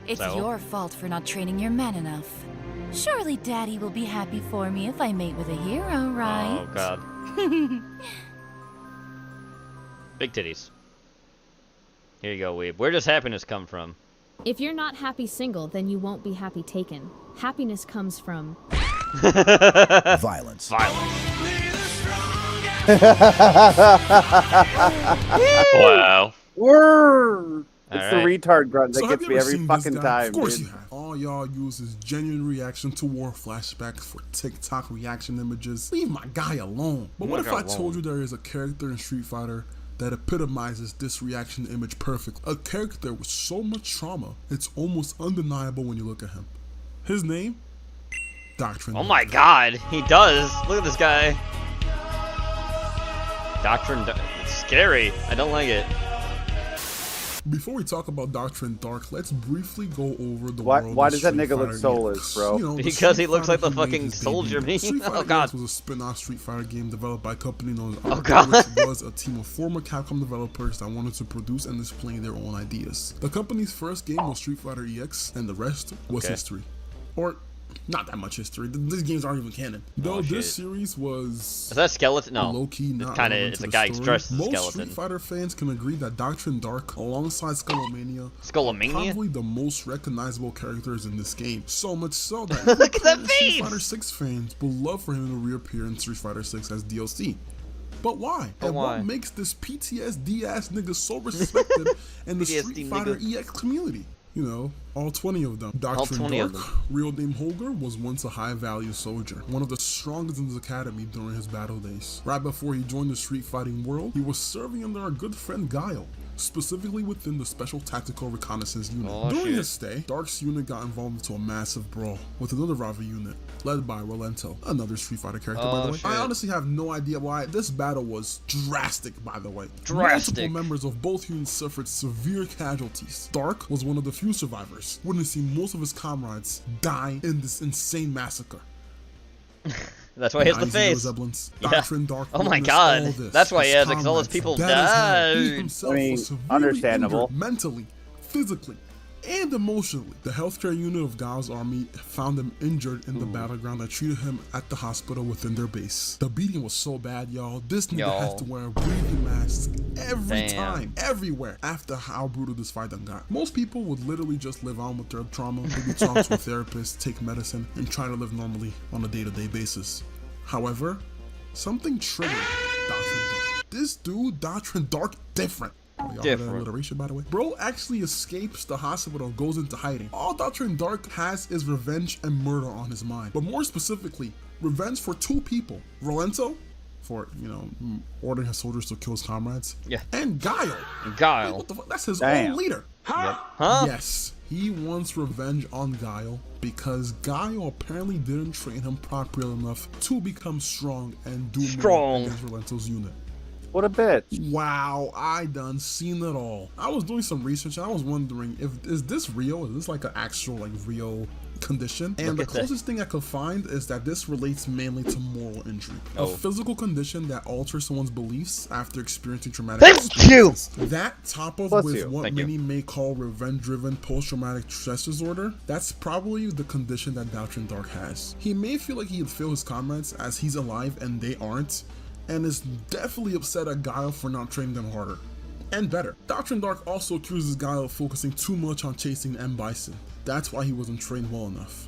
it's So? your fault for not training your men enough. Surely Daddy will be happy for me if I mate with a hero, right? Oh, God. Big titties. Here you go, Weeb. Where does happiness come from? If you're not happy single, then you won't be happy taken. Happiness comes from... Violence. Wow. Word. It's All the right. retard grunt that So gets have me you ever every seen fucking this guy? time, Of course dude. you have. All y'all use is genuine reaction to war flashbacks for TikTok reaction images. Leave my guy alone. But what if I told you there is a character in Street Fighter that epitomizes this reaction image perfectly? A character with so much trauma, it's almost undeniable when you look at him. His name? Doctrine. Oh my God, he does. Look at this guy. Doctrine. It's scary. I don't like it. Before we talk about Doctrine Dark, let's briefly go over the Why- world why of does that Street nigga look Fighter soulless, EX. bro? You know, the Because he Street looks like Fighter the who made fucking his soldier debut. meme. Street Oh, Fighter God. EX was a spin-off Street Fighter game developed by a company known as Oh, God. which was a team of former Capcom developers that wanted to produce and display their own ideas. The company's first game was Street Fighter EX, and the rest was Okay. history. Or not that much history. These games aren't even canon. Though Oh, this shit. series was Is that a skeleton? No. low-key not It's kind of. relevant It's to a the guy story. dressed as a Most skeleton. Street Fighter fans can agree that Doctrine Dark, alongside Skullomania, Skullomania? probably the most recognizable characters in this game. So much so that Look at that current Street face! Fighter 6 fans would love for him to reappear in Street Fighter 6 as DLC. But why? But and why? what makes this PTSD ass nigga so respected in the PTSD Street Fighter nigga. EX community? You know, all 20 of them. Doctrine 20 of Dark, them. real name Holger, was once a high-value soldier, one of the strongest in his academy during his battle days. Right before he joined the street fighting world, he was serving under our good friend Guile, specifically within the Special Tactical Reconnaissance Unit. Oh, During shit. his stay, Dark's unit got involved into a massive brawl with another rival unit, led by Rolento, another Street Fighter character, by Oh, the way. shit. I honestly have no idea why. This battle was drastic, by the way. Drastic. Multiple members of both units suffered severe casualties. Dark was one of the few survivors, witnessing most of his comrades die in this insane massacre. That's why he has the Now you see the face. resemblance. Yeah. Doctrine Dark Oh my witnessed God. all this. That's why he His has it, 'cause all his comrades people dead as hell. He died. himself I mean, was severely understandable. injured mentally, physically, and emotionally. The healthcare unit of Gao's army found him injured in the battleground and treated him at the hospital within their base. The beating was so bad, y'all. This nigga Yo. has to wear a breathing mask every Damn. time, everywhere, after how brutal this fight done got. Most people would literally just live on with their trauma, maybe talk to a therapist, take medicine, and try to live normally on a day-to-day basis. However, something triggered Doctrine Dark. This dude, Doctrine Dark, different. Y'all heard that Different. alliteration, by the way. Bro actually escapes the hospital and goes into hiding. All Doctrine Dark has is revenge and murder on his mind. But more specifically, revenge for two people. Rolento, for, ordering his soldiers to kill his comrades. Yeah. And Guile. Guile. Wait, what the fuck? That's his Damn. own leader. Yep. Huh? Yes, he wants revenge on Guile because Guile apparently didn't train him properly enough to become strong and do more against Rolento's unit. What a bitch. Wow, I done seen it all. I was doing some research and I was wondering, is this real? Is this like an actual real condition? And the closest thing I could find is that this relates mainly to moral injury. A physical condition that alters someone's beliefs after experiencing traumatic experiences. That top of with what many may call revenge-driven post-traumatic stress disorder, that's probably the condition that Doctrine Dark has. He may feel like he'd fail his comrades as he's alive and they aren't, and is definitely upset at Guile for not training them harder. And better. Doctrine Dark also accuses Guile of focusing too much on chasing M. Bison. That's why he wasn't trained well enough.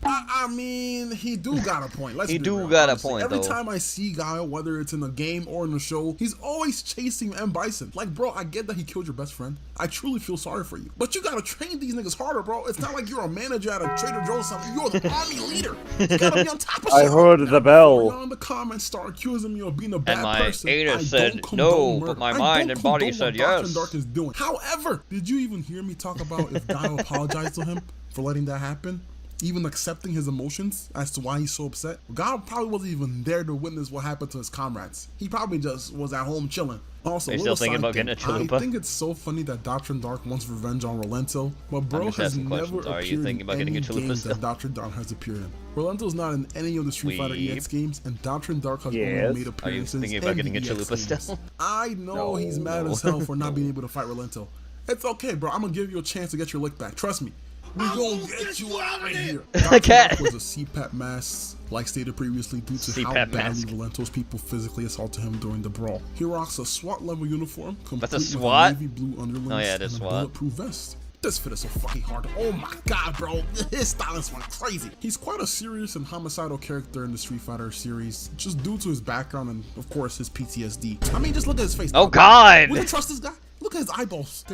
I mean, he do got a point. Let's he be do real, got honestly. a point, Every though. time I see Guile, whether it's in a game or in a show, he's always chasing M. Bison. Like, bro, I get that he killed your best friend. I truly feel sorry for you. But you gotta train these niggas harder, bro. It's not like you're a manager at a Trader Joe's or something. You're the army leader. You gotta be on top of shit. I heard the bell. Y'all in the comments start accusing me of being a bad And my person. Ada I said don't condone no, murder. but my I mind don't and body condone said what Doctrine yes. Dark is doing. However, did you even hear me talk about if Guile apologized to him for letting that happen? Even accepting his emotions as to why he's so upset? God probably wasn't even there to witness what happened to his comrades. He probably just was at home chilling. Also, Are you little still thinking side about thing, getting a chalupa? I think it's so funny that Doctrine Dark wants revenge on Rolento, but bro just has asking never questions. Are you appeared thinking in about getting any a chalupa games still? that Doctrine Dark has appeared in. Rolento's not in any of the Street Fighter Weeb. EX games, and Doctrine Dark has Yes. only made Are you appearances thinking about in getting a the EX chalupa games. still? I know he's mad as hell for not being able to fight Rolento. It's okay, bro. I'm gonna give you a chance to get your lick back. Trust me. We gonna get you out of here. Cat. Was a CPAP mask, like stated previously, due to how CPAP badly mask. Rolento's people physically assaulted him during the brawl. He rocks a SWAT level uniform, complete That's a with SWAT? navy blue underlings Oh, yeah, it and is a SWAT. bulletproof vest. This fit is so fucking hard. Oh my god, bro. His style is fucking crazy. He's quite a serious and homicidal character in the Street Fighter series, just due to his background and, of course, his PTSD. I mean, just look at his face. Oh, God. Would you trust this guy? Look at his eyeballs.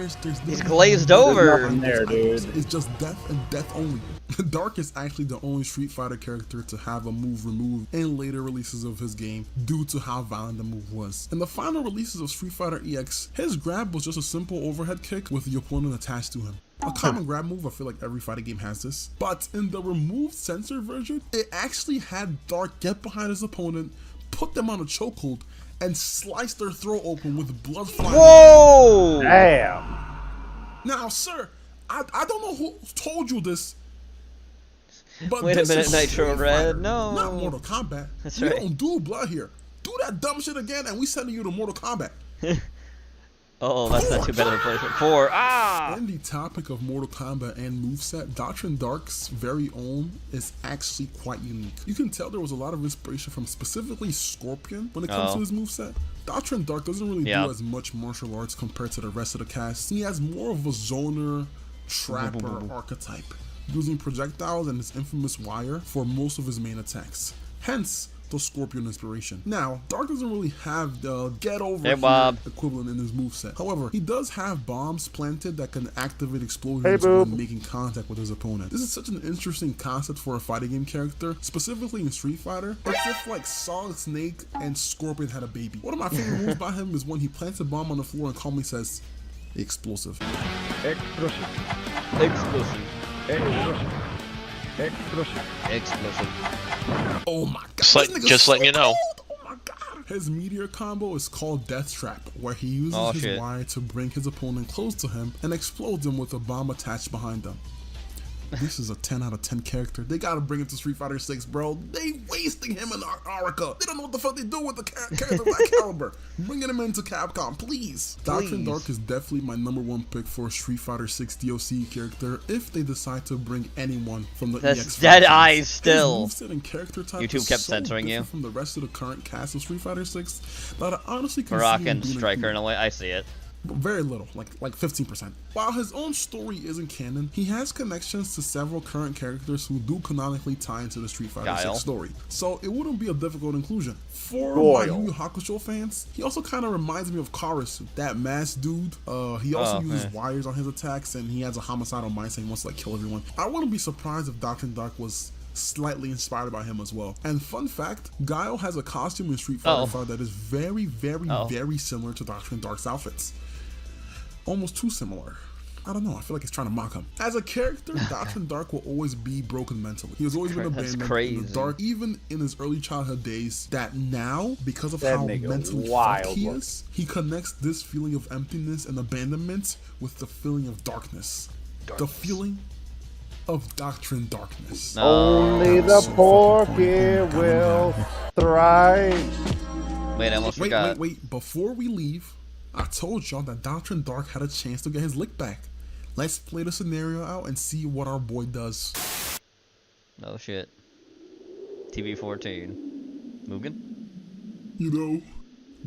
He's glazed over. nothing there, dude. It's just death and death only. Dark is actually the only Street Fighter character to have a move removed in later releases of his game due to how violent the move was. In the final releases of Street Fighter EX, his grab was just a simple overhead kick with the opponent attached to him. A common grab move, I feel like every fighting game has this. But in the removed censored version, it actually had Dark get behind his opponent, put them on a chokehold, and slice their throat open with blood flying. Whoa! Damn. Now, sir, I don't know who told you this, but Wait a this minute, is Nitro Street Red. Fighter, No. not Mortal Kombat. That's we right. don't do blood here. Do that dumb shit again, and we sending you to Mortal Kombat. Oh, that's not too bad of a placement. 4. Ah! And the topic of Mortal Kombat and moveset, Doctrine Dark's very own is actually quite unique. You can tell there was a lot of inspiration from specifically Scorpion when it comes to his moveset. Doctrine Dark doesn't really do as much martial arts compared to the rest of the cast. He has more of a zoner, trapper archetype, using projectiles and his infamous wire for most of his main attacks. Hence, the Scorpion inspiration. Now, Dark doesn't really have the get over here equivalent in his moveset. However, he does have bombs planted that can activate explosions when making contact with his opponent. This is such an interesting concept for a fighting game character, specifically in Street Fighter. It's if like Solid Snake and Scorpion had a baby. One of my favorite moves by him is when he plants a bomb on the floor and calmly says, "Explosive." Explosive. Explosive. Explosive. Explosive. Oh my god. Just letting you know. Oh my god. His meteor combo is called Death Trap, where he uses his wire to bring his opponent close to him and explodes him with a bomb attached behind them. This is a 10 out of 10 character. They gotta bring it to Street Fighter 6, bro. They wasting him in Arica. They don't know what the fuck they do with the character of that caliber. Bringing him into Capcom, please. Doctrine Dark is definitely my #1 pick for a Street Fighter 6 DLC character if they decide to bring anyone from the That's EX dead franchise. eyes still. His moveset and character type YouTube is kept so censoring you. different from the rest of the current cast of Street Fighter 6 that I honestly can Baraka see him and being Striker in a way. I see it. Very little, like 15%. While his own story isn't canon, he has connections to several current characters who do canonically tie into the Street Fighter 6 story, so it wouldn't be a difficult inclusion. For my Yu Yu Hakusho fans, he also kind of reminds me of Karasu, that masked dude. He also uses wires on his attacks, and he has a homicidal mindset. He wants to like kill everyone. I wouldn't be surprised if Dr. Dark was slightly inspired by him as well. And fun fact, Guile has a costume in Street Fighter 5 that is very, very similar to Dr. Dark's outfits. Almost too similar. I don't know, I feel like he's trying to mock him. As a character, Dr. Dark will always be broken mentally. He has always been abandoned in the dark, even in his early childhood days, that now, because of how mentally fucked he is, he connects this feeling of emptiness and abandonment with the feeling of darkness. The feeling of Doctrine Darkness. Only the porky will thrive. Wait, I almost forgot. Wait, before we leave, I told y'all that Doctrine Dark had a chance to get his lick back. Let's play the scenario out and see what our boy does. Oh shit. TV14. Mugen? You know,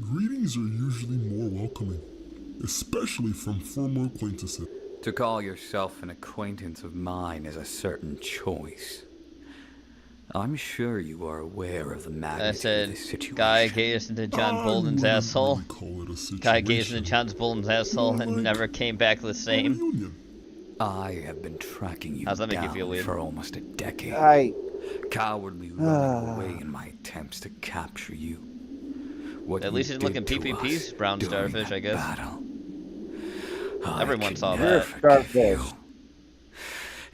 greetings are usually more welcoming, especially from former acquaintances. To call yourself an acquaintance of mine is a certain choice. I'm sure you are aware of the magnitude of this situation. Guy gazed into John Bolden's asshole. Guy gazed into John Bolden's asshole and never came back the same. I have been tracking you How's that make you down feel weird? for almost a decade. Cowardly running away in my attempts to capture you. What At least you he's looking did to PPP's us brown during starfish, that I guess. battle. Everyone saw never that. Starfish.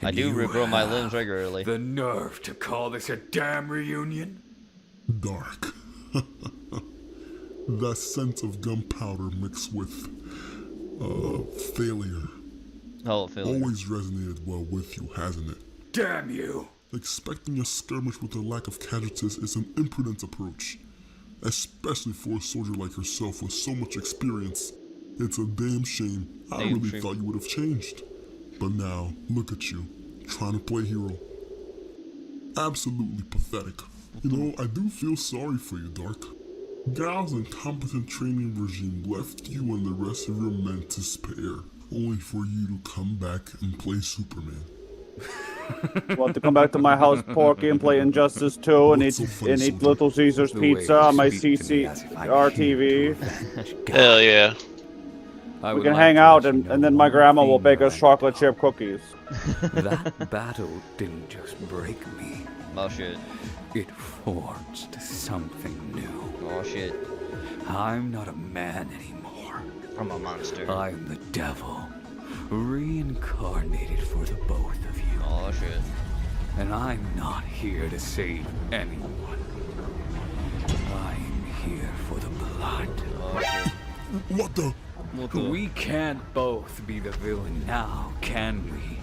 I do you regrow my have limbs regularly. The nerve to call this a damn reunion? Dark. That scent of gunpowder mixed with failure. Oh, failure. Always resonated well with you, hasn't it? Damn you! Expecting a skirmish with a lack of casualties is an imprudent approach, especially for a soldier like yourself with so much experience. It's a damn shame. I really thought you would have changed. But now, look at you, trying to play hero. Absolutely pathetic. You know, I do feel sorry for you, Dark. Gao's incompetent training regime left you and the rest of your men to spare, only for you to come back and play Superman. Want to come back to my house, Porky, and play Injustice 2 and eat Little Caesar's pizza on my CCR TV? Hell yeah. We can hang out, and then my grandma will bake us chocolate chip cookies. That battle didn't just break me. Oh shit. It forged something new. Oh shit. I'm not a man anymore. I'm a monster. I'm the devil, reincarnated for the both of you. Oh shit. And I'm not here to save anyone. I'm here for the blood. Oh shit. What the? We can't both be the villain now, can we?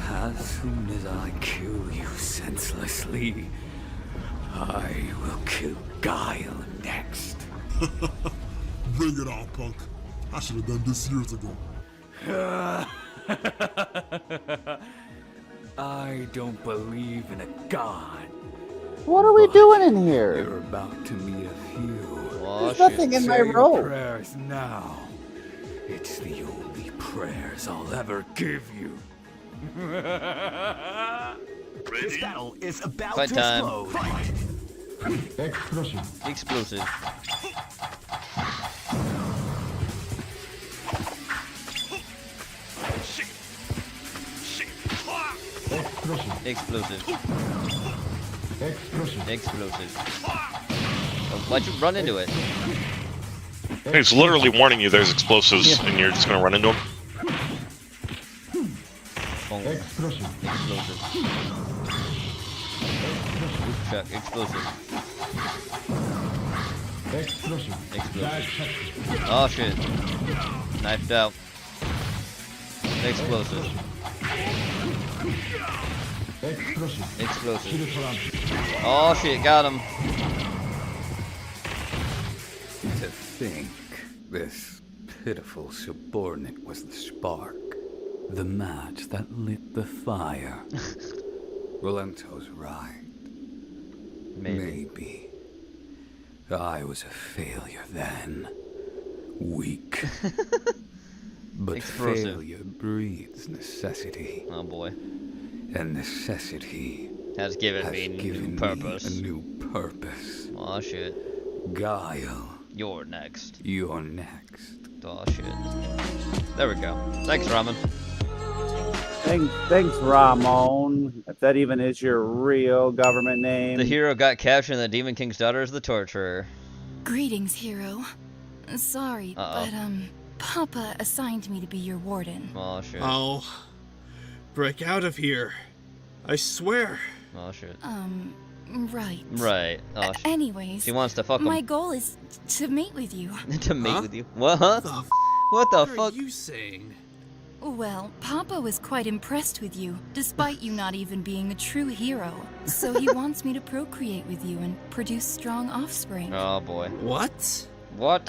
As soon as I kill you senselessly, I will kill Guile next. Bring it on, punk. I should have done this years ago. I don't believe in a god. What are we doing in here? You're about to meet a few. There's nothing in my robe. Prayers now. It's the only prayers I'll ever give you. This battle is about Fight to time. explode. Explosive. Explosive. Explosive. Oh, why'd you run into it? It's literally warning you there's explosives, and you're just gonna run into them. Explosive. Chuck, explosive. Explosive. Oh shit. Knifed out. Explosive. Explosive. Oh shit, got him. To think this pitiful subordinate was the spark, the match that lit the fire. Valento's right. Maybe. I was a failure then, weak. But Explosive. failure breeds necessity. Oh boy. And necessity has given me new purpose. A new purpose. Oh shit. Guile. You're next. You're next. Oh shit. There we go. Thanks, Ramen. Thanks, Ramon. If that even is your real government name. The hero got captured and the Demon King's daughter is the torturer. Greetings, hero. Sorry, Uh-oh. but Papa assigned me to be your warden. Oh shit. I'll break out of here. I swear. Oh shit. Right. Right. Oh shit. Anyways, She wants to fuck him. my goal is to mate with you. To mate with you? What? Huh? What the fuck? What are you saying? Well, Papa was quite impressed with you, despite you not even being a true hero. So he wants me to procreate with you and produce strong offspring. Oh boy. What? What?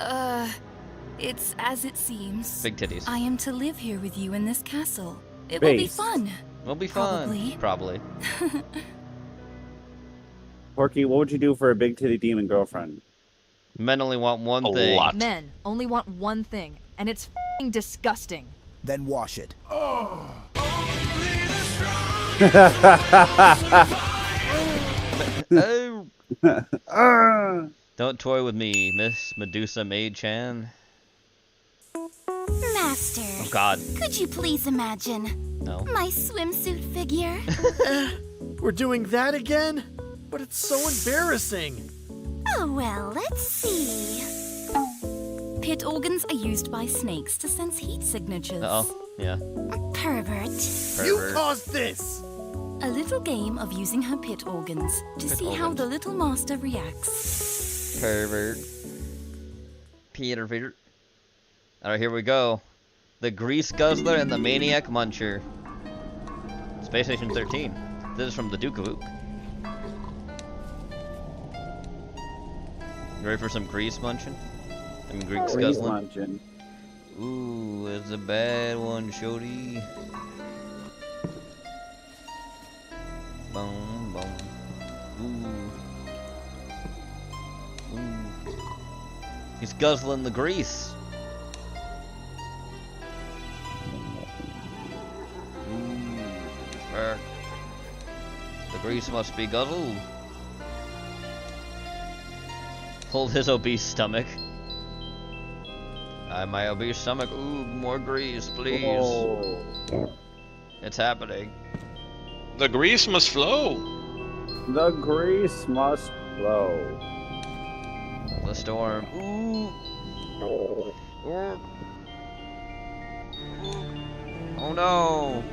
It's as it seems. Big titties. I am to live here with you in this castle. It will be fun. It'll be fun. Probably. Porky, what would you do for a big titty demon girlfriend? Men only want one thing. Men only want one thing, and it's f***ing disgusting. Then wash it. Don't toy with me, Miss Medusa Maid-chan. Master. Oh god. Could you please imagine No. my swimsuit figure? We're doing that again? But it's so embarrassing. Oh, well, let's see. Pit organs are used by snakes to sense heat signatures. Uh-oh. Yeah. Pervert. You caused this! A little game of using her pit organs to Pit see how organs. the little master reacts. Pervert. Peter. Alright, here we go. The Grease Guzzler and the Maniac Muncher. Space Station 13. This is from the Duke of Ook. You ready for some grease munching? I mean, grease Grease guzzling. munching. Ooh, it's a bad one, shorty. Boom, boom. Ooh. Ooh. He's guzzling the grease. Ooh. The grease must be guzzled. Hold his obese stomach. My obese stomach. Ooh, more grease, please. Whoa. It's happening. The grease must flow. The grease must flow. The storm. Ooh. Ooh. Oh no.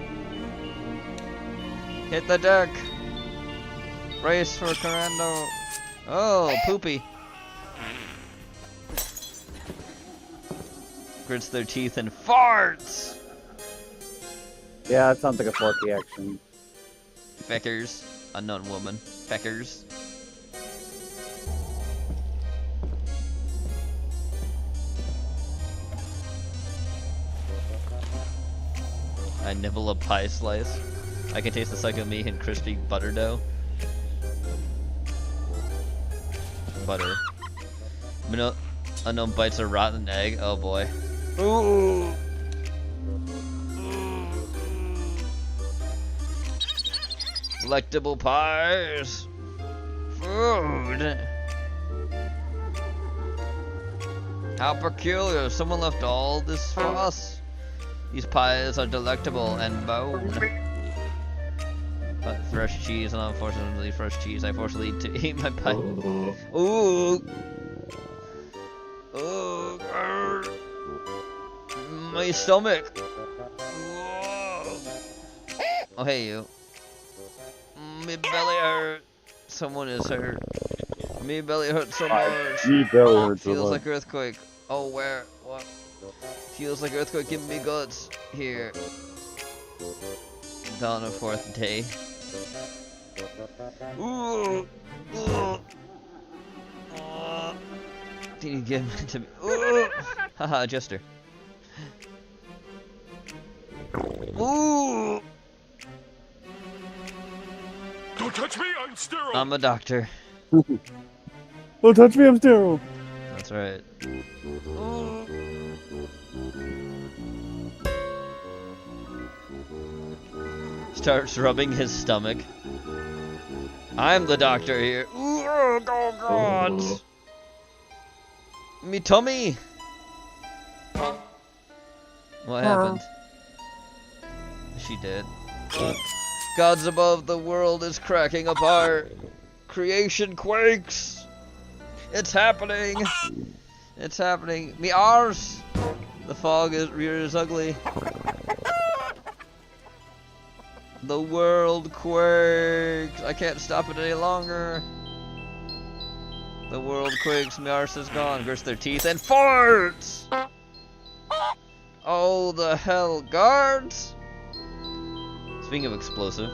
Hit the deck. Brace for Corando. Oh, poopy. Grits their teeth and farts. Yeah, that sounds like a Porky action. Feckers. Unknown woman. Feckers. I nibble a pie slice. I can taste the suck of meat and crispy butter dough. Butter. Unknown bites a rotten egg. Oh boy. Ooh. Delectable pies. Food. How peculiar. Someone left all this for us. These pies are delectable and bone. But fresh cheese, and unfortunately fresh cheese, I force Lee to eat my pie. Ooh. Oh, grr. My stomach. Whoa. Oh, hey, you. My belly hurt. Someone is hurt. My belly hurts so much. Me belly hurts so Feels much. like earthquake. Oh, where? What? Feels like earthquake. Give me guts. Here. Dawn of fourth day. Ooh. Ooh. Did you give it to me? Ooh. Haha, Jester. Ooh. Don't touch me, I'm sterile. I'm a doctor. Don't touch me, I'm sterile. That's right. Starts rubbing his stomach. I'm the doctor here. Oh God! Me tummy. What happened? Is she dead? Gods above, the world is cracking apart. Creation quakes. It's happening. It's happening. Me arse. The fog is ugly. The world quakes. I can't stop it any longer. The world quakes. Me arse is gone. Grits their teeth and farts. Oh, the hell, guards! Speaking of explosive.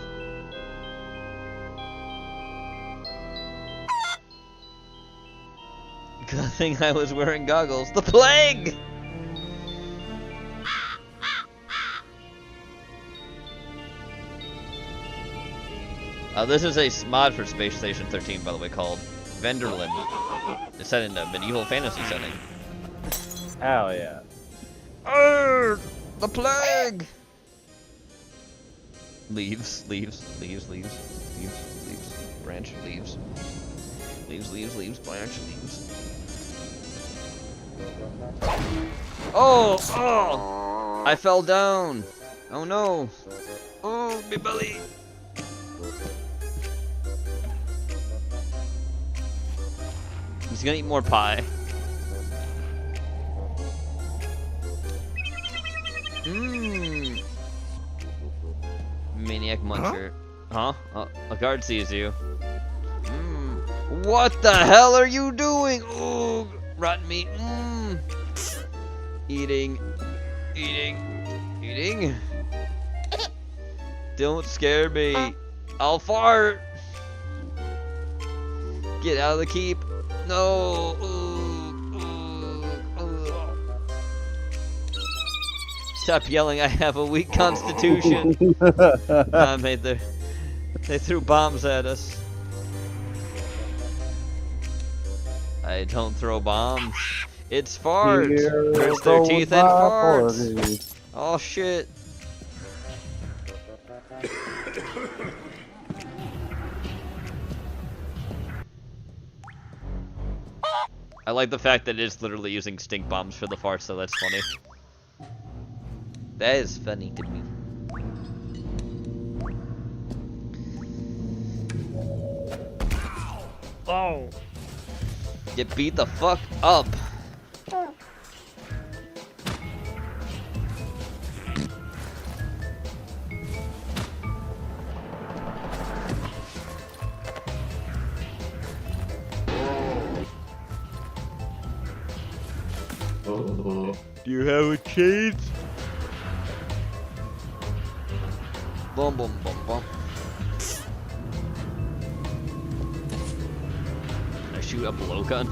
Good thing I was wearing goggles. The plague! This is a mod for Space Station 13, by the way, called Venderland. It's set in a medieval fantasy setting. Hell yeah. The plague! Leaves. Branch, leaves. Leaves, branch, leaves. Oh! I fell down! Oh no! Oh, my belly! He's gonna eat more pie. Mmm. Maniac Muncher. Huh? A guard sees you. Mmm. What the hell are you doing? Ooh, rotten meat. Mmm. Eating. Don't scare me. I'll fart. Get out of the keep. No. Stop yelling, I have a weak constitution. Nah, mate, they threw bombs at us. I don't throw bombs. It's farts. Grits their teeth and farts. Oh shit. I like the fact that it's literally using stink bombs for the farts, so that's funny. That is funny to me. Oh! Get beat the fuck up! Do you have a chance? Boom, boom, boom, boom. Can I shoot a blowgun?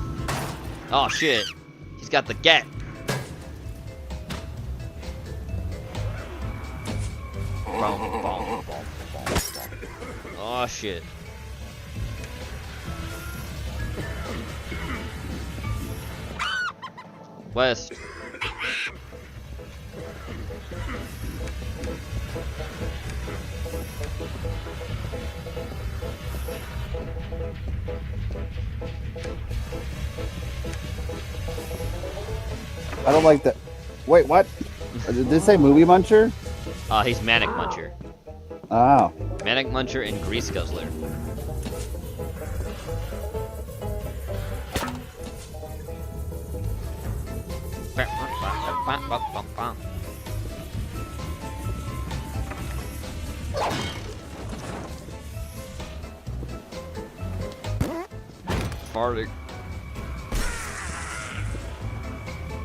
Oh shit! He's got the gat. Boom, boom, boom, boom. Oh shit! West. I don't like that. Wait, what? Did this say Movie Muncher? He's Manic Muncher. Oh. Manic Muncher and Grease Guzzler. Farting.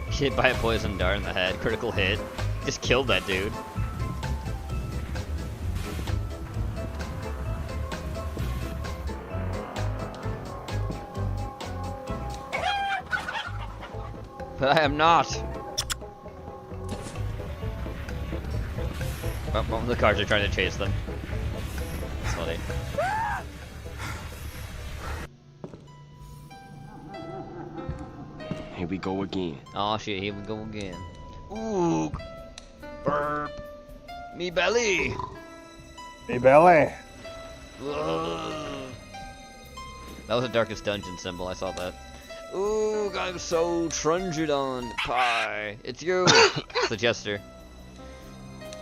Hit by a poison dart in the head. Critical hit. Just killed that dude. But I am not. Oh, the cars are trying to chase them. That's funny. Here we go again. Oh shit, here we go again. Ooh, burp. Me belly. Me belly. Ugh. That was a Darkest Dungeon symbol, I saw that. Ooh, I'm so Trungeodon pie. It's you. It's the Jester.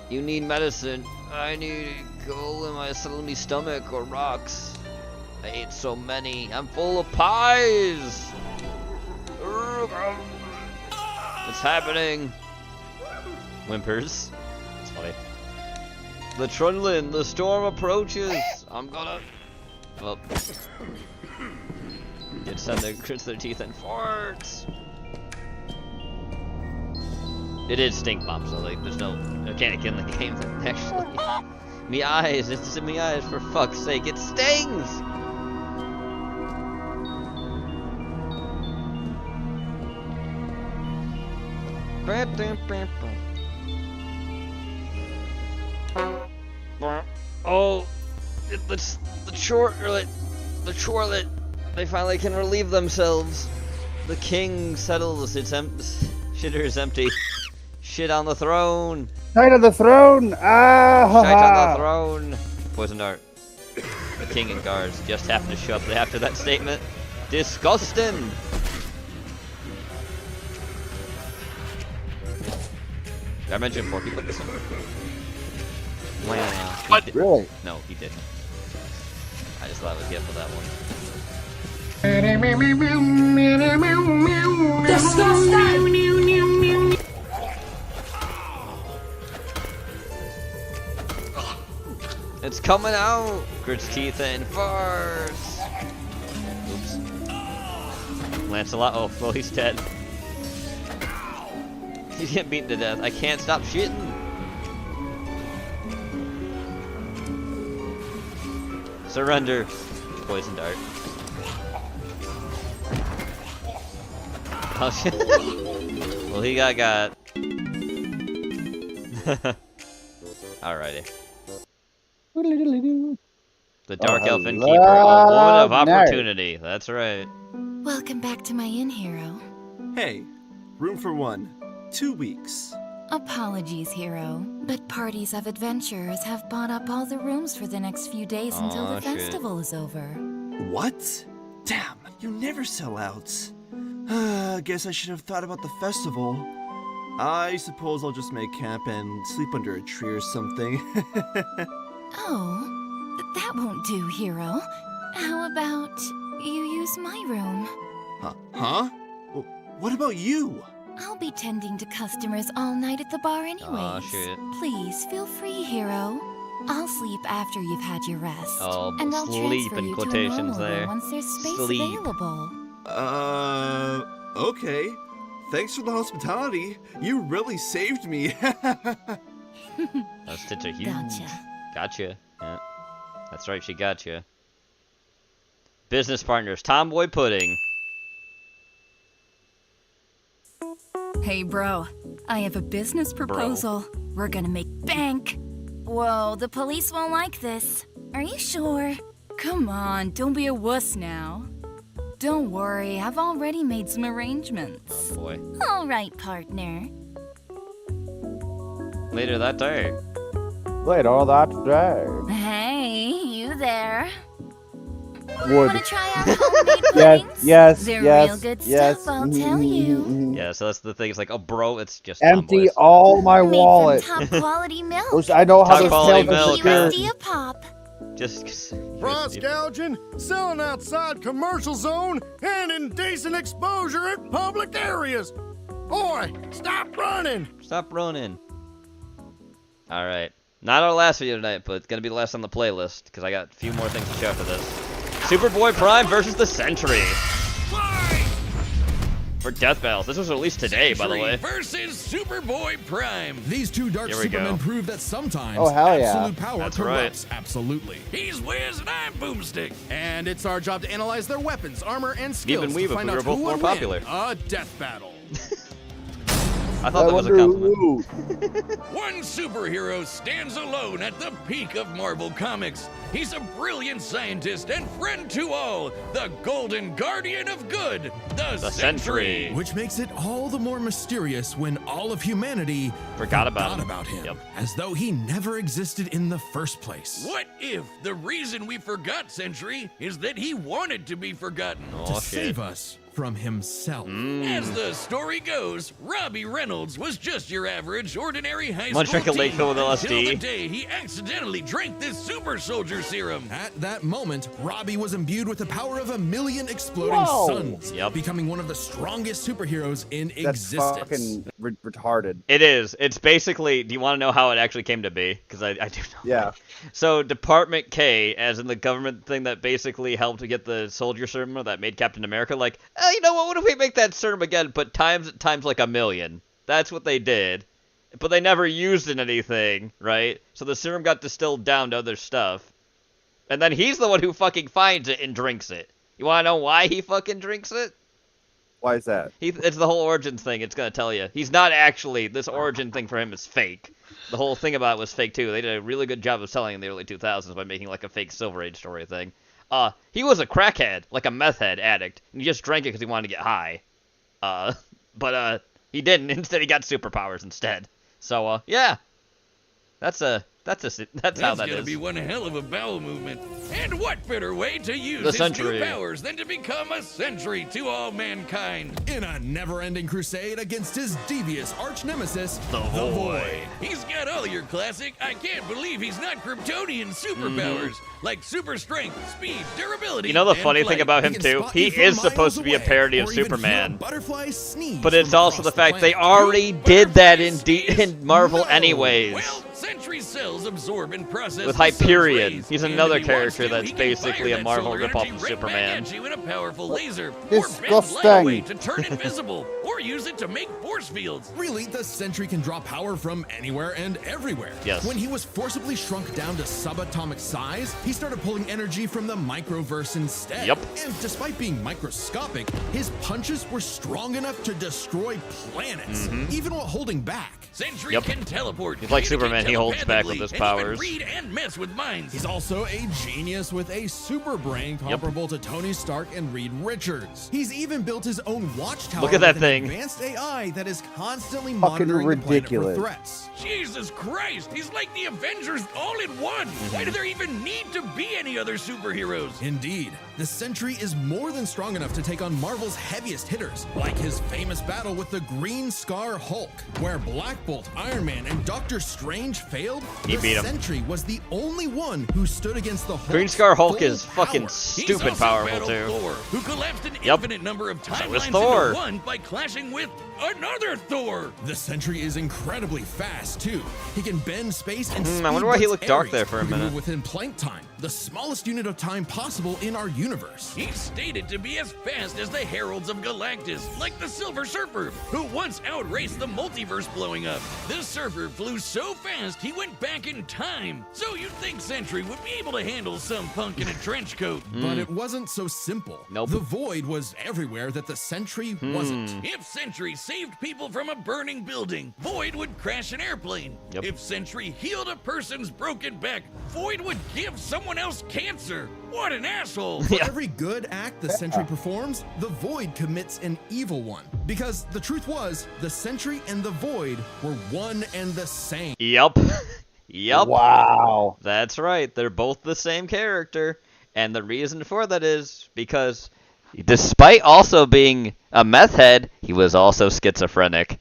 You need medicine. I need coal in my salami stomach or rocks. I ate so many. I'm full of pies. What's happening? Whimpers. It's funny. The Trundlin, the storm approaches. I'm gonna. Well. Get send their grits their teeth and farts. It is stink bomb, so like there's no mechanic in the game that actually. Me eyes, it's in me eyes for fuck's sake, it stings! Oh, the chorlet, they finally can relieve themselves. The king settles, shitter is empty. Shit on the throne. Shite on the throne. Ah, ha, Shite ha. on the throne. Poison dart. The king and guards just happened to show up after that statement. Disgusting. Did I mention 4 people this one? Wow. What? Really? No, he didn't. I just thought I would get for that one. It's coming out! Grits teeth and farts! Oops. Lancelot, oh, well, he's dead. He's getting beaten to death. I can't stop shitting! Surrender. Poison dart. Oh shit. Well, he got. Alrighty. The Dark Elf Innkeeper, a woman of opportunity. That's right. Welcome back to my inn, hero. Hey, room for 1. 2 weeks. Apologies, hero, but parties of adventurers have bought up all the rooms for the next few days until the festival is over. What? Damn, you never sell out. Guess I should have thought about the festival. I suppose I'll just make camp and sleep under a tree or something. Oh, that won't do, hero. How about you use my room? Huh? What about you? I'll be tending to customers all night at the bar anyways. Aw, shit. Please, feel free, hero. I'll sleep after you've had your rest. Oh, and I'll sleep transfer in you to a quotations normal there. room once there's space Sleep. available. Okay. Thanks for the hospitality. You really saved me. Those tits are huge. Gotcha. Gotcha. Yeah. That's right, she gotcha. Business partners, Tomboy Pudding. Hey, bro. I have a business proposal. We're gonna make bank. Whoa, the police won't like this. Are you sure? Come on, don't be a wuss now. Don't worry, I've already made some arrangements. Oh boy. All right, partner. Later that day. Later that day. Hey, you there? Would. Wanna try out homemade puddings? Yes, They're yes, real good yes. stuff, I'll tell you. Yeah, so that's the thing. It's like, oh, bro, it's just Empty Tomboys. all my Made wallet. from top quality milk. Which I know how Top to quality tell milk, the huh? Idea pop. Just. Price gouging, selling outside commercial zone, and indecent exposure at public areas. Oi, stop running! Stop running. All right. Not our last video tonight, but it's gonna be the last on the playlist because I got a few more things to show after this. Superboy Prime versus the Sentry. For Death Battles. This was released today, by the way. Versus Superboy Prime. These two dark Here we go. Supermen prove that sometimes Oh, hell yeah. absolute power That's corrupts absolutely. He's Wiz and I'm Boomstick. And it's our job to analyze their weapons, armor, and skills Weeb and Weeb to if find we were out both who more would popular. win a death battle. I thought that was a compliment. One superhero stands alone at the peak of Marvel Comics. He's a brilliant scientist and friend to all, the Golden Guardian of Good, the Sentry. Which makes it all the more mysterious when all of humanity forgot about him. Yep. As though he never existed in the first place. What if the reason we forgot Sentry is that he wanted to be forgotten? To save us from himself. As the story goes, Robbie Reynolds was just your average, ordinary high Wanna school drink a teen Lakeville with until LSD? the day he accidentally drank this super soldier serum. At that moment, Robbie was imbued with the power of 1,000,000 exploding suns, becoming one of the strongest superheroes in That's existence. fucking retarded. It is. It's basically. Do you want to know how it actually came to be? Because I do know. Yeah. So Department K, as in the government thing that basically helped to get the soldier serum that made Captain America, like, oh, you know what if we make that serum again, but times like 1,000,000. That's what they did. But they never used it in anything, right? So the serum got distilled down to other stuff. And then he's the one who fucking finds it and drinks it. You want to know why he fucking drinks it? Why is that? It's the whole origin thing. It's going to tell you. He's not actually... This origin thing for him is fake. The whole thing about it was fake, too. They did a really good job of selling in the early 2000s by making, like, a fake Silver Age story thing. He was a crackhead, like a meth head addict, and he just drank it because he wanted to get high. But he didn't. Instead, he got superpowers instead. So, yeah. That's how that That's gonna is. be one hell of a bowel movement. And what better way to use his Sentry. new powers than to become a sentry to all mankind? In a never-ending crusade against his devious arch-nemesis, the Void. He's got all your classic, I can't believe he's not Kryptonian superpowers, like super strength, speed, durability, You know the and funny thing flight. about him, too? He is supposed to be a parody of Superman. But it's also the fact they already did that in Marvel anyways. Well, Sentry cells absorb and process With the sun's Hyperion. rays, He's and another if he wants character to, that's he can basically fire a that Marvel solar ripoff energy of right Superman. Back at you in a powerful laser, or bend Disgusting. light away to turn invisible, or use it to make force fields. Really, the Sentry can draw power from anywhere and everywhere. Yes. When he was forcibly shrunk down to subatomic size, he started pulling energy from the microverse instead. Yep. And despite being microscopic, his punches were strong enough to destroy planets, even while holding back. Sentry can teleport. He's like communicate Superman, he holds back with his telepathically, powers. And even read and mess with minds. He's also a genius with a super brain comparable to Tony Stark and Reed Richards. He's even built his own watchtower Look at that with thing. an advanced AI that is constantly Fucking monitoring ridiculous. the planet for threats. Jesus Christ, he's like the Avengers all in one. Why do there even need to be any other superheroes? Indeed, the Sentry is more than strong enough to take on Marvel's heaviest hitters, like his famous battle with the Green Scar Hulk, where Black Bolt, Iron Man, and Doctor Strange failed. He the beat him. Sentry was the only one who stood against the Hulk. Green Scar Hulk full is fucking power. stupid He's also powerful, battled too. Thor, who collapsed an Yep. infinite number of So is timelines Thor. into one by clashing with another Thor. The Sentry is incredibly fast, too. He can bend space and speed I wonder why he butts looked dark Ares, there for a who can minute. move within plank time, the smallest unit of time possible in our universe. He's stated to be as fast as the Heralds of Galactus, like the Silver Surfer, who once outraced the multiverse blowing up. The Surfer flew so fast he went back in time, so you'd think Sentry would be able to handle some punk in a trench coat. But it wasn't so simple. Nope. The Void was everywhere that the Sentry wasn't. If Sentry saved people from a burning building, Void would crash an airplane. Yep. If Sentry healed a person's broken back, Void would give someone else cancer. What an asshole! For every good act the Sentry performs, the Void commits an evil one. Because the truth was, the Sentry and the Void were one and the same. Yep. Yep. Wow. That's right. They're both the same character. And the reason for that is because despite also being a meth head, he was also schizophrenic.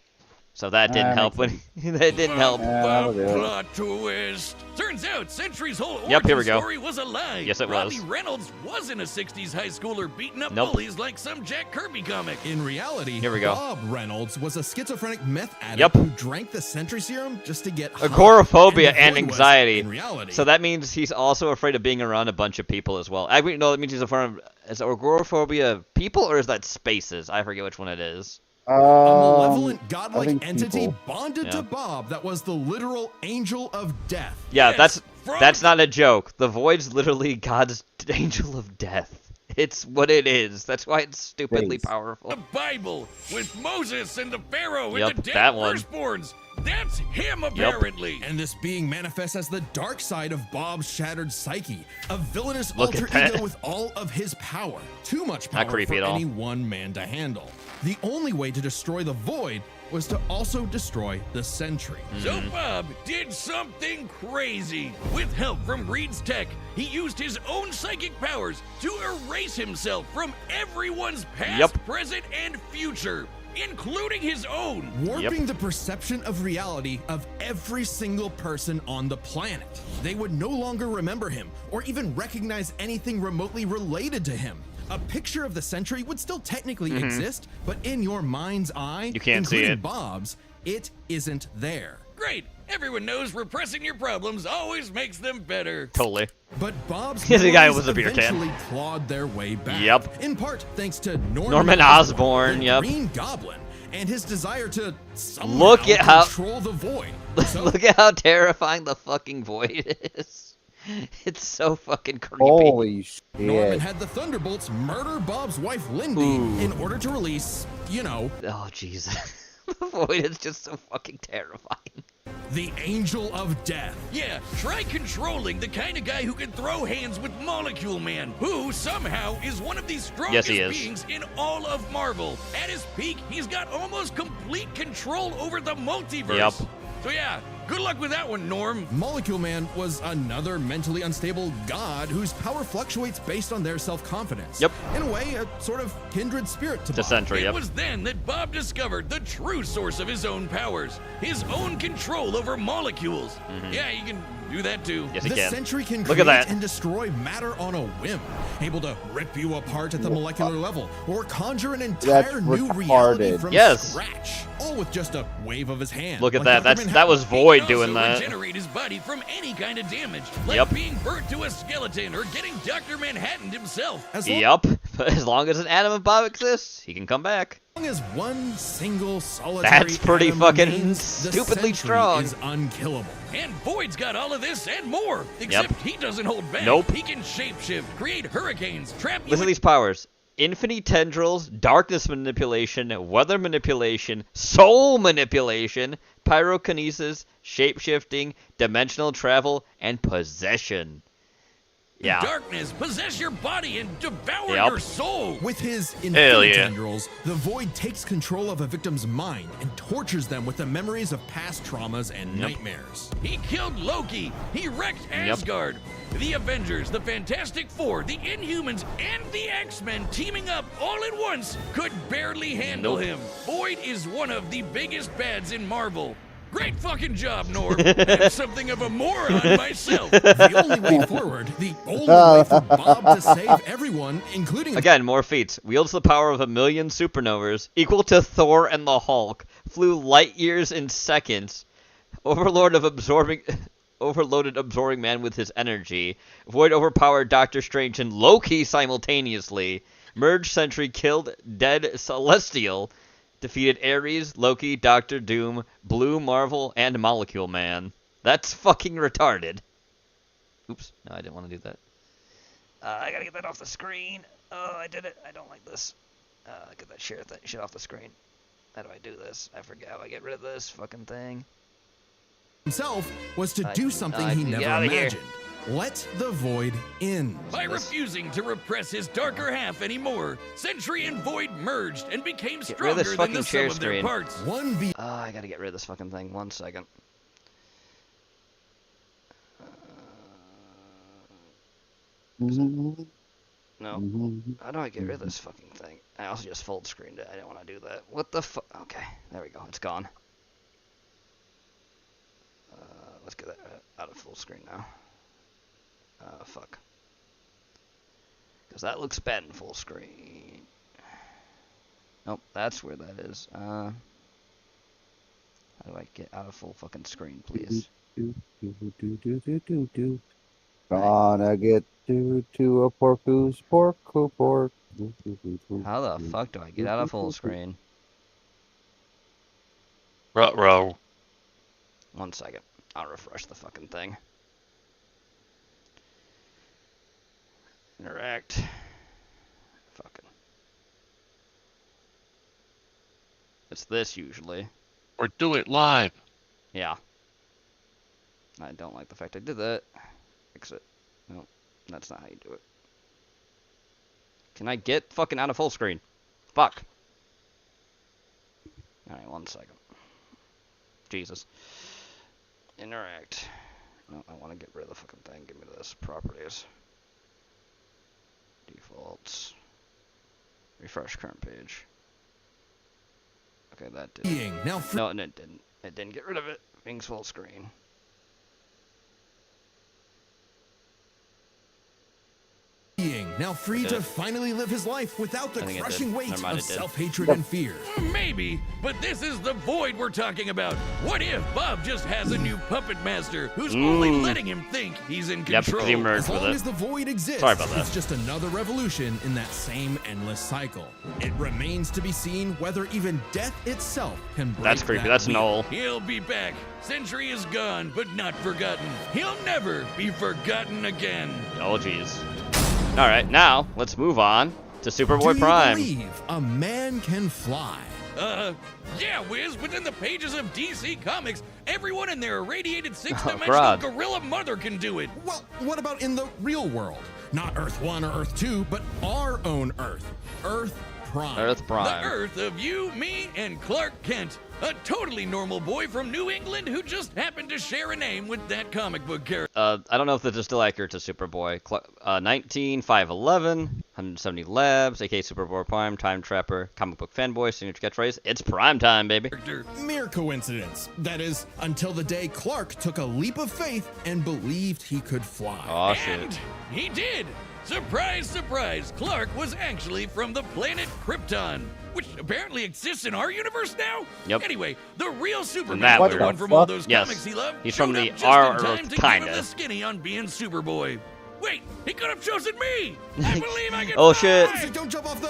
So that didn't help when that didn't help. Plot twist. Turns out Sentry's whole origin Yep, here we go. story was a lie. Yes, it was. Robbie Reynolds wasn't a 60s high schooler beating up Nope. bullies like some Jack Kirby comic. In reality, Here we go. Bob Reynolds was a schizophrenic meth addict Yep. who drank the Sentry serum just to get high. Agoraphobia And the and Void was, anxiety. in reality. So that means he's also afraid of being around a bunch of people as well. Actually, no, that means he's afraid of... Is agoraphobia people or is that spaces? I forget which one it is. A malevolent godlike think entity people. bonded to Yeah. Bob that was the literal angel of death. Yeah, Yes, that's not a joke. The Void's literally God's angel of death. It's what it is. That's why it's stupidly powerful. The Bible with Moses and the Pharaoh Yep, and the dead that one. firstborns. That's him, apparently. And this being manifests as the dark side of Bob's shattered psyche, a villainous Look at alter that. ego with all of his power. Too much Not power creepy for at all. any one man to handle. The only way to destroy the Void was to also destroy the Sentry. So Bob did something crazy. With help from Reed's tech, he used his own psychic powers to erase himself from everyone's past, present, and future, including his own. Warping the perception of reality of every single person on the planet. They would no longer remember him or even recognize anything remotely related to him. A picture of the Sentry would still technically exist, but in your mind's eye, You can't see including it. Bob's, it isn't there. Great. Everyone knows repressing your problems always makes them better. Totally. But Bob's The guy memories was a beer can. eventually clawed their way back. Yep. In part thanks to Norman Osborn, the yep. Green Goblin, and his desire to somehow Look at how control the Void. look at how terrifying the fucking Void is. It's so fucking creepy. Holy shit. Norman had the Thunderbolts murder Bob's wife Lindy in order to release, you know, Oh Jesus. The Void is just so fucking terrifying. the Angel of Death. Yeah, try controlling the kind of guy who can throw hands with Molecule Man, who somehow is one of the strongest Yes, he is. beings in all of Marvel. At his peak, he's got almost complete control over the multiverse. Yep. So yeah, good luck with that one, Norm. Molecule Man was another mentally unstable god whose power fluctuates based on their self-confidence. Yep. In a way, a sort of kindred spirit to The Bob. Sentry, It yep. was then that Bob discovered the true source of his own powers, his own control over molecules. Yeah, you can do that too. Yes, he The can. Sentry can Look create at that. and destroy matter on a whim, able to rip you apart at the molecular level, or conjure an entire new reality retarded. from Yes. scratch, all with just a wave of his hand. Look at like that. Dr. That was Manhattan. Void He can doing also that. regenerate his body from any kind of damage, like Yep. being burnt to a skeleton or getting Dr. Manhattan himself. As long Yep. But as long as an atom of Bob exists, he can come back. as one single solitary That's pretty atom fucking remains, the stupidly Sentry strong. is unkillable. And Void's got all of this and more. Except he doesn't hold back. Nope. He can shapeshift, create hurricanes, trap you Listen to in these powers. Infinity tendrils, darkness manipulation, weather manipulation, soul manipulation, pyrokinesis, shapeshifting, dimensional travel, and possession. Yeah. darkness, possess your body and devour Yep. your soul. With his Hell infinity yeah. tendrils, the Void takes control of a victim's mind and tortures them with the memories of past traumas and nightmares. He killed Loki. He wrecked Asgard. The Avengers, the Fantastic Four, the Inhumans, and the X-Men teaming up all at once could barely handle him. Void is one of the biggest bads in Marvel. Great fucking job, Norm. I'm something of a moron myself. The only way forward, the only way for Bob to save everyone, including Again, more feats. Wields the power of 1,000,000 supernovas, equal to Thor and the Hulk. Flew light years in seconds. Overloaded absorbing man with his energy. Void overpowered Doctor Strange and Loki simultaneously. Merged Sentry killed dead Celestial. Defeated Ares, Loki, Doctor Doom, Blue Marvel, and Molecule Man. That's fucking retarded. Oops. No, I didn't want to do that. I gotta get that off the screen. Oh, I did it. I don't like this. Get that shit off the screen. How do I do this? I forget how I get rid of this fucking thing. himself was to do something he get never outta here. imagined. Let the Void in. By refusing to repress his darker half anymore, Sentry and Void merged and became Get rid of this stronger than fucking the sum share of their screen. parts. I gotta get rid of this fucking thing. 1 second. No. How do I get rid of this fucking thing? I also just full screened it. I didn't want to do that. What the fuck? Okay, there we go. It's gone. Let's get that out of full screen now. Fuck. Because that looks bad in full screen. Nope, that's where that is. How do I get out of full fucking screen, please? Gonna get to a pork. How the fuck do I get out of full screen? Ruh-roh. 1 second. I'll refresh the fucking thing. Interact. It's this usually. Or do it live. Yeah. I don't like the fact I did that. Fix it. No, that's not how you do it. Can I get fucking out of full screen? Fuck. Alright, 1 second. Jesus. Interact. No, I want to get rid of the fucking thing. Give me this. Properties. Defaults. Refresh current page. Okay, that did. No, and it didn't. It didn't get rid of it. Bing's full screen. Now free to finally live his life without the crushing weight of self-hatred Yep. and fear. Maybe, but this is the void we're talking about. What if Bob just has a new puppet master who's only letting him think he's in control? Because he merged As with long it. as the void exists, Sorry about that. it's just another revolution in that same endless cycle. It remains to be seen whether even death itself can break That's creepy. that That's wheel. Noel. He'll be back. Century is gone, but not forgotten. He'll never be forgotten again. Oh, jeez. Alright, now, let's move on to Superboy Do Prime. you believe a man can fly? Yeah, Wiz, within the pages of DC Comics, everyone in their irradiated God. six-dimensional gorilla mother can do it. Well, what about in the real world? Not Earth 1 or Earth 2, but our own Earth. Earth Prime. Earth Prime. The Earth of you, me, and Clark Kent. A totally normal boy from New England who just happened to share a name with that comic book character. I don't know if this is still accurate to Superboy. 19, 5'11", 170 labs, aka Superboy Prime, Time Trapper, comic book fanboy, signature catchphrase, it's prime time, baby. Mere coincidence. That is, until the day Clark took a leap of faith and believed he could fly. Oh, shit. And he did. Surprise, surprise, Clark was actually from the planet Krypton, which apparently exists in our universe now? Yep. Anyway, the real Superman, that the weird. one from all those Yes. comics he loved, He's from showed the up just our in time Earth, to give him kinda. the skinny on being Superboy. Wait, he could have chosen me! I believe I can Oh, fly! shit. Don't jump off the...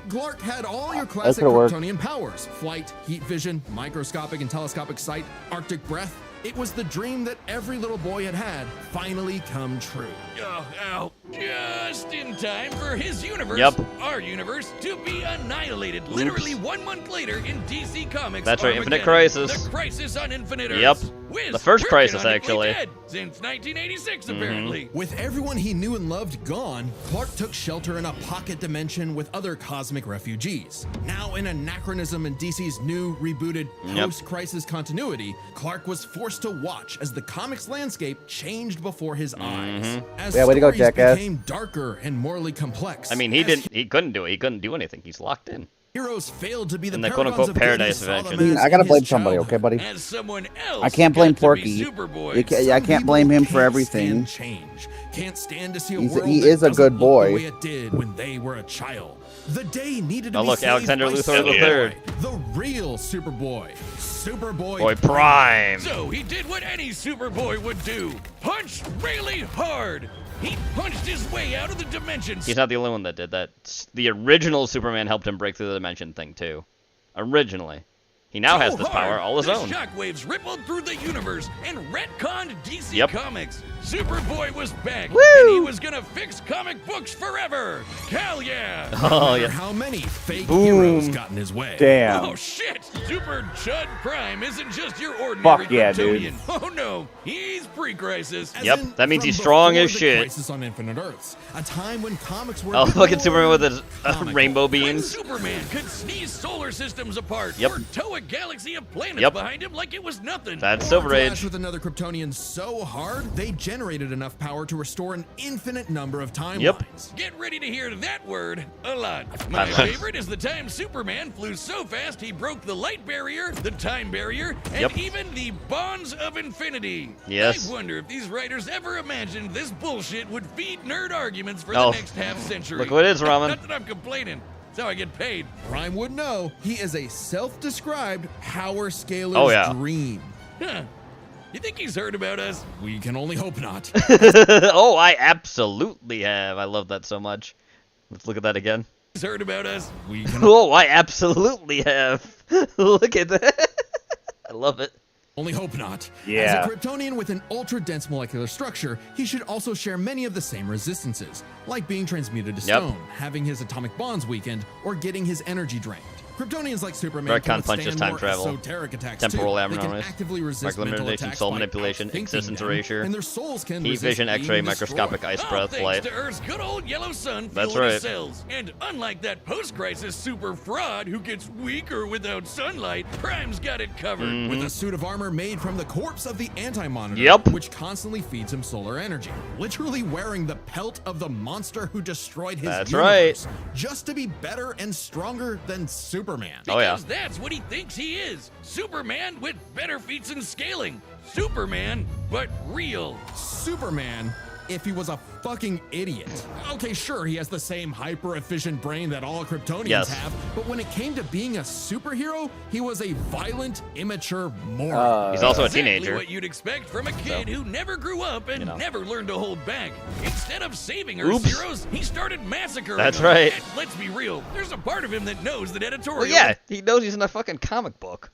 Clark had all your classic could've worked. Kryptonian powers. Flight, heat vision, microscopic and telescopic sight, Arctic breath. It was the dream that every little boy had finally come true. Ow. Just in time for his universe, Yep. our universe, to be annihilated literally 1 month later in DC Comics. That's right, Infinite Armageddon, Crisis. The Crisis on Infinite Earths. Yep. Wiz, The first working Crisis, on it, we actually. dead since 1986, apparently. With everyone he knew and loved gone, Clark took shelter in a pocket dimension with other cosmic refugees. Now, an anachronism in DC's new, rebooted, Yep. post-crisis continuity, Clark was forced to watch as the comics landscape changed before his eyes. As Yeah, way to go, stories jackass. became darker and morally complex. I mean, he as couldn't do it. He couldn't do anything. He's locked in. Heroes failed to be the In the paragons quote-unquote of Paradise goodness, saw them Adventure. as I gotta in blame his somebody, okay, buddy? As someone else I can't blame got to be Porky. Superboy. I can't blame him for Can't everything. stand change. Can't stand to see a He world is that a good doesn't look boy. the way it did when they were a child. The day needed to Oh, be look, saved Alexander by Luthor Superboy, III. the real Superboy, Superboy Boy Prime. So he did what any Superboy would do. Punch really hard. He punched his way out of the dimensions. He's not the only one that did that. The original Superman helped him break through the dimension thing, too. Originally. He now has this power all his the own. shockwaves rippled through the universe and retconned DC Yep. Comics. Superboy was back, Woo! and he was gonna fix comic books forever. Hell yeah! Oh, yeah. How many fake Boom. heroes got in his way? Damn. Oh shit! Super Chud Prime isn't just your ordinary Fuck yeah, dude. Kryptonian. Oh no, he's pre-crisis. As Yep, in, that means from he's strong before as the shit. Crisis on Infinite Earths, a time when comics were Oh, a bit fucking more Superman with his comical. rainbow When beams. Superman could sneeze solar systems apart Yep. or tow a galaxy of planets Yep. behind him like it was nothing. That's Or Silver clash Age. with another Kryptonian so hard, they generated enough power to restore an infinite number of timelines. Yep. Get ready to hear that word a lot. My Timeline. favorite is the time Superman flew so fast he broke the light barrier, the time barrier, and Yep. even the bonds of infinity. Yes. I wonder if these writers ever imagined this bullshit would feed nerd arguments for Oh. the next half century. Look what it is, Ramen. Not that I'm complaining. That's how I get paid. Prime would know he is a self-described power scalar's Oh, yeah. dream. Huh. You think he's heard about us? We can only hope not. Oh, I absolutely have. I love that so much. Let's look at that again. He's heard about us? We can Oh, I absolutely have. Look at that. I love it. only hope not. Yeah. As a Kryptonian with an ultra-dense molecular structure, he should also share many of the same resistances, like being transmuted to Yep. stone, having his atomic bonds weakened, or getting his energy drained. Kryptonians like Superman can Retcon punches, withstand time more travel, esoteric attacks temporal too. They can abnormalities, actively resist molecular mental manipulation, attacks soul by manipulation, outthinking existence them, erasure, and their souls can heat resist vision, being X-ray, destroyed. microscopic ice breath, Thanks light. to Earth's good old yellow sun That's fueling his right. cells. And unlike that post-crisis super fraud who gets weaker without sunlight, Prime's got it covered. With a suit of armor made from the corpse of the Anti-Monitor, Yep. which constantly feeds him solar energy. Literally wearing the pelt of the monster who destroyed his That's universe, just to be better and stronger than Superman. Oh, yeah. Because that's what he thinks he is. Superman with better feats and scaling. Superman, but real. Superman, if he was a fucking idiot. Okay, sure, he has the same hyper-efficient brain that all Kryptonians Yes. have, but when it came to being a superhero, he was a violent, immature moron. He's also a Exactly teenager. what you'd expect from a kid who never grew up and never learned to hold back. Instead of saving Earth's Oops. heroes, he started massacring That's them. right. And let's be real, there's a part of him that knows that editorial. Well, yeah, he knows he's in a fucking comic book.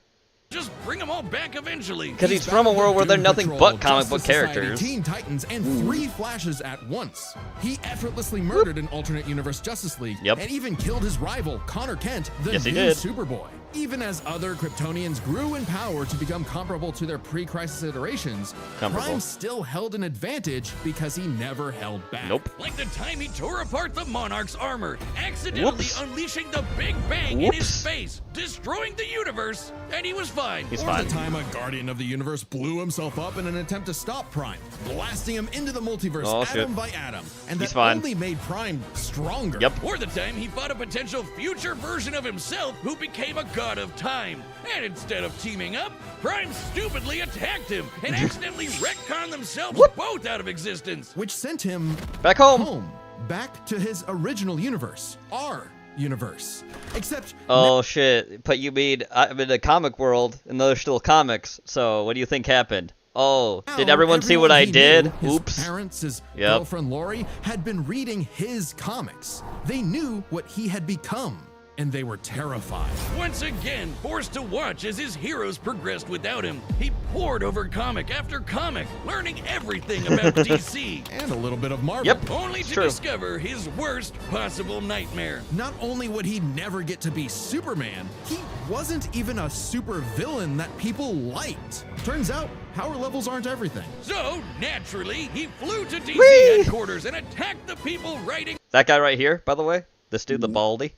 Just bring them all back eventually. Because he's from a world where they're nothing but comic book Justice Society, characters. Teen Titans, and 3 Flashes at once. He effortlessly murdered an alternate universe Justice League, and even killed his rival, Connor Kent, the Yes, he new did. Superboy. Even as other Kryptonians grew in power to become comparable to their pre-crisis iterations, Comparable. Prime still held an advantage because he never held back. Nope. Like the time he tore apart the Monarch's armor, accidentally Whoops. unleashing the Big Bang in his face, destroying the universe, and he was fine. He's Or fine. the time a Guardian of the Universe blew himself up in an attempt to stop Prime, blasting him into the multiverse Oh, atom shit. by atom, and He's that fine. only made Prime stronger. Yep. Or the time he fought a potential future version of himself who became a god of time. And instead of teaming up, Prime stupidly attacked him and accidentally retconned themselves both out of existence. Which sent him back home. Back to his original universe, our universe. Except Oh shit! But you mean I'm in a comic world, and there's still comics. So what do you think happened? Oh, did now everyone see what I he did? knew, his Oops. parents, his Yep. girlfriend Lori, had been reading his comics. They knew what he had become, and they were terrified. Once again, forced to watch as his heroes progressed without him, he pored over comic after comic, learning everything about DC. And a little bit of Marvel. Yep. Only to true. discover his worst possible nightmare. Not only would he never get to be Superman, he wasn't even a super villain that people liked. Turns out, power levels aren't everything. So, naturally, he flew to DC Whee! headquarters and attacked the people writing. That guy right here, by the way, this dude, the baldy,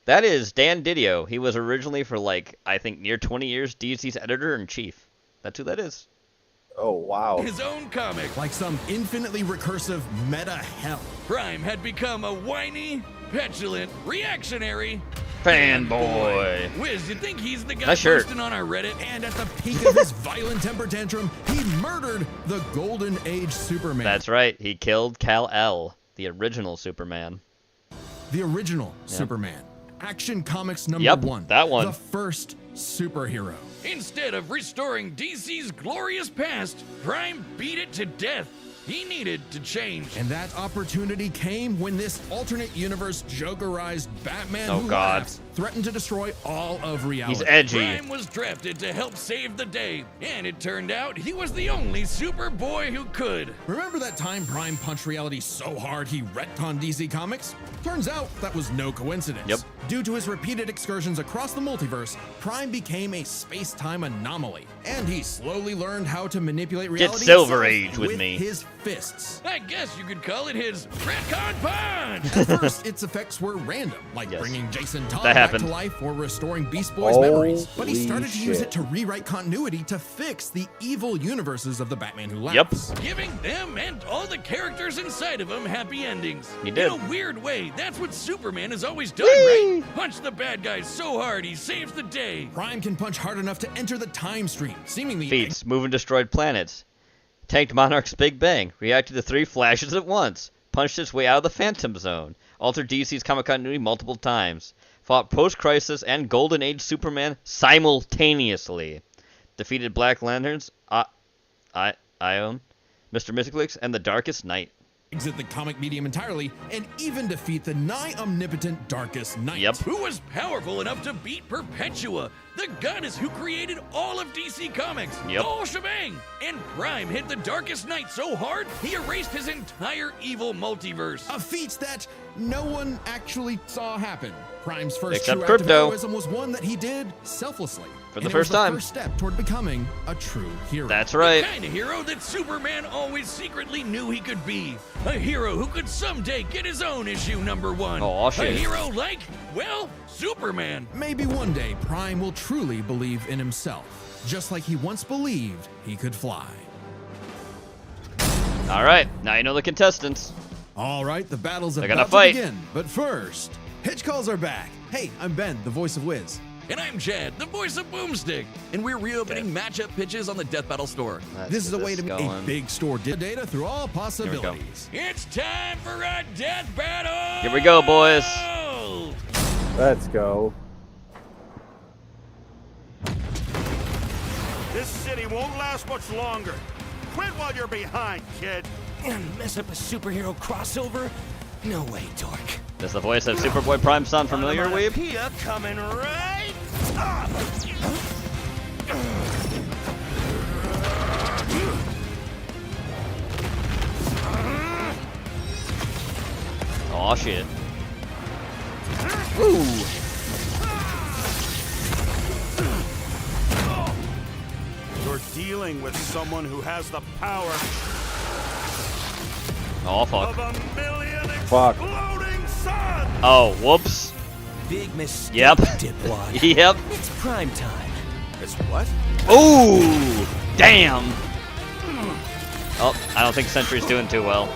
that is Dan Didio. He was originally for like I think near 20 years DC's editor-in-chief. That's who that is. Oh, wow. His own comic. Like some infinitely recursive meta hell. Prime had become a whiny, petulant, reactionary Fanboy. Wiz, you think he's the guy Nice shirt. posting on our Reddit? And at the peak of his violent temper tantrum, he murdered the Golden Age Superman. That's right. He killed Kal-El, the original Superman. The original Yep. Superman. Action Comics number Yep, 1. that one. The first superhero. Instead of restoring DC's glorious past, Prime beat it to death. He needed to change. And that opportunity came when this alternate universe Jokerized Batman Oh, who God. laughs threatened to destroy all of reality. He's edgy. Prime was drafted to help save the day, and it turned out he was the only Superboy who could. Remember that time Prime punched reality so hard he retconned DC Comics? Turns out that was no coincidence. Yep. Due to his repeated excursions across the multiverse, Prime became a space-time anomaly, and he slowly learned how to manipulate reality Silver itself Age with me. his fists. I guess you could call it his retcon punch. At first, its effects were random, like Yes. bringing Jason Todd That back happened. to life or restoring Beast Boy's memories. But he Holy started to use shit. it to rewrite continuity to fix the evil universes of the Batman Who Yep. Laughs. Giving them and all the characters inside of them happy endings. He did. In a weird way, that's what Superman has always done, right? Punch the bad guys so hard he saves the day. Prime can punch hard enough to enter the time stream, seemingly Feats, move and destroyed planets. Tanked Monarch's Big Bang. Reacted to 3 flashes at once. Punched its way out of the Phantom Zone. Altered DC's comic continuity multiple times. Fought post-crisis and Golden Age Superman simultaneously. Defeated Black Lanterns, Ion, Mr. Mysticlix, and the Darkest Night. exit the comic medium entirely, and even defeat the nigh omnipotent Darkest Night. Yep. Who was powerful enough to beat Perpetua, the goddess who created all of DC Comics. Yep. The whole shebang. And Prime hit the Darkest Night so hard, he erased his entire evil multiverse. A feat that no one actually saw happen. Prime's first Except true act of Crypto. heroism was one that he did selflessly. For the And it first was time. The first step toward becoming a true hero. That's right. The kind of hero that Superman always secretly knew he could be. A hero who could someday get his own issue #1. Oh, shit. A hero like, well, Superman. Maybe one day Prime will truly believe in himself, just like he once believed he could fly. All right, now you know the contestants. All right, the battle's They're about gonna to fight. begin. But first, Hitch calls are back. Hey, I'm Ben, the voice of Wiz. And I'm Chad, the voice of Boomstick. And we're reopening matchup pitches on the Death Battle store. This is a way to make a big store data through all possibilities. It's time for a death battle! Here we go, boys. Let's go. This city won't last much longer. Quit while you're behind, kid. And mess up a superhero crossover? No way, dork. Does the voice of Superboy Prime sound familiar, Weeb? Pia coming right up. Aw, shit. Ooh. You're dealing with someone who has the power Oh, fuck. of a million Fuck. exploding suns. Oh, whoops. Big mistake, Yep. dipwad. Yep. It's prime time. It's what? Ooh, damn. Oh, I don't think Sentry's doing too well.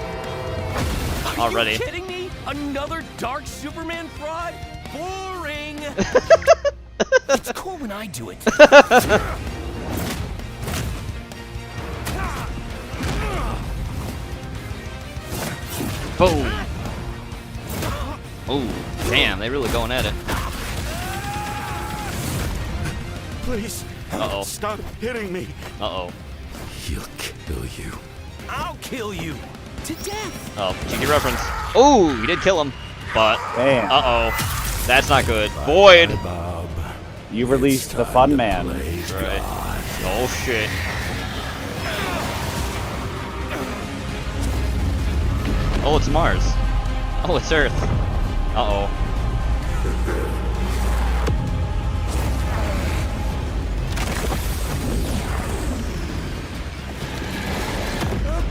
Already. Are you kidding me? Another dark Superman fraud? Boring. It's cool when I do it. Boom. Ooh, damn, they really going at it. Please. Uh-oh. Stop hitting me. Uh-oh. He'll kill you. I'll kill you. To death. Oh, cheeky reference. Ooh, you did kill him. But, Damn. uh-oh. That's not good. Void. You released the fun man. That's right. Oh, shit. Oh, it's Mars. Oh, it's Earth. Uh-oh.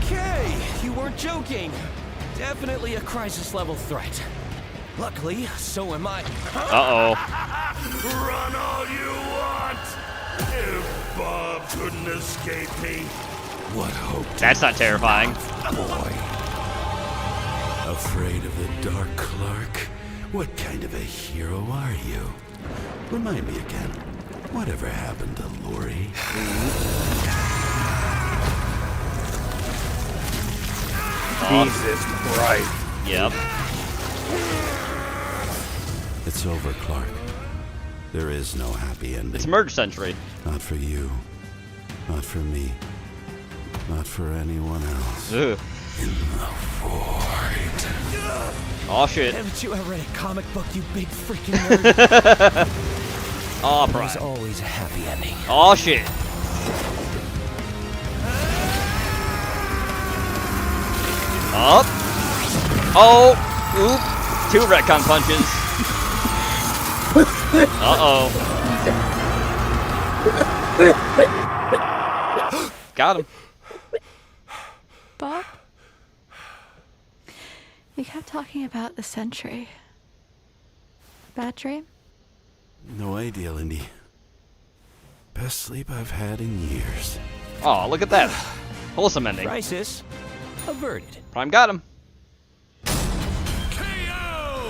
Okay, you weren't joking. Definitely a crisis level threat. Luckily, so am I. Uh-oh. Run all you want. If Bob couldn't escape me. What hope? That's not terrifying. Boy. Afraid of the Dark Clark? What kind of a hero are you? Remind me again. Whatever happened to Lori? Jesus Christ. Yep. It's over, Clark. There is no happy ending. It's Merge Century. Not for you. Not for me. Not for anyone else. Ugh. In the void. Oh, shit. Haven't you ever read a comic book, you big freaking nerd? Oh, There's Prime. always a happy ending. Oh, shit. Up. Oh. Oop. 2 retcon punches. Uh-oh. Got him. Bob? You kept talking about the Sentry. Bad dream? No idea, Lindy. Best sleep I've had in years. Oh, look at that. Wholesome ending. Crisis averted. Prime got him.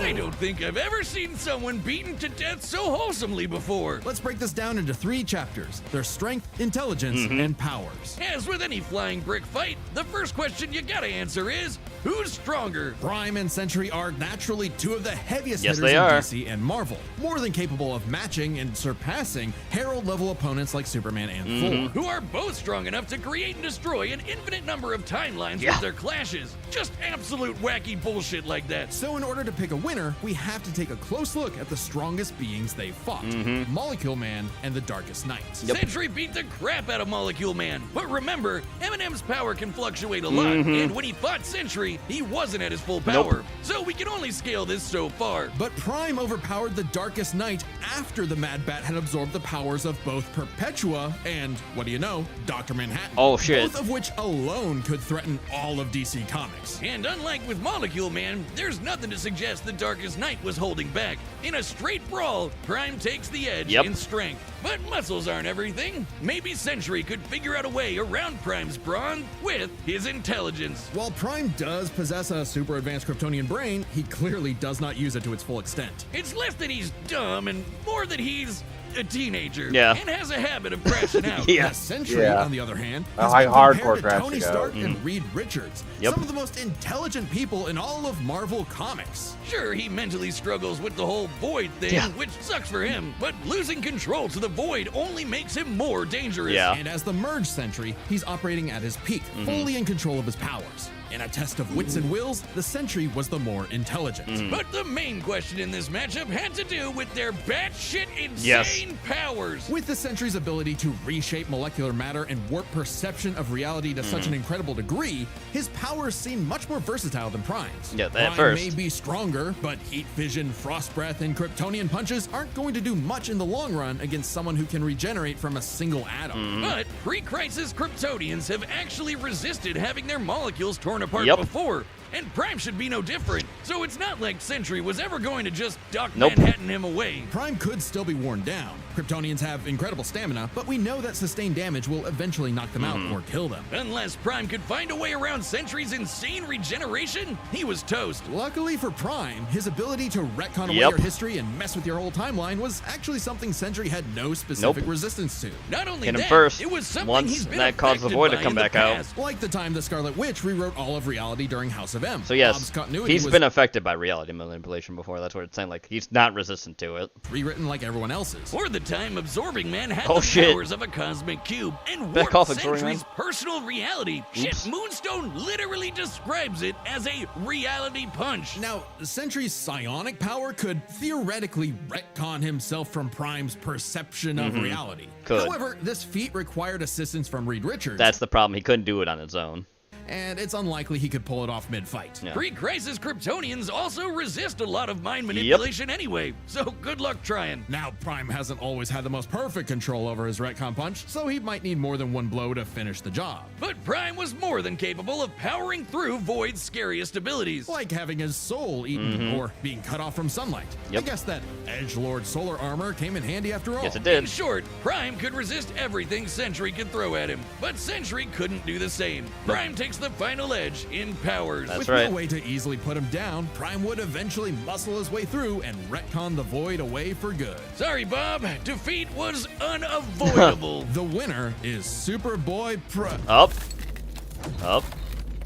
I don't think I've ever seen someone beaten to death so wholesomely before. Let's break this down into 3 chapters. Their strength, intelligence, and powers. As with any flying brick fight, the first question you gotta answer is, Who's stronger? Prime and Sentry are naturally two of the heaviest Yes, hitters they in are. DC and Marvel, more than capable of matching and surpassing Herald-level opponents like Superman and Thor. Who are both strong enough to create and destroy an infinite number of timelines with their clashes. Just absolute wacky bullshit like that. So in order to pick a winner, we have to take a close look at the strongest beings they fought, Molecule Man and the Darkest Knight. Sentry beat the crap out of Molecule Man. But remember, Eminem's power can fluctuate a lot, and when he fought Sentry, he wasn't at his full power. So we can only scale this so far. But Prime overpowered the Darkest Knight after the Mad Bat had absorbed the powers of both Perpetua and, what do you know, Dr. Manhattan. Oh, shit. Both of which alone could threaten all of DC Comics. And unlike with Molecule Man, there's nothing to suggest the Darkest Knight was holding back. In a straight brawl, Prime takes the edge in strength. But muscles aren't everything. Maybe Sentry could figure out a way around Prime's brawn with his intelligence. While Prime does possess a super advanced Kryptonian brain, he clearly does not use it to its full extent. It's less that he's dumb and more that he's a teenager Yeah. and has a habit of crashing out. The Sentry, on the other hand, has high been hardcore compared to Tony crashing out. Stark and Reed Richards, some of the most intelligent people in all of Marvel Comics. Sure, he mentally struggles with the whole Void thing, which sucks for him, but losing control to the Void only makes him more dangerous. And as the Merge Sentry, he's operating at his peak, fully in control of his powers. In a test of wits and wills, the Sentry was the more intelligent. But the main question in this matchup had to do with their batshit insane powers. With the Sentry's ability to reshape molecular matter and warp perception of reality to such an incredible degree, his powers seem much more versatile than Prime's. Yeah, at Prime first. may be stronger, but heat vision, frost breath, and Kryptonian punches aren't going to do much in the long run against someone who can regenerate from a single atom. But pre-crisis Kryptonians have actually resisted having their molecules torn apart Yep. before, and Prime should be no different. So it's not like Sentry was ever going to just Doc Manhattan him away. Prime could still be worn down. Kryptonians have incredible stamina, but we know that sustained damage will eventually knock them out or kill them. Unless Prime could find a way around Sentry's insane regeneration, he was toast. Luckily for Prime, his ability to retcon away your history and mess with your whole timeline was actually something Sentry had no specific resistance to. Not only Hit him that, first. it was something Once he's been that caused the affected Void to by come in the back out. past. Like the time the Scarlet Witch rewrote all of reality during House of M. So yes, Bob's continuity he's was been affected by reality manipulation before. That's what it's saying. Like, he's not resistant to it. rewritten like everyone else's. Or the time Absorbing Man had Oh, the shit. powers of a cosmic cube and Back warped off, Absorbing Sentry's Man. personal reality. Oops. Shit, Moonstone literally describes it as a reality punch. Now, Sentry's psionic power could theoretically retcon himself from Prime's perception of reality. Could. However, this feat required assistance from Reed Richards. That's the problem. He couldn't do it on his own. and it's unlikely he could pull it off mid-fight. Yeah. Pre-crisis Kryptonians also resist a lot of mind manipulation anyway, so good luck trying. Now, Prime hasn't always had the most perfect control over his retcon punch, so he might need more than one blow to finish the job. But Prime was more than capable of powering through Void's scariest abilities. Like having his soul eaten or being cut off from sunlight. I guess that Edgelord solar armor came in handy after all. Yes, it did. In short, Prime could resist everything Sentry could throw at him, but Sentry couldn't do the same. Prime takes the final edge in powers. With no way to easily put him down, Prime would eventually muscle his way through and retcon the Void away for good. Sorry, Bob. Defeat was unavoidable. The winner is Superboy Up.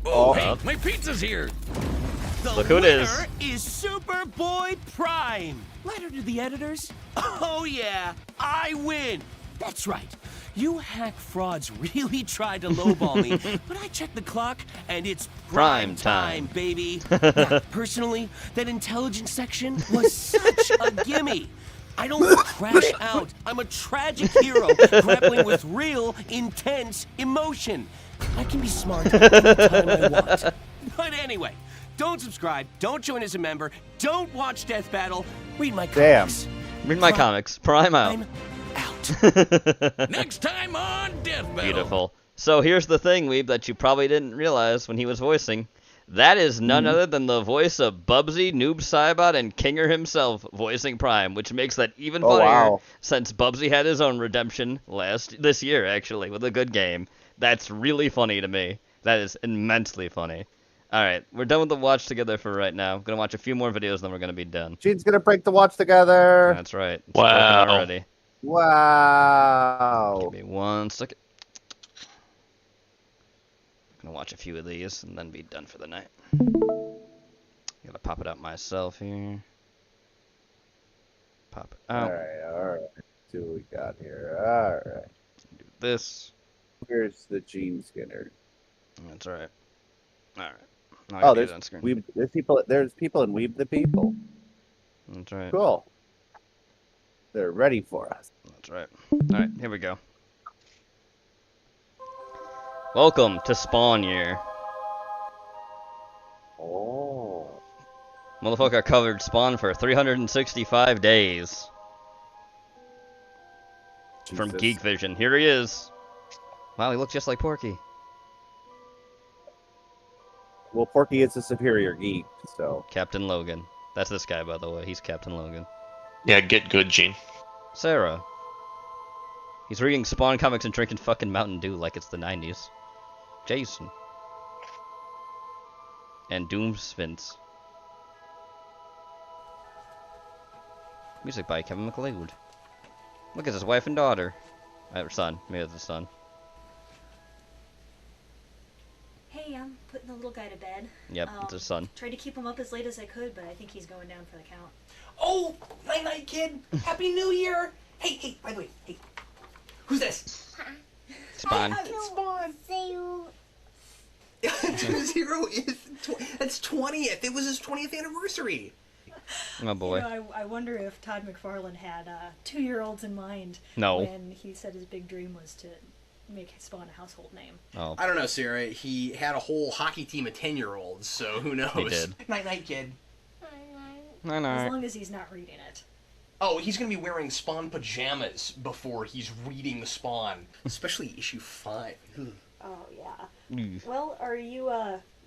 Oh, hey, up. my pizza's here. Look who it is. Is Superboy Prime. Letter to the editors? Oh yeah, I win. That's right. You hack frauds really tried to lowball me, but I checked the clock and it's prime time, baby. Now, personally, that intelligence section was such a gimme. I don't crash out. I'm a tragic hero grappling with real, intense emotion. I can be smart anytime I want. But anyway, don't subscribe, don't join as a member, don't watch Death Battle, read my comics. Read my comics. Prime out. Next time on Death Battle. Beautiful. So here's the thing, Weeb, that you probably didn't realize when he was voicing. That is none other than the voice of Bubsy, Noob Saibot, and Kinger himself voicing Prime, which makes that even funnier since Bubsy had his own redemption this year, actually, with a good game. That's really funny to me. That is immensely funny. All right, we're done with the watch together for right now. I'm going to watch a few more videos, then we're going to be done. Gene's going to break the watch together. That's right. It's Wow. broken already. Wow. Give me 1 second. gonna watch a few of these and then be done for the night. Gotta pop it out myself here. Pop it out. Alright. Let's see what we got here. Alright. Do this. Here's the Gene Skinner. That's right. Alright. Oh, there's people in Weeb the People. That's right. Cool. They're ready for us. That's right. Alright, here we go. Welcome to Spawn Year. Oh. Motherfucker covered Spawn for 365 days. Jesus. From Geek Vision. Here he is. Wow, he looks just like Porky. Well, Porky is a superior geek, so. Captain Logan. That's this guy, by the way. He's Captain Logan. Yeah, get good, Gene. Sarah. He's reading Spawn comics and drinking fucking Mountain Dew like it's the 90s. Jason. And Doomsvince. Music by Kevin MacLeod. Look at his wife and daughter. Or son. Maybe it's his son. Hey, I'm putting the little guy to bed. Yep, it's his son. Tried to keep him up as late as I could, but I think he's going down for the count. Oh, night-night, kid. Happy New Year. Hey, by the way, hey. Who's this? Spawn. Hi, it's Spawn. Say you. 2-0 is... That's 20th. It was his 20th anniversary. Oh boy. You know, I wonder if Todd McFarlane had 2-year-olds in mind when he said his big dream was to make Spawn a household name. Oh. I don't know, Sarah. He had a whole hockey team of 10-year-olds, so who knows? He did. Night-night, kid. As long as he's not reading it. Oh, he's going to be wearing Spawn pajamas before he's reading the Spawn. Especially issue 5. Oh, yeah. Well, are you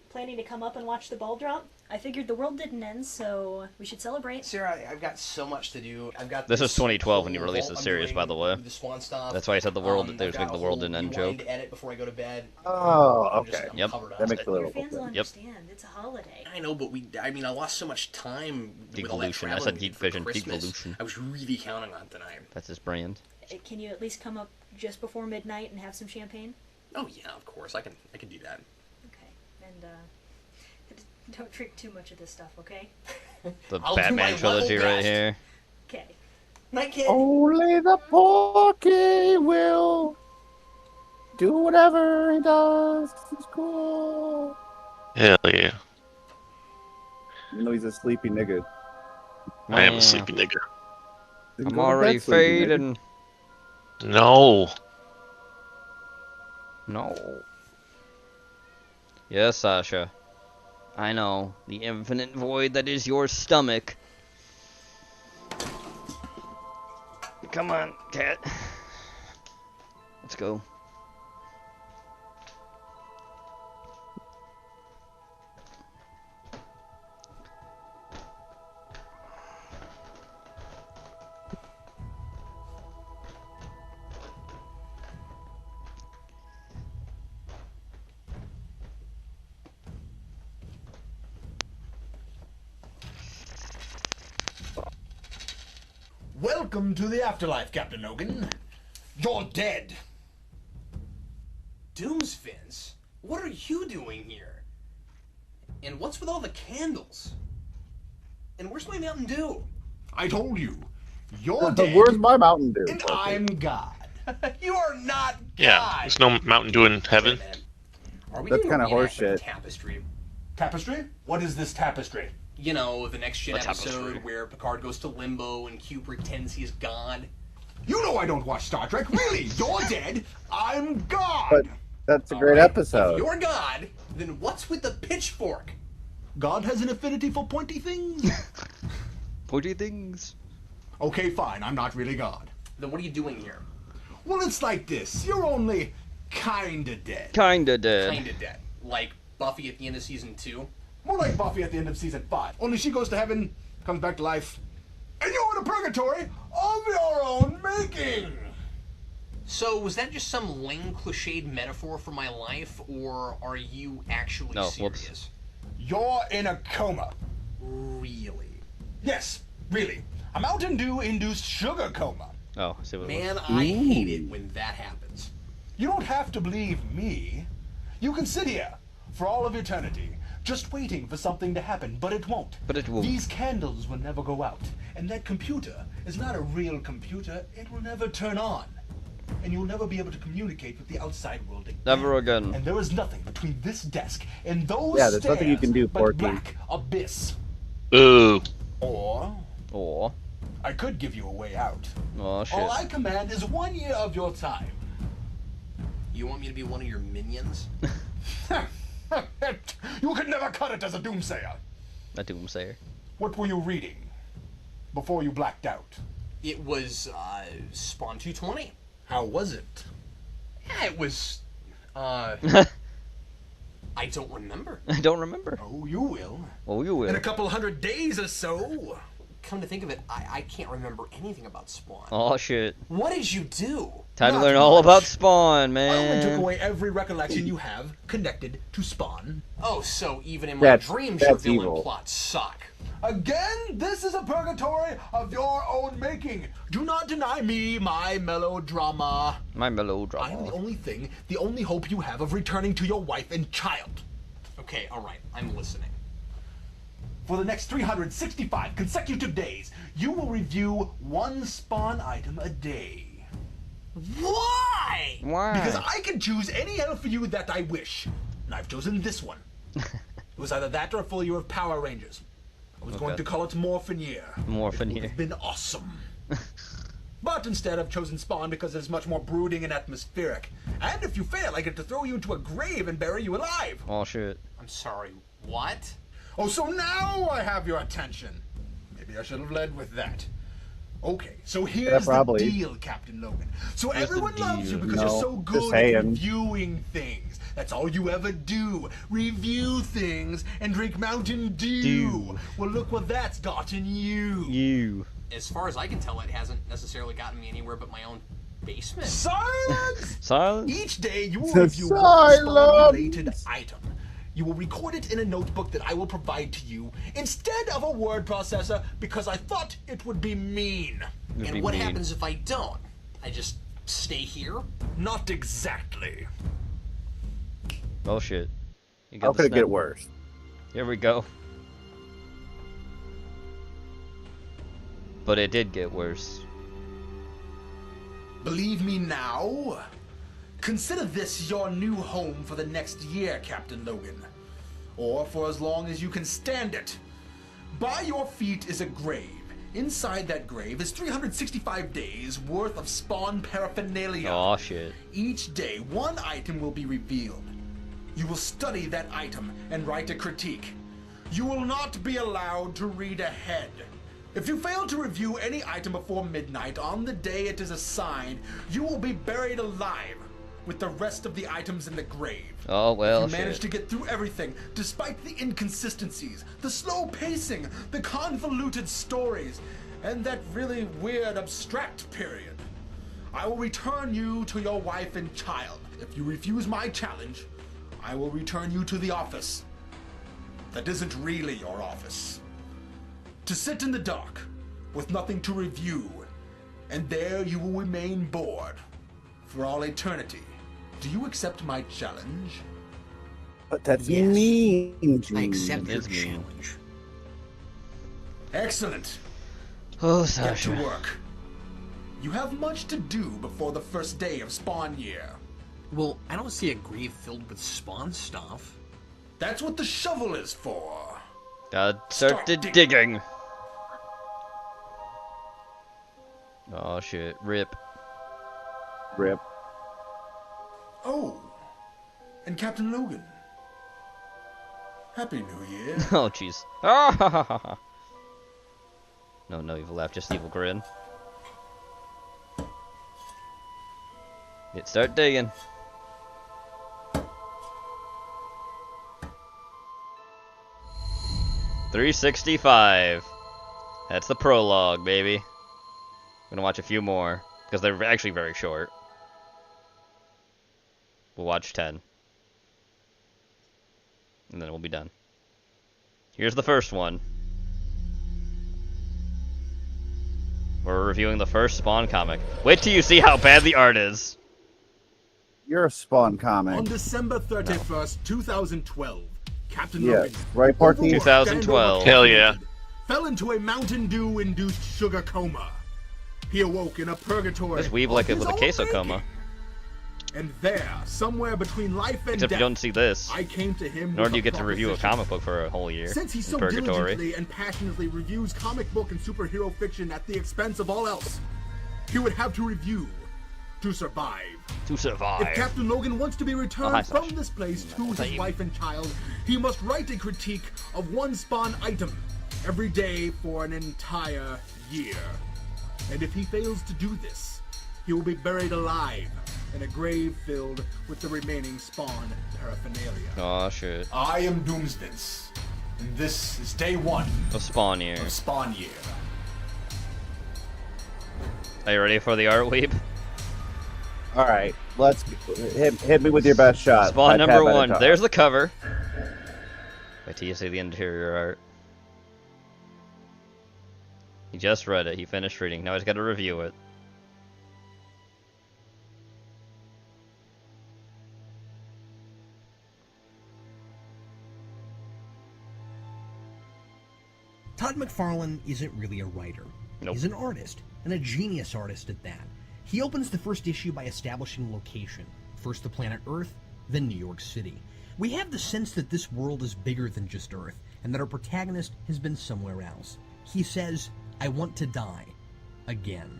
planning to come up and watch the ball drop? I figured the world didn't end, so we should celebrate. Sarah, I've got so much to do. I've got This is 2012 when he released the series, by the way. The Spawn stuff. That's why he said the world. There's like the world didn't end joke. To edit before I go to bed. Oh, okay. Yep. That makes a little Your fans will Yep. understand. It's a holiday. I know, but I lost so much time with all that Geekvolution. I traveling said Geek for Vision. Christmas. Geekvolution. I was really counting on tonight. That's his brand. Can you at least come up just before midnight and have some champagne? Oh yeah, of course. I can do that. Okay. And don't drink too much of this stuff, okay? The I'll do my Batman trilogy level right best. here. Okay. Night, kid. Only the Porky will do whatever he does. It's cool. Hell yeah. You know he's a sleepy nigga. I am a sleepy nigga. Then I'm go to already bed, sleepy nigga. fading. No. No. Yes, Sasha. I know. The infinite void that is your stomach. Come on, cat. Let's go. Welcome to the afterlife, Captain Logan. You're dead. Doomsvince, what are you doing here? And what's with all the candles? And where's my Mountain Dew? I told you. You're dead. Where's my Mountain Dew? And I'm God. You are not God. Yeah, there's no Mountain Dew in heaven. Are we That's doing a kinda reenactment of horseshit. Tapestry? Tapestry? What is this tapestry? You know, the next gen A tapestry. episode where Picard goes to limbo and Q pretends he is God. You know I don't watch Star Trek. Really, you're dead. I'm God. But that's a great Alright, episode. If you're God, then what's with the pitchfork? God has an affinity for pointy things. Pointy things. Okay, fine. I'm not really God. Then what are you doing here? Well, it's like this. You're only kinda dead. Kinda dead. Kinda dead. Like Buffy at the end of season 2? More like Buffy at the end of season 5. Only she goes to heaven, comes back to life, and you're in a purgatory of your own making. So, was that just some lame cliched metaphor for my life, or are you actually serious? Whoops. You're in a coma. Really? Yes, really. A Mountain Dew-induced sugar coma. Oh, I see what it Man, was. I hate it when that happens. You don't have to believe me. You can sit here for all of eternity, just waiting for something to happen, but it won't. But it won't. These candles will never go out, and that computer is not a real computer. It will never turn on, and you'll never be able to communicate with the outside world again. Never again. And there is nothing between this desk and those Yeah, there's nothing you can do, but Porky. black abyss. Ooh. Or I could give you a way out. Oh shit. All I command is 1 year of your time. You want me to be one of your minions? You could never cut it as a doomsayer. A doomsayer. What were you reading before you blacked out? It was, Spawn 220. How was it? Yeah, it was, I don't remember. I don't remember. Oh, you will. Oh, you will. In a couple 100 days or so. Come to think of it, I can't remember anything about Spawn. Oh shit. What did you do? Time to Not learn all much. about Spawn, I only took man. away every recollection you have connected to Spawn. Oh, so even in my dreams your villain evil. plots suck. Again, this is a purgatory of your own making. Do not deny me my melodrama. My melodrama. I am the only thing, the only hope you have of returning to your wife and child. Okay, alright, I'm listening. For the next 365 consecutive days, you will review one Spawn item a day. Why? Why? Because I can choose any elf for you that I wish. And I've chosen this one. It was either that or a full year of Power Rangers. I was going to call it Morphin Year. Morphin It would Year. have been awesome. But instead I've chosen Spawn because it's much more brooding and atmospheric. And if you fail, I get to throw you into a grave and bury you alive. Oh shit. I'm sorry, what? Oh, so now I have your attention. Maybe I should have led with that. Okay, so here's the probably. deal, Captain Logan. So Here's the everyone loves you deal. because No, you're so just good at saying. reviewing things. That's all you ever do. Review things and drink Mountain Dew. Well, look what that's gotten you. You. As far as I can tell, it hasn't necessarily gotten me anywhere but my own basement. Silence! Silence. Each day you will Silence! review one Spawn-related item. You will record it in a notebook that I will provide to you instead of a word processor because I thought it would be mean. And what happens if I don't? I just stay here? Not exactly. Oh shit. You How the could it snap. get worse? Here we go. But it did get worse. Believe me now? Consider this your new home for the next year, Captain Logan. Or for as long as you can stand it. By your feet is a grave. Inside that grave is 365 days worth of Spawn paraphernalia. Oh shit. Each day, one item will be revealed. You will study that item and write a critique. You will not be allowed to read ahead. If you fail to review any item before midnight on the day it is assigned, you will be buried alive with the rest of the items in the grave. Oh well You managed shit. to get through everything, despite the inconsistencies, the slow pacing, the convoluted stories, and that really weird abstract period. I will return you to your wife and child. If you refuse my challenge, I will return you to the office. That isn't really your office. To sit in the dark, with nothing to review, and there you will remain bored for all eternity. Do you accept my challenge? But that's Yes. mean, I accept It your is mean. challenge. Excellent. Oh Get Sasha. to work. You have much to do before the first day of Spawn Year. Well, I don't see a grave filled with Spawn stuff. That's what the shovel is for. Start the digging. Oh shit. Rip. Rip. Oh, and Captain Logan. Happy New Year. Oh jeez. Ah ha ha ha ha. No evil laugh, just evil grin. Start digging. $365. That's the prologue, baby. I'm gonna watch a few more because they're actually very short. We'll watch 10. And then we'll be done. Here's the first one. We're reviewing the first Spawn comic. Wait till you see how bad the art is. You're a Spawn comic. On December 31st, 2012, Captain Yes, Logan, right, Porky? 2012. Hell yeah. fell into a Mountain Dew-induced sugar coma. He awoke in a purgatory. This Weeb like it with a queso coma. And there, somewhere between life and Except death, you don't see this. I came to him Nor with do you get to review a proposition. comic book for a whole year. Since he in so purgatory. diligently and passionately reviews comic book and superhero fiction at the expense of all else, he would have to review to survive. To survive. If Captain Logan wants to be returned hi, from Sasha. this place to Is that his you? wife and child, he must write a critique of one Spawn item every day for an entire year. And if he fails to do this, he will be buried alive in a grave filled with the remaining Spawn paraphernalia. Oh shit. I am Doomsvince, and this is day one of Spawn year. of Spawn year. Are you ready for the art, Weeb? All right, let's hit me with your best shot. Spawn iPad number by the 1. top. There's the cover. Wait till you see the interior art. He just read it. He finished reading. Now he's got to review it. Todd McFarlane isn't really a writer. Nope. He's an artist, and a genius artist at that. He opens the first issue by establishing location. First the planet Earth, then New York City. We have the sense that this world is bigger than just Earth, and that our protagonist has been somewhere else. He says, "I want to die. Again."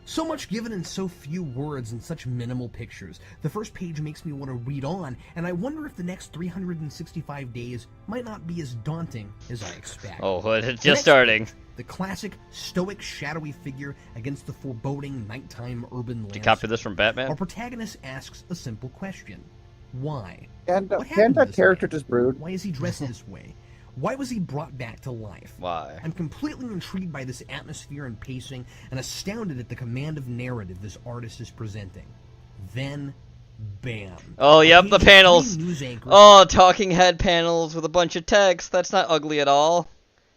So much given in so few words and such minimal pictures. The first page makes me want to read on, and I wonder if the next 365 days might not be as daunting as I expect. Oh, it's The just next starting. page, the classic, stoic, shadowy figure against the foreboding, nighttime urban landscape. Did you copy this from Batman? Our protagonist asks a simple question. Why? Can't What happened to that this character man? just brood? Why is he dressed this way? Why was he brought back to life? Why? I'm completely intrigued by this atmosphere and pacing, and astounded at the command of narrative this artist is presenting. Then, bam. Oh, yep, the Page panels. 3 news anchor- Oh, talking head panels with a bunch of text. That's not ugly at all.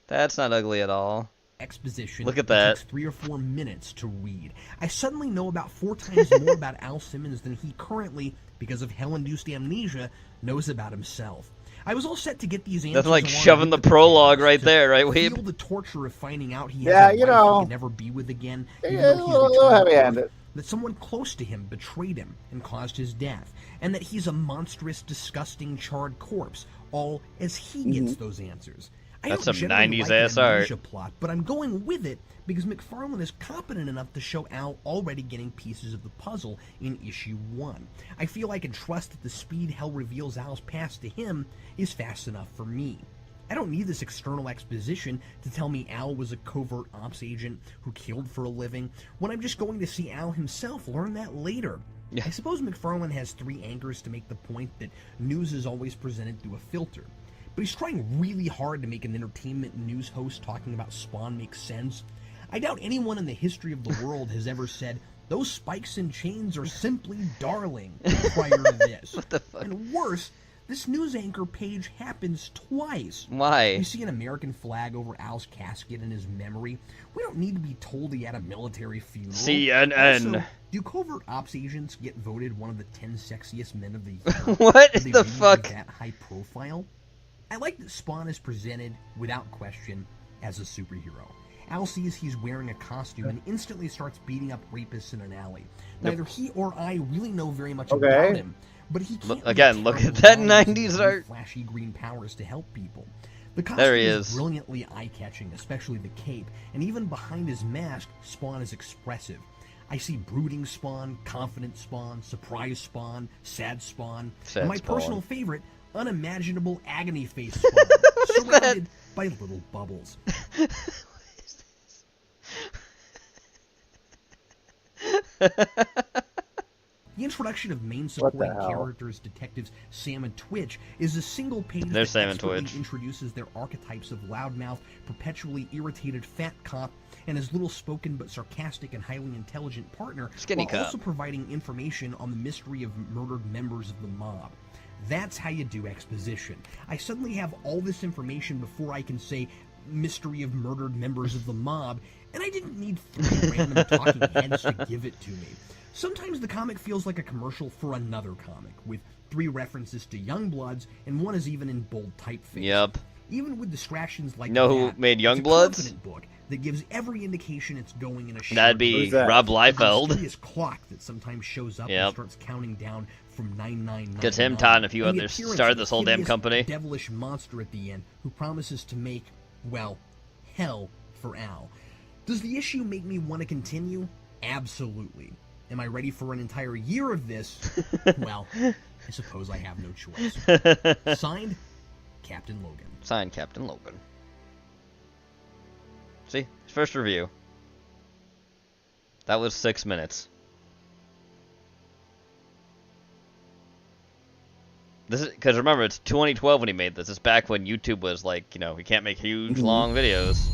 That's not ugly at all. Exposition. Look at that. Takes 3 or 4 minutes to read. I suddenly know about 4 times more about Al Simmons than he currently, because of hell-induced amnesia, knows about himself. I was all set to get these answers. That's like along shoving the with prologue right to there, right, feel Weeb? the torture of finding out he Yeah, has a you wife know. he can never be with again, even Yeah, though a he's little returned to heavy-handed. Earth, that someone close to him betrayed him and caused his death, and that he's a monstrous, disgusting, charred corpse, all as he gets those answers. I That's don't some generally 90s like an ass art. amnesia plot, but I'm going with it because McFarlane is competent enough to show Al already getting pieces of the puzzle in issue 1. I feel I can trust that the speed Hell reveals Al's past to him is fast enough for me. I don't need this external exposition to tell me Al was a covert ops agent who killed for a living, when I'm just going to see Al himself learn that later. I suppose McFarlane has 3 anchors to make the point that news is always presented through a filter. But he's trying really hard to make an entertainment news host talking about Spawn make sense. I doubt anyone in the history of the world has ever said, "Those spikes and chains are simply darling," prior to this. What the fuck? And worse, this news anchor page happens twice. Why? You see an American flag over Al's casket in his memory. We don't need to be told he had a military funeral. CNN. Also, do covert ops agents get voted one of the 10 sexiest men of the year? What Are they the really fuck? That high profile? I like that Spawn is presented, without question, as a superhero. Al sees he's wearing a costume and instantly starts beating up rapists in an alley. Neither he or I really know very much about him, but he can't Again, look at that 90s art. flashy green powers to help people. The costume There he is is. brilliantly eye-catching, especially the cape, and even behind his mask, Spawn is expressive. I see brooding Spawn, confident Spawn, surprised Spawn, sad Spawn, and my Spawn. personal favorite, unimaginable agony face Spawn, surrounded by little bubbles. The introduction of main supporting hell? characters, detectives Sam and Twitch, is a single page There's that Sam and expertly Twitch. introduces their archetypes of loudmouth, perpetually irritated fat cop, and his little-spoken but sarcastic and highly intelligent partner, Skinny while cop. also providing information on the mystery of murdered members of the mob. That's how you do exposition. I suddenly have all this information before I can say mystery of murdered members of the mob, and I didn't need 3 random talking heads to give it to me. Sometimes the comic feels like a commercial for another comic, with 3 references to Youngbloods, and one is even in bold typeface. Yep. Even with distractions like know that, who made it's a Youngbloods? confident book that gives every indication it's going in a shared That'd be direction. Rob The Liefeld. mysterious clock that sometimes shows up Yep. and starts counting down from 9999. Gets him, Todd, and a few And the others appearance started of this the whole damn hideous, company. devilish monster at the end who promises to make, well, hell for Al. Does the issue make me want to continue? Absolutely. Am I ready for an entire year of this? Well, I suppose I have no choice. Signed, Captain Logan. Signed, Captain Logan. See? First review. That was 6 minutes. This is because remember, it's 2012 when he made this. It's back when YouTube was like, you know, you can't make huge, long videos.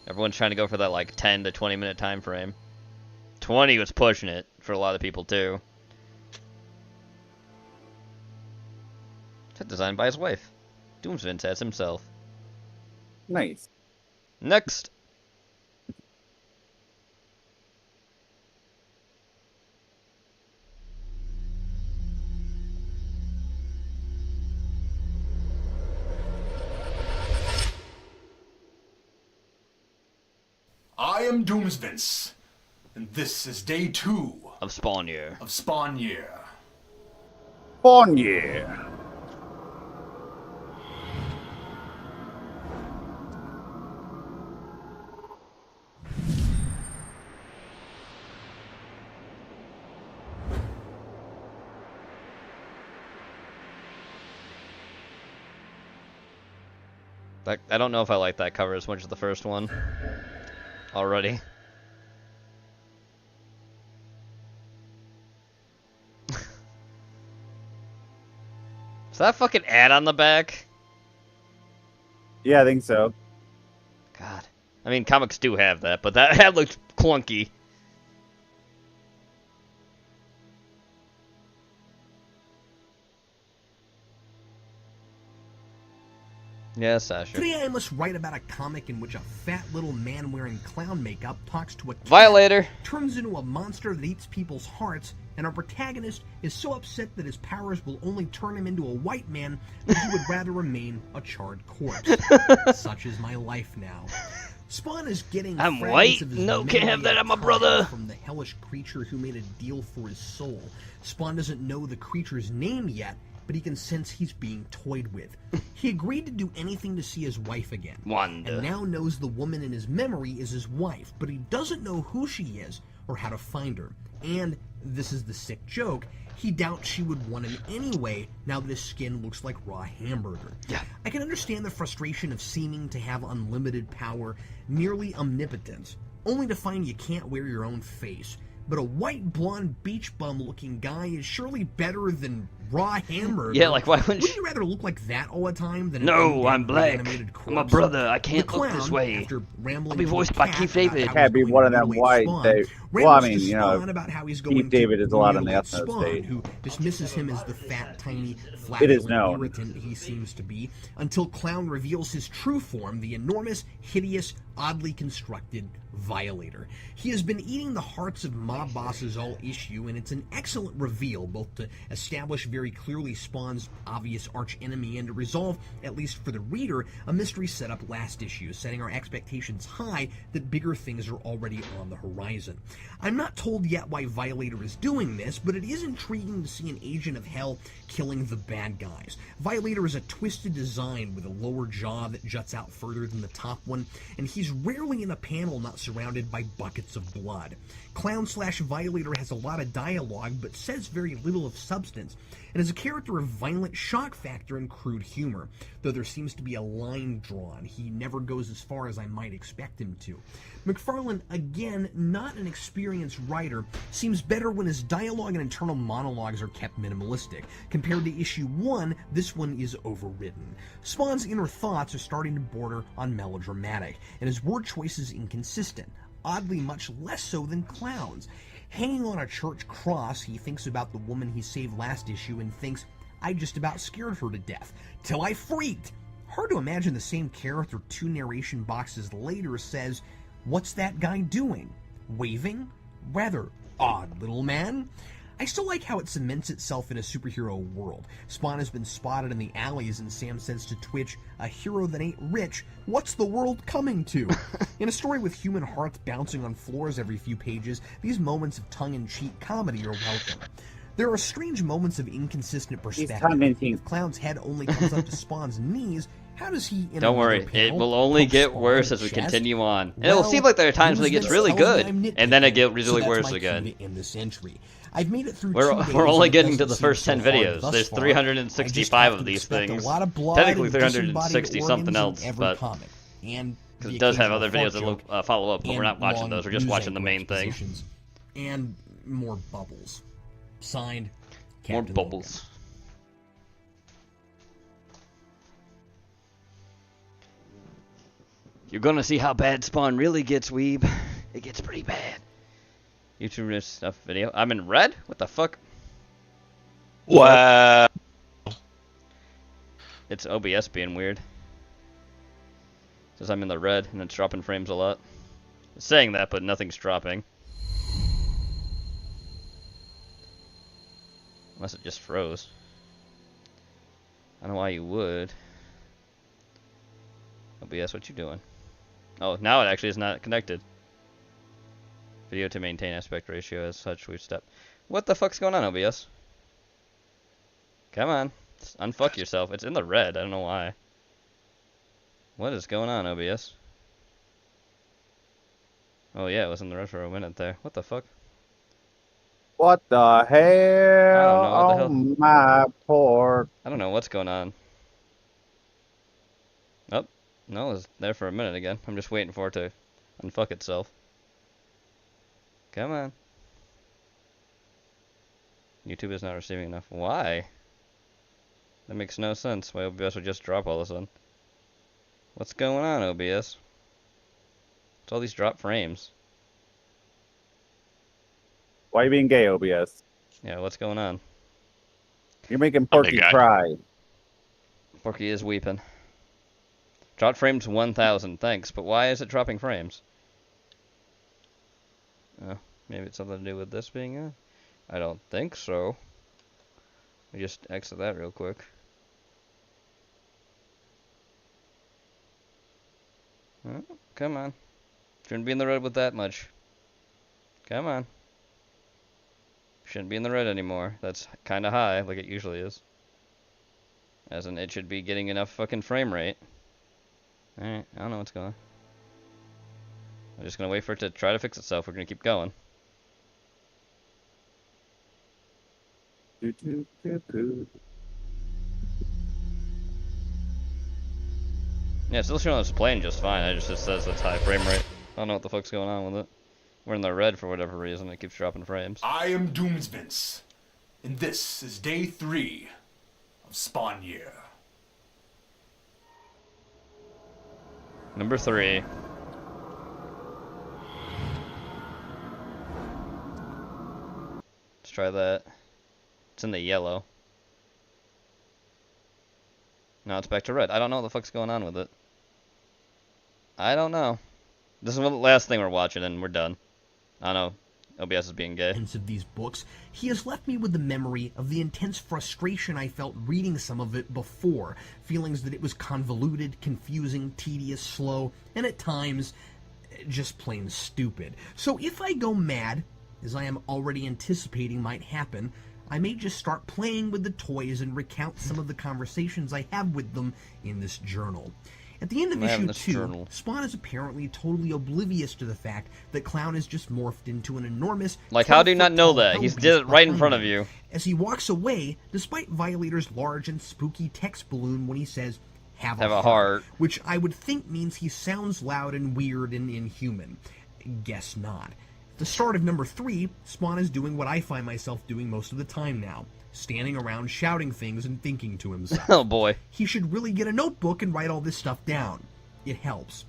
Everyone's trying to go for that like 10 to 20 minute time frame. 20 was pushing it for a lot of people too. It's designed by his wife, Doomsvince as himself. Nice. Next. I am Doomsvince, and this is day 2 of Spawn Year. Of Spawn Year. Spawn Year. I don't know if I like that cover as much as the first one. Already. Is that a fucking ad on the back? Yeah, I think so. God. I mean, comics do have that, but that ad looked clunky. Yeah, Sasha. Today I must write about a comic in which a fat little man wearing clown makeup talks to a cat, Violator, turns into a monster that eats people's hearts, and our protagonist is so upset that his powers will only turn him into a white man that he would rather remain a charred corpse. Such is my life now. Spawn is getting I'm fragments white? of his No, can't have memory that, I'm a at brother. times from the hellish creature who made a deal for his soul. Spawn doesn't know the creature's name yet, but he can sense he's being toyed with. He agreed to do anything to see his wife again, Wanda. and now knows the woman in his memory is his wife, but he doesn't know who she is or how to find her. And, this is the sick joke, he doubts she would want him anyway now that his skin looks like raw hamburger. Yeah. I can understand the frustration of seeming to have unlimited power, nearly omnipotence, only to find you can't wear your own face. But a white, blonde, beach bum looking guy is surely better than raw hamburger. Yeah, like, why wouldn't you rather look like that all the time than No, an I'm black. animated I'm a corpse? brother. I The can't clown, look this way. after rambling I'll be to a voiced by cat Keith about David. how Can't he's be going one to of them mutilate white. Spawn, They, well, I rambles mean, to you know, Spawn about how he's going Keith David is a lot on the mutilate ethno Spawn, state. who dismisses him as the fat, tiny, It is flatulent known. irritant he seems to be, until Clown reveals his true form, the enormous, hideous, oddly constructed Violator. He has been eating the hearts of mob bosses all issue, and it's an excellent reveal, both to establish very clearly Spawn's obvious archenemy and to resolve, at least for the reader, a mystery set up last issue, setting our expectations high that bigger things are already on the horizon. I'm not told yet why Violator is doing this, but it is intriguing to see an agent of hell killing the bad guys. Violator is a twisted design with a lower jaw that juts out further than the top one, and he's rarely in a panel not surrounded by buckets of blood. Clown/Violator has a lot of dialogue, but says very little of substance, and is a character of violent shock factor and crude humor. Though there seems to be a line drawn, he never goes as far as I might expect him to. McFarlane, again, not an experienced writer, seems better when his dialogue and internal monologues are kept minimalistic. Compared to issue 1, this one is overwritten. Spawn's inner thoughts are starting to border on melodramatic, and his word choice is inconsistent, oddly much less so than Clown's. Hanging on a church cross, he thinks about the woman he saved last issue and thinks, I just about scared her to death, till I freaked. Hard to imagine the same character 2 narration boxes later says, what's that guy doing? waving. Rather odd, little man. I still like how it cements itself in a superhero world. Spawn has been spotted in the alleys, and Sam says to Twitch, "A hero that ain't rich, what's the world coming to?" In a story with human hearts bouncing on floors every few pages, these moments of tongue-in-cheek comedy are welcome. There are strange moments of inconsistent perspective. If Clown's head only comes up to Spawn's knees, how does he... Don't worry, it will only get worse as we continue on. And it will seem like there are times when it gets really good, and then it gets really worse again. I've made it through we're only getting to the first 10 videos. There's 365 of these things. Technically 360 something else, but because it does have other videos that follow up, but we're not watching those. We're just watching the main thing. And more bubbles. Signed, Captain more bubbles. Logan. You're gonna see how bad Spawn really gets, Weeb. It gets pretty bad. YouTube stuff video. I'm in red? What the fuck? Wow. It's OBS being weird. Says I'm in the red and it's dropping frames a lot. It's saying that, but nothing's dropping. Unless it just froze. I don't know why you would. OBS, what you doing? Oh, now it actually is not connected. Video to maintain aspect ratio as such, we've stepped. What the fuck's going on, OBS? Come on. Just unfuck yourself. It's in the red. I don't know why. What is going on, OBS? Oh yeah, it was in the red for a minute there. What the fuck? What the hell? On my pork. I don't know what's going on. Oh, no, it was there for a minute again. I'm just waiting for it to unfuck itself. Come on. YouTube is not receiving enough. Why? That makes no sense. Why OBS would just drop all of a sudden. What's going on, OBS? What's all these drop frames? Why are you being gay, OBS? Yeah, what's going on? You're making Porky cry. Porky is weeping. Drop frames 1,000, thanks. But why is it dropping frames? Oh, maybe it's something to do with this being on? I don't think so. We just exit that real quick. Oh, come on. Shouldn't be in the red with that much. Come on. Shouldn't be in the red anymore. That's kind of high, like it usually is. As in, it should be getting enough fucking frame rate. Alright, I don't know what's going on. I'm just gonna wait for it to try to fix itself. We're gonna keep going. Yeah, it's still showing us playing just fine. It just says it's high frame rate. I don't know what the fuck's going on with it. We're in the red for whatever reason. It keeps dropping frames. I am Doomsvince, and this is day 3 of Spawn Year. Number 3. Let's try that. It's in the yellow. Now it's back to red. I don't know what the fuck's going on with it. I don't know. This is the last thing we're watching and we're done. I don't know. OBS is being gay. Of these books, he has left me with the memory of the intense frustration I felt reading some of it before. Feelings that it was convoluted, confusing, tedious, slow, and at times, just plain stupid. So if I go mad, as I am already anticipating might happen, I may just start playing with the toys and recount some of the conversations I have with them in this journal. At the end of issue 2, Spawn is apparently totally oblivious to the fact that Clown is just morphed into an enormous... Like, how do you not know that? He's did it right in front of you. As he walks away, despite Violator's large and spooky text balloon when he says, have a heart. Which I would think means he sounds loud and weird and inhuman. Guess not. At the start of number 3, Spawn is doing what I find myself doing most of the time now. Standing around shouting things and thinking to himself. Oh boy. He should really get a notebook and write all this stuff down. It helps.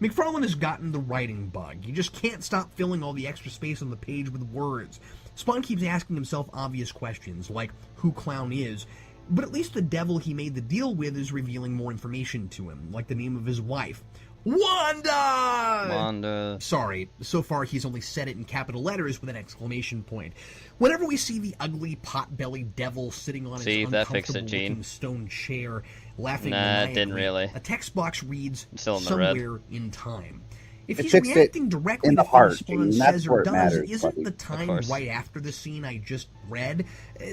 McFarlane has gotten the writing bug. He just can't stop filling all the extra space on the page with words. Spawn keeps asking himself obvious questions, like who Clown is, but at least the devil he made the deal with is revealing more information to him, like the name of his wife. Wanda! Wanda. Sorry, so far he's only said it in capital letters with an exclamation point. Whenever we see the ugly pot-bellied devil sitting on his uncomfortable-looking stone chair, laughing maniacally, didn't really. a text box reads, still in the somewhere in time. If he's fixed reacting directly in the to heart, things Spawn Gene. That's says where or it does, matters, isn't buddy. the time course. right after the scene I just read?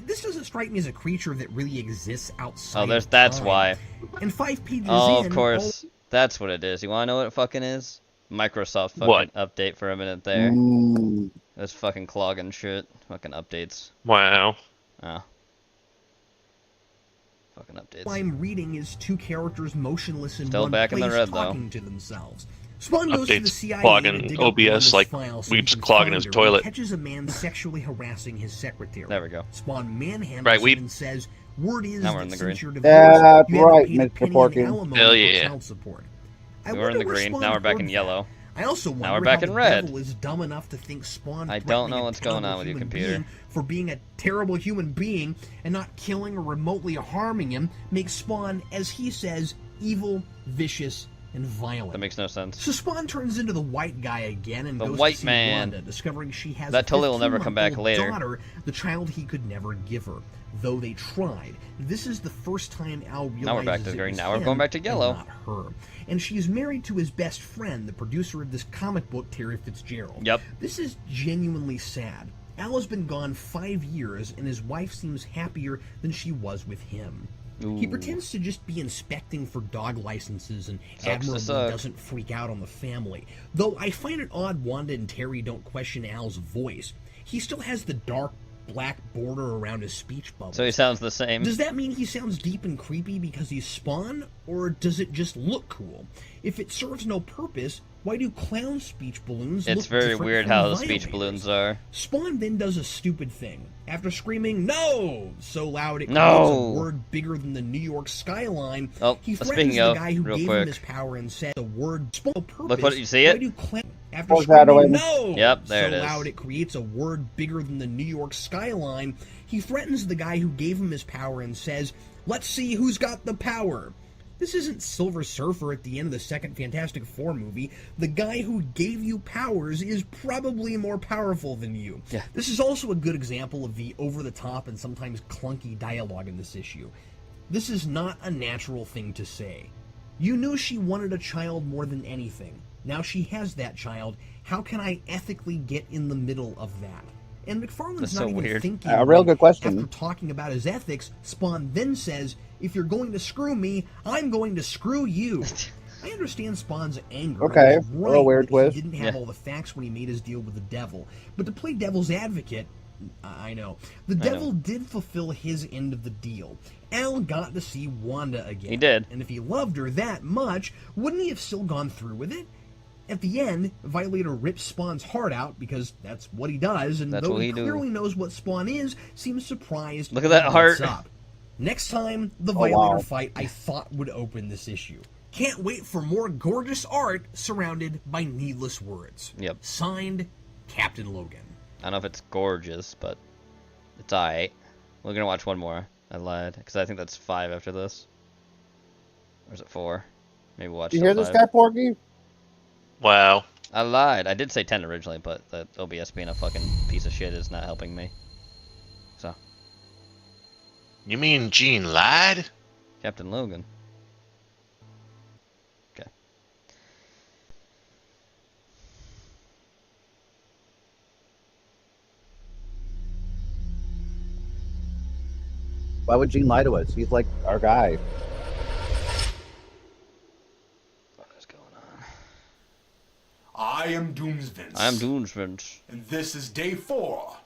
This doesn't strike me as a creature that really exists outside Oh, of that's time. why. And 5 pages Oh, in, of course. That's what it is. You want to know what it fucking is? Microsoft fucking What? update for a minute there. Mm. That's fucking clogging shit. Fucking updates. Wow. Oh. Fucking updates. all I'm reading is two characters motionless in Still one back in place the red, talking to themselves. Spawn goes to the Updates CIA clogging to dig OBS up Wanda's like file so Weeb's he can clogging find his her. toilet. He catches a man sexually harassing his secretary. There we go. Spawn manhandles Right, him Weeb. and says, "Word is Now we're in that the green. since you're That's divorced, you right, haven't paid a Mr. penny in Porky. alimony Hell or yeah. child support." I We were in wonder the where green. Spawn Now we're back heard in that. yellow. I also wonder Now we're how back the in red. devil is dumb enough to think Spawn I don't threatening know a what's going terrible on with you, human computer. being for being a terrible human being and not killing or remotely harming him makes Spawn, as he says, evil, vicious, and violent. That makes no sense. So Spawn turns into the white guy again and The goes white to see man. Wanda, discovering she has That a totally will never come back 15-month-old later. daughter, the child he could never give her, though they tried. This is the first time Al realizes Now we're back to it green. was Now we're him going back to and yellow. not her. And she's married to his best friend, the producer of this comic book, Terry Fitzgerald. Yep. This is genuinely sad. Al has been gone 5 years, and his wife seems happier than she was with him. He Ooh. pretends to just be inspecting for dog licenses and Sucks to admirably suck. doesn't freak out on the family. Though I find it odd Wanda and Terry don't question Al's voice. He still has the dark black border around his speech bubbles. So he sounds the same. Does that mean he sounds deep and creepy because he's Spawn, or does it just look cool? If it serves no purpose, why do clown speech balloons look It's very different weird from how the speech violators? balloons are. Spawn then does a stupid thing. After screaming "No!" so loud it No! creates a word bigger than the New York skyline, Oh, he threatens speaking the of, guy who real gave quick. him his power and said the word "Spawn purpose." Look what you see why it? do clown After Foreshadowing. screaming "No!" Yep, there so it is. loud it creates a word bigger than the New York skyline, he threatens the guy who gave him his power and says, "Let's see who's got the power." This isn't Silver Surfer at the end of the second Fantastic Four movie. The guy who gave you powers is probably more powerful than you. Yeah. This is also a good example of the over-the-top and sometimes clunky dialogue in this issue. This is not a natural thing to say. You knew she wanted a child more than anything. Now she has that child. How can I ethically get in the middle of that? And McFarlane's That's not so even weird. thinking. A real good question. After talking about his ethics, Spawn then says, "If you're going to screw me, I'm going to screw you." I understand Spawn's anger. Okay, He's a little weird that twist. He didn't have Yeah. all the facts when he made his deal with the devil. But to play devil's advocate, I know. The I know. devil did fulfill his end of the deal. Al got to see Wanda again. He did. And if he loved her that much, wouldn't he have still gone through with it? At the end, Violator rips Spawn's heart out because that's what he does, and That's though what he he do. clearly knows what Spawn is, seems surprised. Look at that at heart. what's up. Next time, the Oh, Violator wow. fight I thought would open this issue. Can't wait for more gorgeous art surrounded by needless words. Yep. Signed, Captain Logan. I don't know if it's gorgeous, but it's alright. We're gonna watch one more. I lied, because I think that's 5 after this. Or is it 4? Maybe we'll watch You hear till this 5. guy, Porky? Wow. I lied. I did say 10 originally, but the OBS being a fucking piece of shit is not helping me. So, You mean Gene lied? Captain Logan. Okay. Why would Gene lie to us? He's like our guy. What is going on? I am Doomsvince. I am Doomsvince. And this is day 4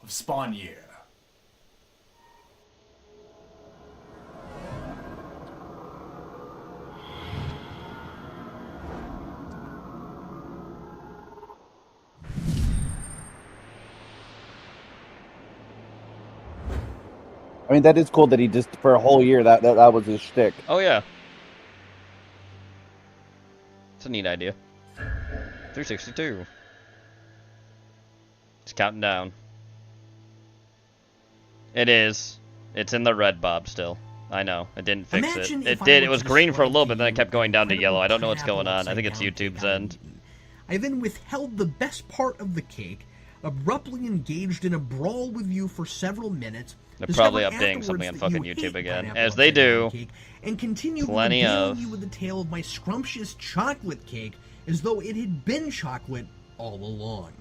of Spawn Year. I mean, that is cool that he just, for a whole year, that was his shtick. Oh, yeah. It's a neat idea. 362. It's counting down. It is. It's in the red, Bob, still. I know. It didn't fix Imagine it. if It I did. were It was to green for a describe little to bit, then it you kept going down to an yellow. I don't know what's pineapple going on. I think it's upside-down YouTube's cake I'd end. eaten. I then withheld the best part of the cake, abruptly engaged in a brawl with you for several minutes. They're probably discovered updating something on afterwards fucking that you YouTube hate again, pineapple as they upside-down do. cake, and continued Plenty regaling of. you with the tale of my scrumptious chocolate cake as though it had been chocolate all along.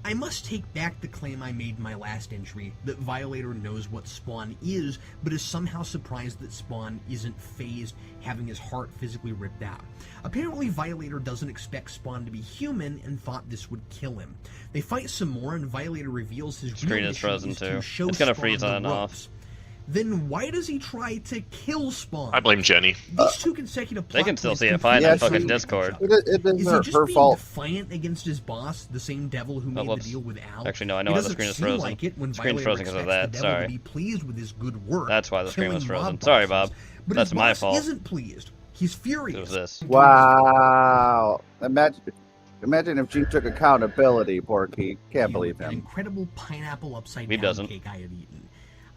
I must take back the claim I made in my last entry that Violator knows what Spawn is, but is somehow surprised that Spawn isn't phased, having his heart physically ripped out. Apparently, Violator doesn't expect Spawn to be human and thought this would kill him. They fight some more, and Violator reveals his Screen real is mission frozen is too. to show It's gonna Spawn freeze the on and off. ropes. Then why does he try to kill Spawn? I blame Jenny. These two consecutive They can plot still points see it fine completely on fucking contradict Discord. each other. It isn't Is he just her being fault. defiant against his boss, the same devil who made whoops. the deal with Al? Actually, no, I know It why the doesn't screen is seem frozen. Like it when The screen's Violator frozen 'cause of expects that, the devil sorry. To be pleased with his good work. That's why the screen was killing frozen. mob Sorry, bosses. Bob. But That's his my boss fault. Isn't pleased. He's furious. It was this. Wow. Imagine if Gene took accountability, Porky. Can't believe An him. incredible pineapple upside He down doesn't. cake I had eaten.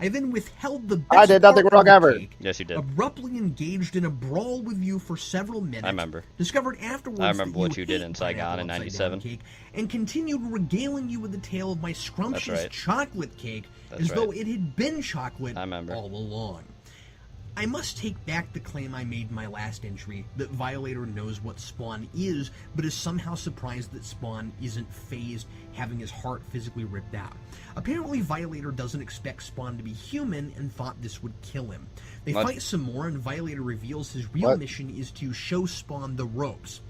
I then withheld the best I did nothing part wrong of the ever. cake, Yes, you did. abruptly engaged in a brawl with you for several minutes. I remember. Discovered afterwards I remember that what you did hate in Saigon in pineapple '97. upside-down cake, and continued regaling you with the tale of my scrumptious right. chocolate cake That's as though right. it had been chocolate I remember. all along. I must take back the claim I made in my last entry that Violator knows what Spawn is, but is somehow surprised that Spawn isn't phased, having his heart physically ripped out. Apparently, Violator doesn't expect Spawn to be human and thought this would kill him. They What? fight some more, and Violator reveals his real What? mission is to show Spawn the ropes.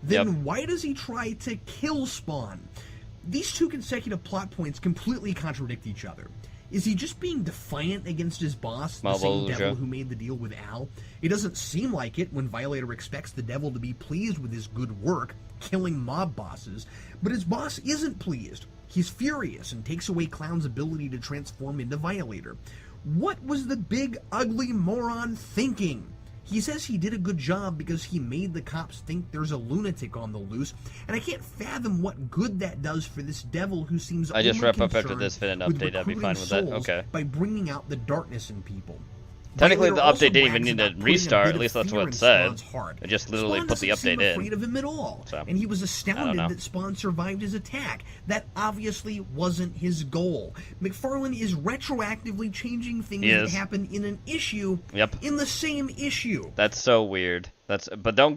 Then Yep. why does he try to kill Spawn? These two consecutive plot points completely contradict each other. Is he just being defiant against his boss, the same Malvolution. devil who made the deal with Al? It doesn't seem like it when Violator expects the devil to be pleased with his good work, killing mob bosses, but his boss isn't pleased. He's furious and takes away Clown's ability to transform into Violator. What was the big, ugly moron thinking? He says he did a good job because he made the cops think there's a lunatic on the loose, and I can't fathom what good that does for this devil who seems I just only wrap up after concerned this fit an with update. I'd be recruiting fine with that. souls Okay. by bringing out the darkness in people. Technically, the Violator also update didn't even brags need to about putting a rest. bit At of least that's fear what in it said. Spawn's heart. It just literally Spawn put the doesn't seem update afraid in. of him at all, So, and he was know. astounded that Spawn survived his attack. That obviously wasn't his goal. McFarlane is retroactively changing things He that is. happen in an issue Yep. in the same issue. That's so weird. But don't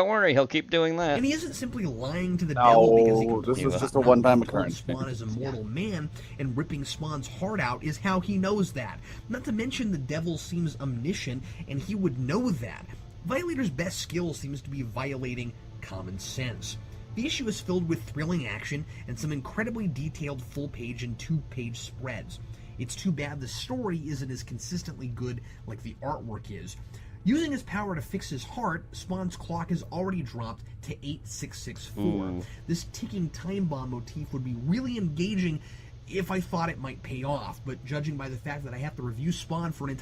worry, he'll keep doing that. And he isn't simply lying to the devil because he No, this completely is just a forgot one-time that calling occurrence. Spawn is a mortal man, and ripping Spawn's heart out is how he knows that. Not to mention the devil seems omniscient, and he would know that. Violator's best skill seems to be violating common sense. The issue is filled with thrilling action and some incredibly detailed full-page and two-page spreads. It's too bad the story isn't as consistently good like the artwork is. Using his power to fix his heart, Spawn's clock has already dropped to 8664. Ooh. This ticking time bomb motif would be really engaging if I thought it might pay off, but judging by the fact that I have to review Spawn for an entire